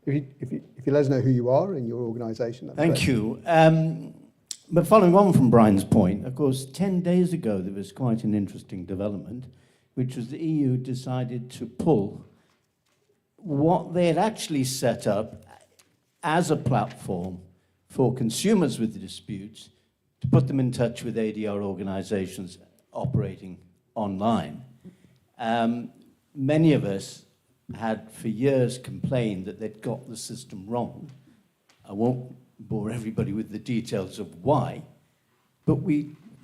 If you let us know who you are and your organisation. Thank you. But following on from Brian's point, of course, 10 days ago there was quite an interesting development which was the EU decided to pull what they had actually set up as a platform for consumers with disputes to put them in touch with ADR organizations operating online. Many of us had for years complained that they'd got the system wrong. I won't bore everybody with the details of why, but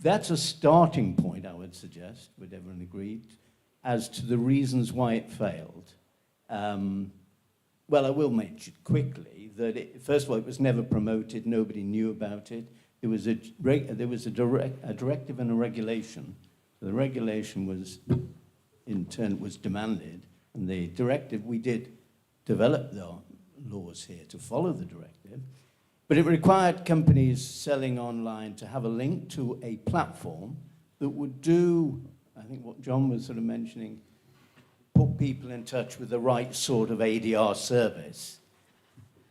that's a starting point, I would suggest, would everyone agree, as to the reasons why it failed. Well, I will mention quickly that, first of all, it was never promoted, nobody knew about it. There was a directive and a regulation. The regulation was, in turn, was demanded, and the directive, we did develop the laws here to follow the directive, but it required companies selling online to have a link to a platform that would do, I think what John was sort of mentioning, put people in touch with the right sort of ADR service.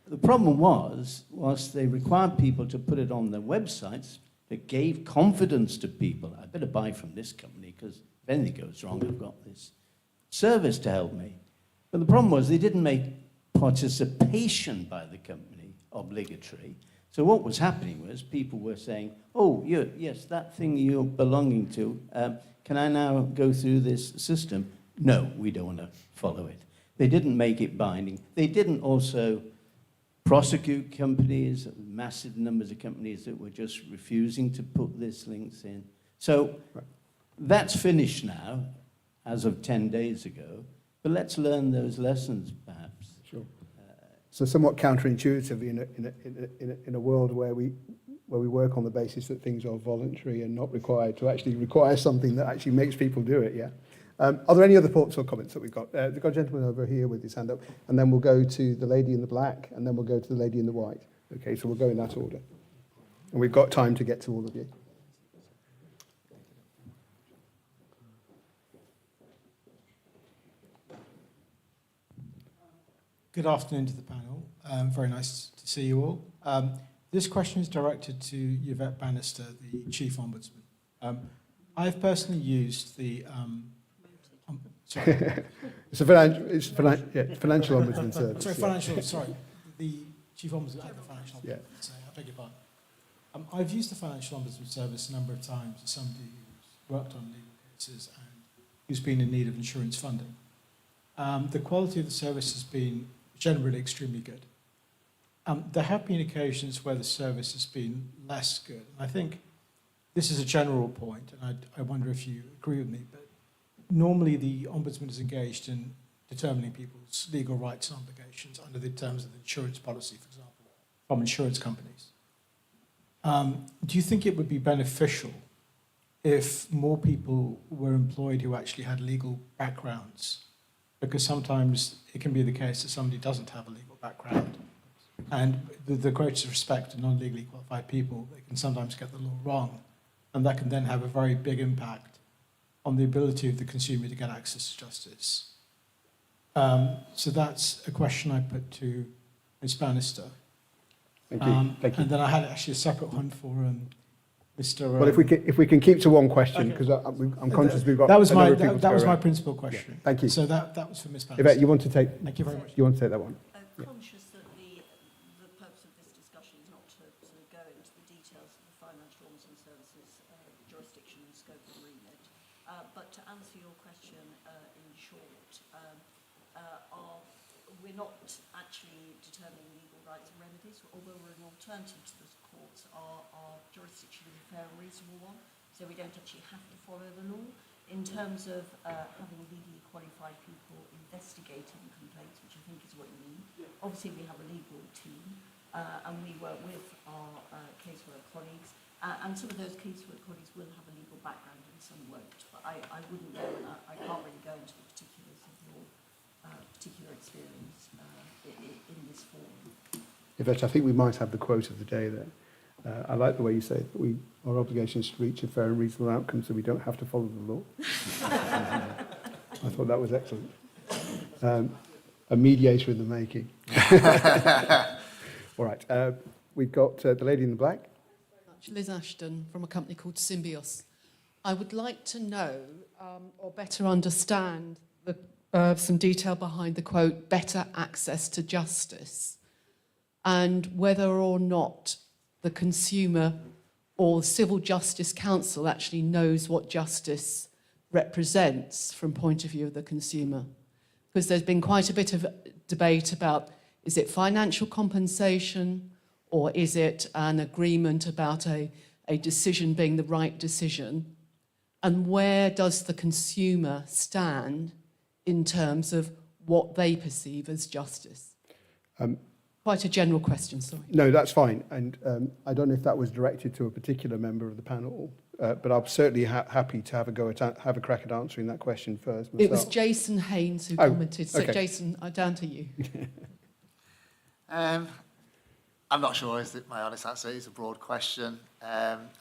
The problem was, whilst they required people to put it on their websites, it gave confidence to people. I better buy from this company because if anything goes wrong, I've got this service to help me. But the problem was they didn't make participation by the company obligatory. So what was happening was people were saying, oh, yes, that thing you're belonging to, can I now go through this system? No, we don't want to follow it. They didn't make it binding. They didn't also prosecute companies, massive numbers of companies that were just refusing to put these links in. So that's finished now, as of 10 days ago. But let's learn those lessons, perhaps. Sure. So somewhat counterintuitive in a world where we work on the basis that things are voluntary and not required, to actually require something that actually makes people do it, yeah? Are there any other thoughts or comments that we've got? We've got a gentleman over here with his hand up, and then we'll go to the lady in the black, and then we'll go to the lady in the white. Okay, so we'll go in that order. And we've got time to get to all of you. Good afternoon to the panel. Very nice to see you all. This question is directed to Yvette Bannister, the Chief Ombudsman. I've personally used the... sorry. It's financial ombudsman service. The Chief Ombudsman at the Financial Ombudsman. Yeah. I beg your pardon. I've used the Financial Ombudsman service a number of times as somebody who's worked on legal cases and who's been in need of insurance funding. The quality of the service has been generally extremely good. There have been occasions where the service has been less good. I think this is a general point, and I wonder if you agree with me, but normally the Ombudsman is engaged in determining people's legal rights and obligations under the terms of the insurance policy, for example, from insurance companies. Do you think it would be beneficial if more people were employed who actually had legal backgrounds? Because sometimes it can be the case that somebody doesn't have a legal background. And with the greatest respect to non-legally qualified people, they can sometimes get the law wrong. And that can then have a very big impact on the ability of the consumer to get access to justice. So that's a question I put to Ms. Bannister. Thank you. Thank you. And then I had actually a separate one for Mr. Well, if we can keep to one question, because I'm conscious we've got that was my principal question. Yeah, thank you. So that was for Ms. Bannister. Yvette, you want to take? Thank you very much. You want to take that one? Conscious that the purpose of this discussion is not to sort of go into the details of the financial ombudsman services jurisdiction and scope and remit, but to answer your question in short, we're not actually determining legal rights and remedies, although we're an alternative to the courts. Our jurisdiction is a fair and reasonable one, so we don't actually have to follow the law. In terms of having legally qualified people investigating complaints, which I think is what you mean, obviously we have a legal team and we work with our casework colleagues, and some of those casework colleagues will have a legal background and some won't, but I wouldn't go, I can't really go into the particulars of your particular experience in this forum. Yvette, I think we might have the quote of the day there. I like the way you say it. Our obligation is to reach a fair and reasonable outcome so we don't have to follow the law. I thought that was excellent. A mediator in the making. All right. We've got the lady in the black. Liz Astin from a company called Symbios. I would like to know or better understand some detail behind the quote, better access to justice, and whether or not the consumer or Civil Justice Council actually knows what justice represents from point of view of the consumer. Because there's been quite a bit of debate about, is it financial compensation or is it an agreement about a decision being the right decision? And where does the consumer stand in terms of what they perceive as justice? Quite a general question, sorry. No, that's fine. And I don't know if that was directed to a particular member of the panel, but I'm certainly happy to have a crack at answering that question first myself. It was Jason Haynes who commented. So, okay. Jason, down to you. I'm not sure is my honest answer. It's a broad question.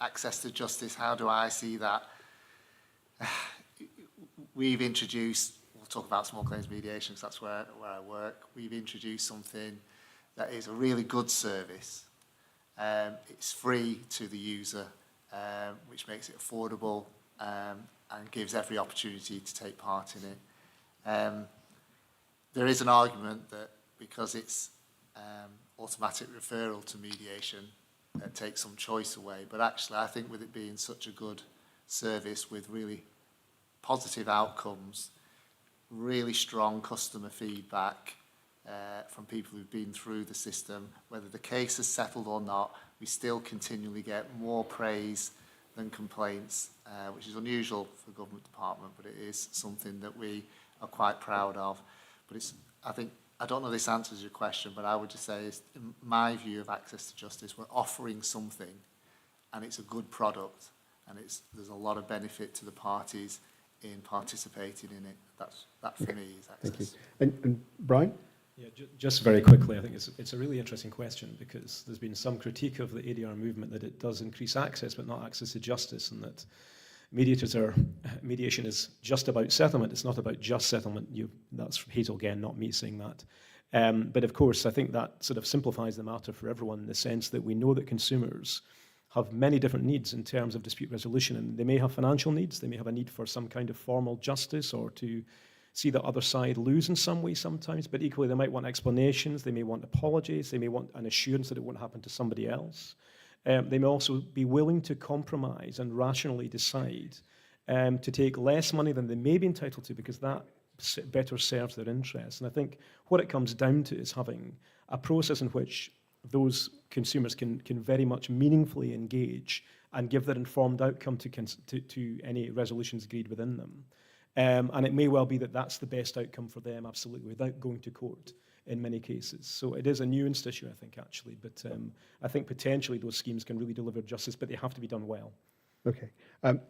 Access to justice, how do I see that? We've introduced, we'll talk about small claims mediation because that's where I work. We've introduced something that is a really good service. It's free to the user, which makes it affordable and gives every opportunity to take part in it. There is an argument that because it's automatic referral to mediation, it takes some choice away. But actually, I think with it being such a good service with really positive outcomes, really strong customer feedback from people who've been through the system, whether the case is settled or not, we still continually get more praise than complaints, which is unusual for a government department, but it is something that we are quite proud of. But it's, I don't know if this answers your question, but I would just say, is, in my view of access to justice, we're offering something, and it's a good product, and there's a lot of benefit to the parties in participating in it. That for me is access. Thank you. And Brian? Yeah, just very quickly, I think it's a really interesting question because there's been some critique of the ADR movement that it does increase access, but not access to justice, and that mediation is just about settlement. It's not about just settlement. That's Hazel again, not me saying that. But of course, I think that sort of simplifies the matter for everyone in the sense that we know that consumers have many different needs in terms of dispute resolution, and they may have financial needs, they may have a need for some kind of formal justice or to see the other side lose in some way sometimes, but equally they might want explanations, they may want apologies, they may want an assurance that it won't happen to somebody else. They may also be willing to compromise and rationally decide to take less money than they may be entitled to because that better serves their interests. And I think what it comes down to is having a process in which those consumers can very much meaningfully engage and give their informed outcome to any resolutions agreed within them. And it may well be that that's the best outcome for them, absolutely, without going to court in many cases. So it is a nuanced issue, I think, actually. But I think potentially those schemes can really deliver justice, but they have to be done well. Okay.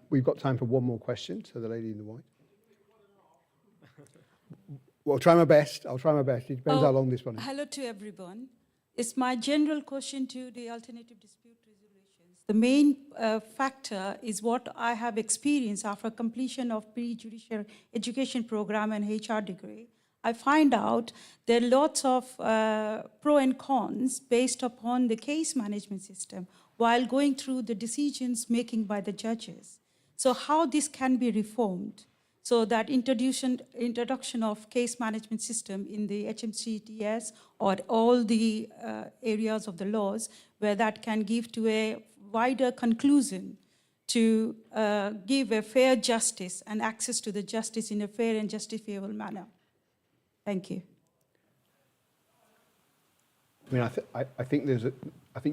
We've got time for one more question. So the lady in the white. Well, I'll try my best. It depends how long this one is. Hello to everyone. It's my general question to the alternative dispute resolutions. The main factor is what I have experienced after completion of pre-judicial education program and HR degree. I find out there are lots of pro and cons based upon the case management system while going through the decisions making by the judges. So how this can be reformed? So that introduction of case management system in the HMCTS or all the areas of the laws where that can give to a wider conclusion to give a fair justice and access to the justice in a fair and justifiable manner. Thank you. I mean, I think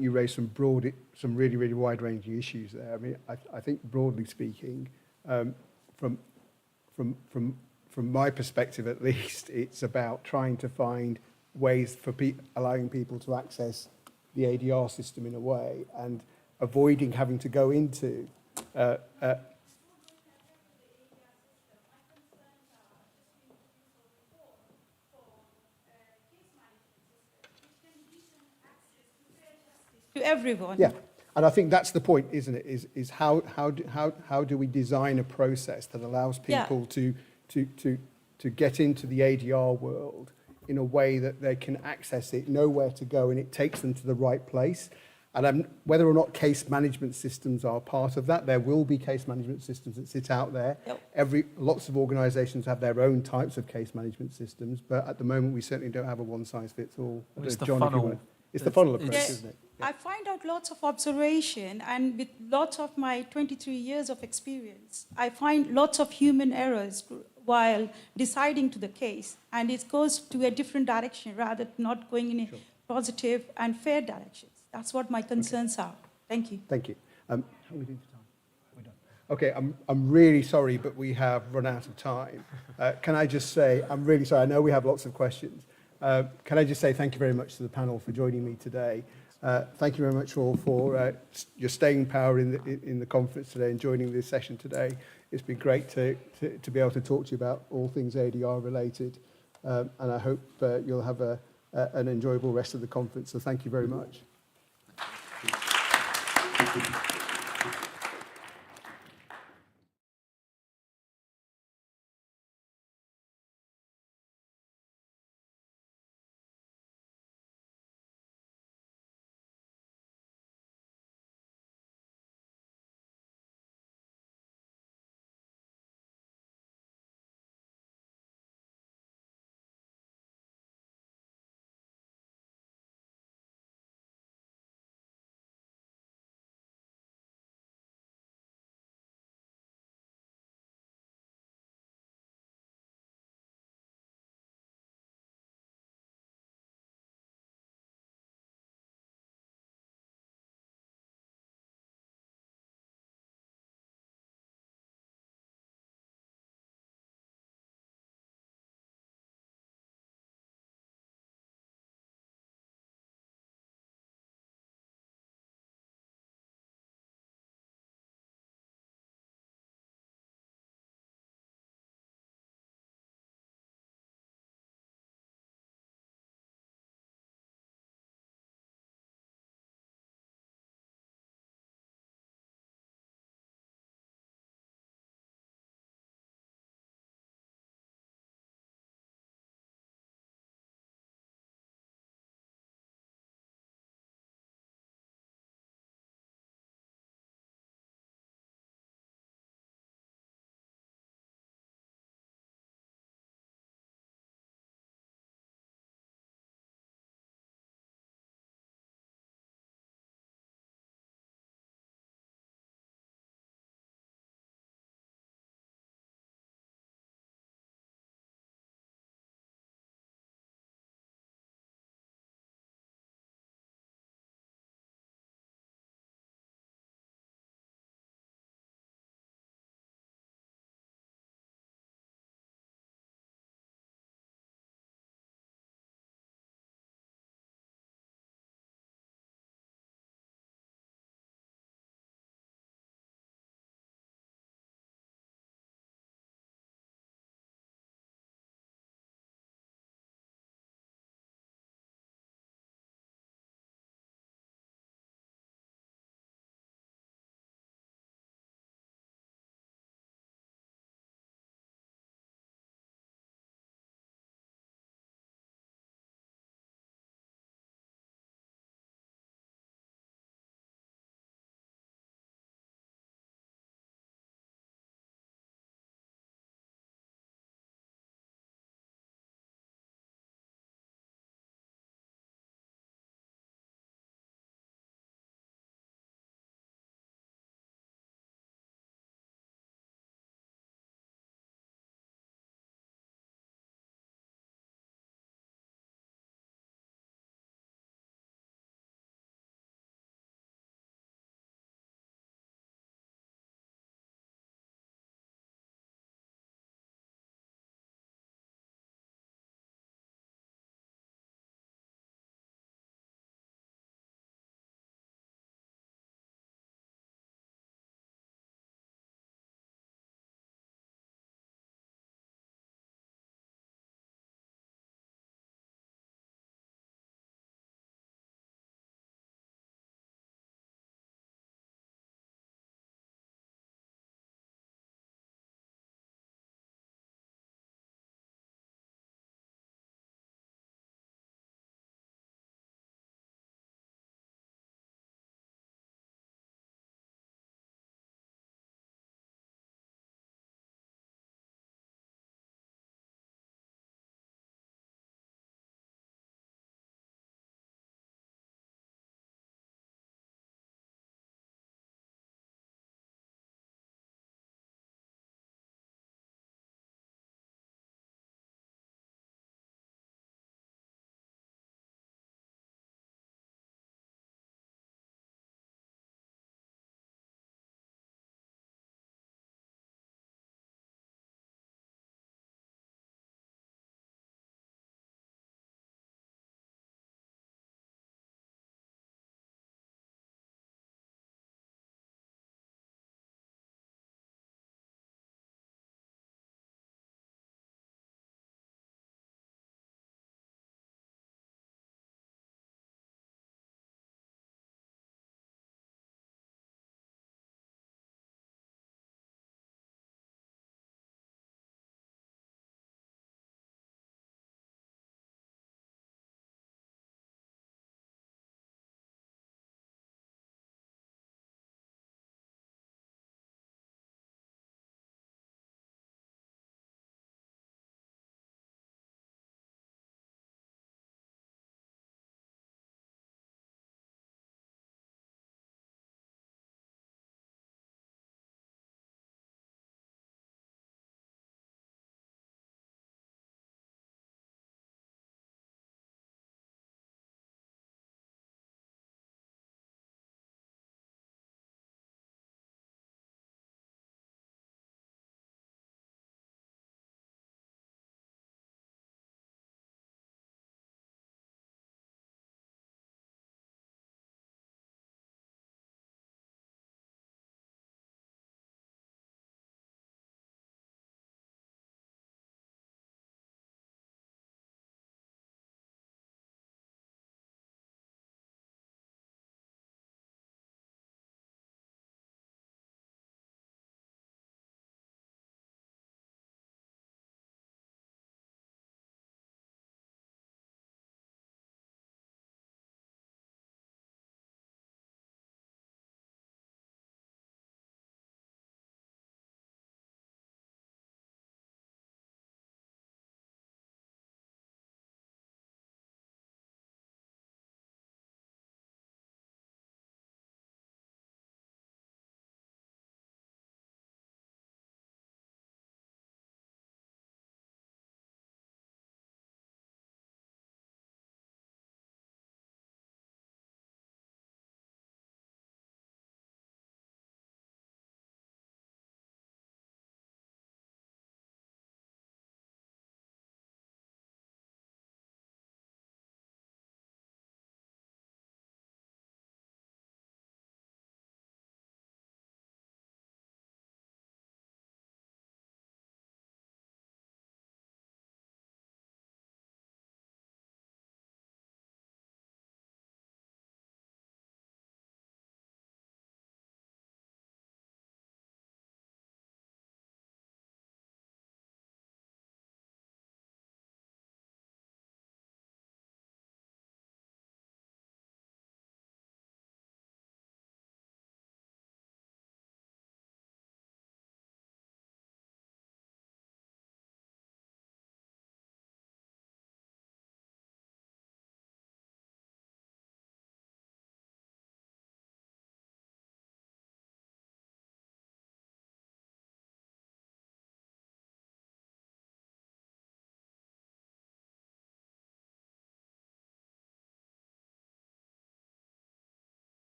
you raised some really, really wide-ranging issues there. I mean, I think broadly speaking, from my perspective at least, it's about trying to find ways for allowing people to access the ADR system in a way and avoiding having to go into to everyone. Yeah, and I think that's the point, isn't it? Is how do we design a process that allows people to get into the ADR world in a way that they can access it, know where to go, and it takes them to the right place. And whether or not case management systems are part of that, there will be case management systems that sit out there. Lots of organisations have their own types of case management systems, but at the moment we certainly don't have a one-size-fits-all. It's the John, if you funnel. wanna- It's the funnel approach, isn't it? I find out lots of observation, and with lots of my 23 years of experience, I find lots of human errors while deciding to the case, and it goes to a different direction rather than not going in a positive and fair direction. That's what my concerns are. Thank you. Thank you. How are we doing for time? We're done. Okay, I'm really sorry, but we have run out of time. Can I just say, I'm really sorry, I know we have lots of questions. Can I just say thank you very much to the panel for joining me today. Thank you very much all for your staying power in the conference today and joining this session today. It's been great to be able to talk to you about all things ADR related. And I hope you'll have an enjoyable rest of the conference. So thank you very much.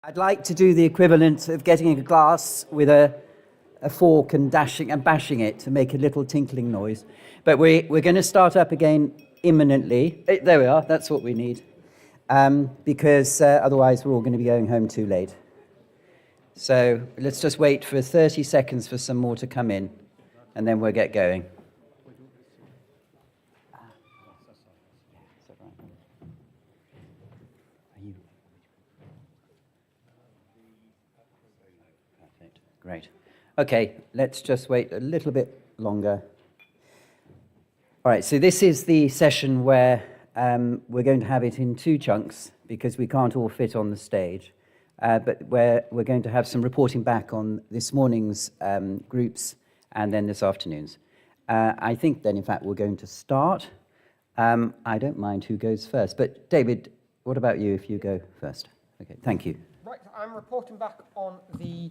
I'd like to do the equivalent of getting a glass with a fork and dashing and bashing it to make a little tinkling noise. But we're going to start up again imminently. There we are, that's what we need. Because otherwise we're all going to be going home too late. So let's just wait for 30 seconds for some more to come in, and then we'll get going. Perfect. Great. Okay, let's just wait a little bit longer. All right, so this is the session where we're going to have it in two chunks because we can't all fit on the stage. But where we're going to have some reporting back on this morning's groups and then this afternoon's. I think then, in fact, we're going to start. I don't mind who goes first, but David, what about you if you go first? Okay, thank you. Right, I'm reporting back on the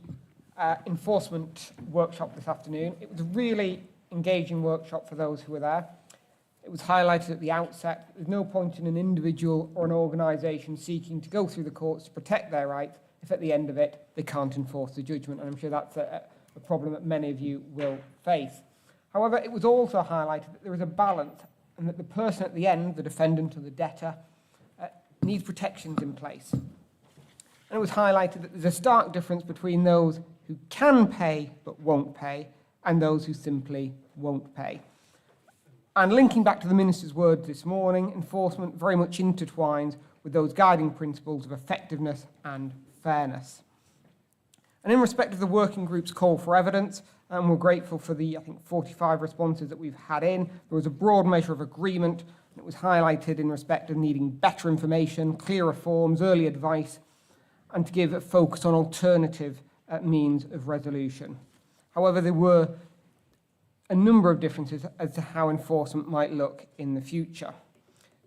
enforcement workshop this afternoon. It was a really engaging workshop for those who were there. It was highlighted at the outset. There's no point in an individual or an organisation seeking to go through the courts to protect their rights if at the end of it they can't enforce the judgment, and I'm sure that's a problem that many of you will face. However, it was also highlighted that there is a balance and that the person at the end, the defendant or the debtor, needs protections in place. And it was highlighted that there's a stark difference between those who can pay but won't pay and those who simply won't pay. And linking back to the Minister's words this morning, enforcement very much intertwines with those guiding principles of effectiveness and fairness. And in respect of the working group's call for evidence, and we're grateful for the, I think, 45 responses that we've had in, there was a broad measure of agreement, and it was highlighted in respect of needing better information, clearer forms, early advice, and to give a focus on alternative means of resolution. However, there were a number of differences as to how enforcement might look in the future.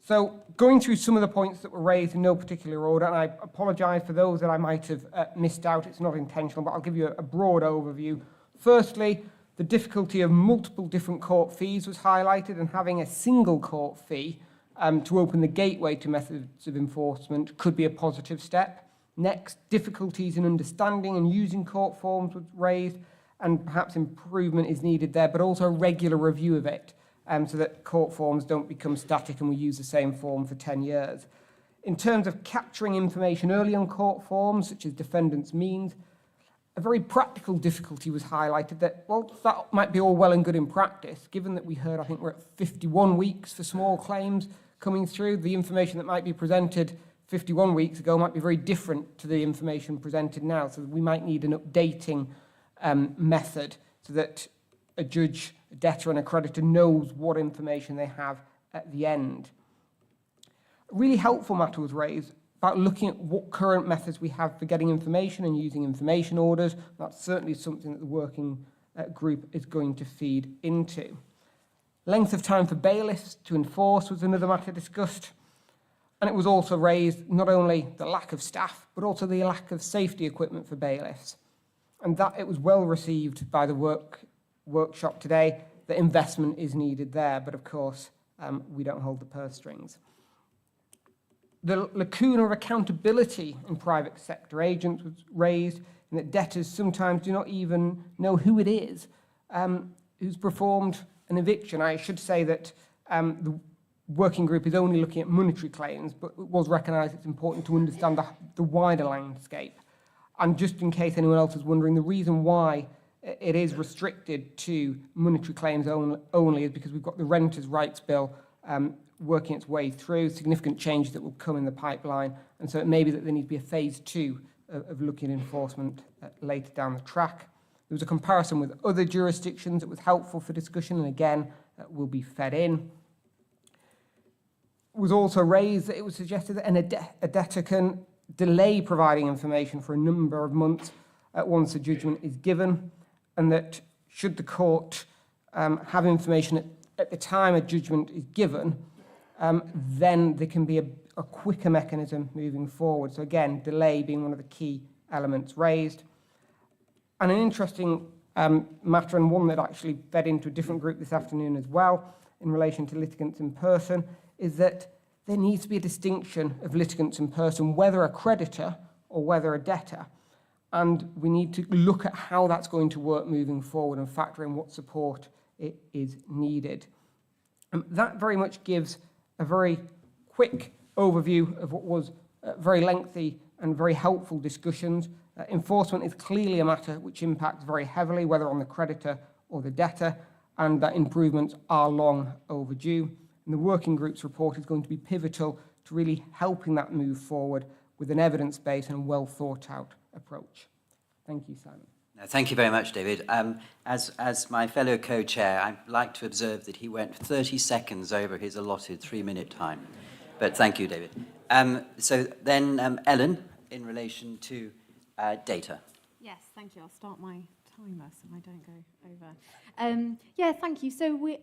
So going through some of the points that were raised in no particular order, and I apologise for those that I might have missed out, it's not intentional, but I'll give you a broad overview. Firstly, the difficulty of multiple different court fees was highlighted, and having a single court fee to open the gateway to methods of enforcement could be a positive step. Next, difficulties in understanding and using court forms was raised, and perhaps improvement is needed there, but also a regular review of it so that court forms don't become static and we use the same form for 10 years. In terms of capturing information early on court forms, such as defendants' means, a very practical difficulty was highlighted that, well, that might be all well and good in practice, given that we heard, I think we're at 51 weeks for small claims coming through. The information that might be presented 51 weeks ago might be very different to the information presented now, so we might need an updating method so that a judge, a debtor and a creditor knows what information they have at the end. A really helpful matter was raised about looking at what current methods we have for getting information and using information orders. That's certainly something that the working group is going to feed into. Length of time for bailiffs to enforce was another matter discussed. And it was also raised not only the lack of staff, but also the lack of safety equipment for bailiffs. And that it was well received by the workshop today that investment is needed there, but of course we don't hold the purse strings. The lacuna of accountability in private sector agents was raised, and that debtors sometimes do not even know who it is who's performed an eviction. I should say that the working group is only looking at monetary claims, but it was recognised it's important to understand the wider landscape. And just in case anyone else is wondering, the reason why it is restricted to monetary claims only is because we've got the Renters' Rights Bill working its way through, significant changes that will come in the pipeline, and so it may be that there needs to be a phase 2 of looking at enforcement later down the track. There was a comparison with other jurisdictions that was helpful for discussion, and again, will be fed in. It was also raised that it was suggested that a debtor can delay providing information for a number of months once a judgment is given, and that should the court have information at the time a judgment is given, then there can be a quicker mechanism moving forward. So again, delay being one of the key elements raised. And an interesting matter, and one that actually fed into a different group this afternoon as well, in relation to litigants in person, is that there needs to be a distinction of litigants in person, whether a creditor or whether a debtor. And we need to look at how that's going to work moving forward and factor in what support is needed. That very much gives a very quick overview of what was very lengthy and very helpful discussions. Enforcement is clearly a matter which impacts very heavily, whether on the creditor or the debtor, and that improvements are long overdue. And the working group's report is going to be pivotal to really helping that move forward with an evidence-based and well thought out approach. Thank you, Simon. No, thank you very much, David. As my fellow co-chair, I'd like to observe that he went 30 seconds over his allotted 3-minute time. But thank you, David. So then, Ellen, in relation to data. Yes, thank you. I'll start my timer so I don't go over. Yeah, thank you. So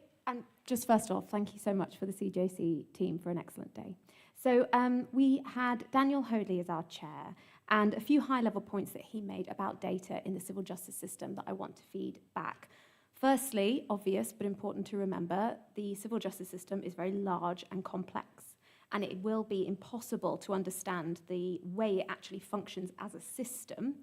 just first off, thank you so much for the CJC team for an excellent day. So we had Daniel Hoadley as our chair, and a few high-level points that he made about data in the civil justice system that I want to feed back. Firstly, obvious but important to remember, the civil justice system is very large and complex, and it will be impossible to understand the way it actually functions as a system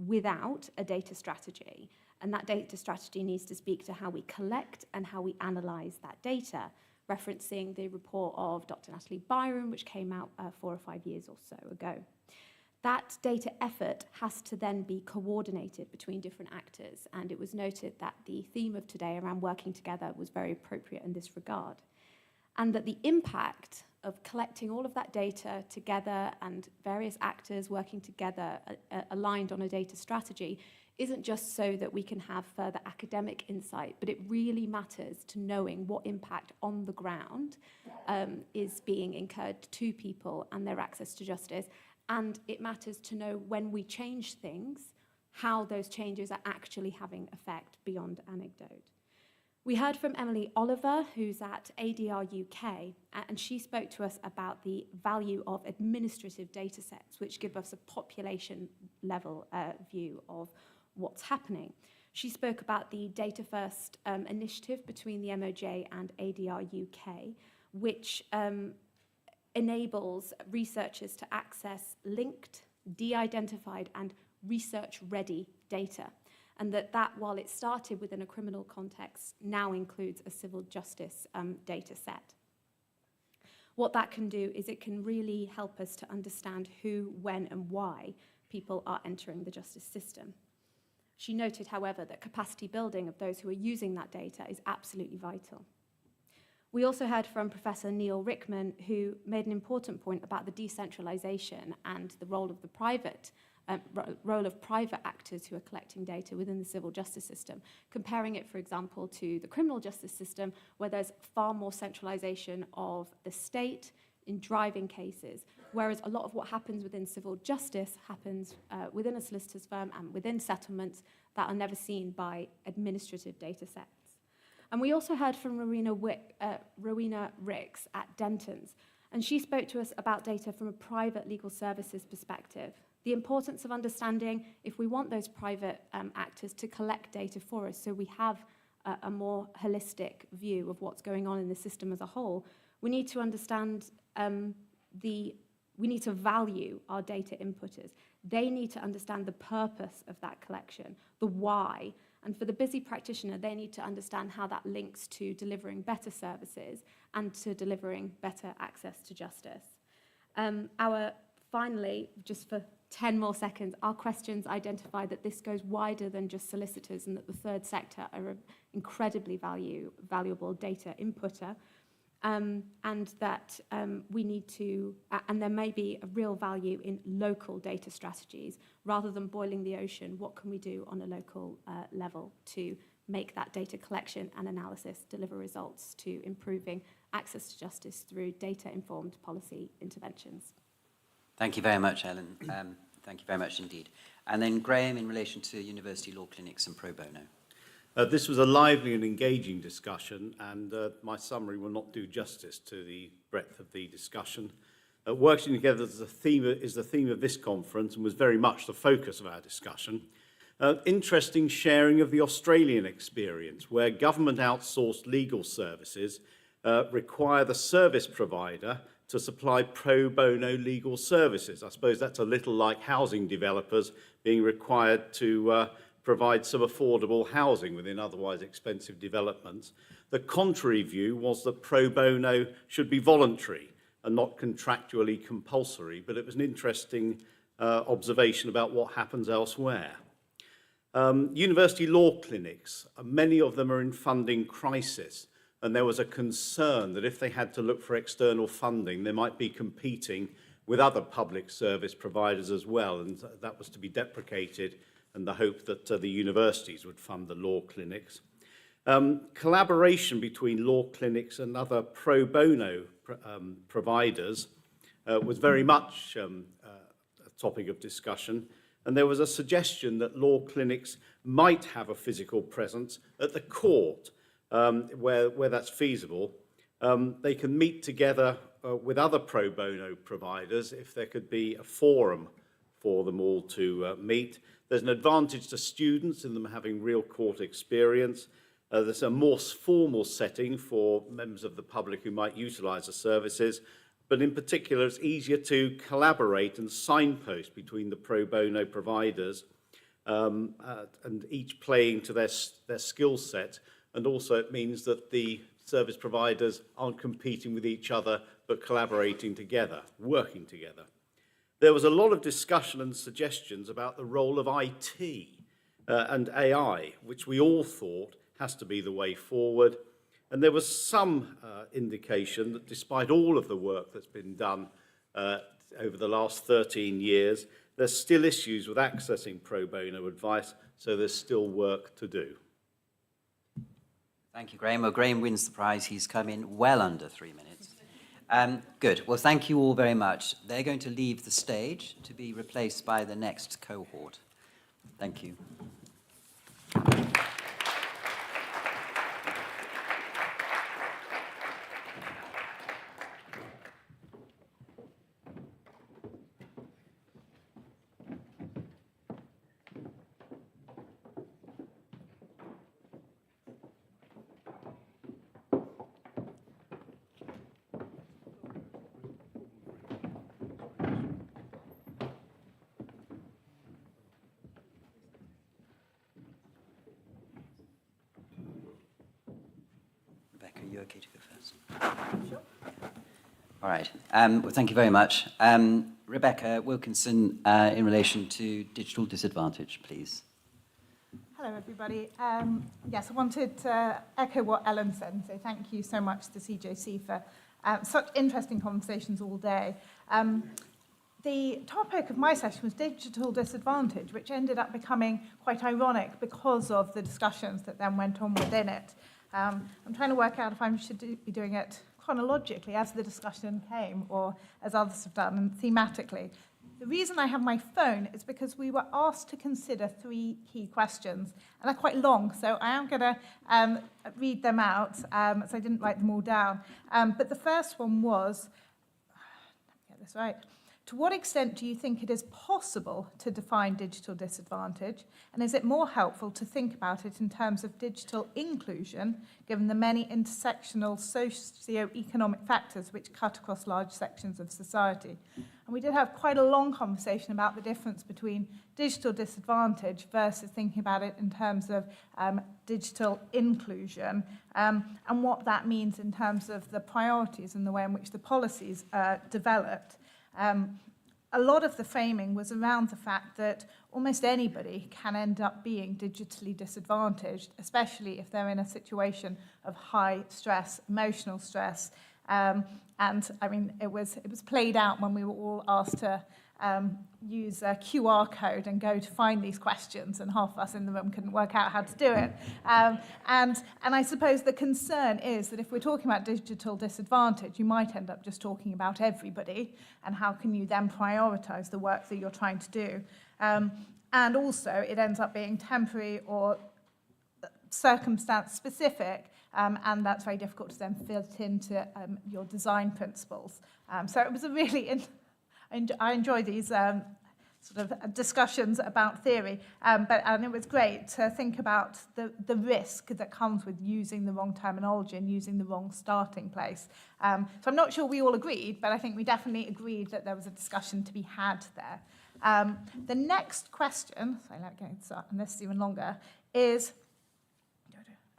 without a data strategy. And that data strategy needs to speak to how we collect and how we analyse that data, referencing the report of Dr. Natalie Byron, which came out 4 or 5 years or so ago. That data effort has to then be coordinated between different actors, and it was noted that the theme of today around working together was very appropriate in this regard, and that the impact of collecting all of that data together and various actors working together aligned on a data strategy isn't just so that we can have further academic insight, but it really matters to knowing what impact on the ground is being incurred to people and their access to justice. And it matters to know when we change things, how those changes are actually having effect beyond anecdote. We heard from Emily Oliver, who's at ADR UK, and she spoke to us about the value of administrative data sets, which give us a population level view of what's happening. She spoke about the Data First initiative between the MOJ and ADR UK, which enables researchers to access linked, de-identified, and research-ready data. And that while it started within a criminal context, now includes a civil justice data set. What that can do is it can really help us to understand who, when, and why people are entering the justice system. She noted, however, that capacity building of those who are using that data is absolutely vital. We also heard from Professor Neil Rickman, who made an important point about the decentralization and the role of the private actors who are collecting data within the civil justice system, comparing it, for example, to the criminal justice system, where there's far more centralization of the state in driving cases, whereas a lot of what happens within civil justice happens within a solicitor's firm and within settlements that are never seen by administrative data sets. And we also heard from Rowena Ricks at Denton's, and she spoke to us about data from a private legal services perspective. The importance of understanding if we want those private actors to collect data for us so we have a more holistic view of what's going on in the system as a whole, we need to understand we need to value our data inputters. They need to understand the purpose of that collection, the why. And for the busy practitioner, they need to understand how that links to delivering better services and to delivering better access to justice. Finally, just for 10 more seconds, our questions identify that this goes wider than just solicitors and that the third sector are an incredibly valuable data inputter, and that we need to, and there may be a real value in local data strategies. Rather than boiling the ocean, what can we do on a local level to make that data collection and analysis deliver results to improving access to justice through data-informed policy interventions? Thank you very much, Ellen. Thank you very much indeed. And then Graham, in relation to university law clinics and pro bono. This was a lively and engaging discussion, and my summary will not do justice to the breadth of the discussion. Working together is the theme of this conference and was very much the focus of our discussion. Interesting sharing of the Australian experience, where government outsourced legal services require the service provider to supply pro bono legal services. I suppose that's a little like housing developers being required to provide some affordable housing within otherwise expensive developments. The contrary view was that pro bono should be voluntary and not contractually compulsory, but it was an interesting observation about what happens elsewhere. University law clinics, many of them are in funding crisis, and there was a concern that if they had to look for external funding, they might be competing with other public service providers as well, and that was to be deprecated, and the hope that the universities would fund the law clinics. Collaboration between law clinics and other pro bono providers was very much a topic of discussion, and there was a suggestion that law clinics might have a physical presence at the court where that's feasible. They can meet together with other pro bono providers if there could be a forum for them all to meet. There's an advantage to students in them having real court experience. There's a more formal setting for members of the public who might utilise the services, but in particular it's easier to collaborate and signpost between the pro bono providers and each playing to their skill set, and also it means that the service providers aren't competing with each other but collaborating together, working together. There was a lot of discussion and suggestions about the role of IT and AI, which we all thought has to be the way forward. And there was some indication that despite all of the work that's been done over the last 13 years, there's still issues with accessing pro bono advice, so there's still work to do. Thank you, Graham. Well, Graham wins the prize. He's come in well under 3 minutes. Good. Well, thank you all very much. They're going to leave the stage to be replaced by the next cohort. Thank you. Rebecca, are you okay to go first? Sure. All right. Well, thank you very much. Rebecca Wilkinson, in relation to digital disadvantage, please. Hello, everybody. Yes, I wanted to echo what Ellen said and say thank you so much to CJC for such interesting conversations all day. The topic of my session was digital disadvantage, which ended up becoming quite ironic because of the discussions that then went on within it. I'm trying to work out if I should be doing it chronologically as the discussion came or as others have done, and thematically. The reason I have my phone is because we were asked to consider 3 key questions, and they're quite long, so I am going to read them out, so I didn't write them all down. But the first one was, let me get this right. To what extent do you think it is possible to define digital disadvantage? And is it more helpful to think about it in terms of digital inclusion, given the many intersectional socio-economic factors which cut across large sections of society? And we did have quite a long conversation about the difference between digital disadvantage versus thinking about it in terms of digital inclusion, and what that means in terms of the priorities and the way in which the policies are developed. A lot of the framing was around the fact that almost anybody can end up being digitally disadvantaged, especially if they're in a situation of high stress, emotional stress. And I mean, it was played out when we were all asked to use a QR code and go to find these questions, and half of us in the room couldn't work out how to do it. And I suppose the concern is that if we're talking about digital disadvantage, you might end up just talking about everybody, and how can you then prioritise the work that you're trying to do. And also, it ends up being temporary or circumstance specific, and that's very difficult to then fit into your design principles. So it was a really, I enjoy these sort of discussions about theory, and it was great to think about the risk that comes with using the wrong terminology and using the wrong starting place. So I'm not sure we all agreed, but I think we definitely agreed that there was a discussion to be had there. The next question, so I'm going to start, and this is even longer, is,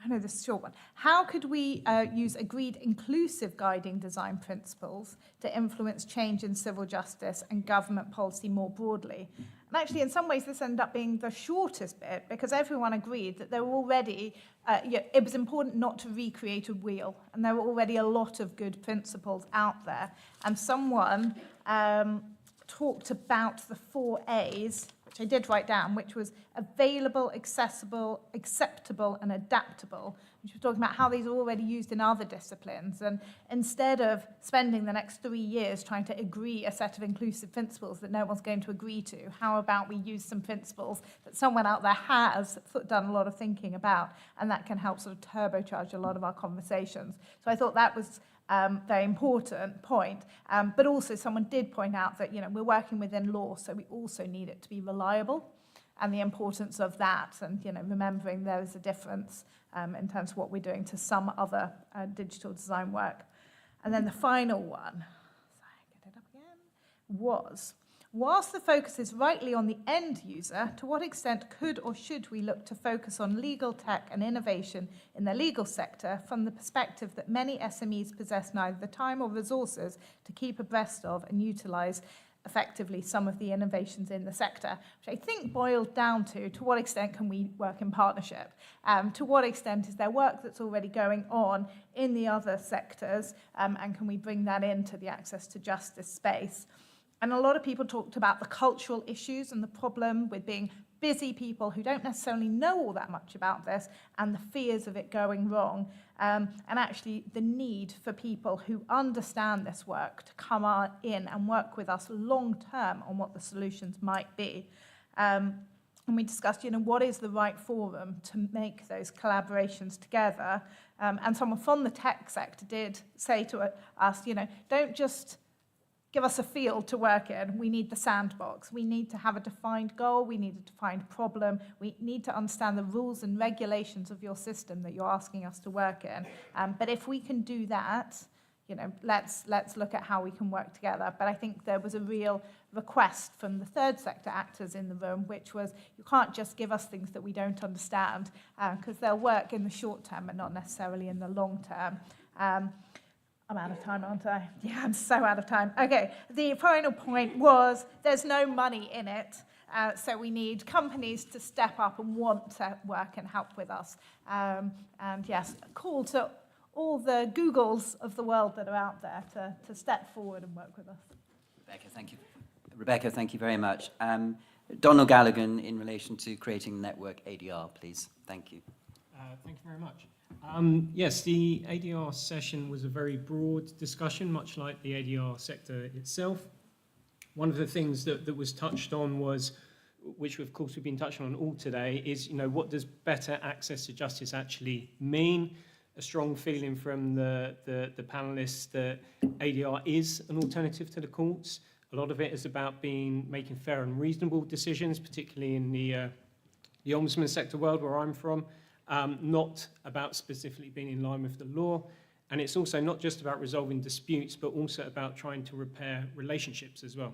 I know this is a short one. How could we use agreed inclusive guiding design principles to influence change in civil justice and government policy more broadly? And actually, in some ways, this ended up being the shortest bit because everyone agreed that there were already, it was important not to recreate a wheel, and there were already a lot of good principles out there. And someone talked about the 4 A's, which I did write down, which was available, accessible, acceptable, and adaptable, which was talking about how these are already used in other disciplines. And instead of spending the next 3 years trying to agree a set of inclusive principles that no one's going to agree to, how about we use some principles that someone out there has done a lot of thinking about, and that can help sort of turbocharge a lot of our conversations. So I thought that was very important point, but also someone did point out that we're working within law, so we also need it to be reliable, and the importance of that, and remembering there is a difference in terms of what we're doing to some other digital design work. And then the final one, was, whilst the focus is rightly on the end user, to what extent could or should we look to focus on legal tech and innovation in the legal sector from the perspective that many SMEs possess neither the time or resources to keep abreast of and utilise effectively some of the innovations in the sector, which I think boiled down to what extent can we work in partnership? To what extent is there work that's already going on in the other sectors, and can we bring that into the access to justice space? And a lot of people talked about the cultural issues and the problem with being busy people who don't necessarily know all that much about this and the fears of it going wrong. And actually the need for people who understand this work to come in and work with us long term on what the solutions might be. And we discussed, what is the right forum to make those collaborations together. And someone from the tech sector did say to us, don't just give us a field to work in. We need the sandbox. We need to have a defined goal. We need a defined problem. We need to understand the rules and regulations of your system that you're asking us to work in. But if we can do that, let's look at how we can work together. But I think there was a real request from the third sector actors in the room, which was, you can't just give us things that we don't understand, because they'll work in the short term, but not necessarily in the long term. I'm out of time, aren't I? Yeah, I'm so out of time. Okay, the final point was there's no money in it, so we need companies to step up and want to work and help with us. And yes, a call to all the Googles of the world that are out there to step forward and work with us. Rebecca, thank you. Rebecca, thank you very much. Donald Gallagher, in relation to creating network ADR, please. Thank you. Thank you very much. Yes, the ADR session was a very broad discussion, much like the ADR sector itself. One of the things that was touched on was, which of course we've been touching on all today, is what does better access to justice actually mean? A strong feeling from the panelists that ADR is an alternative to the courts. A lot of it is about making fair and reasonable decisions, particularly in the ombudsman sector world where I'm from. Not about specifically being in line with the law. And it's also not just about resolving disputes, but also about trying to repair relationships as well.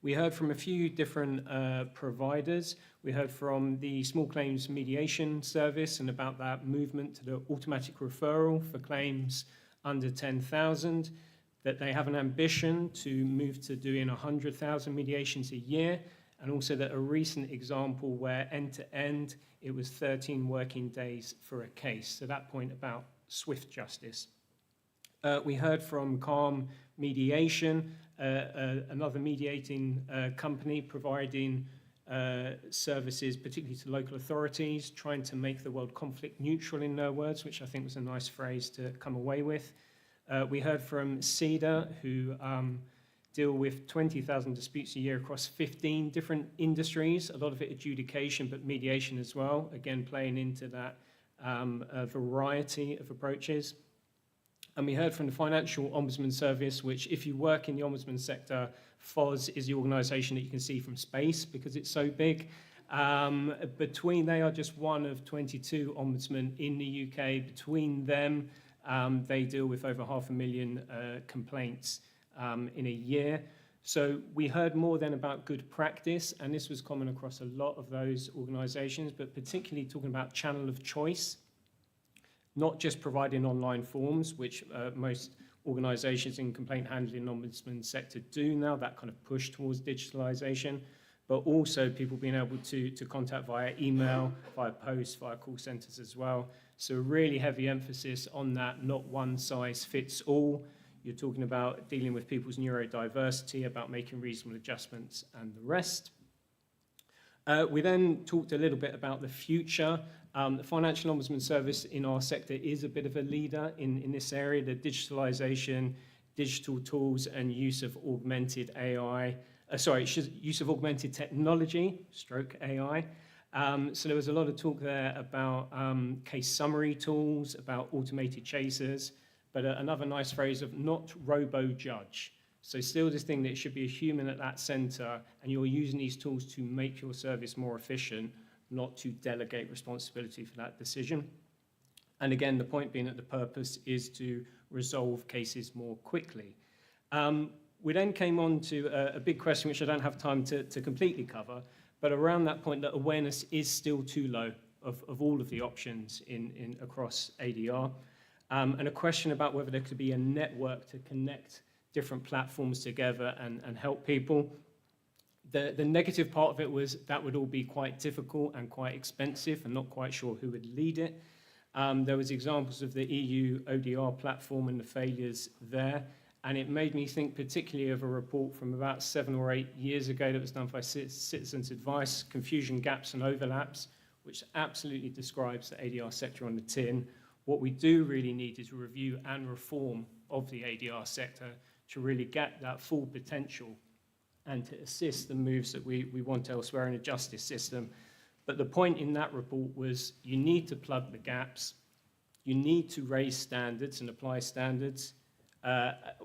We heard from a few different providers. We heard from the small claims mediation service and about that movement to the automatic referral for claims under 10,000, that they have an ambition to move to doing 100,000 mediations a year, and also that a recent example where end-to-end, it was 13 working days for a case. So that point about swift justice. We heard from Calm Mediation, another mediating company providing services, particularly to local authorities, trying to make the world conflict neutral in their words, which I think was a nice phrase to come away with. We heard from CEDA, who deal with 20,000 disputes a year across 15 different industries, a lot of it adjudication, but mediation as well, again, playing into that variety of approaches. And we heard from the Financial Ombudsman Service, which if you work in the Ombudsman sector, FOS is the organisation that you can see from space because it's so big. They are just one of 22 ombudsmen in the UK. Between them, they deal with over 500,000 complaints in a year. So we heard more then about good practice, and this was common across a lot of those organisations, but particularly talking about channel of choice, not just providing online forms, which most organisations in complaint handling ombudsman sector do now, that kind of push towards digitalisation, but also people being able to contact via email, via post, via call centres as well. So really heavy emphasis on that, not one size fits all. You're talking about dealing with people's neurodiversity, about making reasonable adjustments and the rest. We then talked a little bit about the future. The Financial Ombudsman Service in our sector is a bit of a leader in this area, the digitalisation, digital tools and use of augmented use of augmented technology, stroke AI. So there was a lot of talk there about case summary tools, about automated chasers, but another nice phrase of not robo-judge. So still this thing that it should be a human at that centre, and you're using these tools to make your service more efficient, not to delegate responsibility for that decision. And again, the point being that the purpose is to resolve cases more quickly. We then came on to a big question, which I don't have time to completely cover, but around that point that awareness is still too low of all of the options across ADR. And a question about whether there could be a network to connect different platforms together and help people. The negative part of it was that would all be quite difficult and quite expensive and not quite sure who would lead it. There was examples of the EU ODR platform and the failures there. And it made me think particularly of a report from about 7 or 8 years ago that was done by Citizens Advice, Confusion, Gaps and Overlaps, which absolutely describes the ADR sector on the tin. What we do really need is a review and reform of the ADR sector to really get that full potential and to assist the moves that we want elsewhere in the justice system. But the point in that report was you need to plug the gaps, you need to raise standards and apply standards.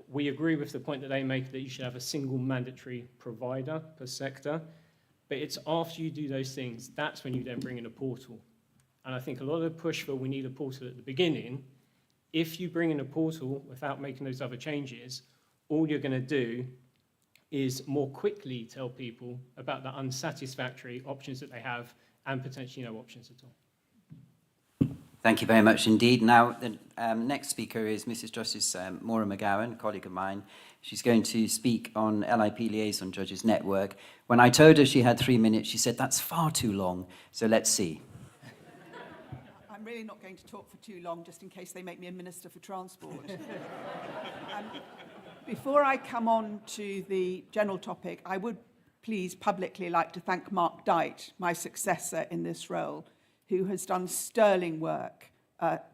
We agree with the point that they make that you should have a single mandatory provider per sector, but it's after you do those things, that's when you then bring in a portal. And I think a lot of the push for we need a portal at the beginning, if you bring in a portal without making those other changes, all you're going to do is more quickly tell people about the unsatisfactory options that they have and potentially no options at all. Thank you very much indeed. Now, the next speaker is Mrs. Justice Maura McGowan, a colleague of mine. She's going to speak on LIP Liaison Judges Network. When I told her she had 3 minutes, she said, that's far too long. So let's see. I'm really not going to talk for too long, just in case they make me a Minister for Transport. Before I come on to the general topic, I would please publicly like to thank Mark Dyte, my successor in this role, who has done sterling work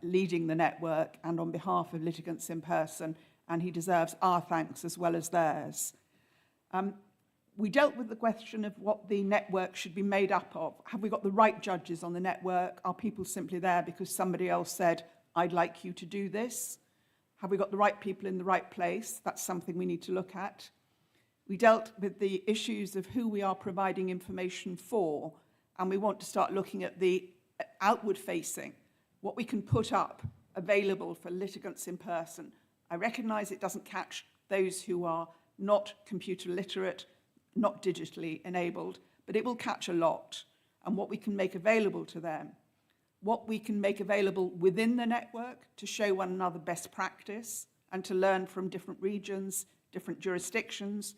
leading the network and on behalf of litigants in person, and he deserves our thanks as well as theirs. We dealt with the question of what the network should be made up of. Have we got the right judges on the network? Are people simply there because somebody else said, I'd like you to do this? Have we got the right people in the right place? That's something we need to look at. We dealt with the issues of who we are providing information for, and we want to start looking at the outward facing, what we can put up available for litigants in person. I recognise it doesn't catch those who are not computer literate, not digitally enabled, but it will catch a lot, and what we can make available to them, what we can make available within the network to show one another best practice and to learn from different regions, different jurisdictions,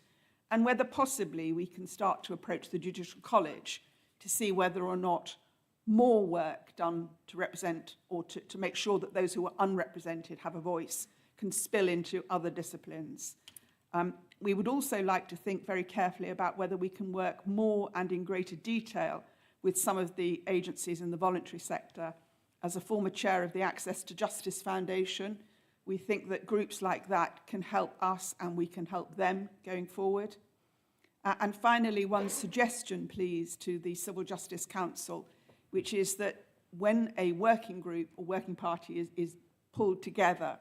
and whether possibly we can start to approach the Judicial College to see whether or not more work done to represent or to make sure that those who are unrepresented have a voice can spill into other disciplines. We would also like to think very carefully about whether we can work more and in greater detail with some of the agencies in the voluntary sector. As a former chair of the Access to Justice Foundation, we think that groups like that can help us and we can help them going forward. And finally, one suggestion, please, to the Civil Justice Council, which is that when a working group or working party is pulled together,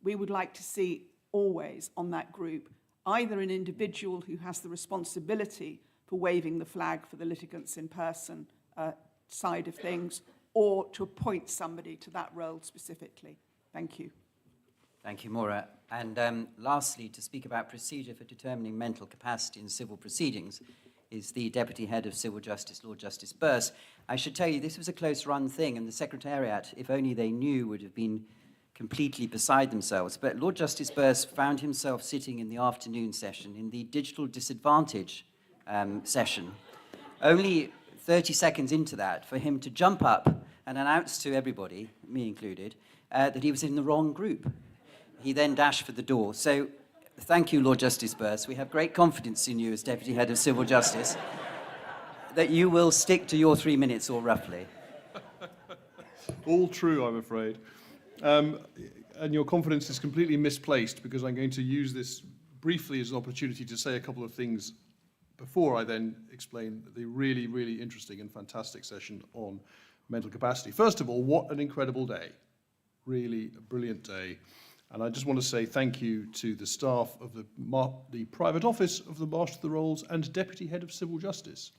we would like to see always on that group either an individual who has the responsibility for waving the flag for the litigants in person side of things, or to appoint somebody to that role specifically. Thank you. Thank you, Maura. And lastly, to speak about procedure for determining mental capacity in civil proceedings is the Deputy Head of Civil Justice, Lord Justice Burse. I should tell you, this was a close-run thing, and the Secretariat, if only they knew, would have been completely beside themselves. But Lord Justice Burse found himself sitting in the afternoon session, in the digital disadvantage session. Only 30 seconds into that, for him to jump up and announce to everybody, me included, that he was in the wrong group. He then dashed for the door. So thank you, Lord Justice Burse. We have great confidence in you as Deputy Head of Civil Justice, that you will stick to your 3 minutes, or roughly. All true, I'm afraid. And your confidence is completely misplaced, because I'm going to use this briefly as an opportunity to say a couple of things before I then explain the really, really interesting and fantastic session on mental capacity. First of all, what an incredible day. Really a brilliant day. And I just want to say thank you to the staff of the private office of the Master of the Rolls and Deputy Head of Civil Justice,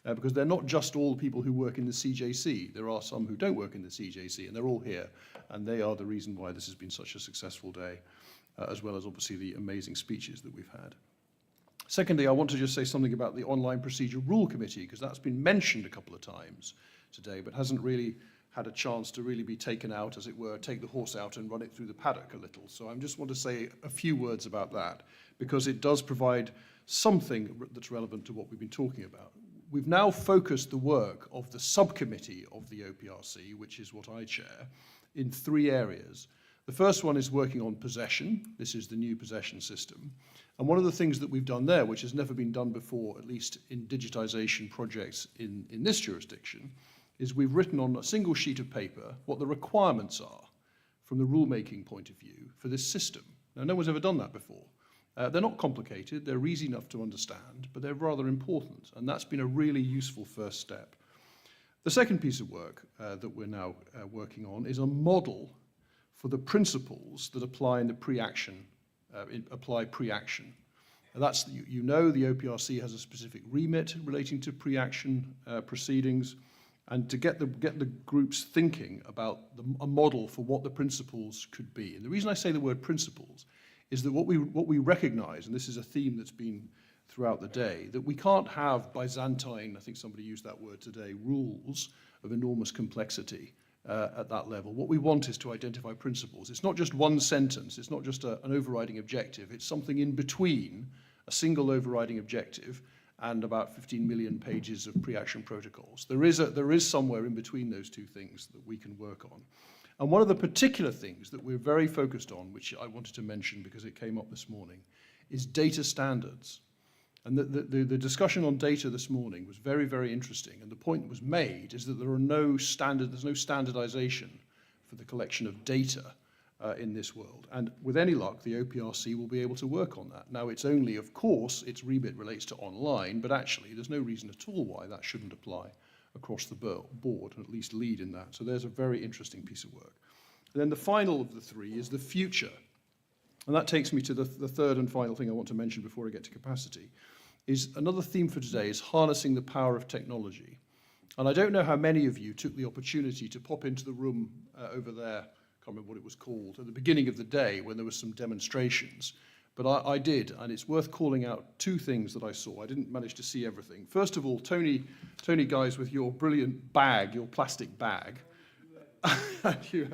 because they're not just all people who work in the CJC. There are some who don't work in the CJC, and they're all here, and they are the reason why this has been such a successful day, as well as obviously the amazing speeches that we've had. Secondly, I want to just say something about the Online Procedure Rule Committee, because that's been mentioned a couple of times today, but hasn't really had a chance to really be taken out, as it were, take the horse out and run it through the paddock a little. So I just want to say a few words about that, because it does provide something that's relevant to what we've been talking about. We've now focused the work of the subcommittee of the OPRC, which is what I chair, in 3 areas. The first one is working on possession. This is the new possession system. And one of the things that we've done there, which has never been done before, at least in digitization projects in this jurisdiction, is we've written on a single sheet of paper what the requirements are from the rulemaking point of view for this system. Now, no one's ever done that before. They're not complicated, they're easy enough to understand, but they're rather important, and that's been a really useful first step. The second piece of work that we're now working on is a model for the principles that apply in the pre-action, pre-action. That's, you know, the OPRC has a specific remit relating to pre-action proceedings, and to get the groups thinking about a model for what the principles could be. And the reason I say the word principles is that what we recognize, and this is a theme that's been throughout the day, that we can't have Byzantine, I think somebody used that word today, rules of enormous complexity at that level. What we want is to identify principles. It's not just one sentence, it's not just an overriding objective, it's something in between a single overriding objective and about 15 million pages of pre-action protocols. There is somewhere in between those two things that we can work on. And one of the particular things that we're very focused on, which I wanted to mention because it came up this morning, is data standards. And the discussion on data this morning was very, very interesting. And the point that was made is that there's no standardization for the collection of data in this world. And with any luck, the OPRC will be able to work on that. Now, it's only, of course, its remit relates to online, but actually there's no reason at all why that shouldn't apply across the board, and at least lead in that. So there's a very interesting piece of work. And then the final of the 3 is the future. And that takes me to the third and final thing I want to mention before I get to capacity, is another theme for today is harnessing the power of technology. And I don't know how many of you took the opportunity to pop into the room over there, I can't remember what it was called, at the beginning of the day when there were some demonstrations. But I did, and it's worth calling out 2 things that I saw. I didn't manage to see everything. First of all, Tony guys, with your brilliant bag, your plastic bag, you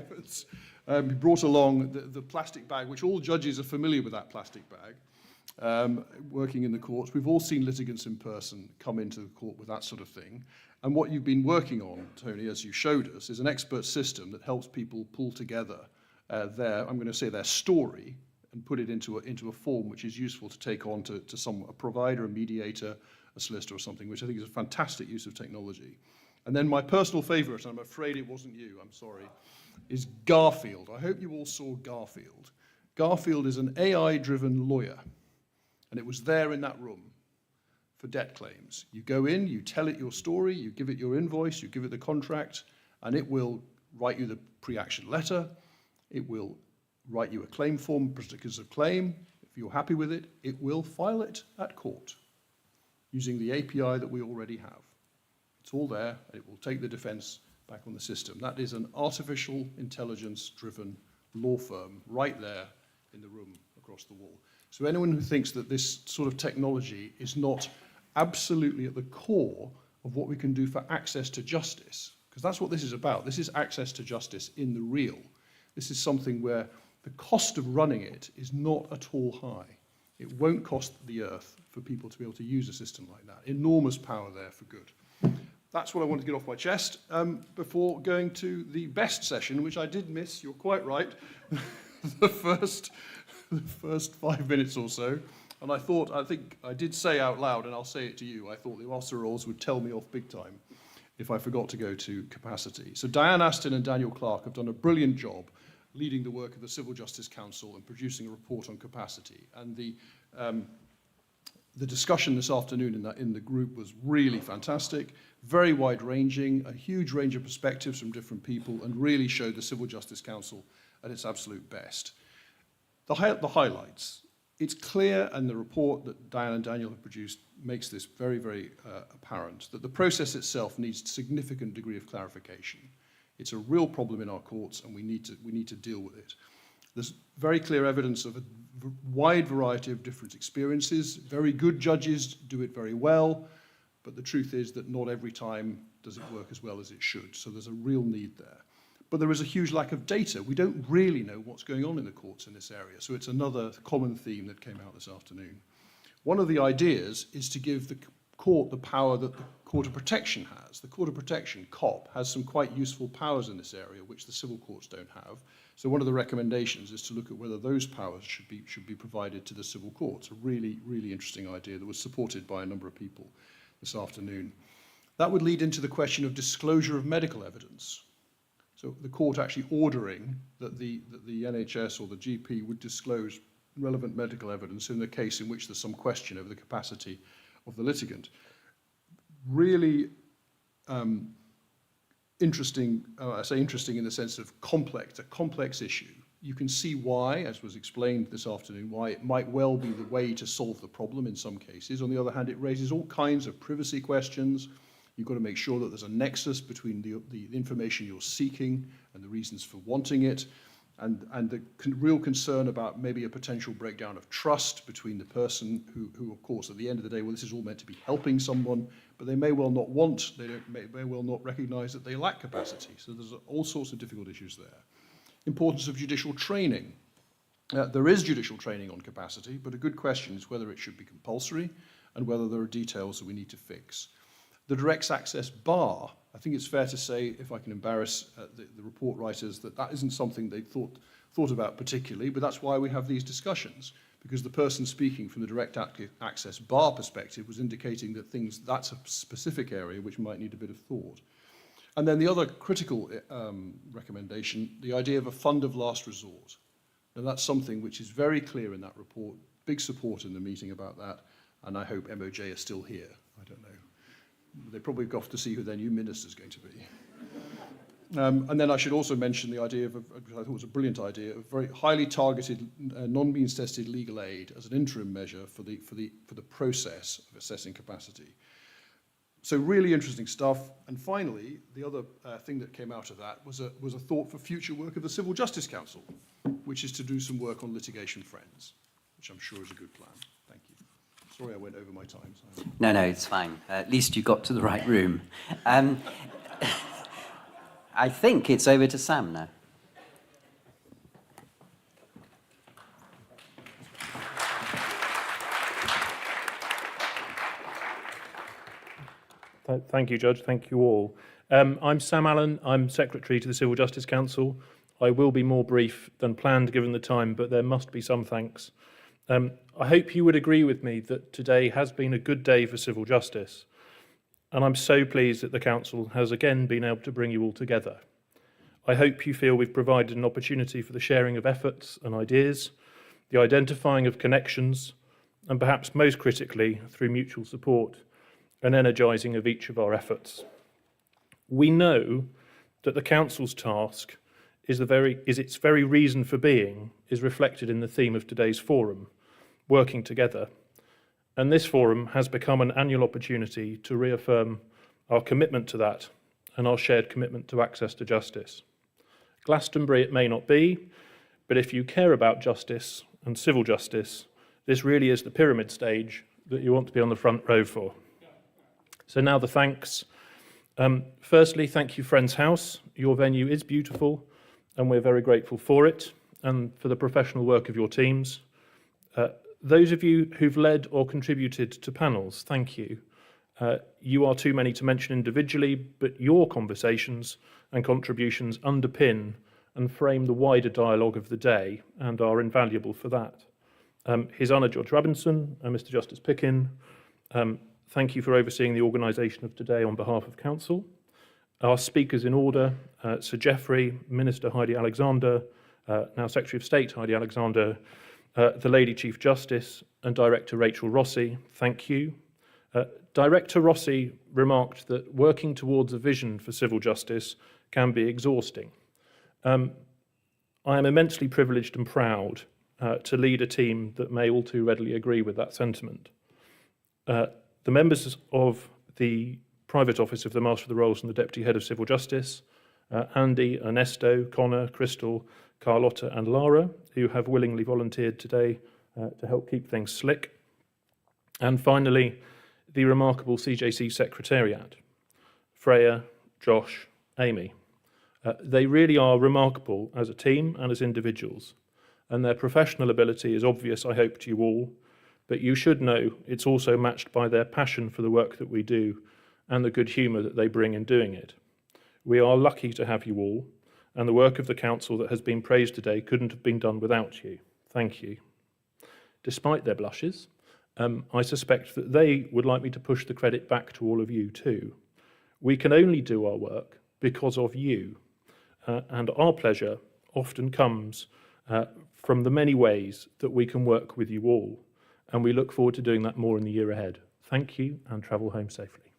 brought along the plastic bag, which all judges are familiar with that plastic bag, working in the courts. We've all seen litigants in person come into the court with that sort of thing. And what you've been working on, Tony, as you showed us, is an expert system that helps people pull together their story and put it into a form which is useful to take on to a provider, a mediator, a solicitor or something, which I think is a fantastic use of technology. And then my personal favorite, and I'm afraid it wasn't you, I'm sorry, is Garfield. I hope you all saw Garfield. Garfield is an AI-driven lawyer, and it was there in that room for debt claims. You go in, you tell it your story, you give it your invoice, you give it the contract, and it will write you the pre-action letter, it will write you a claim form, particulars of claim. If you're happy with it, it will file it at court using the API that we already have. It's all there, and it will take the defence back on the system. That is an artificial intelligence-driven law firm right there in the room across the wall. So anyone who thinks that this sort of technology is not absolutely at the core of what we can do for access to justice, because that's what this is about. This is access to justice in the real. This is something where the cost of running it is not at all high. It won't cost the earth for people to be able to use a system like that. Enormous power there for good. That's what I wanted to get off my chest before going to the best session, which I did miss, you're quite right, the first 5 minutes or so. And I think I did say out loud, and I'll say it to you, I thought the Officer Rolls would tell me off big time if I forgot to go to capacity. So Diane, Astin and Daniel Clarke have done a brilliant job leading the work of the Civil Justice Council and producing a report on capacity. And the discussion this afternoon in the group was really fantastic, very wide-ranging, a huge range of perspectives from different people, and really showed the Civil Justice Council at its absolute best. The highlights. It's clear, and the report that Diane and Daniel have produced makes this very, very apparent, that the process itself needs a significant degree of clarification. It's a real problem in our courts, and we need to deal with it. There's very clear evidence of a wide variety of different experiences. Very good judges do it very well, but the truth is that not every time does it work as well as it should. So there's a real need there. But there is a huge lack of data. We don't really know what's going on in the courts in this area. So it's another common theme that came out this afternoon. One of the ideas is to give the court the power that the Court of Protection has. The Court of Protection, COP, has some quite useful powers in this area, which the civil courts don't have. So one of the recommendations is to look at whether those powers should be provided to the civil courts. A really, really interesting idea that was supported by a number of people this afternoon. That would lead into the question of disclosure of medical evidence. So the court actually ordering that the NHS or the GP would disclose relevant medical evidence in the case in which there's some question over the capacity of the litigant. Really interesting, I say interesting in the sense of complex, a complex issue. You can see why, as was explained this afternoon, why it might well be the way to solve the problem in some cases. On the other hand, it raises all kinds of privacy questions. You've got to make sure that there's a nexus between the information you're seeking and the reasons for wanting it, and the real concern about maybe a potential breakdown of trust between the person who, of course, at the end of the day, well, this is all meant to be helping someone, but they may well not want, may well not recognize that they lack capacity. So there's all sorts of difficult issues there. Importance of judicial training. There is judicial training on capacity, but a good question is whether it should be compulsory and whether there are details that we need to fix. The direct access bar, I think it's fair to say, if I can embarrass the report writers, that isn't something they thought about particularly, but that's why we have these discussions, because the person speaking from the direct access bar perspective was indicating that that's a specific area which might need a bit of thought. And then the other critical recommendation, the idea of a fund of last resort. Now that's something which is very clear in that report, big support in the meeting about that, and I hope MOJ are still here. I don't know. They probably got to see who their new minister is going to be. And then I should also mention the idea of, I thought it was a brilliant idea, of very highly targeted, non-means tested legal aid as an interim measure for the process of assessing capacity. So really interesting stuff. And finally, the other thing that came out of that was a thought for future work of the Civil Justice Council, which is to do some work on litigation friends, which I'm sure is a good plan. Thank you. Sorry I went over my time. So. No, it's fine. At least you got to the right room. I think it's over to Sam now. Thank you, Judge. Thank you all. I'm Sam Allen. I'm Secretary to the Civil Justice Council. I will be more brief than planned given the time, but there must be some thanks. I hope you would agree with me that today has been a good day for civil justice, and I'm so pleased that the Council has again been able to bring you all together. I hope you feel we've provided an opportunity for the sharing of efforts and ideas, the identifying of connections, and perhaps most critically, through mutual support, an energising of each of our efforts. We know that the Council's task is its very reason for being is reflected in the theme of today's forum, working together. And this forum has become an annual opportunity to reaffirm our commitment to that and our shared commitment to access to justice. Glastonbury it may not be, but if you care about justice and civil justice, this really is the pyramid stage that you want to be on the front row for. So now the thanks. Firstly, thank you, Friends House. Your venue is beautiful, and we're very grateful for it and for the professional work of your teams. Those of you who've led or contributed to panels, thank you. You are too many to mention individually, but your conversations and contributions underpin and frame the wider dialogue of the day and are invaluable for that. His Honour George Robinson and Mr Justice Pickin, thank you for overseeing the organisation of today on behalf of Council. Our speakers in order, Sir Geoffrey, Minister Heidi Alexander, now Secretary of State Heidi Alexander, the Lady Chief Justice and Director Rachel Rossi, thank you. Director Rossi remarked that working towards a vision for civil justice can be exhausting. I am immensely privileged and proud to lead a team that may all too readily agree with that sentiment. The members of the Private Office of the Master of the Rolls and the Deputy Head of Civil Justice, Andy, Ernesto, Connor, Crystal, Carlotta and Lara, who have willingly volunteered today to help keep things slick. And finally, the remarkable CJC Secretariat, Freya, Josh, Amy. They really are remarkable as a team and as individuals, and their professional ability is obvious, I hope, to you all, but you should know it's also matched by their passion for the work that we do and the good humour that they bring in doing it. We are lucky to have you all, and the work of the Council that has been praised today couldn't have been done without you. Thank you. Despite their blushes, I suspect that they would like me to push the credit back to all of you too. We can only do our work because of you, and our pleasure often comes from the many ways that we can work with you all, and we look forward to doing that more in the year ahead. Thank you, and travel home safely.